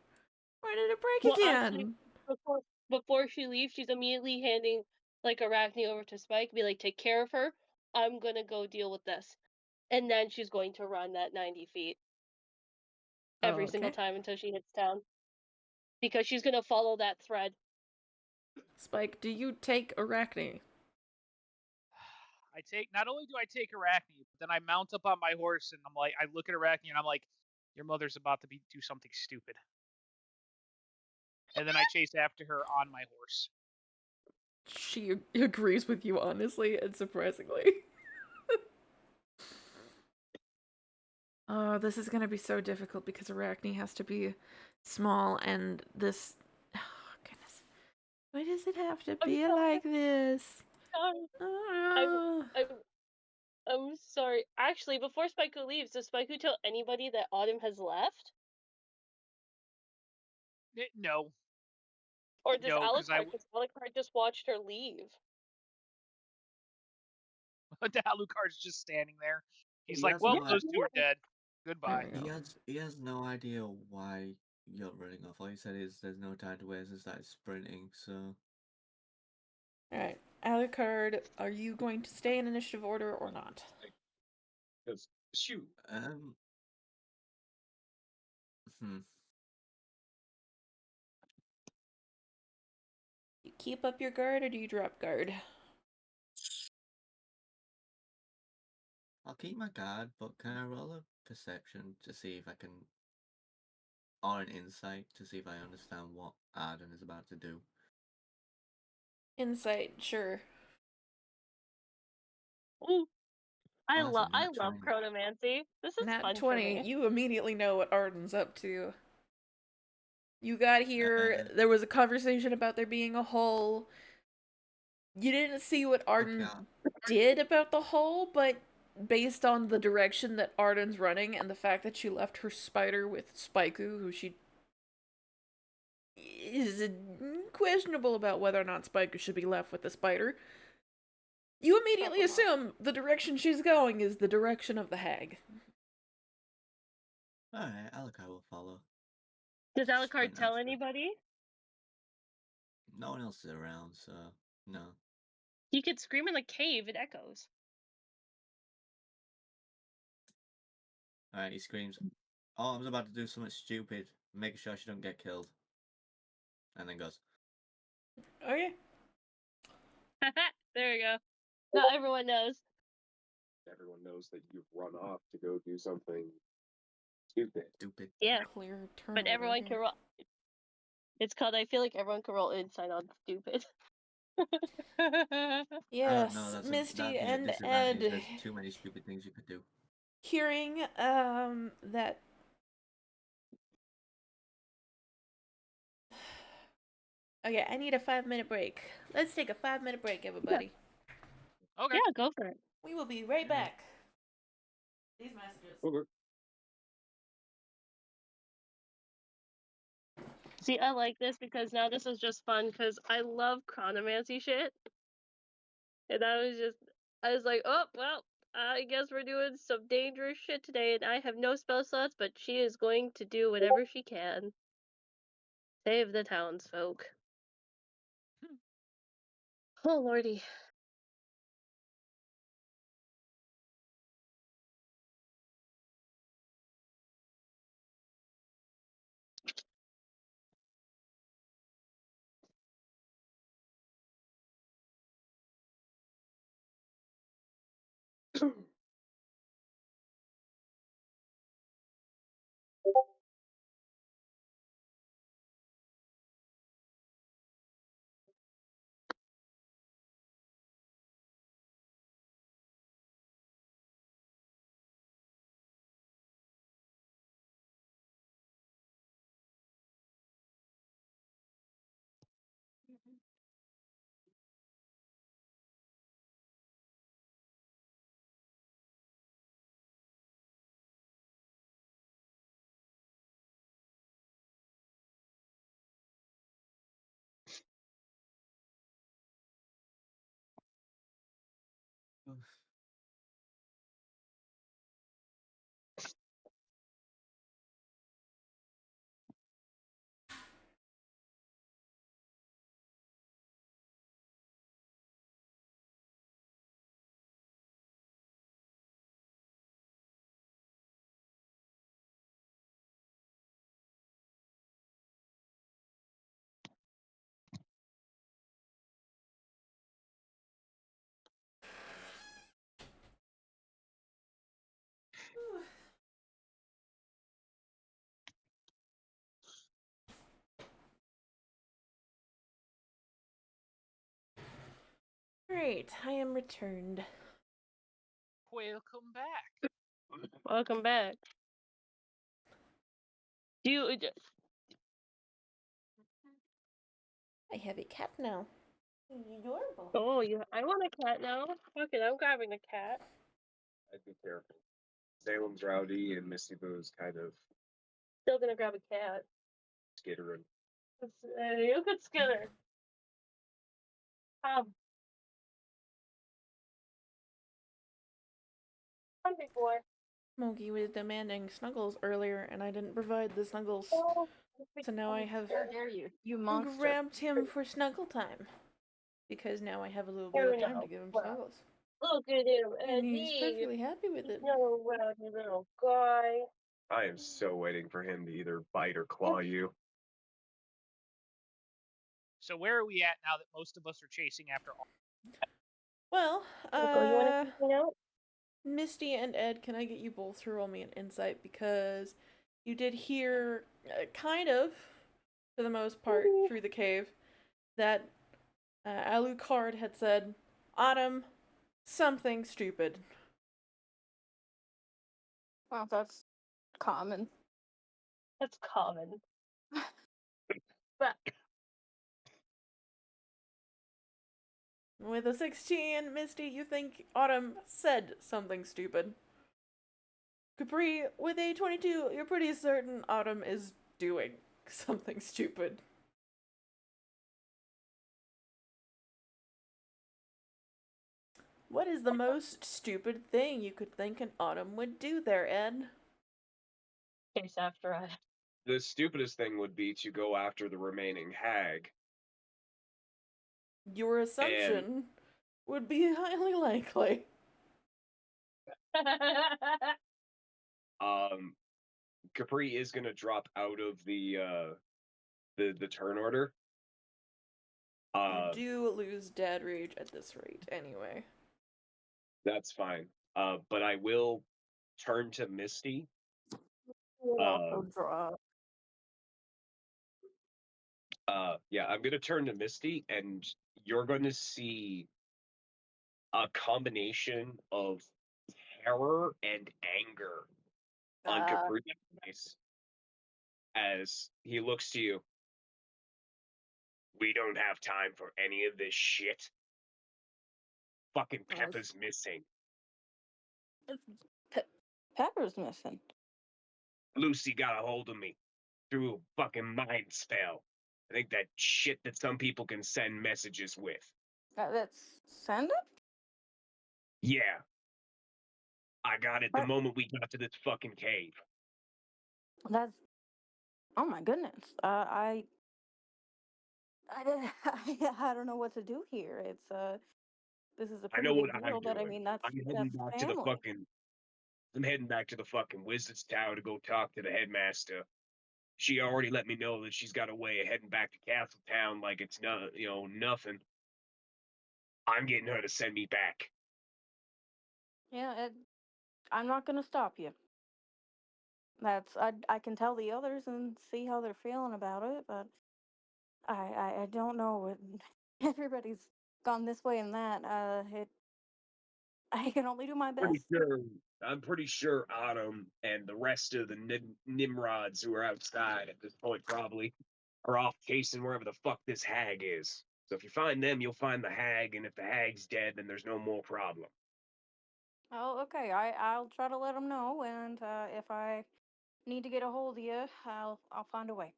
Speaker 1: Why did it break
Speaker 5: Well,
Speaker 1: again?
Speaker 5: actually, before she leaves, she's immediately handing like Arachne over to Spike, be like, "Take care of her. I'm gonna go deal with this." And then she's going to run that 90 feet every single
Speaker 1: Okay.
Speaker 5: time until she hits town. Because she's gonna follow that thread.
Speaker 1: Spike, do you take Arachne?
Speaker 3: Not only do I take Arachne, but then I mount up on my horse and I'm like, I look at Arachne and I'm like, your mother's about to do something stupid. And then I chase after her on my horse.
Speaker 1: She agrees with you honestly and surprisingly. Oh, this is gonna be so difficult because Arachne has to be small and this. Oh, goodness. Why does it have to be like this?
Speaker 5: I'm,
Speaker 1: Oh.
Speaker 5: I'm, I'm sorry. Actually, before Spike leaves, does Spike tell anybody that Autumn has left?
Speaker 3: No.
Speaker 5: Or does
Speaker 3: No, because
Speaker 5: Alucard? Because Alucard just watched her leave.
Speaker 3: Alucard's just standing there. He's
Speaker 4: He
Speaker 3: like,
Speaker 4: has
Speaker 3: well,
Speaker 4: no
Speaker 3: those two are dead. Goodbye.
Speaker 1: There we go.
Speaker 4: He has no idea why you're running off. All he said is there's no time to waste and started sprinting, so
Speaker 1: Alright. Alucard, are you going to stay in initiative order or not?
Speaker 6: Because shoot,
Speaker 4: um hmm.
Speaker 1: Do you keep up your guard or do you drop guard?
Speaker 4: I'll keep my guard, but can I roll a perception to see if I can, or an insight to see if I understand what Arden is about to do?
Speaker 1: Insight, sure.
Speaker 5: Ooh, I
Speaker 4: Oh, that's a
Speaker 5: love
Speaker 4: nat 20.
Speaker 5: chronomancy. This is
Speaker 1: Nat
Speaker 5: fun
Speaker 1: 20,
Speaker 5: for me.
Speaker 1: you immediately know what Arden's up to. You got here,
Speaker 4: Uh,
Speaker 1: there was a conversation about there being a hole. You didn't see what
Speaker 4: okay,
Speaker 1: Arden did about the hole, but based on the direction that Arden's running and the fact that she left her spider with Spaiku, who she is questionable about whether or not Spaiku should be left with the spider, you immediately assume the direction she's going is the direction of the hag.
Speaker 4: alright, Alakai will follow.
Speaker 5: Does Alucard
Speaker 4: Sprint
Speaker 5: tell
Speaker 4: after.
Speaker 5: anybody?
Speaker 4: No one else is around, so no.
Speaker 5: You could scream in the cave, it echoes.
Speaker 4: Alright, he screams, "Oh, I'm about to do something stupid, making sure she don't get killed." And then goes,
Speaker 1: Okay.
Speaker 5: There we go. Not everyone knows.
Speaker 6: everyone knows that you've run off to go do something stupid.
Speaker 4: "Stupid."
Speaker 5: Yeah,
Speaker 1: Clear turn
Speaker 5: but
Speaker 1: order
Speaker 5: everyone
Speaker 1: here.
Speaker 5: can roll. It's called. I feel like everyone can roll insight on stupid.
Speaker 4: I don't know,
Speaker 1: Yes, Misty
Speaker 4: that'd be a
Speaker 1: and
Speaker 4: disadvantage.
Speaker 1: Ed
Speaker 4: There's too many stupid things you could do.
Speaker 1: hearing that okay, I need a 5-minute break. Let's take a 5-minute break, everybody.
Speaker 3: Okay.
Speaker 5: Yeah, go for it.
Speaker 1: We will be right back. These messages.
Speaker 6: Okay.
Speaker 5: See, I like this because now this is just fun because I love chronomancy shit. And I was like, oh, well, I guess we're doing some dangerous shit today. And I have no spell slots, but she is going to do whatever she can. Save the townsfolk. Oh, lordy.
Speaker 1: Great, I am returned.
Speaker 3: Welcome back.
Speaker 5: Welcome back. Do you?
Speaker 1: I have a cat now. Adorable.
Speaker 5: Oh, I want a cat now. Okay, I'm grabbing a cat.
Speaker 6: I'd be careful. Salem's rowdy and Misty Boo's kind of
Speaker 5: Still gonna grab a cat.
Speaker 6: skittering.
Speaker 5: You could Skinner. Come big boy.
Speaker 1: Mogi was demanding snuggles earlier, and I didn't provide the snuggles.
Speaker 5: Oh,
Speaker 1: So now I have
Speaker 2: How dare you, you monster!
Speaker 1: grabbed him for snuggle time. Because now I have a little bit
Speaker 5: Here
Speaker 1: of
Speaker 5: we
Speaker 1: time
Speaker 5: go.
Speaker 1: to give him
Speaker 5: Wow.
Speaker 1: snuggles.
Speaker 5: Look at him,
Speaker 1: And he's
Speaker 5: Eddie.
Speaker 1: perfectly happy with it.
Speaker 5: No, rowdy little guy.
Speaker 6: I am so waiting for him to either bite or claw you.
Speaker 3: So where are we at now that most of us are chasing after?
Speaker 1: Well,
Speaker 5: Michael, you want to take me out?
Speaker 1: Misty and Ed, can I get you both to roll me an insight? Because you did hear, kind of, for the most part, through the cave, that Alucard had said, Autumn, something stupid.
Speaker 2: Well, that's common.
Speaker 5: That's common. But
Speaker 1: With a 16, Misty, you think Autumn said something stupid. Capri, with a 22, you're pretty certain Autumn is doing something stupid. What is the most stupid thing you could think an Autumn would do there, Ed?
Speaker 5: chase after us.
Speaker 6: The stupidest thing would be to go after the remaining hag.
Speaker 1: Your assumption would be highly likely.
Speaker 6: Capri is gonna drop out of the turn order.
Speaker 1: You do lose Dad Rage at this rate, anyway.
Speaker 6: That's fine. But I will turn to Misty.
Speaker 2: We'll also draw.
Speaker 6: Yeah, I'm gonna turn to Misty, and you're gonna see a combination of terror and anger on Capri's face as he looks to you. We don't have time for any of this shit. Fucking Peppa's missing.
Speaker 2: Pepper's missing.
Speaker 6: Lucy got a hold of me through a fucking mind spell. I think that shit that some people can send messages with.
Speaker 2: That's send it?
Speaker 6: Yeah. I got it the moment we got to this fucking cave.
Speaker 2: That's. Oh my goodness. I don't know what to do here. It's this is a
Speaker 6: I
Speaker 2: pretty
Speaker 6: know
Speaker 2: big
Speaker 6: what
Speaker 2: deal,
Speaker 6: I'm
Speaker 2: but I
Speaker 6: doing.
Speaker 2: mean that's
Speaker 6: I'm heading back to the
Speaker 2: family.
Speaker 6: fucking. I'm heading back to the fucking Wizard's Tower to go talk to the headmaster. She already let me know that she's got a way of heading back to Castletown like it's nothing. I'm getting her to send me back.
Speaker 2: Yeah, I'm not gonna stop you. That's I can tell the others and see how they're feeling about it, but I don't know. Everybody's gone this way and that. I can only do my best.
Speaker 6: I'm pretty sure Autumn and the rest of the Nimrods who are outside at this point probably are off chasing wherever the fuck this hag is. So if you find them, you'll find the hag, and if the hag's dead, then there's no more problem.
Speaker 2: Oh, okay. I'll try to let them know, and if I need to get a hold of you, I'll find a way.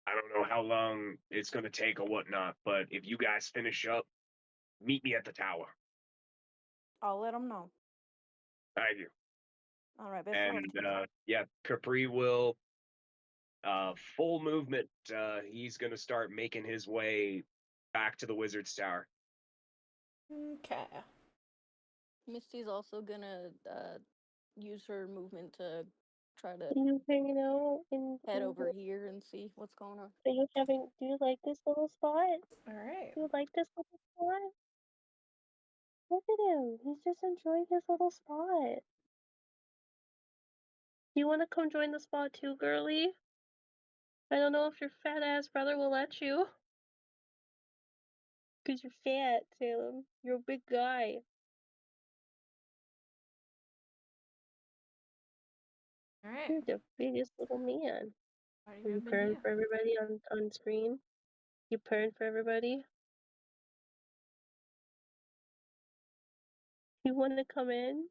Speaker 6: I don't know how long it's going to take or whatnot, but if you guys finish up, meet me at the tower.
Speaker 2: I'll let him know.
Speaker 6: Thank you.
Speaker 2: All right, best of luck.
Speaker 6: And yeah, Capri will full movement. He's gonna start making his way back to the Wizard's Tower.
Speaker 1: Okay.
Speaker 2: Misty's also gonna use her movement to try to
Speaker 5: You hanging out and
Speaker 2: head over here and see what's going on.
Speaker 5: Are you having? Do you like this little spot?
Speaker 1: All right.
Speaker 5: Do you like this little spot? Look at him. He's just enjoying his little spot. You want to come join the spot too, girly? I don't know if your fat ass brother will let you. Because you're fat, Salem. You're a big guy.
Speaker 1: All right.
Speaker 5: You're the biggest little man.
Speaker 1: Already
Speaker 5: Are you
Speaker 1: been
Speaker 5: purring
Speaker 1: here.
Speaker 5: for everybody on screen? You purring for everybody? You want to come in?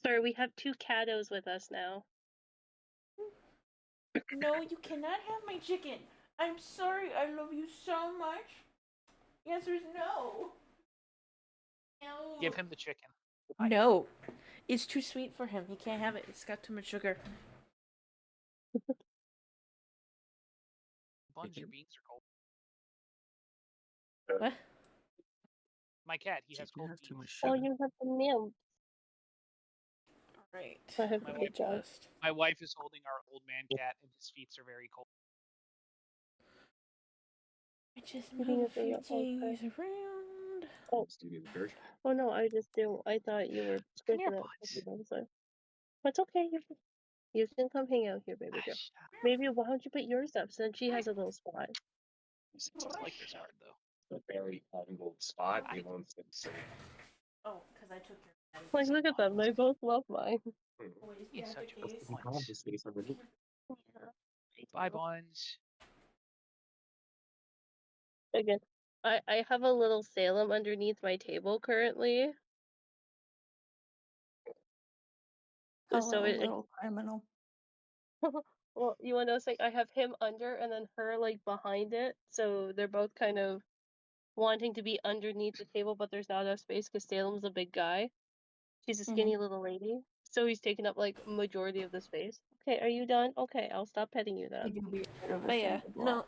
Speaker 5: Sorry, we have 2 caddos with us now.
Speaker 1: No, you cannot have my chicken. I'm sorry. I love you so much. The answer is no. No.
Speaker 3: Give him the chicken.
Speaker 1: No. It's too sweet for him. He can't have it. It's got too much sugar.
Speaker 3: Buns, your beans are cold.
Speaker 1: What?
Speaker 3: My cat, he has
Speaker 4: Chicken
Speaker 3: cold
Speaker 4: has too much
Speaker 3: beans.
Speaker 5: Oh,
Speaker 4: sugar.
Speaker 5: you have the milk.
Speaker 1: Right.
Speaker 5: I have
Speaker 3: My
Speaker 5: to
Speaker 3: wife,
Speaker 5: adjust.
Speaker 3: my wife is holding our old man cat, and his feet are very cold.
Speaker 1: I just
Speaker 5: Eating
Speaker 1: move a
Speaker 5: a
Speaker 1: few
Speaker 5: thing, okay.
Speaker 1: things around.
Speaker 5: Oh.
Speaker 6: Stevie the Church.
Speaker 5: Oh no, I just do. I thought you were
Speaker 3: Come here,
Speaker 5: squishing
Speaker 3: Buns.
Speaker 5: it. So it's okay. You can come hang out here, baby girl. Maybe why don't you put yours up since she has a little spot?
Speaker 3: It's just like this hard though.
Speaker 6: A very angled spot.
Speaker 3: I-
Speaker 6: He wants it so.
Speaker 1: Oh, because I took your.
Speaker 5: Like, look at them. They both love mine.
Speaker 3: He's such a
Speaker 6: He
Speaker 3: Buns.
Speaker 6: has the space underneath.
Speaker 5: Yeah.
Speaker 3: Bye, Buns.
Speaker 5: Again, I have a little Salem underneath my table currently. So
Speaker 2: Hello,
Speaker 5: it
Speaker 2: little criminal.
Speaker 5: well, you want to know something? I have him under and then her like behind it, so they're both kind of wanting to be underneath the table, but there's not enough space because Salem's a big guy. She's a skinny little lady, so he's taking up like majority of the space. Okay, are you done? Okay, I'll stop petting you then.
Speaker 2: He can be rid of a
Speaker 1: But yeah,
Speaker 2: single
Speaker 1: no.
Speaker 2: block.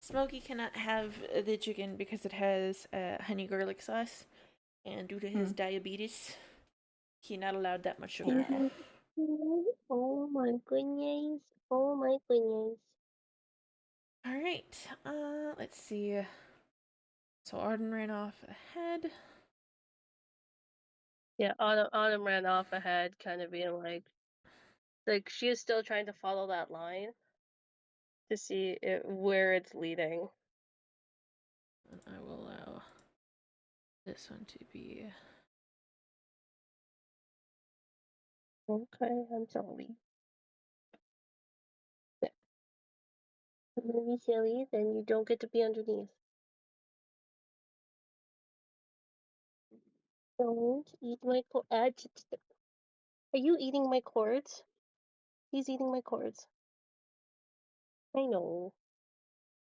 Speaker 1: Smokey cannot have the chicken because it has honey garlic sauce, and due to his diabetes, he not allowed that much sugar.
Speaker 2: Yeah.
Speaker 5: Oh my goodness! Oh my goodness!
Speaker 1: All right. Let's see. So Arden ran off ahead.
Speaker 5: Yeah, Autumn ran off ahead, kind of being like she is still trying to follow that line to see where it's leading.
Speaker 1: And I will allow this one to be.
Speaker 5: Okay, I'm sorry. I'm gonna be silly, then you don't get to be underneath. Don't eat my cords. Are you eating my cords? He's eating my cords. I know.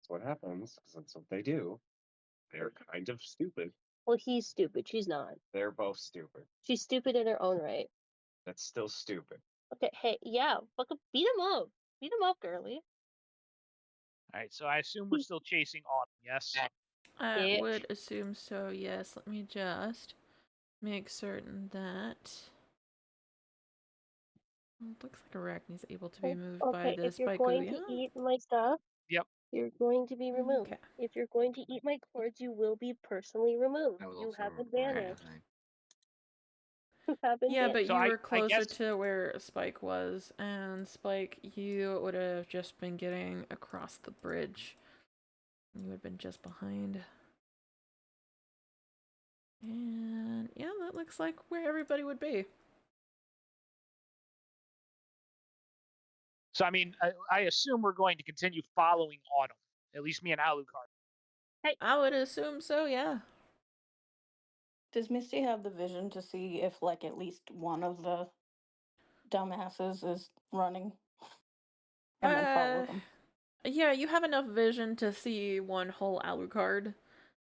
Speaker 6: That's what happens, because that's what they do. They're kind of stupid.
Speaker 5: Well, he's stupid. She's not.
Speaker 6: They're both stupid.
Speaker 5: She's stupid in her own right.
Speaker 6: That's still stupid.
Speaker 5: Okay, hey, yeah, fucking beat him up. Beat him up, girly.
Speaker 3: All right, so I assume we're still chasing Autumn. Yes.
Speaker 1: I
Speaker 5: Yeah.
Speaker 1: would assume so, yes. Let me just make certain that. It looks like Arachne's able to be moved by
Speaker 5: Okay,
Speaker 1: this
Speaker 5: if you're
Speaker 1: by
Speaker 5: going
Speaker 1: Guya.
Speaker 5: to eat my stuff,
Speaker 3: Yep.
Speaker 5: you're going to be removed.
Speaker 1: Okay.
Speaker 5: If you're going to eat my cords, you will be personally removed.
Speaker 4: I will
Speaker 5: You
Speaker 4: also
Speaker 5: have
Speaker 4: run
Speaker 5: advantage.
Speaker 4: behind.
Speaker 5: You have
Speaker 1: Yeah,
Speaker 5: advantage.
Speaker 1: but
Speaker 3: So
Speaker 1: you
Speaker 3: I
Speaker 1: were closer
Speaker 3: guess-
Speaker 1: to where Spike was, and Spike, you would have just been getting across the bridge. You would have been just behind. And yeah, that looks like where everybody would be.
Speaker 3: So I mean, I assume we're going to continue following Autumn. At least me and Alucard.
Speaker 1: I would assume so, yeah.
Speaker 2: Does Misty have the vision to see if, like, at least one of the dumbasses is running? And then follow them.
Speaker 1: Yeah, you have enough vision to see one whole Alucard,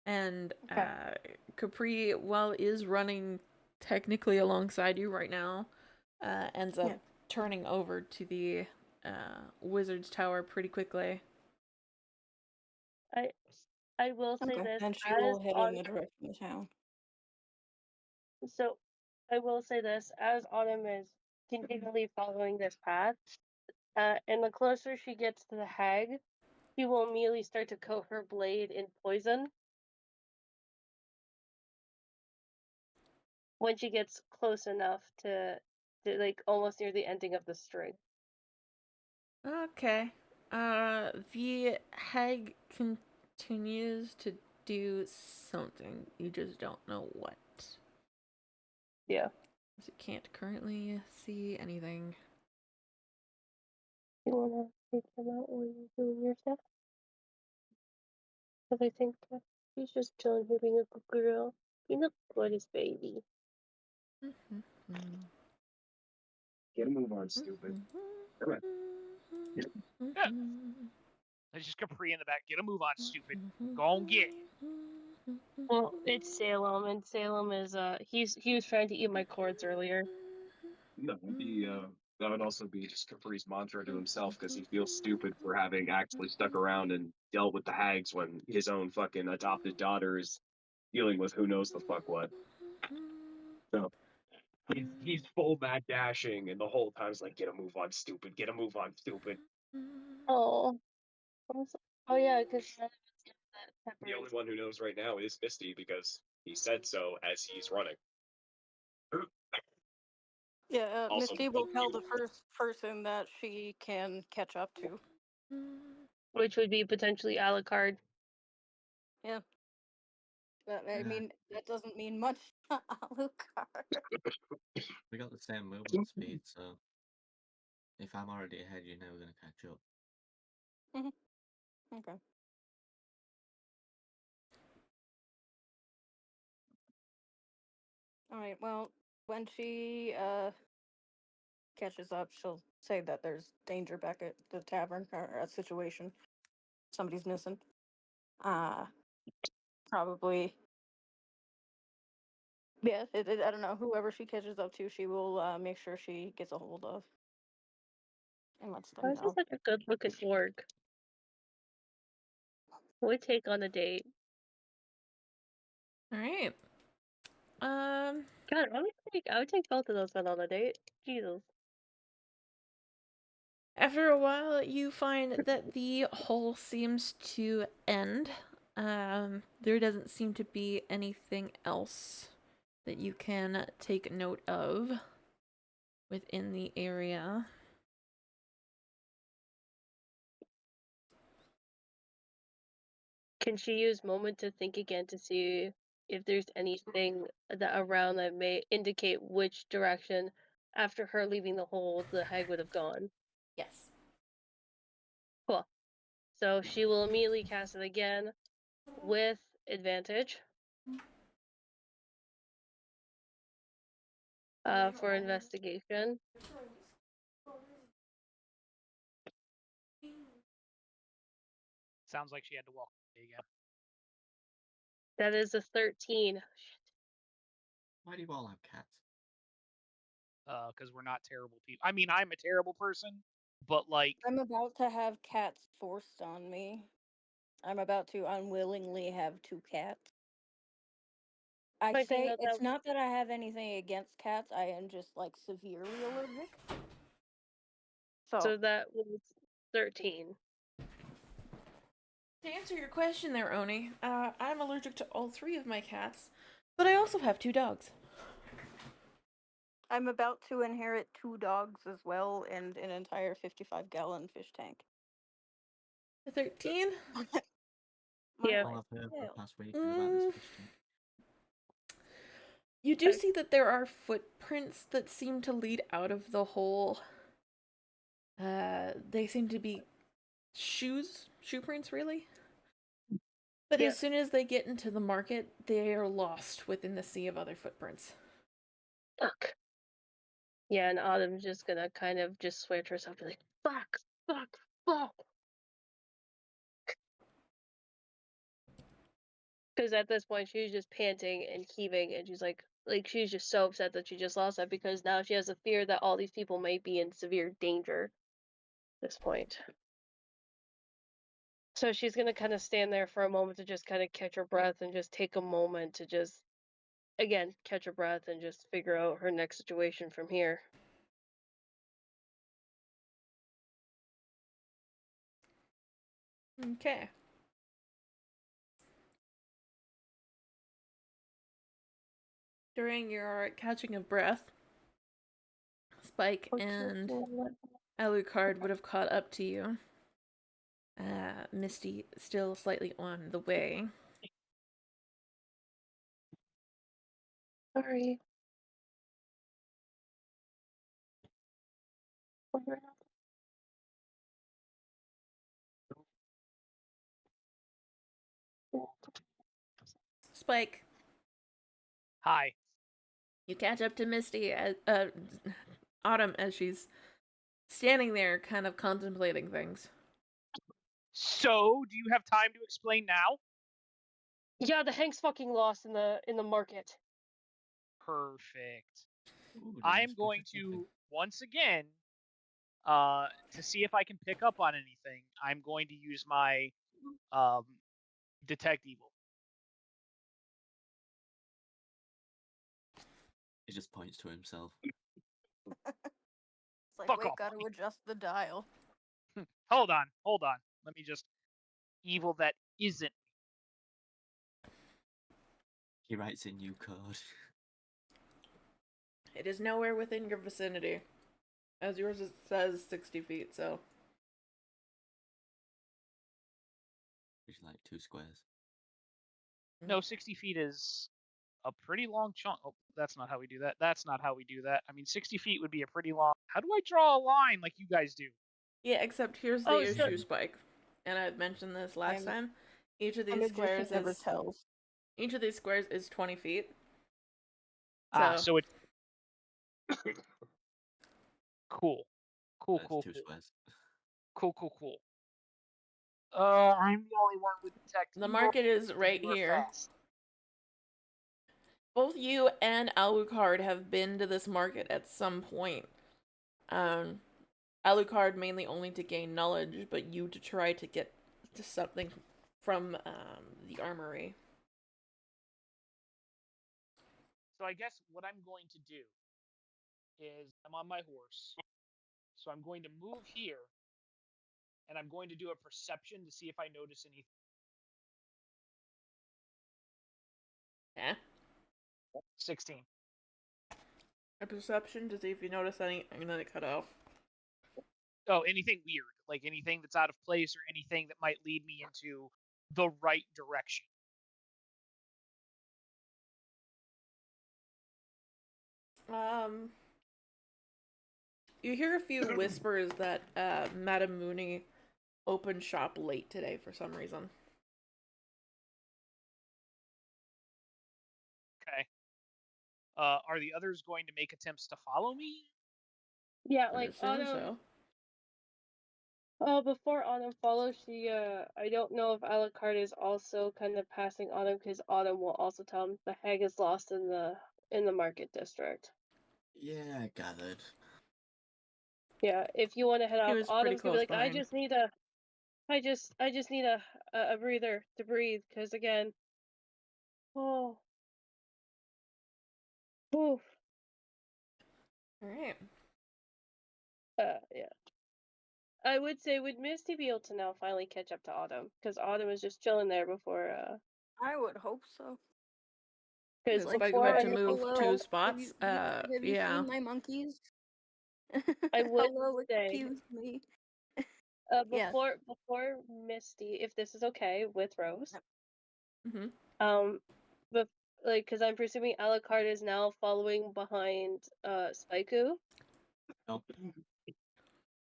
Speaker 1: And
Speaker 2: Okay.
Speaker 1: Capri, while is running technically alongside you right now, ends up turning over to the wizard's tower pretty quickly.
Speaker 5: I will say this
Speaker 2: And she
Speaker 5: as
Speaker 2: will head in
Speaker 5: Autumn.
Speaker 2: the direction of town.
Speaker 5: So I will say this as Autumn is continually following this path, and the closer she gets to the hag, she will immediately start to coat her blade in poison. When she gets close enough to like almost near the ending of the string.
Speaker 1: Okay. The hag continues to do something. You just don't know what.
Speaker 5: Yeah.
Speaker 1: You can't currently see anything.
Speaker 5: You wanna take them out while you're doing your stuff? Because I think she's just chilling here being a good girl. Being the goodest baby.
Speaker 6: Get a move on, stupid. Come on.
Speaker 3: There's just Capri in the back. Get a move on, stupid. Go on, get.
Speaker 5: Well, it's Salem, and Salem is he was trying to eat my cords earlier.
Speaker 6: No, that would also be just Capri's mantra to himself because he feels stupid for having actually stuck around and dealt with the hags when his own fucking adopted daughter is dealing with who knows the fuck what. So he's full mad dashing, and the whole time it's like, get a move on, stupid. Get a move on, stupid.
Speaker 5: Oh. Oh yeah, because
Speaker 6: The only one who knows right now is Misty because he said so as he's running.
Speaker 2: Yeah,
Speaker 6: Also,
Speaker 2: Misty will tell the first person that she can catch up to.
Speaker 5: which would be potentially Alucard.
Speaker 2: Yeah. But, I mean, that doesn't mean much to Alucard.
Speaker 4: We got the same movement speed, so if I'm already ahead, you're never going to catch up.
Speaker 2: Okay. Alright, well, when she catches up, she'll say that there's danger back at the tavern or a situation. Somebody's missing. Probably. Yeah, I don't know. Whoever she catches up to, she will make sure she gets a hold of and lets them
Speaker 5: Why is he
Speaker 2: know.
Speaker 5: such a good looking orc? Would take on a date.
Speaker 1: All right.
Speaker 5: God, I would take both of those men on a date. Jesus.
Speaker 1: After a while, you find that the hole seems to end. There doesn't seem to be anything else that you can take note of within the area.
Speaker 5: Can she use moment to think again to see if there's anything that around that may indicate which direction after her leaving the hole the hag would have gone?
Speaker 1: Yes.
Speaker 5: Cool. So she will immediately cast it again with advantage. For investigation.
Speaker 3: Sounds like she had to walk away again.
Speaker 5: That is a 13.
Speaker 4: Why do you all have cats?
Speaker 3: Because we're not terrible people. I mean, I'm a terrible person, but like,
Speaker 2: I'm about to have cats forced on me. I'm about to unwillingly have 2 cats. I
Speaker 5: Pointing
Speaker 2: say
Speaker 5: out
Speaker 2: it's
Speaker 5: that
Speaker 2: not that I have anything against cats. I am just like severely allergic.
Speaker 5: so that was 13.
Speaker 1: To answer your question there, Oni, I'm allergic to all 3 of my cats, but I also have 2 dogs.
Speaker 2: I'm about to inherit 2 dogs as well and an entire 55-gallon fish tank.
Speaker 1: 13?
Speaker 5: Yeah.
Speaker 4: All I've heard for the past week is about this fish tank.
Speaker 1: You do see that there are footprints that seem to lead out of the hole. They seem to be shoe prints, really. But as soon as they get into the market, they are lost within the sea of other footprints.
Speaker 5: Fuck. Yeah, and Autumn's just gonna kind of just swear to herself, be like, fuck, fuck, fuck. Because at this point, she was just panting and heaving, and she's just so upset that she just lost that because now she has a fear that all these people may be in severe danger at this point. So she's gonna kind of stand there for a moment to just kind of catch her breath and just take a moment to just, again, catch her breath and just figure out her next situation from here.
Speaker 1: Okay. During your catching of breath, Spike and Alucard would have caught up to you. Misty still slightly on the way.
Speaker 5: Sorry.
Speaker 1: Spike,
Speaker 3: Hi.
Speaker 1: you catch up to Misty, Autumn, as she's standing there kind of contemplating things.
Speaker 3: So, do you have time to explain now?
Speaker 5: Yeah, the Hank's fucking lost in the market.
Speaker 3: Perfect.
Speaker 4: Ooh,
Speaker 3: I
Speaker 4: nice
Speaker 3: am going
Speaker 4: project
Speaker 3: to once again, to see if I can pick up on anything. I'm going to use my detect evil.
Speaker 4: He just points to himself.
Speaker 2: It's like,
Speaker 3: Fuck
Speaker 2: wait,
Speaker 3: off.
Speaker 2: gotta adjust the dial.
Speaker 3: Hold on. Let me just evil that isn't.
Speaker 4: He writes in new code.
Speaker 1: It is nowhere within your vicinity. As yours it says 60 feet, so.
Speaker 4: Which is like 2 squares.
Speaker 3: No, 60 feet is a pretty long chunk. Oh, that's not how we do that. That's not how we do that. I mean, 60 feet would be a pretty long. How do I draw a line like you guys do?
Speaker 1: Yeah, except here's the issue, Spike. And I've mentioned this last time. Each of these squares
Speaker 2: never
Speaker 1: is
Speaker 2: tells.
Speaker 1: each of these squares is 20 feet.
Speaker 3: So it's cool. Cool.
Speaker 4: That's 2 squares.
Speaker 3: Cool. I'm the only one with detect.
Speaker 1: The market is right here.
Speaker 3: Fast.
Speaker 1: Both you and Alucard have been to this market at some point. Alucard mainly only to gain knowledge, but you to try to get to something from the armory.
Speaker 3: So I guess what I'm going to do is I'm on my horse. So I'm going to move here, and I'm going to do a perception to see if I notice anything.
Speaker 1: Yeah.
Speaker 3: 16.
Speaker 1: A perception to see if you notice anything, and then it cut off.
Speaker 3: Oh, anything weird, like anything that's out of place or anything that might lead me into the right direction.
Speaker 1: You hear a few whispers that Madame Mooney opened shop late today for some reason.
Speaker 3: Okay. Are the others going to make attempts to follow me?
Speaker 5: Yeah,
Speaker 1: I
Speaker 5: like
Speaker 1: assume
Speaker 5: Autumn.
Speaker 1: so.
Speaker 5: Oh, before Autumn follows, I don't know if Alucard is also kind of passing Autumn because Autumn will also tell him the hag is lost in the market district.
Speaker 4: Yeah, I gathered.
Speaker 5: Yeah, if you want to head
Speaker 1: He
Speaker 5: off,
Speaker 1: was pretty
Speaker 5: Autumn's gonna be
Speaker 1: close
Speaker 5: like,
Speaker 1: behind.
Speaker 5: I just need a breather to breathe because again, oh, oof.
Speaker 1: All right.
Speaker 5: Yeah. I would say, would Misty be able to now finally catch up to Autumn? Because Autumn was just chilling there before.
Speaker 2: I would hope so.
Speaker 5: Because
Speaker 1: Spike
Speaker 5: before
Speaker 1: had to
Speaker 5: anything
Speaker 1: move
Speaker 2: hello,
Speaker 1: 2
Speaker 2: have
Speaker 1: spots.
Speaker 2: have you
Speaker 1: Yeah.
Speaker 2: seen my monkeys?
Speaker 5: I would
Speaker 2: Hello,
Speaker 5: say,
Speaker 2: excuse me. Yes.
Speaker 5: before Misty, if this is okay with Rose,
Speaker 1: Mm-hmm.
Speaker 5: but like, because I'm presuming Alucard is now following behind Spaiku.
Speaker 4: Nope.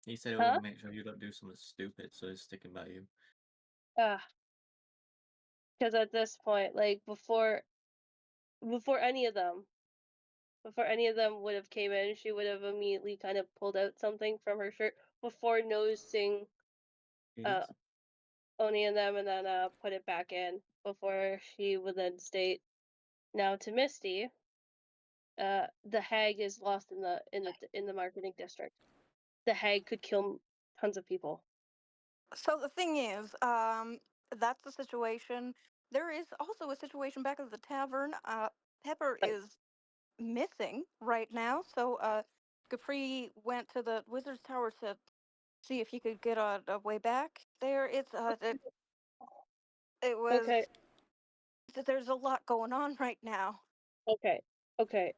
Speaker 4: He said he
Speaker 5: Huh?
Speaker 4: would make sure you don't do something stupid, so he's sticking by you.
Speaker 5: Because at this point, like before any of them would have came in, she would have immediately kind of pulled out something from her shirt before noticing
Speaker 4: Idiots.
Speaker 5: Oni and them, and then put it back in before she would then state, "Now to Misty, the hag is lost in the marketing district. The hag could kill tons of people."
Speaker 2: So the thing is, that's the situation. There is also a situation back at the tavern. Pepper
Speaker 5: Right.
Speaker 2: is missing right now, so Capri went to the Wizard's Tower to see if he could get a way back there. It was
Speaker 5: Okay.
Speaker 2: there's a lot going on right now.
Speaker 5: Okay. Okay.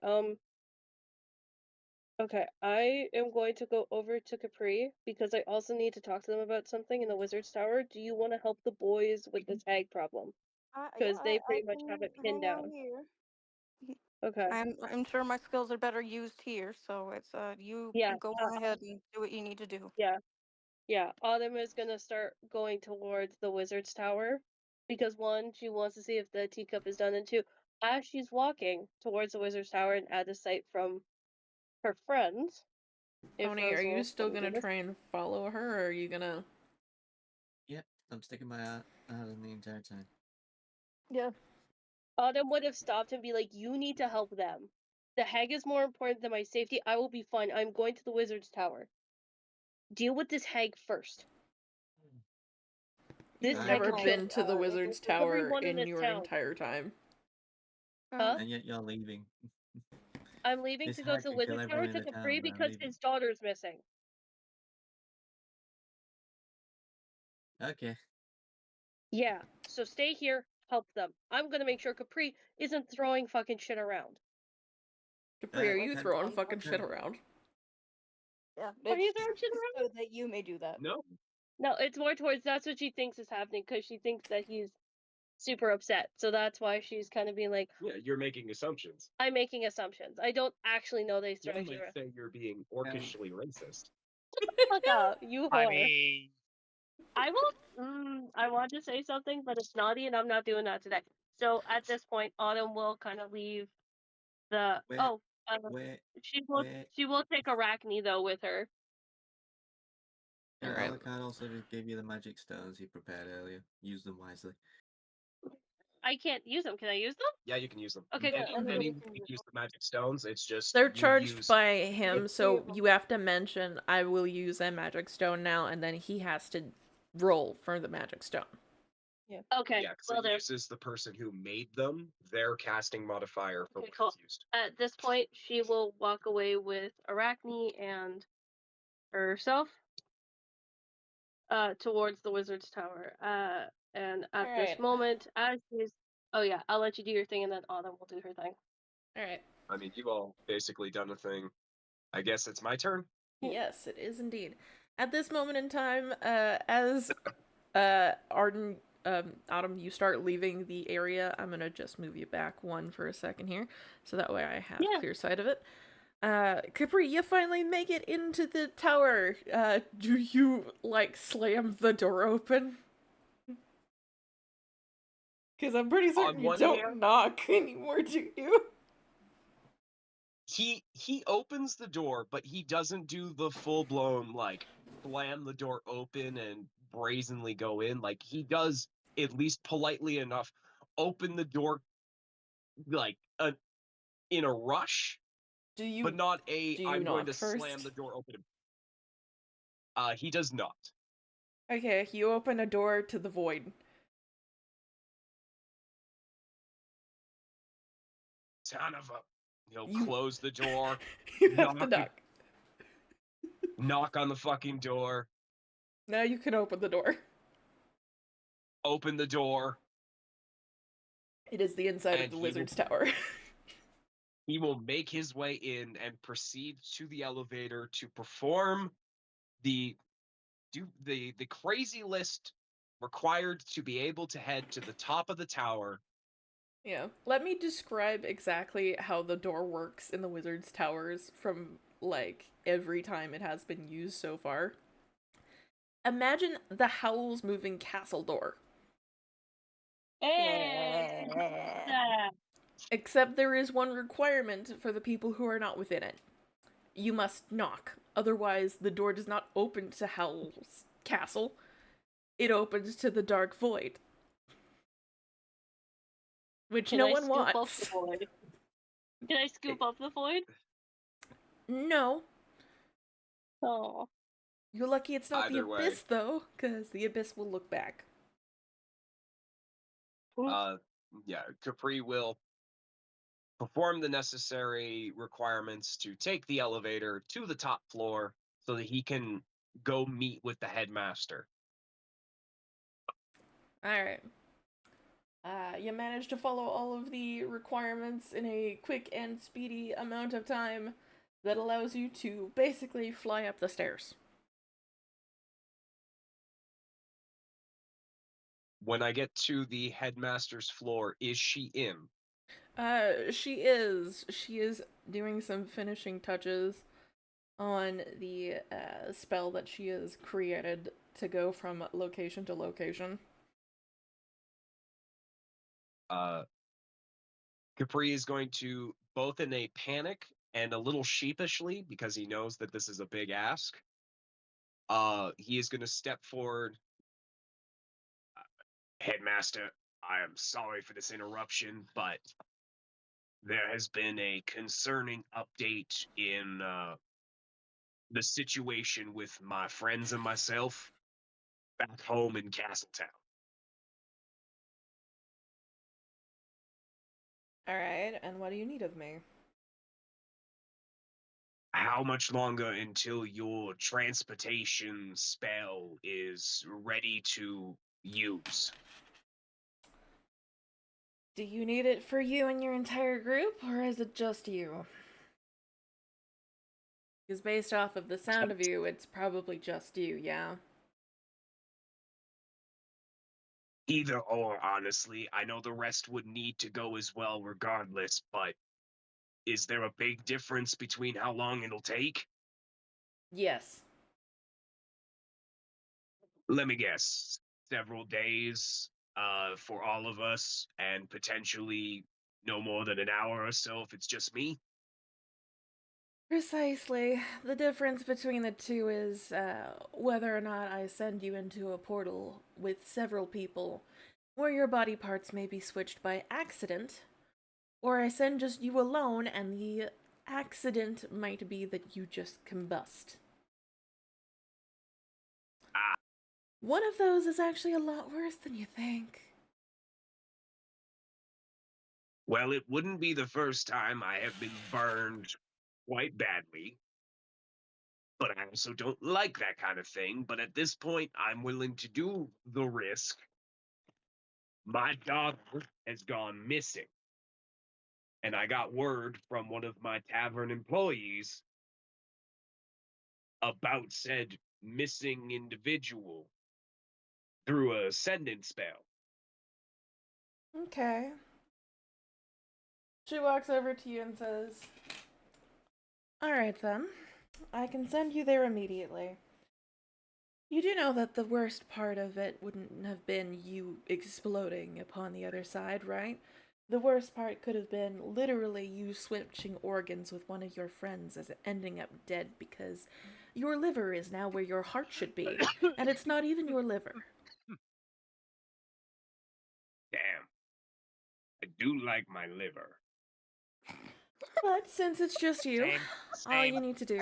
Speaker 5: Okay. I am going to go over to Capri because I also need to talk to them about something in the Wizard's Tower. Do you want to help the boys with this hag problem?
Speaker 2: Yeah,
Speaker 5: Because they
Speaker 2: I
Speaker 5: pretty much have
Speaker 2: can
Speaker 5: it pinned
Speaker 2: hang out
Speaker 5: down.
Speaker 2: here.
Speaker 5: Okay.
Speaker 2: I'm sure my skills are better used here, so it's you
Speaker 5: Yeah.
Speaker 2: go on ahead and do what you need to do.
Speaker 5: Yeah. Yeah. Autumn is gonna start going towards the Wizard's Tower because one, she wants to see if the teacup is done, and two, as she's walking towards the Wizard's Tower and out of sight from her friends, if
Speaker 1: Oni, are
Speaker 5: Rose
Speaker 1: you
Speaker 5: will
Speaker 1: still
Speaker 5: let me do
Speaker 1: gonna
Speaker 5: this.
Speaker 1: try and follow her, or are you gonna...
Speaker 4: Yep, I'm sticking my out in the entire time.
Speaker 2: Yeah.
Speaker 5: Autumn would have stopped and be like, "You need to help them. The hag is more important than my safety. I will be fine. I'm going to the Wizard's Tower. Deal with this hag first.
Speaker 1: You've
Speaker 5: This hag
Speaker 1: never
Speaker 5: could kill
Speaker 1: been to the Wizard's Tower
Speaker 5: everyone in
Speaker 1: in
Speaker 5: this
Speaker 1: your
Speaker 5: town."
Speaker 1: entire time.
Speaker 5: Huh?
Speaker 4: And yet you're leaving.
Speaker 5: I'm leaving
Speaker 4: This
Speaker 5: to go to
Speaker 4: hag
Speaker 5: the
Speaker 4: can kill
Speaker 5: Wizard's Tower
Speaker 4: everyone in
Speaker 5: to
Speaker 4: the
Speaker 5: Capri
Speaker 4: town, but I'm
Speaker 5: because
Speaker 4: leaving.
Speaker 5: his daughter's missing.
Speaker 4: Okay.
Speaker 5: Yeah, so stay here, help them. I'm gonna make sure Capri isn't throwing fucking shit around.
Speaker 1: Capri, are
Speaker 4: Uh,
Speaker 1: you
Speaker 4: can-
Speaker 1: throwing fucking
Speaker 4: can-
Speaker 1: shit around?
Speaker 2: Yeah.
Speaker 5: Are you
Speaker 2: It's
Speaker 5: throwing shit around?
Speaker 2: so that you may do that.
Speaker 6: No.
Speaker 5: No, it's more towards that's what she thinks is happening because she thinks that he's super upset. So that's why she's kind of being like,
Speaker 6: Yeah, you're making assumptions.
Speaker 5: I'm making assumptions. I don't actually know they
Speaker 6: One
Speaker 5: throwing shit
Speaker 6: might
Speaker 5: around.
Speaker 6: say you're being orchishly racist.
Speaker 5: Fuck up, you
Speaker 3: I
Speaker 5: whore.
Speaker 3: mean,
Speaker 5: I will. I want to say something, but it's naughty, and I'm not doing that today. So at this point, Autumn will kind of leave the.
Speaker 4: Wait,
Speaker 5: Oh,
Speaker 4: wait,
Speaker 5: she will.
Speaker 4: wait.
Speaker 5: She will take Arachne though with her.
Speaker 4: Yeah,
Speaker 1: Alright.
Speaker 4: Alucard also just gave you the magic stones he prepared earlier. Use them wisely.
Speaker 5: I can't use them. Can I use them?
Speaker 6: Yeah, you can use them.
Speaker 5: Okay, good.
Speaker 6: Anyone can use the magic stones. It's just
Speaker 1: They're
Speaker 6: you
Speaker 1: charged
Speaker 6: use
Speaker 1: by him,
Speaker 2: It's
Speaker 1: so
Speaker 2: three
Speaker 1: you have to mention, I will use a magic stone now, and then he has to roll for the magic stone.
Speaker 5: Okay.
Speaker 6: yeah, because
Speaker 5: Well,
Speaker 6: it
Speaker 5: there.
Speaker 6: uses the person who made them, their casting modifier for
Speaker 5: Okay,
Speaker 6: what
Speaker 5: cool.
Speaker 6: it's used.
Speaker 5: At this point, she will walk away with Arachne and herself towards the Wizard's Tower. And at this
Speaker 1: Alright.
Speaker 5: moment, as she's. Oh, yeah, I'll let you do your thing, and then Autumn will do her thing.
Speaker 1: Alright.
Speaker 6: I mean, you've all basically done a thing. I guess it's my turn.
Speaker 1: Yes, it is indeed. At this moment in time, as Autumn, you start leaving the area, I'm gonna just move you back one for a second here, so that way I have clear sight of it. Capri, you finally make it into the tower. Do you, like, slam the door open? Because I'm pretty certain you don't knock anymore, do you?
Speaker 6: He opens the door, but he doesn't do the full blown like slam the door open and brazenly go in. Like he does at least politely enough open the door like in a rush,
Speaker 1: Do you
Speaker 6: but not a
Speaker 1: do you
Speaker 6: I'm going
Speaker 1: knock
Speaker 6: to
Speaker 1: first?
Speaker 6: slam the door open. He does not.
Speaker 1: Okay, you open a door to the void.
Speaker 6: Son of a. He'll
Speaker 1: You-
Speaker 6: close the door,
Speaker 1: You have to knock.
Speaker 6: knock on the fucking door,
Speaker 1: Now you can open the door.
Speaker 6: open the door.
Speaker 1: It is the inside of
Speaker 6: And
Speaker 1: the
Speaker 6: he will-
Speaker 1: Wizard's Tower.
Speaker 6: He will make his way in and proceed to the elevator to perform the crazy list required to be able to head to the top of the tower.
Speaker 1: Yeah. Let me describe exactly how the door works in the Wizard's Towers from, like, every time it has been used so far. Imagine the Howl's Moving Castle door.
Speaker 5: Yeah.
Speaker 1: Except there is one requirement for the people who are not within it. You must knock. Otherwise, the door does not open to Howl's castle. it opens to the dark void. Which
Speaker 5: Can
Speaker 1: no
Speaker 5: I
Speaker 1: one
Speaker 5: scoop up the
Speaker 1: wants.
Speaker 5: void? Can I scoop up the void?
Speaker 1: No.
Speaker 5: Oh.
Speaker 1: You're lucky it's not the
Speaker 6: Either way.
Speaker 1: abyss, though, because the abyss will look back.
Speaker 6: Yeah, Capri will perform the necessary requirements to take the elevator to the top floor so that he can go meet with the headmaster.
Speaker 1: Alright. You managed to follow all of the requirements in a quick and speedy amount of time that allows you to basically fly up the stairs.
Speaker 6: When I get to the headmaster's floor, is she in?
Speaker 1: She is. She is doing some finishing touches on the spell that she has created to go from location to location.
Speaker 6: Capri is going to, both in a panic and a little sheepishly, because he knows that this is a big ask, he is going to step forward. Headmaster, I am sorry for this interruption, but there has been a concerning update in the situation with my friends and myself back home in Castletown.
Speaker 1: Alright, and what do you need of me?
Speaker 6: How much longer until your transportation spell is ready to use?
Speaker 1: Do you need it for you and your entire group, or is it just you? Because based off of the sound of you, it's probably just you, yeah?
Speaker 6: Either or, honestly. I know the rest would need to go as well regardless, but is there a big difference between how long it'll take?
Speaker 1: Yes.
Speaker 6: Let me guess. Several days for all of us, and potentially no more than an hour or so if it's just me?
Speaker 1: Precisely. The difference between the two is whether or not I send you into a portal with several people, where your body parts may be switched by accident, or I send just you alone and the accident might be that you just combust.
Speaker 6: Ah,
Speaker 1: One of those is actually a lot worse than you think.
Speaker 6: well, it wouldn't be the first time I have been burned quite badly. But I also don't like that kind of thing. But at this point, I'm willing to do the risk. My dog has gone missing. And I got word from one of my tavern employees about said missing individual through a sending spell.
Speaker 1: Okay. She walks over to you and says, Alright then, I can send you there immediately. You do know that the worst part of it wouldn't have been you exploding upon the other side, right? The worst part could have been literally you switching organs with one of your friends as ending up dead because your liver is now where your heart should be, and it's not even your liver.
Speaker 6: Damn. I do like my liver.
Speaker 1: But since it's just you,
Speaker 3: Same.
Speaker 1: all
Speaker 3: Same.
Speaker 1: you need to do,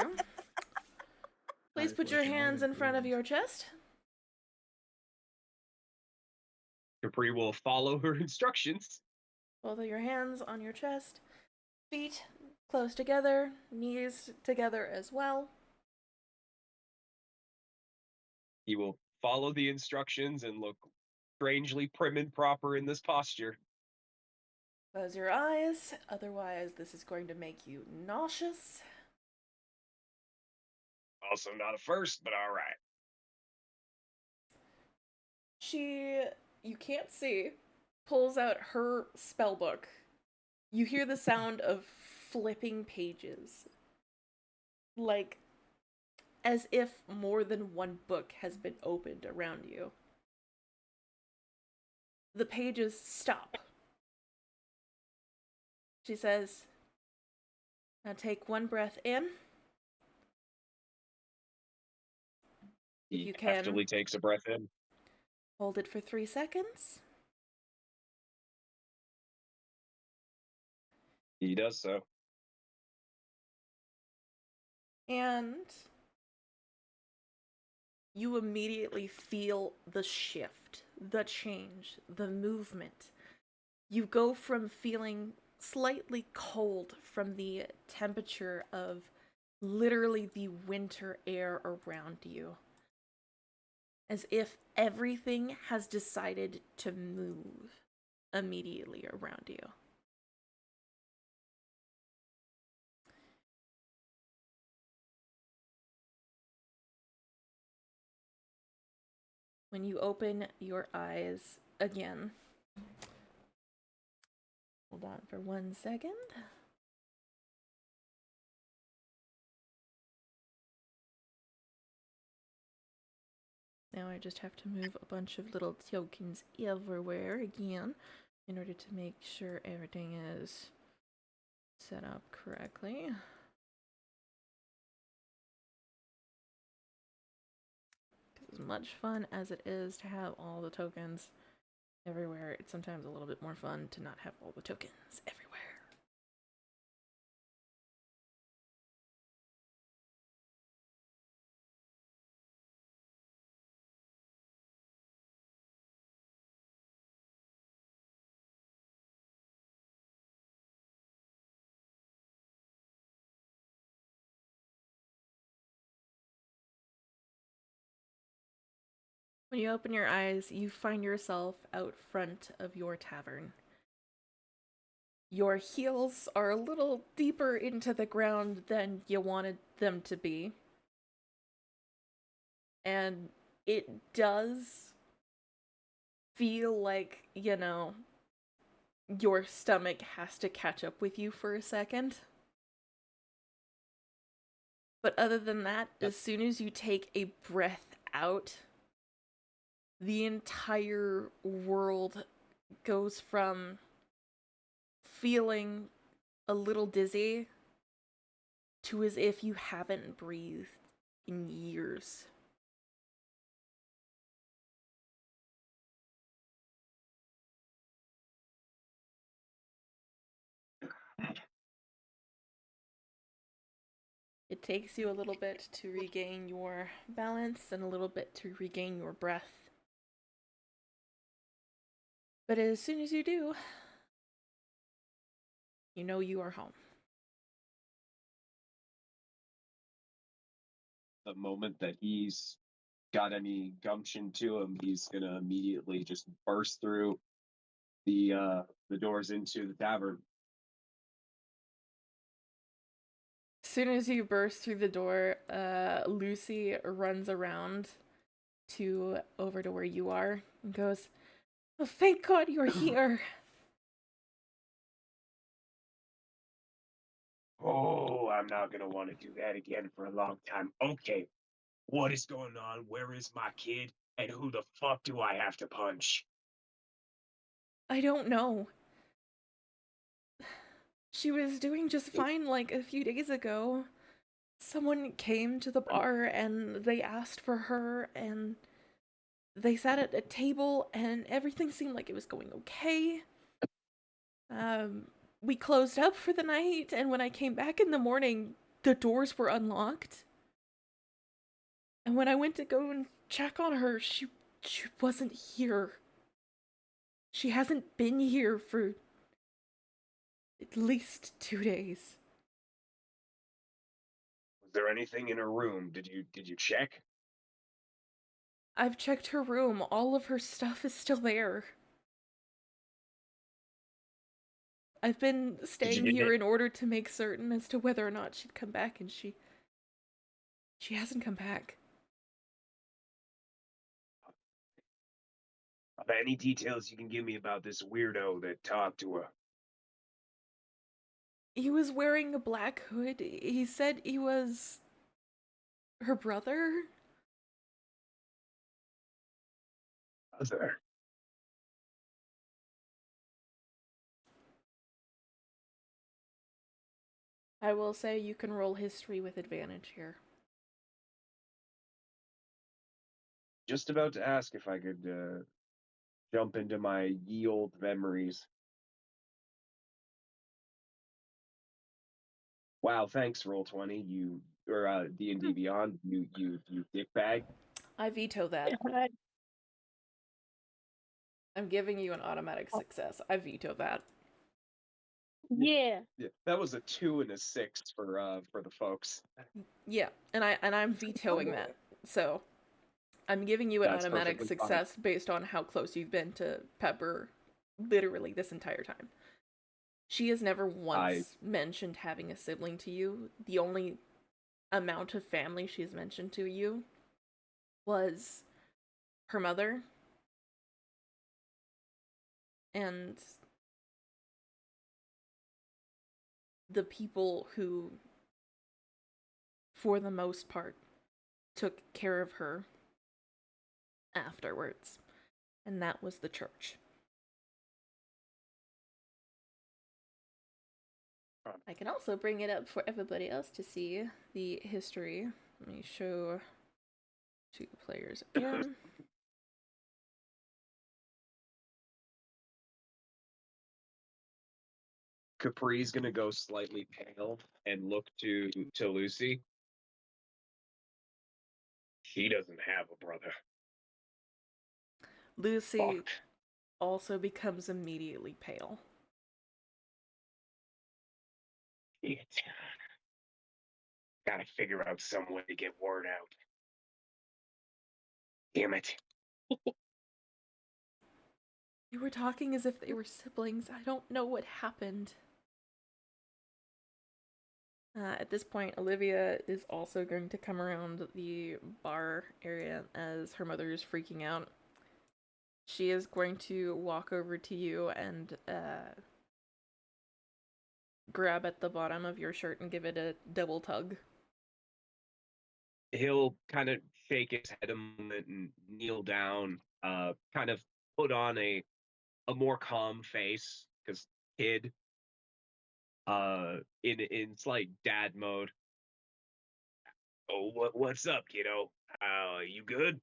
Speaker 1: please put your hands in front of your chest.
Speaker 6: Capri will follow her instructions.
Speaker 1: Both of your hands on your chest, feet close together, knees together as well.
Speaker 6: He will follow the instructions and look strangely prim and proper in this posture.
Speaker 1: Close your eyes, otherwise this is going to make you nauseous.
Speaker 6: Also not a first, but all right.
Speaker 1: She, you can't see, pulls out her spell book. You hear the sound of flipping pages. Like, as if more than one book has been opened around you. The pages stop. She says, now take one breath in. If
Speaker 6: He
Speaker 1: you can.
Speaker 6: heftily takes a breath in.
Speaker 1: Hold it for 3 seconds.
Speaker 6: He does so.
Speaker 1: And you immediately feel the shift, the change, the movement. You go from feeling slightly cold from the temperature of literally the winter air around you, as if everything has decided to move immediately around you. When you open your eyes again, hold on for 1 second. Now I just have to move a bunch of little tokens everywhere again in order to make sure everything is set up correctly. As much fun as it is to have all the tokens everywhere, it's sometimes a little bit more fun to not have all the tokens everywhere. When you open your eyes, you find yourself out front of your tavern. Your heels are a little deeper into the ground than you wanted them to be. And it does feel like, your stomach has to catch up with you for a second. But other than that, as soon as you take a breath out, the entire world goes from feeling a little dizzy to as if you haven't breathed in years. It takes you a little bit to regain your balance and a little bit to regain your breath. But as soon as you do, you know you are home.
Speaker 6: The moment that he's got any gumption to him, he's gonna immediately just burst through the doors into the tavern.
Speaker 1: As soon as you burst through the door, Lucy runs around over to where you are and goes, "Oh, thank God you're here."
Speaker 6: Oh, I'm not gonna want to do that again for a long time. Okay, what is going on? Where is my kid? And who the fuck do I have to punch?
Speaker 1: I don't know. She was doing just fine like a few days ago. Someone came to the bar and they asked for her and they sat at a table and everything seemed like it was going okay. We closed up for the night and when I came back in the morning, the doors were unlocked. And when I went to go and check on her, she wasn't here. She hasn't been here for at least 2 days.
Speaker 6: Was there anything in her room? Did you check?
Speaker 1: I've checked her room. All of her stuff is still there. I've been staying
Speaker 6: get
Speaker 1: here
Speaker 6: it?
Speaker 1: in order to make certain as to whether or not she'd come back, and she hasn't come back.
Speaker 6: Are there any details you can give me about this weirdo that talked to her?
Speaker 1: He was wearing a black hood. He said he was her brother.
Speaker 6: Other.
Speaker 1: I will say you can roll history with advantage here.
Speaker 6: just about to ask if I could jump into my ye old memories. Wow, thanks, Roll20, you or D&D Beyond, you dickbag.
Speaker 1: I veto that. I'm giving you an automatic success. I veto that.
Speaker 5: Yeah.
Speaker 6: That was a 2 and a 6 for the folks.
Speaker 1: Yeah, and I'm vetoing that. So I'm giving you an
Speaker 6: That's
Speaker 1: automatic
Speaker 6: perfectly
Speaker 1: success based on how close you've been to Pepper literally this entire time. She has never once mentioned having a sibling to you. The only amount of family she's mentioned to you was her mother and the people who, for the most part, took care of her afterwards. And that was the church. I can also bring it up for everybody else to see the history. Let me show two players again.
Speaker 6: Capri's gonna go slightly pale and look to Lucy. She doesn't have a brother.
Speaker 1: Lucy
Speaker 6: Fuck.
Speaker 1: also becomes immediately pale.
Speaker 6: Shit. Gotta figure out some way to get word out. Damn it.
Speaker 1: You were talking as if they were siblings. I don't know what happened. At this point, Olivia is also going to come around the bar area as her mother is freaking out. She is going to walk over to you and grab at the bottom of your shirt and give it a double tug.
Speaker 6: He'll kind of shake his head a moment and kneel down, kind of put on a more calm face, because kid, in slight dad mode. Oh, what's up, kiddo? You good?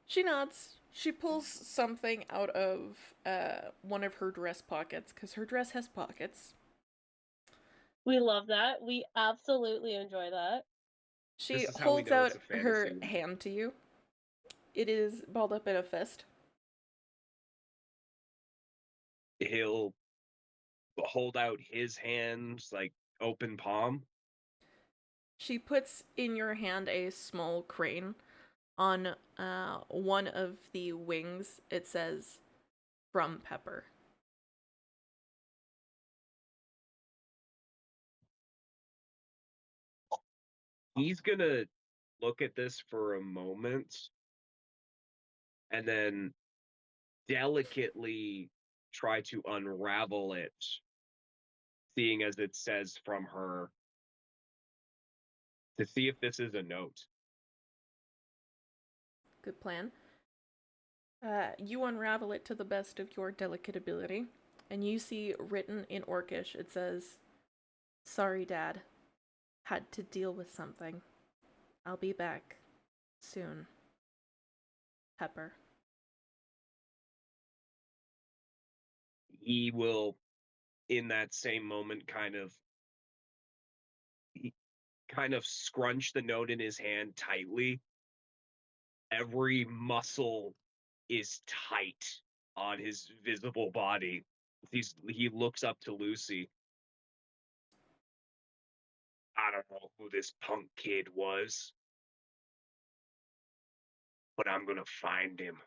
Speaker 1: She nods. She pulls something out of one of her dress pockets, because her dress has pockets.
Speaker 5: We love that. We absolutely enjoy that.
Speaker 1: She holds out her
Speaker 6: fantasy.
Speaker 1: hand to you. It is balled up in a fist.
Speaker 6: He'll hold out his hands, like open palm.
Speaker 1: She puts in your hand a small crane. On one of the wings, it says, "From Pepper."
Speaker 6: He's gonna look at this for a moment and then delicately try to unravel it, seeing as it says from her, to see if this is a note.
Speaker 1: Good plan. You unravel it to the best of your delicate ability, and you see written in Orcish, it says, "Sorry, Dad. Had to deal with something. I'll be back soon. Pepper."
Speaker 6: He will, in that same moment, kind of scrunch the note in his hand tightly. Every muscle is tight on his visible body. He looks up to Lucy. I don't know who this punk kid was, but I'm gonna find him.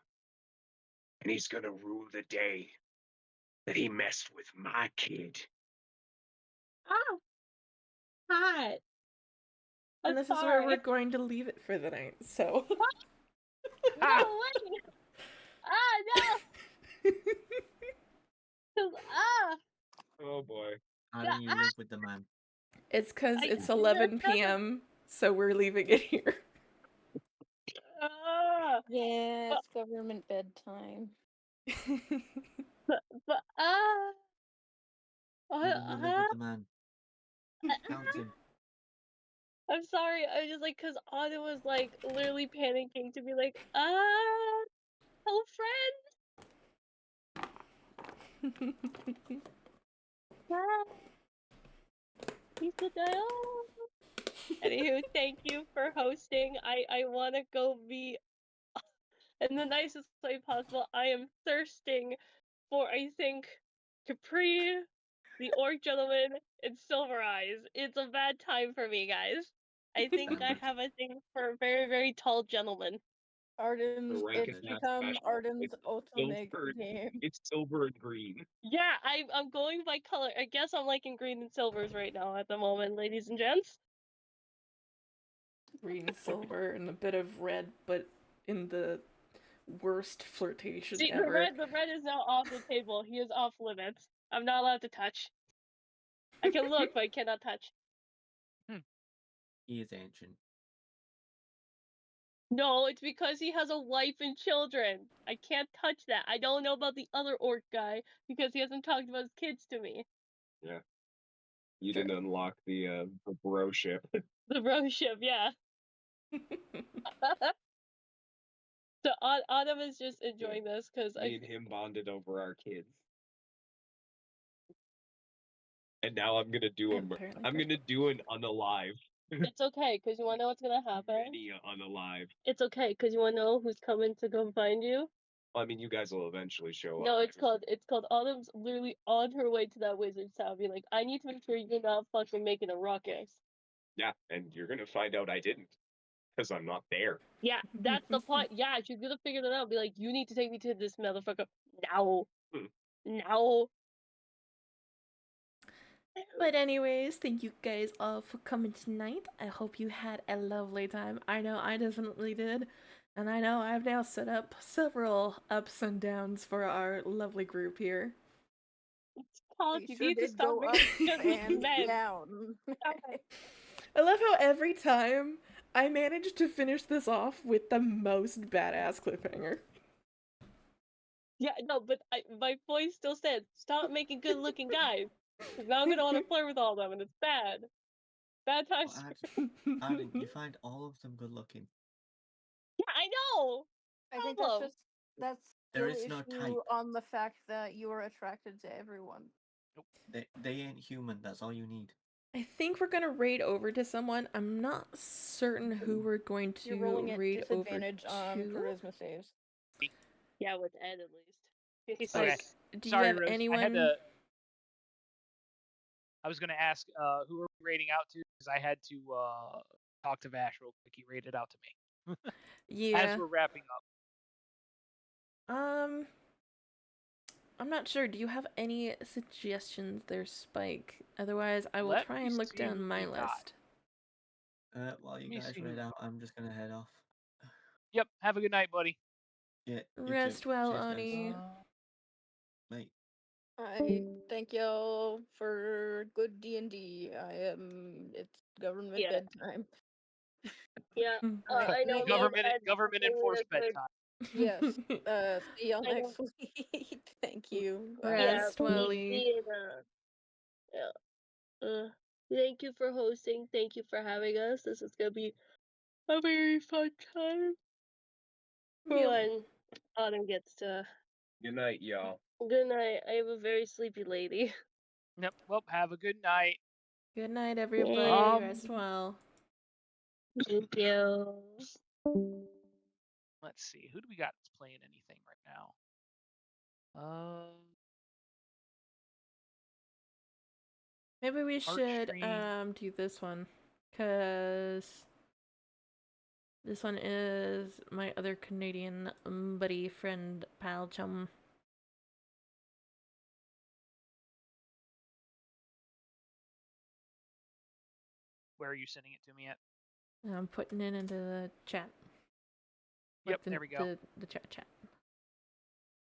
Speaker 6: And he's gonna rue the day that he messed with my kid.
Speaker 5: Ah, hot.
Speaker 1: And this is where we're going to leave it for the night, so.
Speaker 5: No way! No!
Speaker 6: Oh boy.
Speaker 4: How do you live with the man?
Speaker 1: It's because it's 11 p.m., so we're leaving it here.
Speaker 2: Yeah, it's government bedtime.
Speaker 4: How do you live with the man? Count him.
Speaker 5: I'm sorry. I was just like, because Autumn was like literally panicking to be like, hello, friend. He's the dial. Anywho, thank you for hosting. I want to go be in the nicest way possible. I am thirsting for, I think, Capri, the Orc Gentleman, and Silver Eyes. It's a bad time for me, guys. I think I have a thing for very, very tall gentlemen.
Speaker 2: Arden's,
Speaker 6: rank
Speaker 2: it's
Speaker 6: and pass
Speaker 2: become
Speaker 6: special.
Speaker 2: Arden's ultimate
Speaker 6: silver.
Speaker 2: game.
Speaker 6: It's silver and green.
Speaker 5: Yeah, I'm going by color. I guess I'm liking green and silvers right now at the moment, ladies and gents.
Speaker 1: Green, silver, and a bit of red, but in the worst flirtation
Speaker 5: See,
Speaker 1: ever.
Speaker 5: the red is now off the table. He is off limits. I'm not allowed to touch. I can look, but I cannot touch.
Speaker 4: He is ancient.
Speaker 5: No, it's because he has a wife and children. I can't touch that. I don't know about the other orc guy because he hasn't talked about his kids to me.
Speaker 6: Yeah. You didn't unlock the bro ship.
Speaker 5: The bro ship, yeah. So Autumn is just enjoying this because
Speaker 6: Me and him bonded over our kids. And now I'm gonna do I'm gonna do an unalive.
Speaker 5: It's okay, because you wanna know what's gonna happen?
Speaker 6: Many unalive.
Speaker 5: It's okay, because you wanna know who's coming to come find you?
Speaker 6: I mean, you guys will eventually show up.
Speaker 5: No, it's called Autumn's literally on her way to that wizard's town, being like, I need to make sure you're not fucking making a ruckus.
Speaker 6: Yeah, and you're gonna find out I didn't. Because I'm not there.
Speaker 5: Yeah, that's the point. Yeah, she's gonna figure that out. Be like, you need to take me to this motherfucker now. Now.
Speaker 1: But anyways, thank you guys all for coming tonight. I hope you had a lovely time. I know I definitely did. And I know I've now set up several ups and downs for our lovely group here.
Speaker 5: Paul, you need to stop
Speaker 2: up and down.
Speaker 1: I love how every time I manage to finish this off with the most badass cliffhanger.
Speaker 5: Yeah, no, but my voice still said, stop making good-looking guys. Because now I'm gonna want to flirt with all of them, and it's bad. Bad times.
Speaker 4: Arden, you find all of them good looking.
Speaker 5: Yeah, I know.
Speaker 2: I think that's
Speaker 4: There
Speaker 2: still
Speaker 4: is no
Speaker 2: issue
Speaker 4: type.
Speaker 2: on the fact that you are attracted to everyone.
Speaker 4: They ain't human. That's all you need.
Speaker 1: I think we're gonna raid over to someone. I'm not certain who we're going to
Speaker 2: You're rolling at
Speaker 1: raid over
Speaker 2: disadvantage on charisma saves.
Speaker 5: Yeah, with Ed at least. He's
Speaker 1: like,
Speaker 5: like,
Speaker 1: do
Speaker 3: Sorry,
Speaker 1: you have
Speaker 3: Rose.
Speaker 1: anyone?
Speaker 3: I was gonna ask who are we raiding out to because I had to talk to Vash real quick. He raided out to me.
Speaker 1: Yeah.
Speaker 3: As we're wrapping up.
Speaker 1: I'm not sure. Do you have any suggestions there, Spike? Otherwise, I will try and look down my list.
Speaker 4: While you guys raid out, I'm just gonna head off.
Speaker 3: Yep. Have a good night, buddy.
Speaker 4: Yeah.
Speaker 1: Rest well, Ani.
Speaker 4: Mate.
Speaker 2: I thank y'all for good D&D. It's government bedtime.
Speaker 5: Yeah, I know.
Speaker 3: Government enforced bedtime.
Speaker 2: Yes. See y'all next week. Thank you.
Speaker 1: Rest well.
Speaker 5: Thank you for hosting. Thank you for having us. This is gonna be a very fun time. For when Autumn gets to.
Speaker 6: Good night, y'all.
Speaker 5: Good night. I am a very sleepy lady.
Speaker 3: Yep. Well, have a good night.
Speaker 1: Good night, everybody. Rest well.
Speaker 5: Thank you.
Speaker 3: Let's see. Who do we got that's playing anything right now?
Speaker 1: Maybe we should do this one, cause this one is my other Canadian buddy, friend, pal, chum.
Speaker 3: Where are you sending it to me at?
Speaker 1: I'm putting it into the chat.
Speaker 3: Yep, there we go.
Speaker 1: The chat.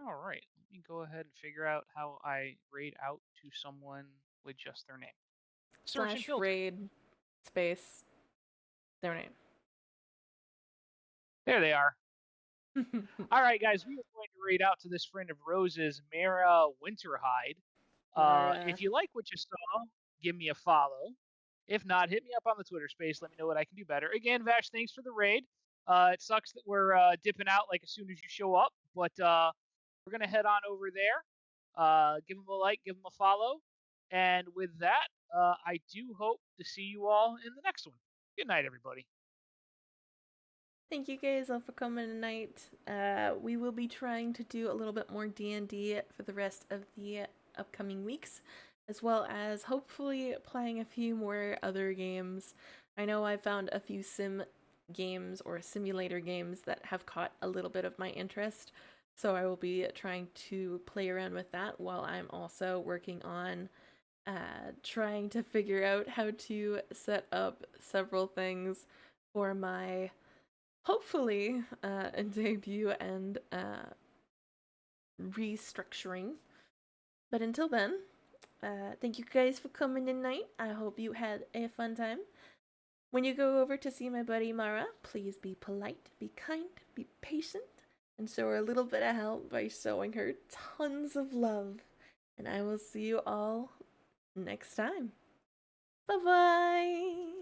Speaker 3: All right, let me go ahead and figure out how I raid out to someone with just their name.
Speaker 1: Search / raid space their name.
Speaker 3: There they are. All right, guys, we are going to raid out to this friend of Rose's, Mara Winterhide. If you like what you saw, give me a follow. If not, hit me up on the Twitter space. Let me know what I can do better. Again, Vash, thanks for the raid. It sucks that we're dipping out like as soon as you show up, but we're gonna head on over there. Give them a like, give them a follow, and with that, I do hope to see you all in the next one. Good night, everybody.
Speaker 1: Thank you guys all for coming tonight. We will be trying to do a little bit more D&D for the rest of the upcoming weeks, as well as hopefully playing a few more other games. I know I found a few sim games or simulator games that have caught a little bit of my interest, so I will be trying to play around with that while I'm also working on trying to figure out how to set up several things for my hopefully a debut and restructuring. But until then, thank you guys for coming tonight. I hope you had a fun time. When you go over to see my buddy Mara, please be polite, be kind, be patient, and show her a little bit of help by showing her tons of love. And I will see you all next time. Bye bye!